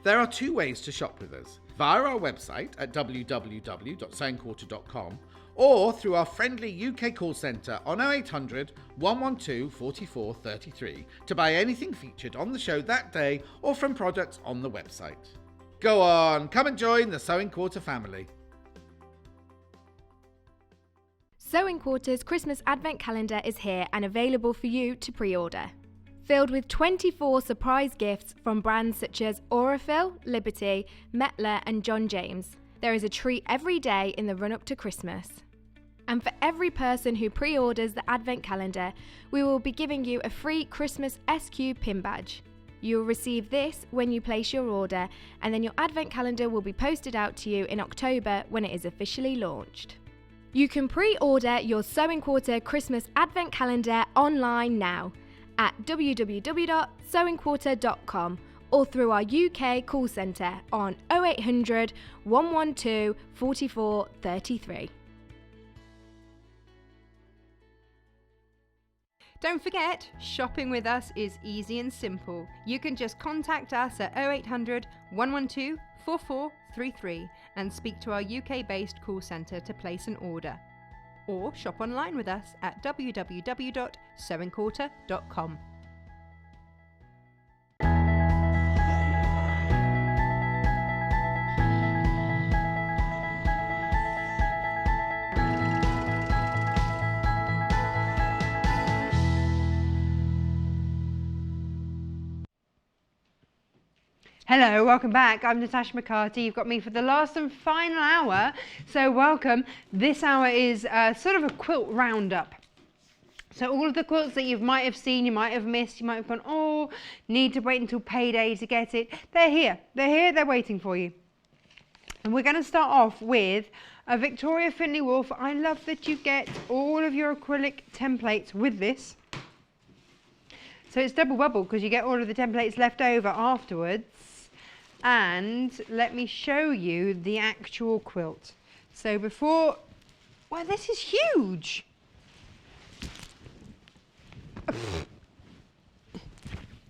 There are 2 ways to shop with us, via our website at www.sewingquarter.com or through our friendly UK call centre on 0800 112 44 33 to buy anything featured on the show that day or from products on the website. Go on, come and join the Sewing Quarter family. Sewing Quarter's Christmas Advent Calendar is here and available for you to pre-order. Filled with 24 surprise gifts from brands such as Aurifil, Liberty, Metler and John James. There is a treat every day in the run-up to Christmas. And for every person who pre-orders the Advent Calendar, we will be giving you a free Christmas SQ pin badge. You will receive this when you place your order, and then your Advent Calendar will be posted out to you in October when it is officially launched. You can pre-order your Sewing Quarter Christmas Advent Calendar online now at www.sewingquarter.com or through our UK call centre on 0800 112 44 33. Don't forget, shopping with us is easy and simple. You can just contact us at 0800 112 4433 and speak to our UK-based call centre to place an order. Or shop online with us at www.sewingquarter.com. Hello, welcome back. I'm Natasha McCarthy. You've got me for the last and final hour, so welcome. This hour is sort of a quilt roundup. So all of the quilts that you might have seen, you might have missed, you might have gone, oh, need to wait until payday to get it. They're here, they're waiting for you. And we're going to start off with a Victoria Finley Wolf. I love that you get all of your acrylic templates with this. So it's double bubble because you get all of the templates left over afterwards. And let me show you the actual quilt. So before, well, this is huge. Can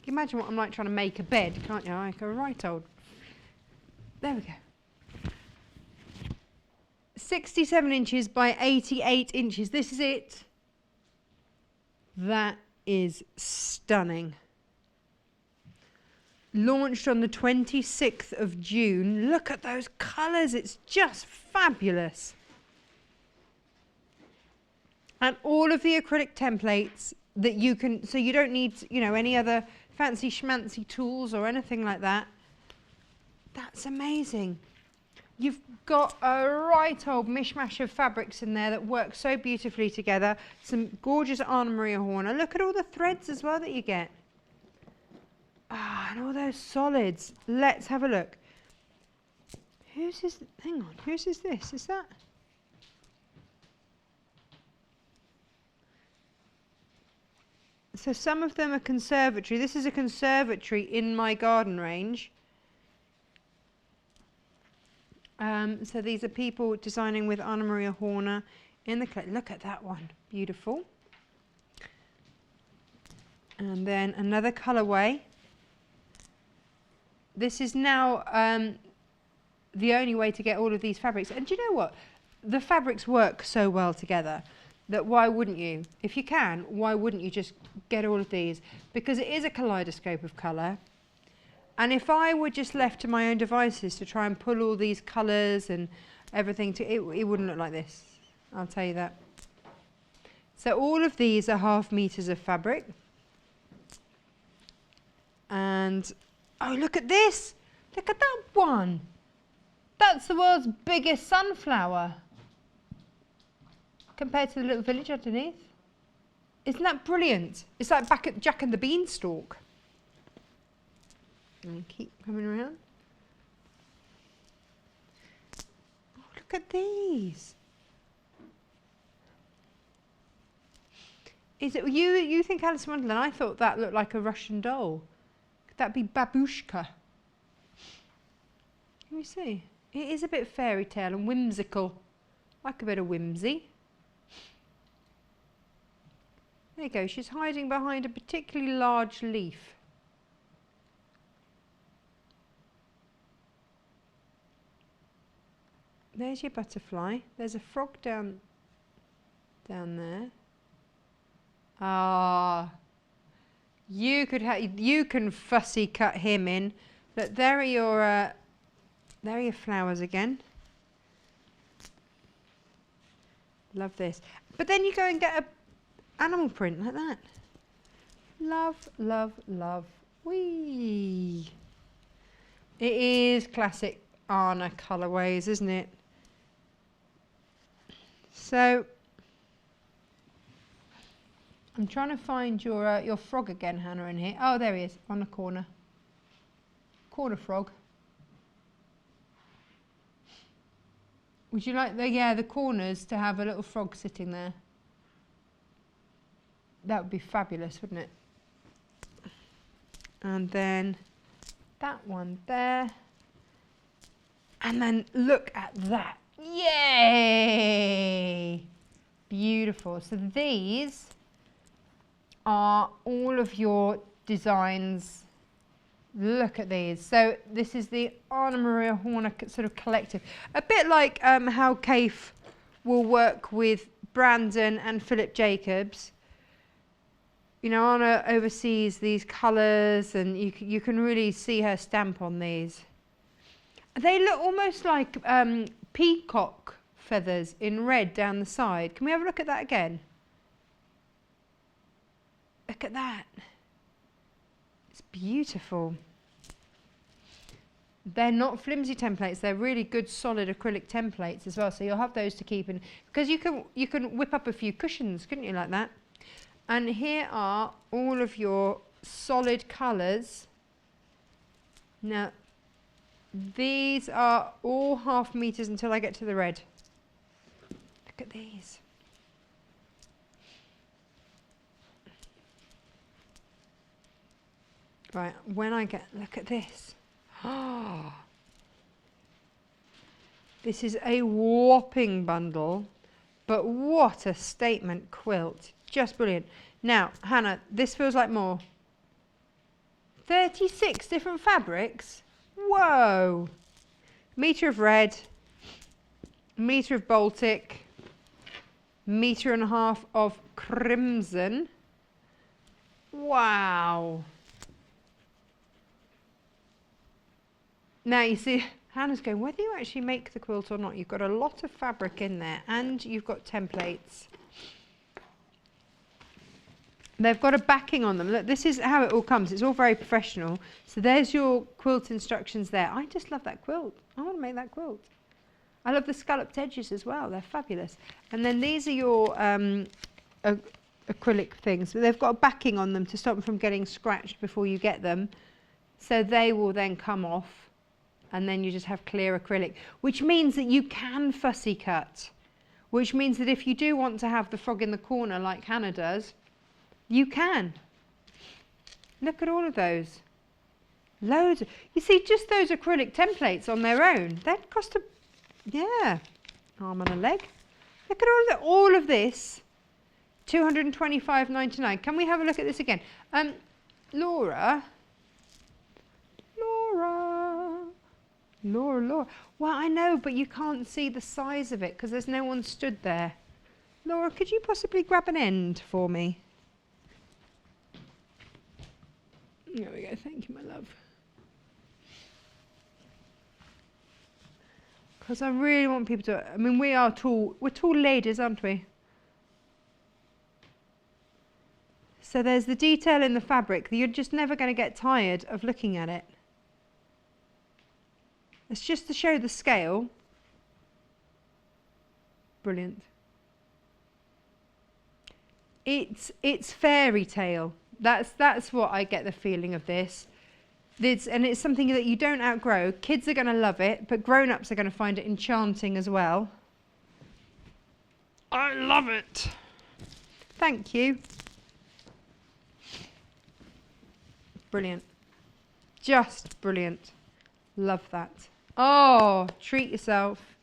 you imagine what I'm like trying to make a bed, can't you? Like a right old. There we go. 67 inches by 88 inches. This is it. That is stunning. Launched on the 26th of June. Look at those colours. It's just fabulous. And all of the acrylic templates that you can, so you don't need, you know, any other fancy schmancy tools or anything like that. That's amazing. You've got a right old mishmash of fabrics in there that work so beautifully together. Some gorgeous Anna Maria Horner. Look at all the threads as well that you get. Ah, and all those solids. Let's have a look. Whose is, hang on, whose is this? Is that? So some of them are conservatory. This is a conservatory in my garden range. So these are people designing with Anna Maria Horner in the clay. Look at that one, beautiful. And then another colourway. This is now the only way to get all of these fabrics. And do you know what? The fabrics work so well together that why wouldn't you? If you can, why wouldn't you just get all of these? Because it is a kaleidoscope of colour. And if I were just left to my own devices to try and pull all these colours and everything, it wouldn't look like this. I'll tell you that. So all of these are 1/2 meters of fabric. And, oh, look at this. Look at that one. That's the world's biggest sunflower compared to the little village underneath. Isn't that brilliant? It's like back at Jack and the Beanstalk. And keep coming around. Oh, look at these. Is it you think Alice in Wonderland? I thought that looked like a Russian doll. Could that be Babushka? Let me see. It is a bit fairy tale and whimsical. Like a bit of whimsy. There you go. She's hiding behind a particularly large leaf. There's your butterfly. There's a frog down there. Ah, you can fussy cut him in. Look, there are your flowers again. Love this. But then you go and get a animal print like that. Love, love, love. Whee! It is classic Anna colourways, isn't it? So I'm trying to find your frog again, Hannah, in here. Oh, there he is, on the corner. Corner frog. Would you like the corners to have a little frog sitting there? That would be fabulous, wouldn't it? And then that one there. And then look at that. Yay! Beautiful. So these are all of your designs. Look at these. So this is the Anna Maria Horner sort of collective. A bit like how Kaif will work with Brandon and Philip Jacobs. You know, Anna oversees these colours, and you can really see her stamp on these. They look almost like peacock feathers in red down the side. Can we have a look at that again? Look at that. It's beautiful. They're not flimsy templates. They're really good, solid acrylic templates as well. So you'll have those to keep in, because you can whip up a few cushions, couldn't you, like that? And here are all of your solid colours. Now, these are all 1/2 meters until I get to the red. Look at these. Right, when I get, look at this. Oh, this is a whopping bundle, but what a statement quilt. Just brilliant. Now, Hannah, this feels like more. 36 different fabrics? Whoa! Metre of red, metre of Baltic, 1.5 of crimson. Wow! Now you see, Hannah's going, whether you actually make the quilt or not, you've got a lot of fabric in there, and you've got templates. They've got a backing on them. Look, this is how it all comes. It's all very professional. So there's your quilt instructions there. I just love that quilt. I want to make that quilt. I love the scalloped edges as well. They're fabulous. And then these are your acrylic things. But they've got a backing on them to stop them from getting scratched before you get them. So they will then come off. And then you just have clear acrylic, which means that you can fussy cut. Which means that if you do want to have the frog in the corner like Hannah does, you can. Look at all of those. Loads. You see, just those acrylic templates on their own, that cost arm and a leg. Look at all of this. £225.99. Can we have a look at this again? Laura. Well, I know, but you can't see the size of it because there's no one stood there. Laura, could you possibly grab an end for me? There we go. Thank you, my love. Because I really want people to, I mean, we're tall ladies, aren't we? So there's the detail in the fabric that you're just never going to get tired of looking at it. It's just to show the scale. Brilliant. It's fairy tale. That's what I get the feeling of this. And it's something that you don't outgrow. Kids are going to love it, but grown-ups are going to find it enchanting as well. I love it. Thank you. Brilliant. Just brilliant. Love that. Oh, treat yourself.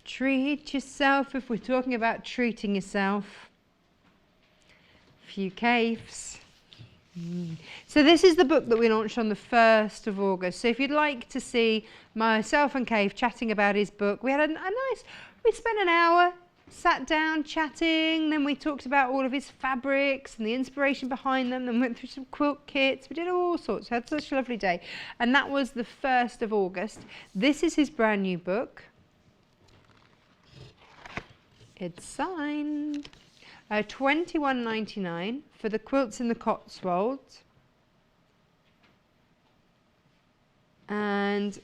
Treat yourself if we're talking about treating yourself. Few Kaifs. So this is the book that we launched on the 1st of August. So if you'd like to see myself and Kaif chatting about his book, we had we spent an hour, sat down chatting, then we talked about all of his fabrics and the inspiration behind them, then went through some quilt kits, we did all sorts, we had such a lovely day. And that was the 1st of August. This is his brand new book. It's signed. $21.99 for the Quilts in the Cotswolds. And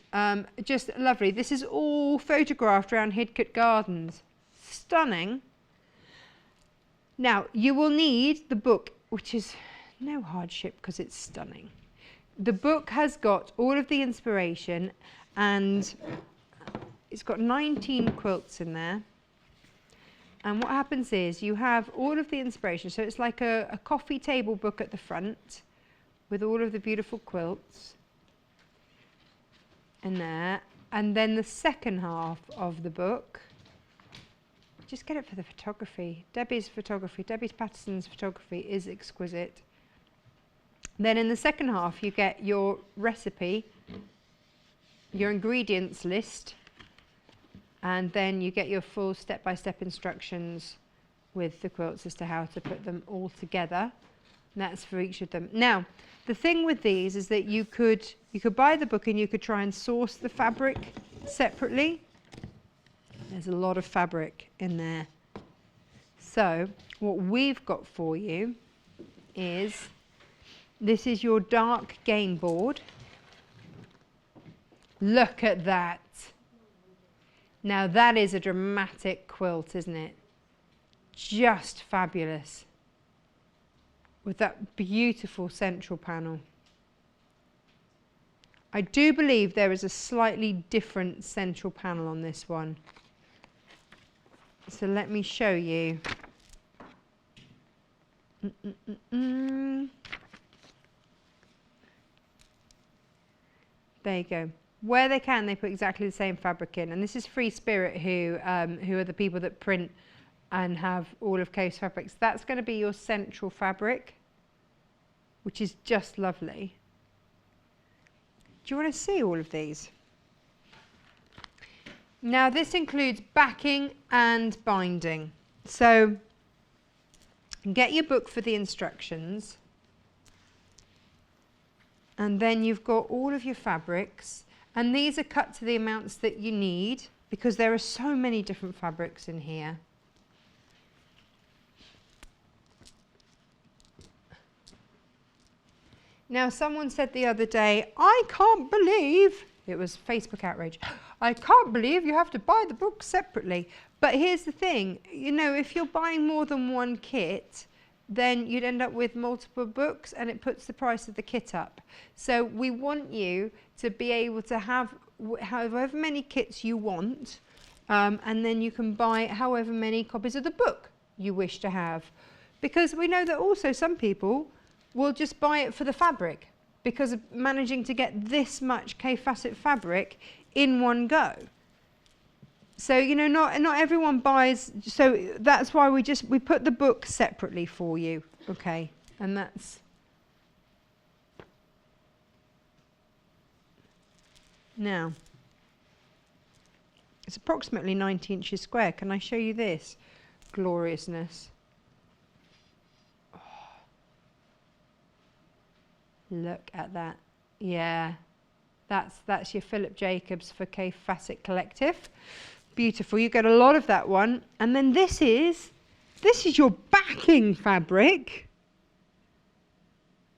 just lovely. This is all photographed around Hidcote Gardens. Stunning. Now, you will need the book, which is no hardship because it's stunning. The book has got all of the inspiration, and it's got 19 quilts in there. And what happens is you have all of the inspiration. So it's like a coffee table book at the front with all of the beautiful quilts. in there. And then the second half of the book, just get it for the photography. Debbie's Patterson's photography is exquisite. Then in the second half you get your recipe, your ingredients list, and then you get your full step-by-step instructions with the quilts as to how to put them all together. And that's for each of them. Now, the thing with these is that you could buy the book and you could try and source the fabric separately. There's a lot of fabric in there. So what we've got for you is, this is your dark game board. Look at that. Now that is a dramatic quilt, isn't it? Just fabulous. With that beautiful central panel. I do believe there is a slightly different central panel on this one. So let me show you. There you go. Where they can, they put exactly the same fabric in. And this is Free Spirit, who are the people that print and have all of Coast Fabrics. That's going to be your central fabric, which is just lovely. Do you want to see all of these? Now this includes backing and binding. So get your book for the instructions. And then you've got all of your fabrics. And these are cut to the amounts that you need, because there are so many different fabrics in here. Now, someone said the other day, I can't believe, it was Facebook outrage, I can't believe you have to buy the book separately. But here's the thing, you know, if you're buying more than one kit, then you'd end up with multiple books and it puts the price of the kit up. So we want you to be able to have however many kits you want, and then you can buy however many copies of the book you wish to have. Because we know that also some people will just buy it for the fabric because of managing to get this much K-facet fabric in one go. So, you know, not everyone buys, so that's why we put the book separately for you, okay? And that's, now, it's approximately 90 inches square. Can I show you this gloriousness? Oh. Look at that. Yeah, that's your Philip Jacobs for K-Facet Collective. Beautiful. You get a lot of that one. And then this is your backing fabric.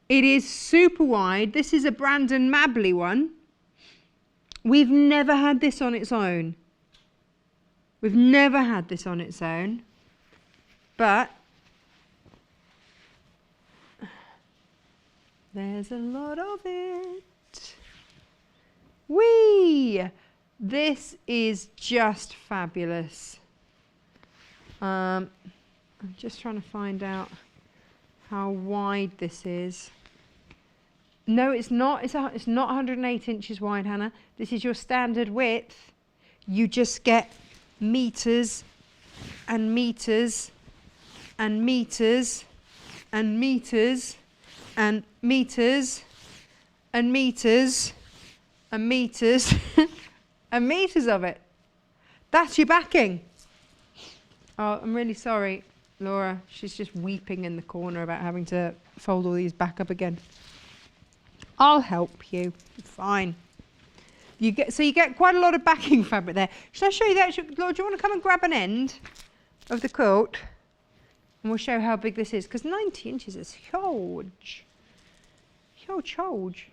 It is super wide. This is a Brandon Mabley one. We've never had this on its own. We've never had this on its own. But there's a lot of it. Whee! This is just fabulous. I'm just trying to find out how wide this is. No, it's not. It's not 108 inches wide, Hannah. This is your standard width. You just get meters and meters and meters and meters and meters and meters and meters and meters of it. That's your backing. Oh, I'm really sorry, Laura. She's just weeping in the corner about having to fold all these back up again. I'll help you. Fine. You get quite a lot of backing fabric there. Should I show you that? Laura, do you want to come and grab an end of the quilt? And we'll show how big this is, because 90 inches is huge. Huge.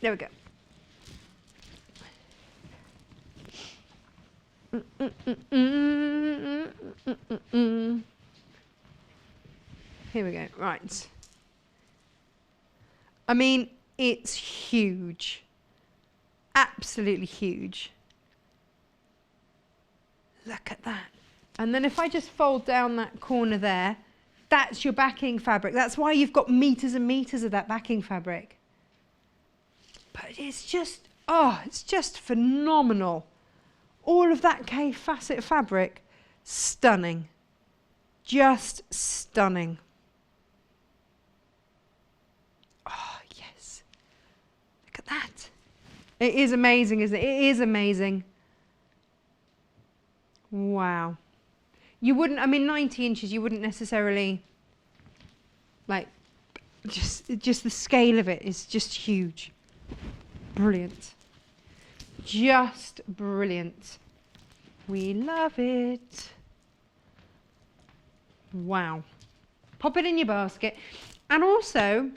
There we go. Here we go. Right. I mean, it's huge. Absolutely huge. Look at that. And then if I just fold down that corner there, That's your backing fabric. That's why you've got meters and meters of that backing fabric. But it's just, oh, it's just phenomenal. All of that K facet fabric, stunning. Just stunning. Oh, yes. Look at that. It is amazing, isn't it? It is amazing. Wow. You wouldn't, I mean, 90 inches, you wouldn't necessarily, like, just the scale of it is just huge. Brilliant. Just brilliant. We love it. Wow. Pop it in your basket. And also,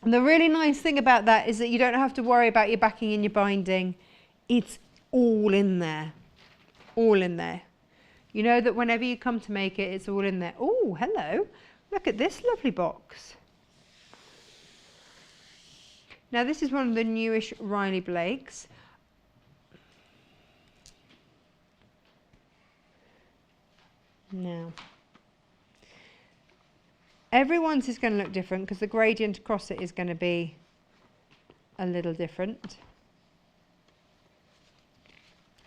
the really nice thing about that is that you don't have to worry about your backing and your binding. It's all in there. All in there. You know that whenever you come to make it, it's all in there. Oh, hello. Look at this lovely box. Now, this is one of the newish Riley Blakes. Now, everyone's is going to look different because the gradient across it is going to be a little different.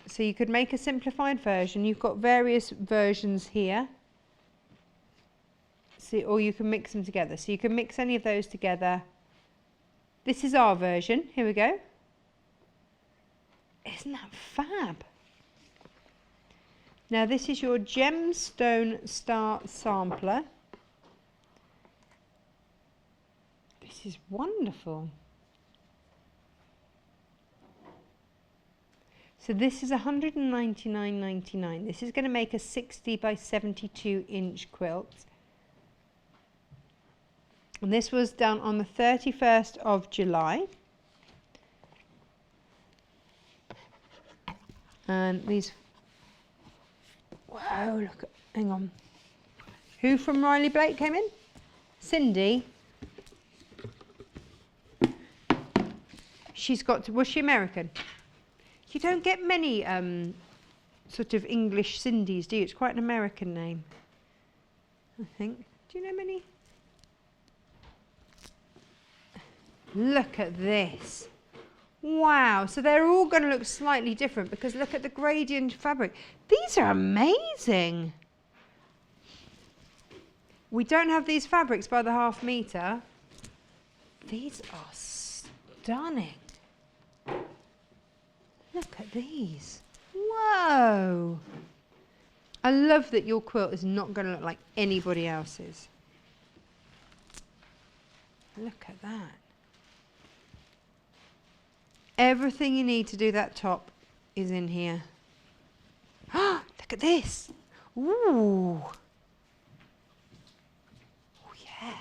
So you could make a simplified version. You've got various versions here. See, or you can mix them together. So you can mix any of those together. This is our version. Here we go. Isn't that fab? Now this is your gemstone star sampler. This is wonderful. So this is $199.99. This is going to make a 60 by 72 inch quilt. And this was done on the 31st of July. And these, whoa, look, hang on. Who from Riley Blake came in? Cindy. She's got to, was she American? You don't get many sort of English Cindys, do you? It's quite an American name, I think. Do you know many? Look at this. Wow, so they're all going to look slightly different because look at the gradient fabric. These are amazing. We don't have these fabrics by the ½ metre. These are stunning. Look at these. Whoa. I love that your quilt is not going to look like anybody else's. Look at that. Everything you need to do that top is in here. Look at this. Ooh. Oh, yeah.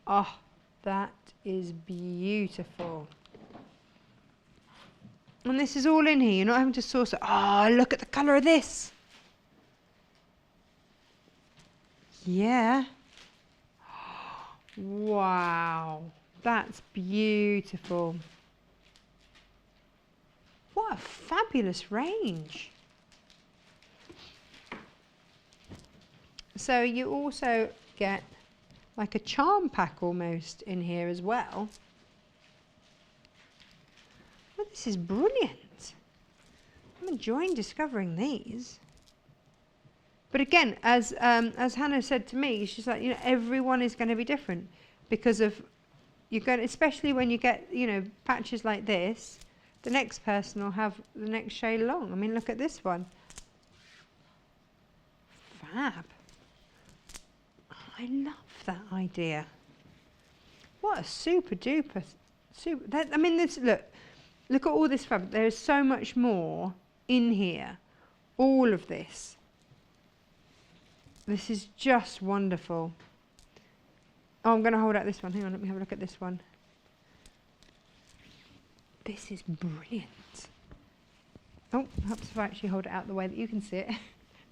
Oh, that is beautiful. And this is all in here. You're not having to source it. Oh, look at the colour of this. Yeah. Wow. That's beautiful. What a fabulous range. So you also get like a charm pack almost in here as well. Oh, this is brilliant. I'm enjoying discovering these. But again, as Hannah said to me, she's like, you know, everyone is going to be different because of, you're going, especially when you get, you know, patches like this, the next person will have the next shade along. I mean, look at this one. Fab. I love that idea. What a super duper, I mean, this, look at all this fabric. There is so much more in here. All of this. This is just wonderful. Oh, I'm going to hold out this one. Hang on, let me have a look at this one. This is brilliant. Oh, perhaps if I actually hold it out the way that you can see it.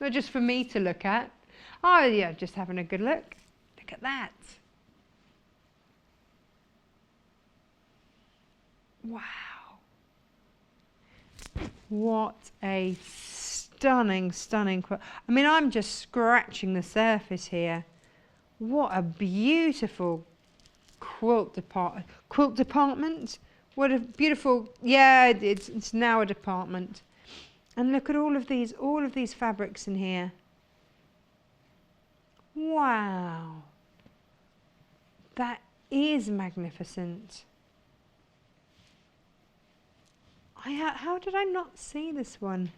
Not just for me to look at. Oh, yeah, just having a good look. Look at that. Wow. What a stunning, stunning quilt. I mean, I'm just scratching the surface here. What a beautiful quilt department. What a beautiful, yeah, it's now a department. And look at all of these fabrics in here. Wow. That is magnificent. How did I not see this one?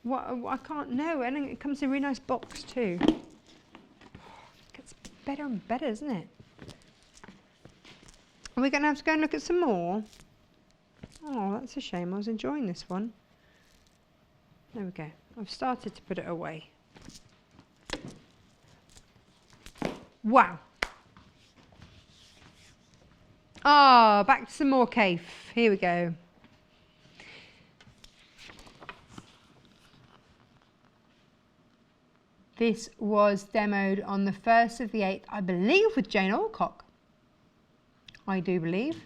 What, I can't know. And it comes in a really nice box too. It gets better and better, isn't it? Are we going to have to go and look at some more? Oh, that's a shame. I was enjoying this one. There we go. I've started to put it away. Wow. Ah, back to some more Kaffe. Here we go. This was demoed on the 1st of the 8th, I believe, with Jane Alcock. I do believe.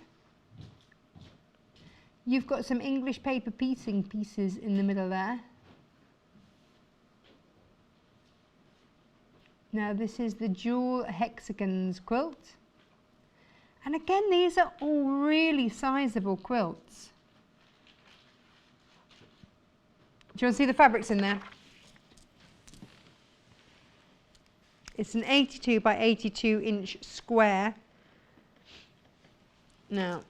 You've got some English paper piecing pieces in the middle there. Now this is the dual hexagons quilt. And again, these are all really sizable quilts. Do you want to see the fabrics in there? It's an 82 by 82 inch square. Now,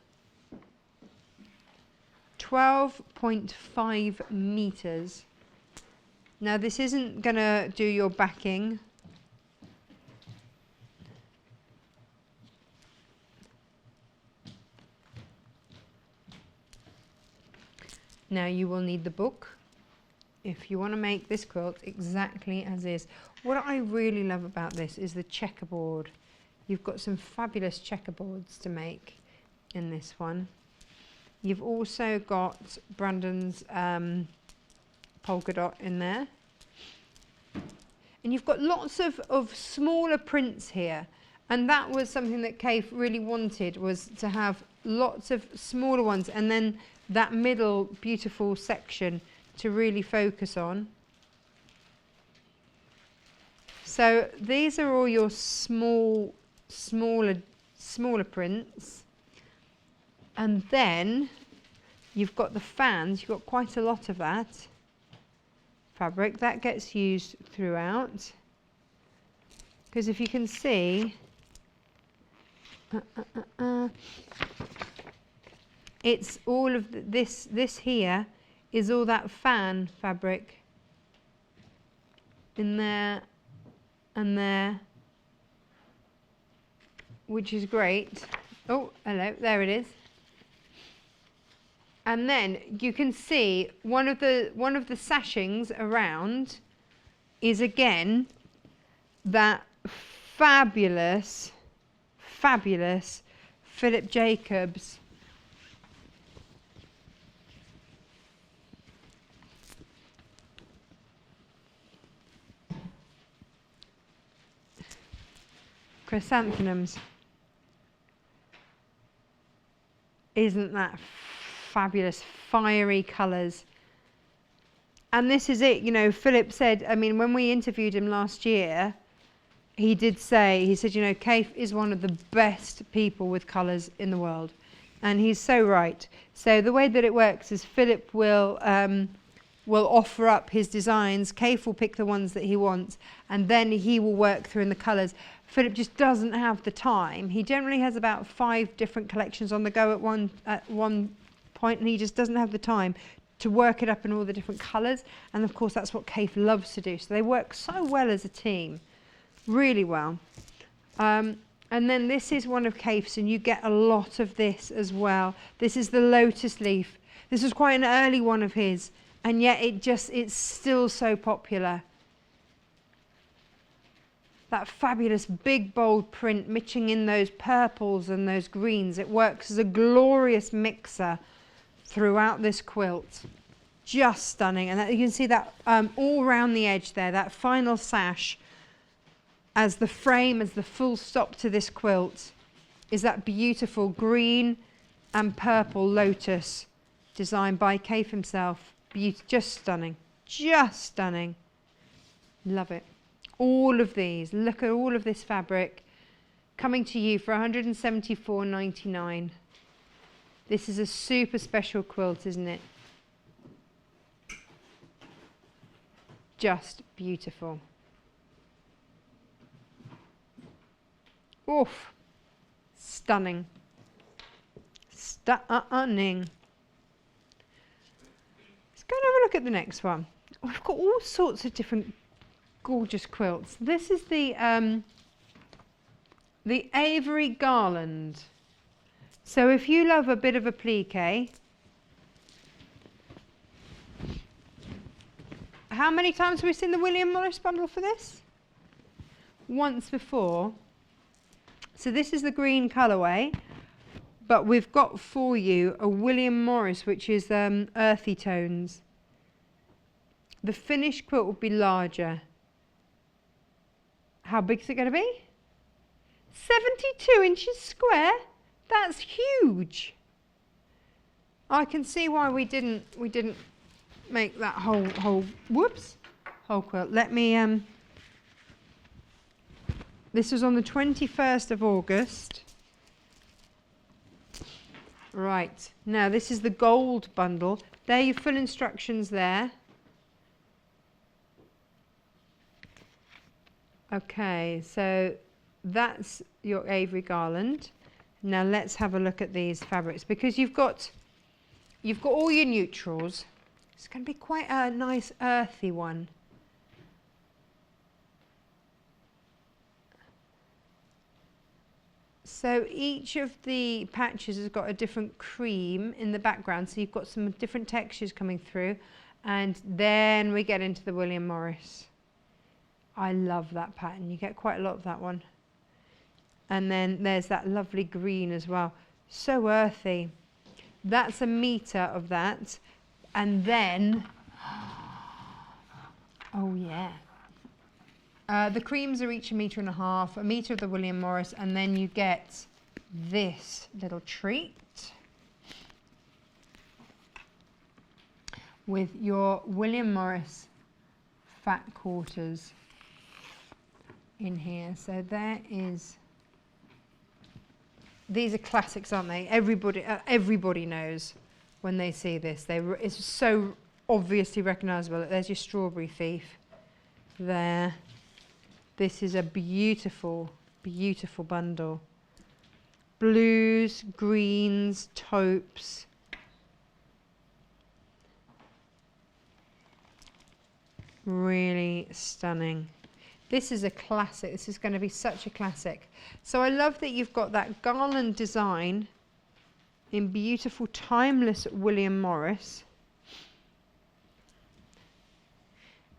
12.5 meters. Now this isn't going to do your backing. Now you will need the book if you want to make this quilt exactly as is. What I really love about this is the checkerboard. You've got some fabulous checkerboards to make in this one. You've also got Brandon's polka dot in there. And you've got lots of smaller prints here. And that was something that Kaffe really wanted, was to have lots of smaller ones and then that middle beautiful section to really focus on. So these are all your smaller prints. And then you've got the fans, you've got quite a lot of that fabric. That gets used throughout. Because if you can see, it's all of this here is all that fan fabric in there and there, which is great. Oh, hello, there it is. And then you can see one of the sashings around is again that fabulous Philip Jacobs chrysanthemums. Isn't that fabulous? Fiery colours. And this is it, you know, Philip said, I mean, when we interviewed him last year, he did say, he said, you know, Kaffe is one of the best people with colours in the world. And he's so right. So the way that it works is Philip will offer up his designs. Kaffe will pick the ones that he wants, and then he will work through in the colours. Philip just doesn't have the time. He generally has about 5 different collections on the go at one point, and he just doesn't have the time to work it up in all the different colours. And of course, that's what Kaffe loves to do. So they work so well as a team, really well. And then this is one of Kaffe's, and you get a lot of this as well. This is the lotus leaf. This was quite an early one of his, and yet it's still so popular. That fabulous big bold print mixing in those purples and those greens. It works as a glorious mixer throughout this quilt. Just stunning. And you can see that all around the edge there, that final sash as the frame, as the full stop to this quilt, is that beautiful green and purple lotus designed by Kaffe himself. Just stunning. just stunning. Love it. All of these, look at all of this fabric coming to you for £174.99. This is a super special quilt, isn't it? Just beautiful. Oof, stunning. Stunning. Let's go and have a look at the next one. We've got all sorts of different gorgeous quilts. This is the Avery Garland. So if you love a bit of a plique, how many times have we seen the William Morris bundle for this? Once before. So this is the green colourway, but we've got for you a William Morris, which is earthy tones. The finished quilt will be larger. How big is it going to be? 72 inches square. That's huge. I can see why we didn't make that whole quilt. Let me this was on the 21st of August. Right, now this is the gold bundle. There are your full instructions there. Okay, so that's your Avery Garland. Now let's have a look at these fabrics, because you've got all your neutrals. It's going to be quite a nice earthy one. So each of the patches has got a different cream in the background, so you've got some different textures coming through, and then we get into the William Morris. I love that pattern. You get quite a lot of that one. And then there's that lovely green as well. So earthy. That's 1 metre of that. And then, oh yeah. The creams are each 1.5 metres, 1 metre of the William Morris, and then you get this little treat with your William Morris fat quarters in here. So there is, these are classics, aren't they? Everybody knows when they see this. It's so obviously recognisable. There's your Strawberry Thief there. This is a beautiful, beautiful bundle. Blues, greens, taupes. Really stunning. This is a classic. This is going to be such a classic. So I love that you've got that garland design in beautiful, timeless William Morris.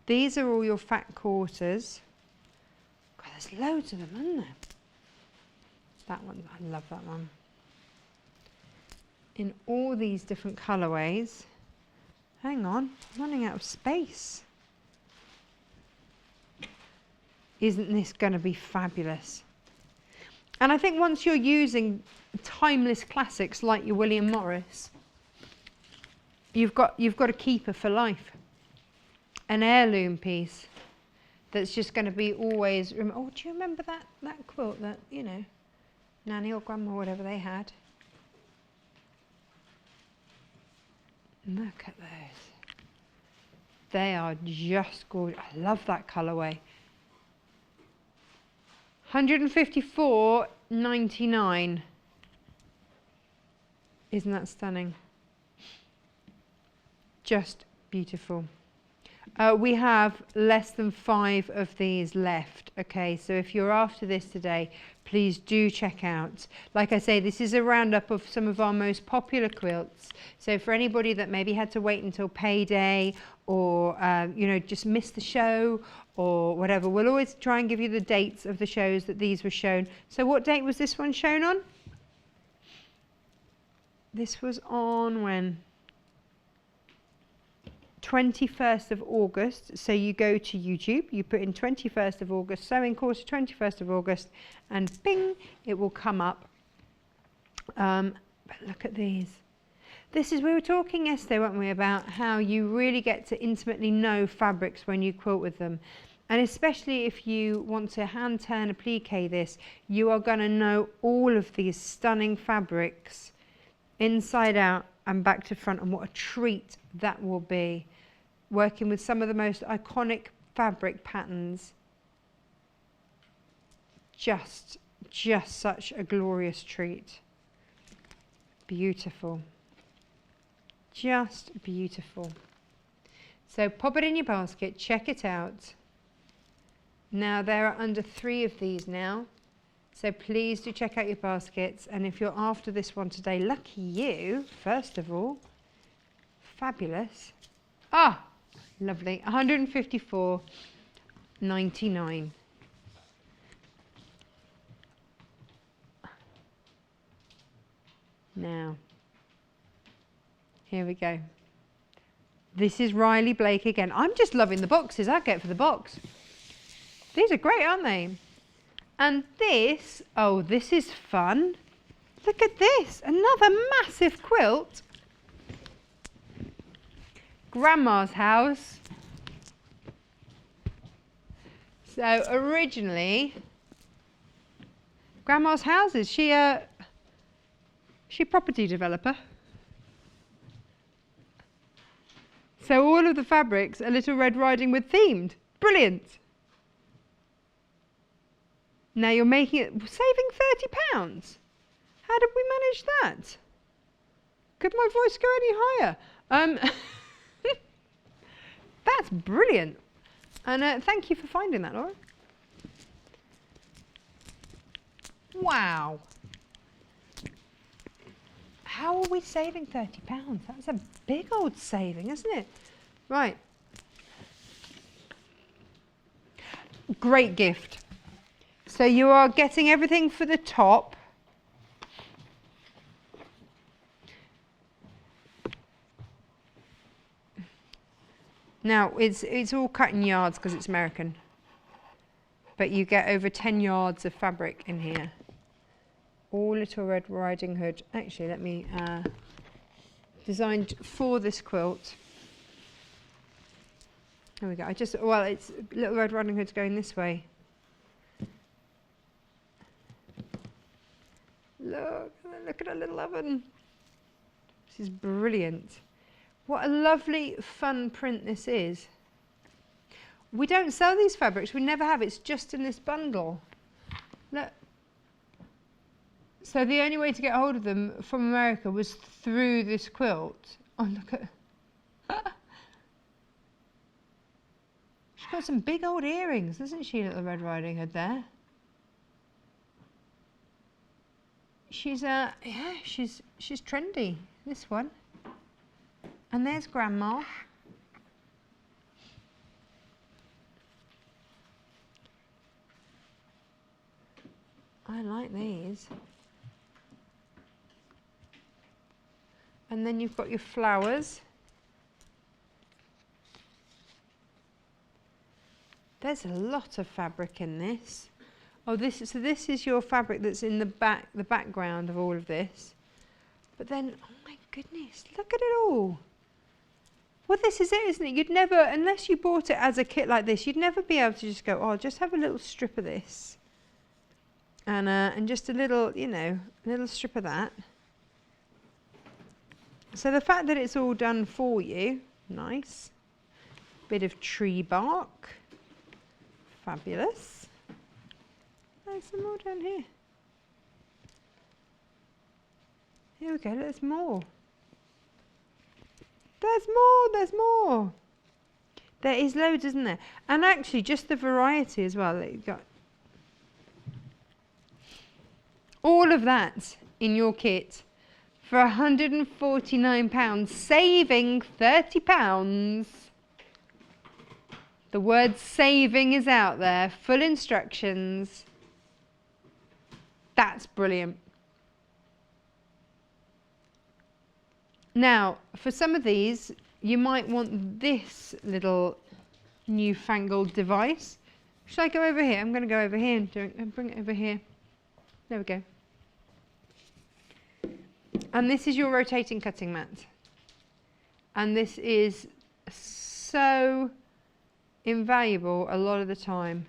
These are all your fat quarters. God, there's loads of them, isn't there? That one, I love that one. In all these different colourways. Hang on, I'm running out of space. Isn't this going to be fabulous? And I think once you're using timeless classics like your William Morris, you've got a keeper for life. An heirloom piece that's just going to be always. Oh, do you remember that quilt that, you know, Nanny or Grandma or whatever they had? Look at those. They are just gorgeous. I love that colourway. £154.99. Isn't that stunning? Just beautiful. We have less than 5 of these left. Okay, so if you're after this today, please do check out. Like I say, this is a roundup of some of our most popular quilts. So for anybody that maybe had to wait until payday, or you know, just missed the show or whatever, we'll always try and give you the dates of the shows that these were shown. So what date was this one shown on? This was on when? 21st of August. So you go to YouTube, you put in 21st of August, sewing course 21st of August, and bing, it will come up. But look at these. This is, we were talking yesterday, weren't we, about how you really get to intimately know fabrics when you quilt with them. And especially if you want to hand turn applique this, you are going to know all of these stunning fabrics inside out and back to front, and what a treat that will be, working with some of the most iconic fabric patterns. Just such a glorious treat. Beautiful. Just beautiful. So pop it in your basket, check it out. Now there are under 3 of these now, so please do check out your baskets, and if you're after this one today, lucky you, first of all. Fabulous. Ah, lovely. 154.99. Now, here we go. This is Riley Blake again. I'm just loving the boxes I get for the box. These are great, aren't they? And this, oh, this is fun. Look at this, another massive quilt. Grandma's house. So originally, Grandma's houses, she a property developer. So all of the fabrics are Little Red Riding Hood themed. Brilliant. Now you're making it, saving £30. How did we manage that? Could my voice go any higher? That's brilliant. And thank you for finding that, Laura. Wow. How are we saving £30? That's a big old saving, isn't it? Right. Great gift. So you are getting everything for the top. Now it's all cut in yards because it's American. But you get over 10 yards of fabric in here. All Little Red Riding Hood. Actually, let me designed for this quilt. There we go. Well, it's Little Red Riding Hood's going this way. Look at her little oven. This is brilliant. What a lovely, fun print this is. We don't sell these fabrics. We never have. It's just in this bundle. Look. So the only way to get hold of them from America was through this quilt. Oh, look at... She's got some big old earrings, doesn't she, Little Red Riding Hood there? She's she's trendy, this one. And there's Grandma. I like these. And then you've got your flowers. There's a lot of fabric in this. Oh, this is your fabric that's in the background of all of this. But then, oh my goodness, look at it all. Well, this is it, isn't it? You'd never, unless you bought it as a kit like this, you'd never be able to just go, oh, I'll just have a little strip of this. And just a little, you know, a little strip of that. So the fact that it's all done for you, nice. Bit of tree bark, fabulous. There's some more down here. Here we go, there's more. There's more, there's more. There is loads, isn't there? And actually just the variety as well that you've got. All of that in your kit for £149, saving £30. The word saving is out there, full instructions. That's brilliant. Now, for some of these, you might want this little newfangled device. Should I go over here? I'm going to go over here and bring it over here. There we go. And this is your rotating cutting mat. And this is so invaluable a lot of the time.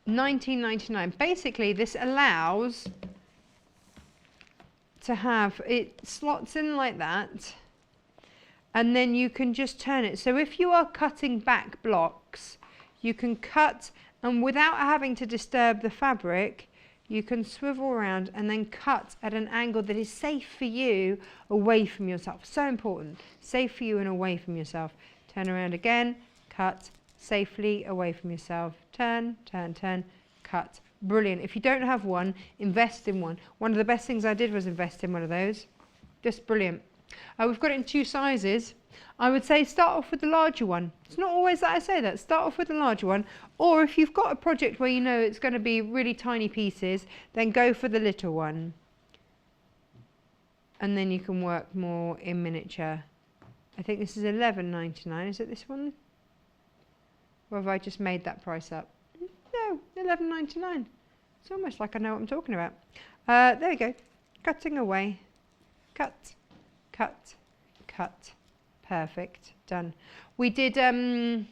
$19.99. Basically, this allows to have, it slots in like that, and then you can just turn it. So if you are cutting back blocks, you can cut, and without having to disturb the fabric, you can swivel around and then cut at an angle that is safe for you, away from yourself. So important. Safe for you and away from yourself. Turn around again, cut, safely away from yourself. Turn, turn, turn, cut. Brilliant. If you don't have one, invest in one. One of the best things I did was invest in one of those. Just brilliant. We've got it in 2 sizes. I would say start off with the larger one. It's not always that I say that. Start off with the larger one. Or if you've got a project where you know it's going to be really tiny pieces, then go for the little one. And then you can work more in miniature. I think this is $11.99. Is it this one? Or have I just made that price up? No, $11.99. It's almost like I know what I'm talking about. There we go. Cutting away. Cut, cut, cut. Perfect. Done. We did, when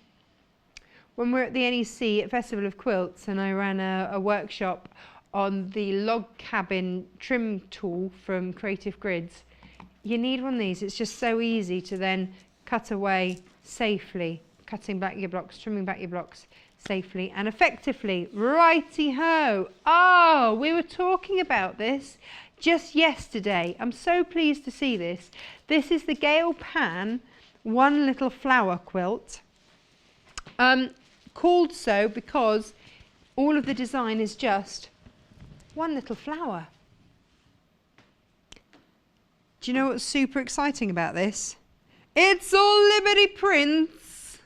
we were at the NEC at Festival of Quilts, and I ran a workshop on the log cabin trim tool from Creative Grids. You need one of these. It's just so easy to then cut away safely, cutting back your blocks, trimming back your blocks safely and effectively. Righty-ho. Oh, we were talking about this just yesterday. I'm so pleased to see this. This is the Gale Pan One Little Flower quilt. Called so because all of the design is just one little flower. Do you know what's super exciting about this? It's all Liberty prints.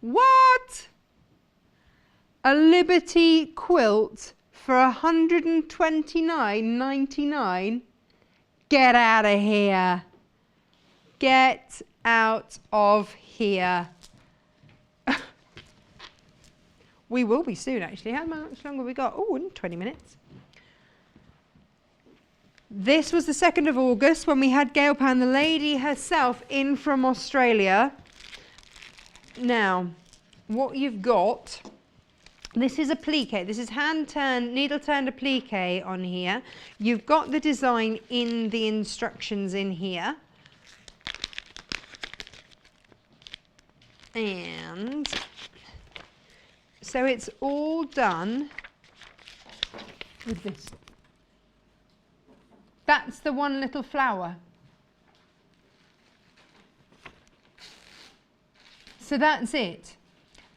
What? A Liberty quilt for $129.99? Get out of here. Get out of here. We will be soon, actually. How much longer have we got? Oh, 20 minutes. This was the 2nd of August when we had Gale Pan, the lady herself, in from Australia. Now, what you've got, this is applique. This is hand-turned, needle-turned applique on here. You've got the design in the instructions in here. And so it's all done with this. That's the one little flower. So that's it.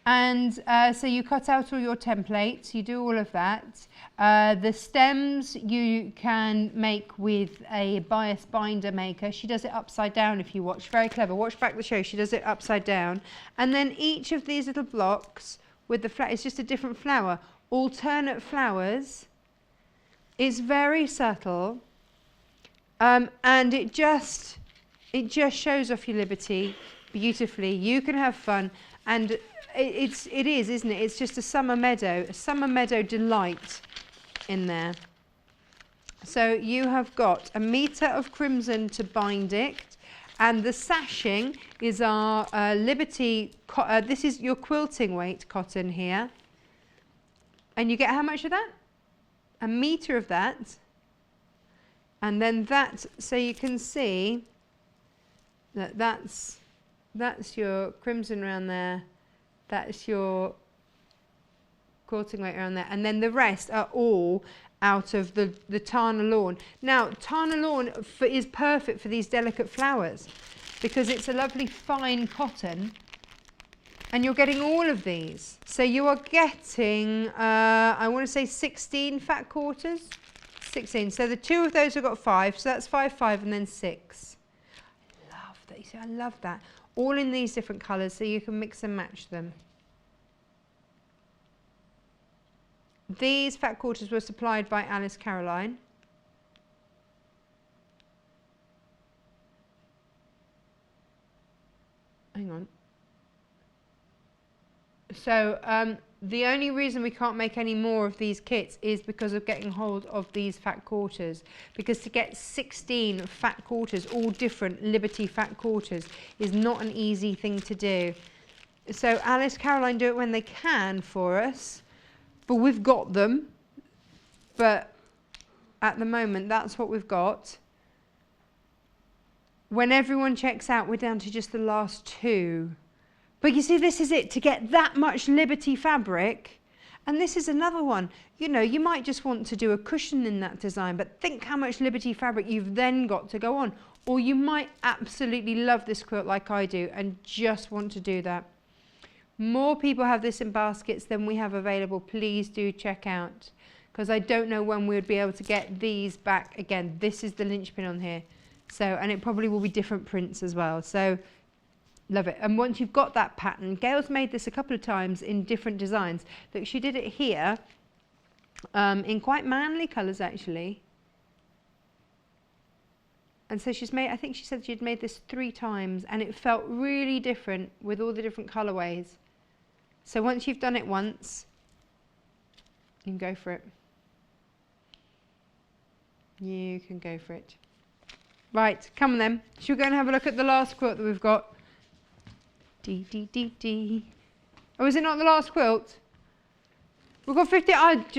And so you cut out all your templates, you do all of that. The stems you can make with a bias binder maker. She does it upside down if you watch. Very clever. Watch back the show. She does it upside down. And then each of these little blocks with the flower, it's just a different flower. Alternate flowers. It's very subtle. And it just shows off your Liberty beautifully. You can have fun. And it is, isn't it? It's just a summer meadow delight in there. So you have got a metre of crimson to bind it, and the sashing is our Liberty, this is your quilting weight cotton here. And you get how much of that? A metre of that. And then that, so you can see that that's your crimson around there. That's your quilting weight around there. And then the rest are all out of the Tana lawn. Now, Tana lawn is perfect for these delicate flowers because it's a lovely fine cotton. And you're getting all of these. So you are getting, I want to say 16 fat quarters. 16. So the 2 of those have got 5. So that's 5, 5, and then 6. I love that. You see, I love that. All in these different colours, so you can mix and match them. These fat quarters were supplied by Alice Caroline. Hang on. So The only reason we can't make any more of these kits is because of getting hold of these fat quarters. Because to get 16 fat quarters, all different Liberty fat quarters, is not an easy thing to do. So Alice, Caroline do it when they can for us, but we've got them. But at the moment, that's what we've got. When everyone checks out, we're down to just the last 2. But you see, this is it, to get that much Liberty fabric. And this is another one. You know, you might just want to do a cushion in that design, but think how much Liberty fabric you've then got to go on. Or you might absolutely love this quilt like I do and just want to do that. More people have this in baskets than we have available. Please do check out, because I don't know when we would be able to get these back again. This is the linchpin on here. So, and it probably will be different prints as well. So, love it. And once you've got that pattern, Gail's made this a couple of times in different designs. Look, she did it here in quite manly colours actually. And so she's made, I think she said she'd made this 3 times and it felt really different with all the different colourways. So once you've done it once, you can go for it. You can go for it. Right, come on then. Should we go and have a look at the last quilt that we've got? D, D, D, D. Oh, is it not the last quilt? We've got 50. I don't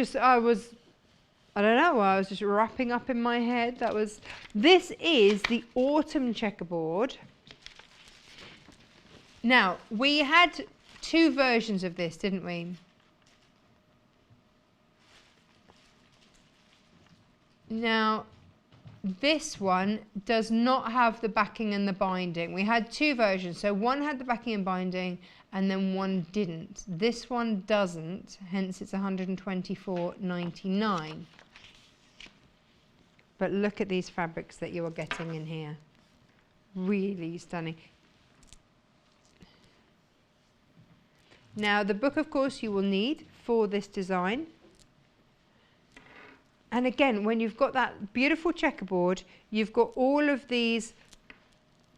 know, I was just wrapping up in my head. This is the autumn checkerboard. Now, we had 2 versions of this, didn't we? Now, this one does not have the backing and the binding. We had 2 versions. So one had the backing and binding and then one didn't. This one doesn't, hence it's $124.99. But look at these fabrics that you are getting in here. Really stunning. Now the book, of course, you will need for this design. And again, when you've got that beautiful checkerboard, you've got all of these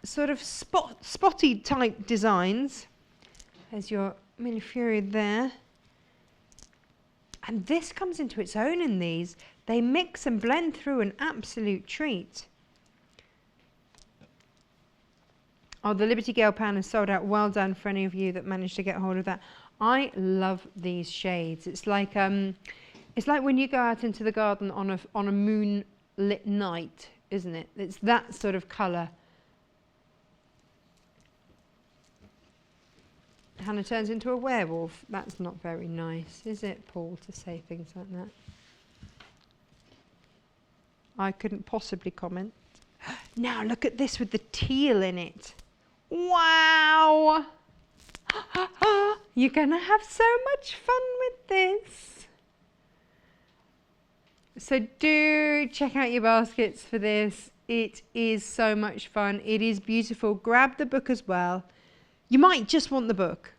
sort of spotty type designs. There's your Mille-Furie there. And this comes into its own in these. They mix and blend through, an absolute treat. Oh, the Liberty Gale pan is sold out. Well done for any of you that managed to get hold of that. I love these shades. It's like when you go out into the garden on a moonlit night, isn't it? It's that sort of colour. Hannah turns into a werewolf. That's not very nice, is it, Paul, to say things like that? I couldn't possibly comment. Now look at this with the teal in it. Wow! You're going to have so much fun with this. So do check out your baskets for this. It is so much fun. It is beautiful. Grab the book as well. You might just want the book,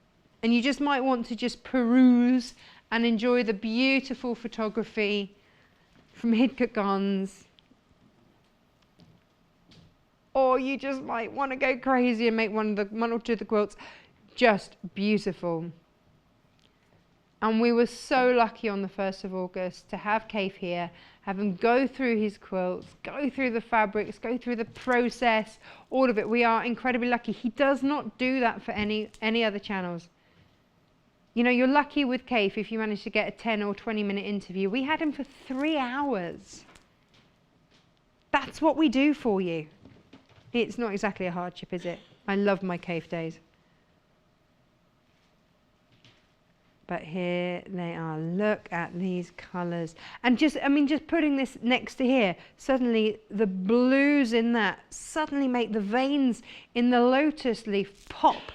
and you just might want to just peruse and enjoy the beautiful photography from Hidcote Gons. Or you just might want to go crazy and make one or two of the quilts just beautiful. And we were so lucky on the 1st of August to have Cave here, have him go through his quilts, go through the fabrics, go through the process, all of it. We are incredibly lucky. He does not do that for any other channels. You know, you're lucky with Cave if you manage to get a 10 or 20-minute interview. We had him for 3 hours. That's what we do for you. It's not exactly a hardship, is it? I love my Cave days. But here they are. Look at these colours. And just putting this next to here, suddenly the blues in that suddenly make the veins in the lotus leaf pop.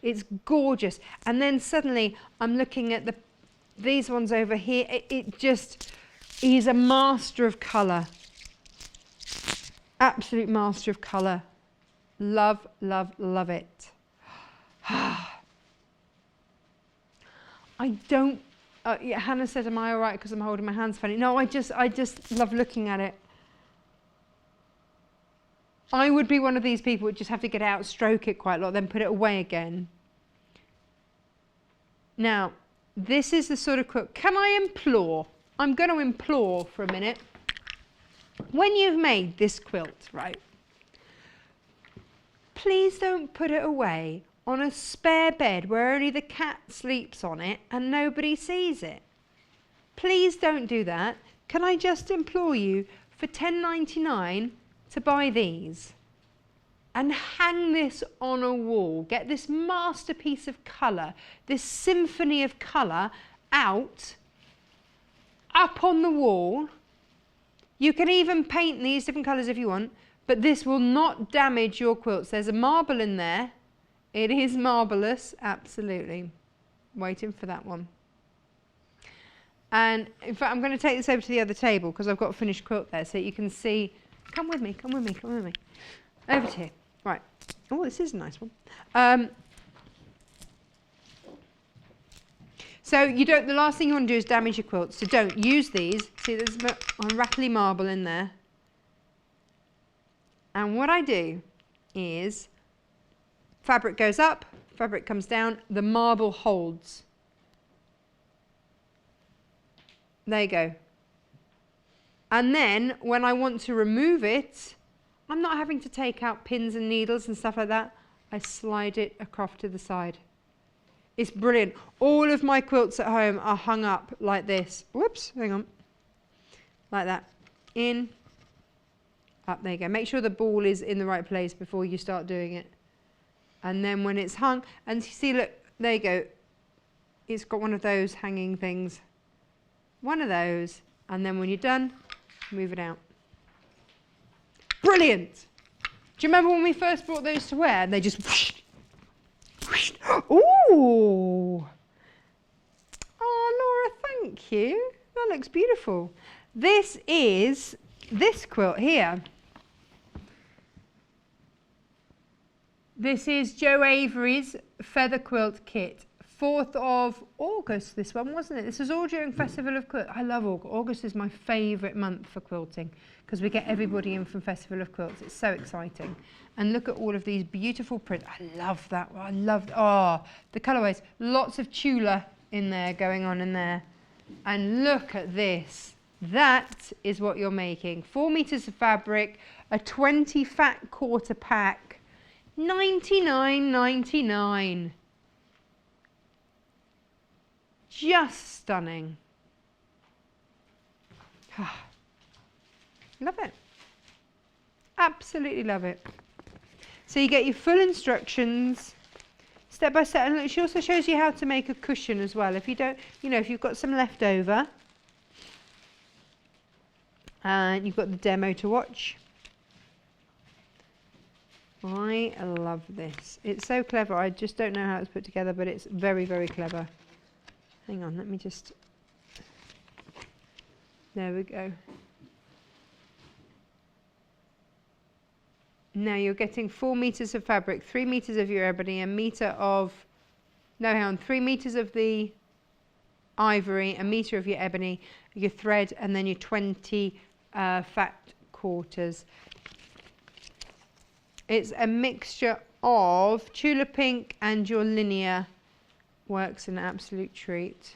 It's gorgeous. And then suddenly I'm looking at these ones over here. He's a master of colour. Absolute master of colour. Love, love, love it. I don't, yeah, Hannah said, am I all right because I'm holding my hands funny? No, I just love looking at it. I would be one of these people who just have to get out, stroke it quite a lot, then put it away again. Now, this is the sort of quilt. Can I implore? I'm going to implore for a minute. When you've made this quilt, right, please don't put it away on a spare bed where only the cat sleeps on it and nobody sees it. Please don't do that. Can I just implore you for £10.99 to buy these and hang this on a wall? Get this masterpiece of colour, this symphony of colour out, up on the wall. You can even paint these different colours if you want, but this will not damage your quilts. There's a marble in there. It is marvellous, absolutely. Waiting for that one. And in fact, I'm going to take this over to the other table because I've got a finished quilt there so you can see. Come with me, come with me, come with me. Over to here. Right. Oh, this is a nice one. So you don't, the last thing you want to do is damage your quilt. So don't use these. See, there's a rattly marble in there. And what I do is fabric goes up, fabric comes down, the marble holds. There you go. And then when I want to remove it, I'm not having to take out pins and needles and stuff like that. I slide it across to the side. It's brilliant. All of my quilts at home are hung up like this. Whoops, hang on. Like that. In, up, there you go. Make sure the ball is in the right place before you start doing it. And then when it's hung, and you see, look, there you go. It's got one of those hanging things. One of those. And then when you're done, move it out. Brilliant. Do you remember when we first brought those to wear and they just whoosh, whoosh. Ooh. Oh, Laura, thank you. That looks beautiful. This is this quilt here. This is Jo Avery's Feather Quilt Kit. 4th of August, this one, wasn't it? This was all during Festival of Quilt. I love August. August is my favourite month for quilting because we get everybody in from Festival of Quilts. It's so exciting. And look at all of these beautiful prints. I love that one. I love, the colourways. Lots of Tula in there, going on in there. And look at this. That is what you're making. 4 metres of fabric, a 20 fat quarter pack, $99.99. Just stunning. Love it. Absolutely love it. So you get your full instructions, step by step, and she also shows you how to make a cushion as well. If you don't, if you've got some left over, and you've got the demo to watch. I love this. It's so clever. I just don't know how it's put together, but it's very, very clever. Hang on, let me just, there we go. Now you're getting 4 metres of fabric, 3 metres of your ebony, a metre of, no, hang on, 3 metres of the ivory, a metre of your ebony, your thread, and then your 20 fat quarters. It's a mixture of Tula Pink and your linear. Works an absolute treat.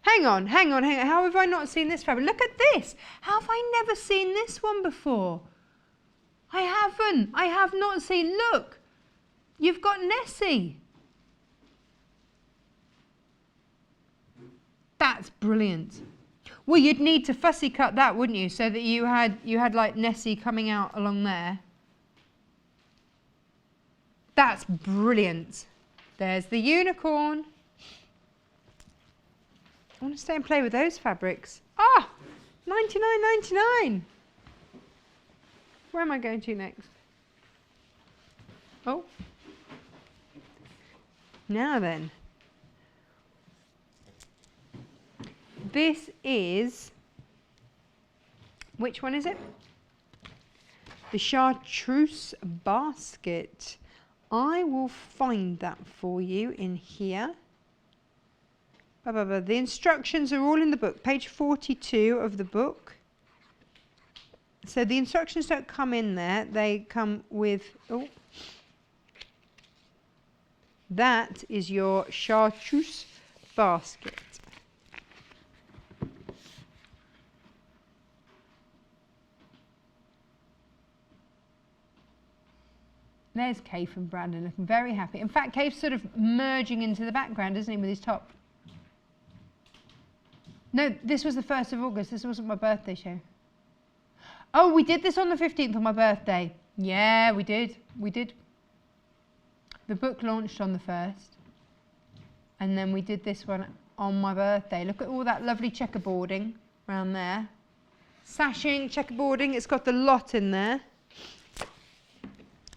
Hang on. How have I not seen this fabric? Look at this. How have I never seen this one before? I haven't. I have not seen. Look. You've got Nessie. That's brilliant. Well, you'd need to fussy cut that, wouldn't you? So that you had like Nessie coming out along there. That's brilliant. There's the unicorn. I want to stay and play with those fabrics. Ah, $99.99. Where am I going to next? Oh. Now then. This is, which one is it? The chartreuse basket. I will find that for you in here. The instructions are all in the book, page 42 of the book. So the instructions don't come in there, they come with, That is your chartreuse basket. There's Kaif and Brandon looking very happy. In fact, Kaif's sort of merging into the background, isn't he, with his top? No, this was the 1st of August. This wasn't my birthday show. Oh, we did this on the 15th on my birthday. Yeah, we did. We did. The book launched on the 1st. And then we did this one on my birthday. Look at all that lovely checkerboarding around there. Sashing, checkerboarding. It's got the lot in there.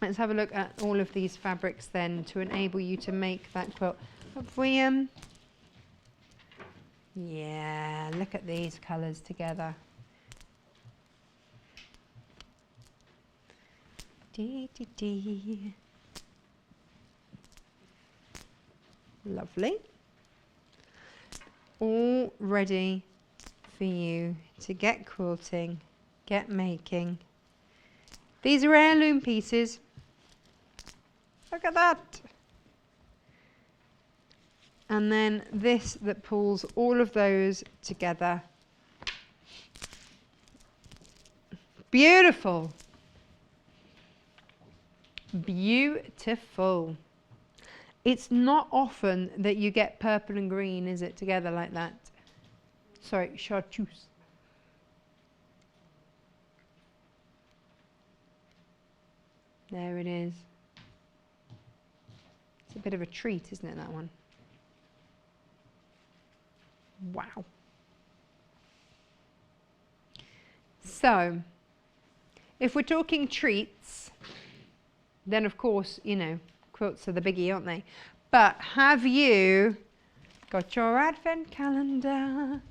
Let's have a look at all of these fabrics then to enable you to make that quilt. Have we, yeah, look at these colours together. Dee, dee, dee. Lovely. All ready for you to get quilting, get making. These are heirloom pieces. Look at that. And then this that pulls all of those together. Beautiful. Beautiful. It's not often that you get purple and green, is it, together like that? Sorry, chartreuse. There it is. It's a bit of a treat, isn't it, that one? Wow. So, if we're talking treats, then of course, you know, quilts are the biggie, aren't they? But have you got your advent calendar?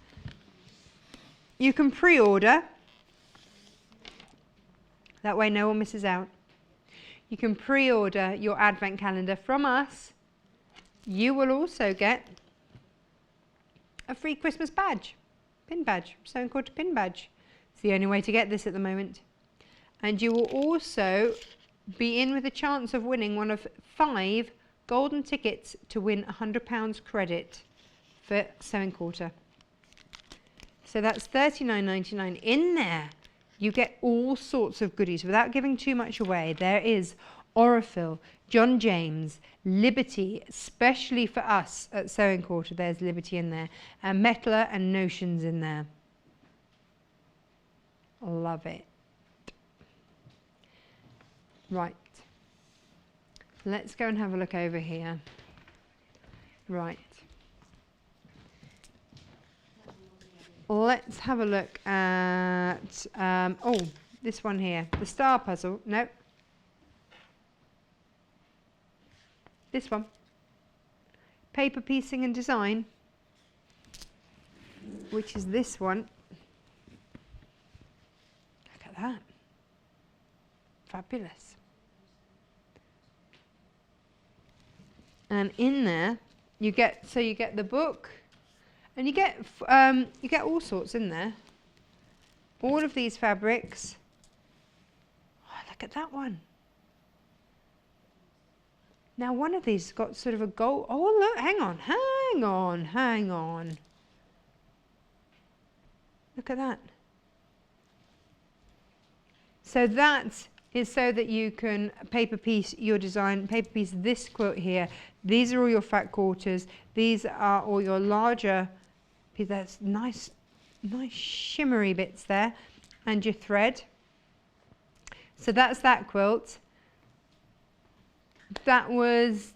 You can pre-order. That way no one misses out. You can pre-order your advent calendar from us. You will also get a free Christmas badge, pin badge, Sewing Quarter pin badge. It's the only way to get this at the moment. And you will also be in with a chance of winning one of 5 golden tickets to win £100 credit for Sewing Quarter. So that's $39.99 in there. You get all sorts of goodies without giving too much away. There is Aurifil, John James, Liberty, especially for us at Sewing Quarter, there's Liberty in there, and Metler and Notions in there. Love it. Right. Let's go and have a look over here. Right. Let's have a look at, oh, this one here. The star puzzle. No. This one. Paper piecing and design. Which is this one. Look at that. Fabulous. And in there, you get, so you get the book. And you get all sorts in there. All of these fabrics. Oh, look at that one. Now one of these has got sort of a gold. Oh look, hang on, hang on, hang on. Look at that. So that is so that you can paper piece your design, paper piece this quilt here. These are all your fat quarters. These are all your larger. That's nice shimmery bits there, and your thread. So that's that quilt. That was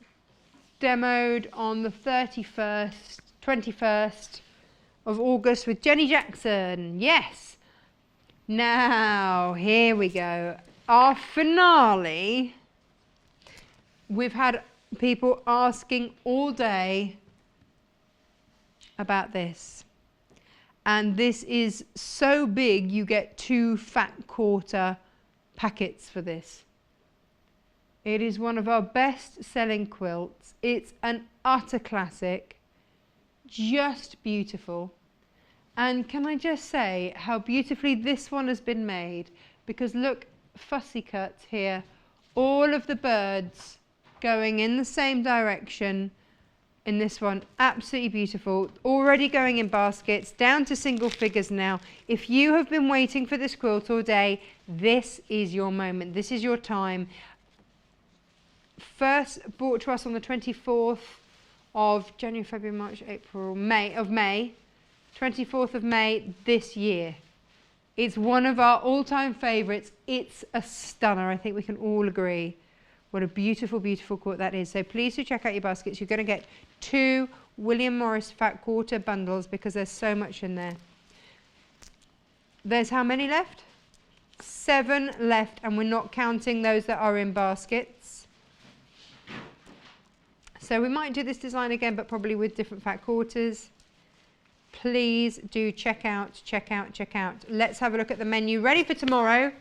demoed on the 21st of August with Jenny Jackson. Yes. Now, here we go. Our finale. We've had people asking all day about this, and this is so big you get 2 fat quarter packets for this. It is one of our best selling quilts. It's an utter classic, just beautiful. And can I just say how beautifully this one has been made, because look, fussy cut here, all of the birds going in the same direction in this one. Absolutely beautiful. Already going in baskets, down to single figures now. If you have been waiting for this quilt all day, this is your moment. This is your time. First brought to us on the 24th of January, February, March, April, May. 24th of May this year. It's one of our all-time favourites. It's a stunner. I think we can all agree. What a beautiful, beautiful quilt that is. So please do check out your baskets. You're going to get 2 William Morris fat quarter bundles because there's so much in there. There's how many left? 7 left, and we're not counting those that are in baskets. So we might do this design again, but probably with different fat quarters. Please do check out. Let's have a look at the menu. Ready for tomorrow?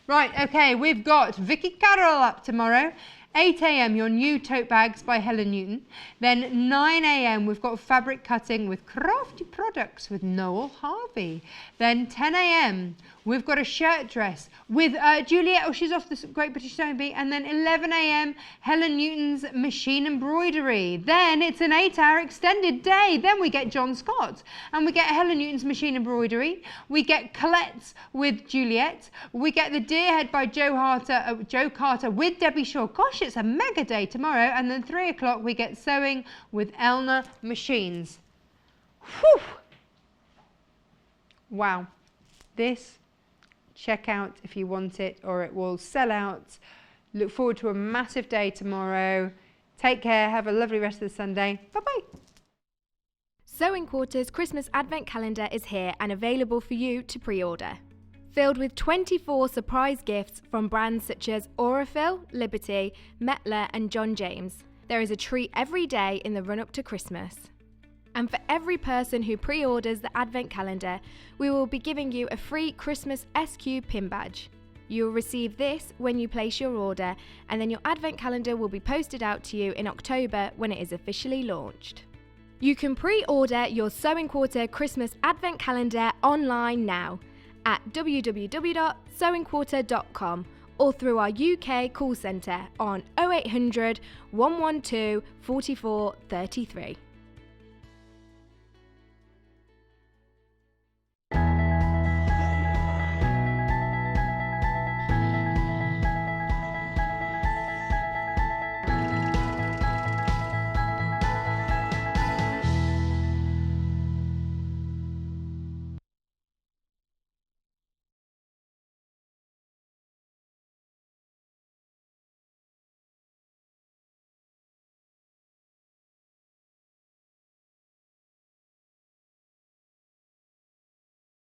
Right, okay, we've got Vicky Carroll up tomorrow. 8 a.m. your new tote bags by Helen Newton. Then 9 a.m. we've got fabric cutting with crafty products with Noel Harvey. Then 10 a.m. we've got a shirt dress with Juliet, she's off the Great British Sewing Bee. And then 11 a.m. Helen Newton's machine embroidery. Then it's an 8-hour extended day. Then we get John Scott and we get Helen Newton's machine embroidery. We get Colette's with Juliet. We get the Deerhead by Joe Carter with Debbie Shaw. Gosh, it's a mega day tomorrow. And then 3 o'clock we get sewing with Elna Machines. Whew. Wow. This, check out if you want it or it will sell out. Look forward to a massive day tomorrow. Take care. Have a lovely rest of the Sunday. Bye-bye. Sewing Quarter's Christmas Advent Calendar is here and available for you to pre-order. Filled with 24 surprise gifts from brands such as Aurifil, Liberty, Metler and John James. There is a treat every day in the run-up to Christmas. And for every person who pre-orders the Advent Calendar, we will be giving you a free Christmas SQ pin badge. You will receive this when you place your order, and then your Advent Calendar will be posted out to you in October when it is officially launched. You can pre-order your Sewing Quarter Christmas Advent Calendar online now at www.sewingquarter.com or through our UK call centre on 0800 112 44 33.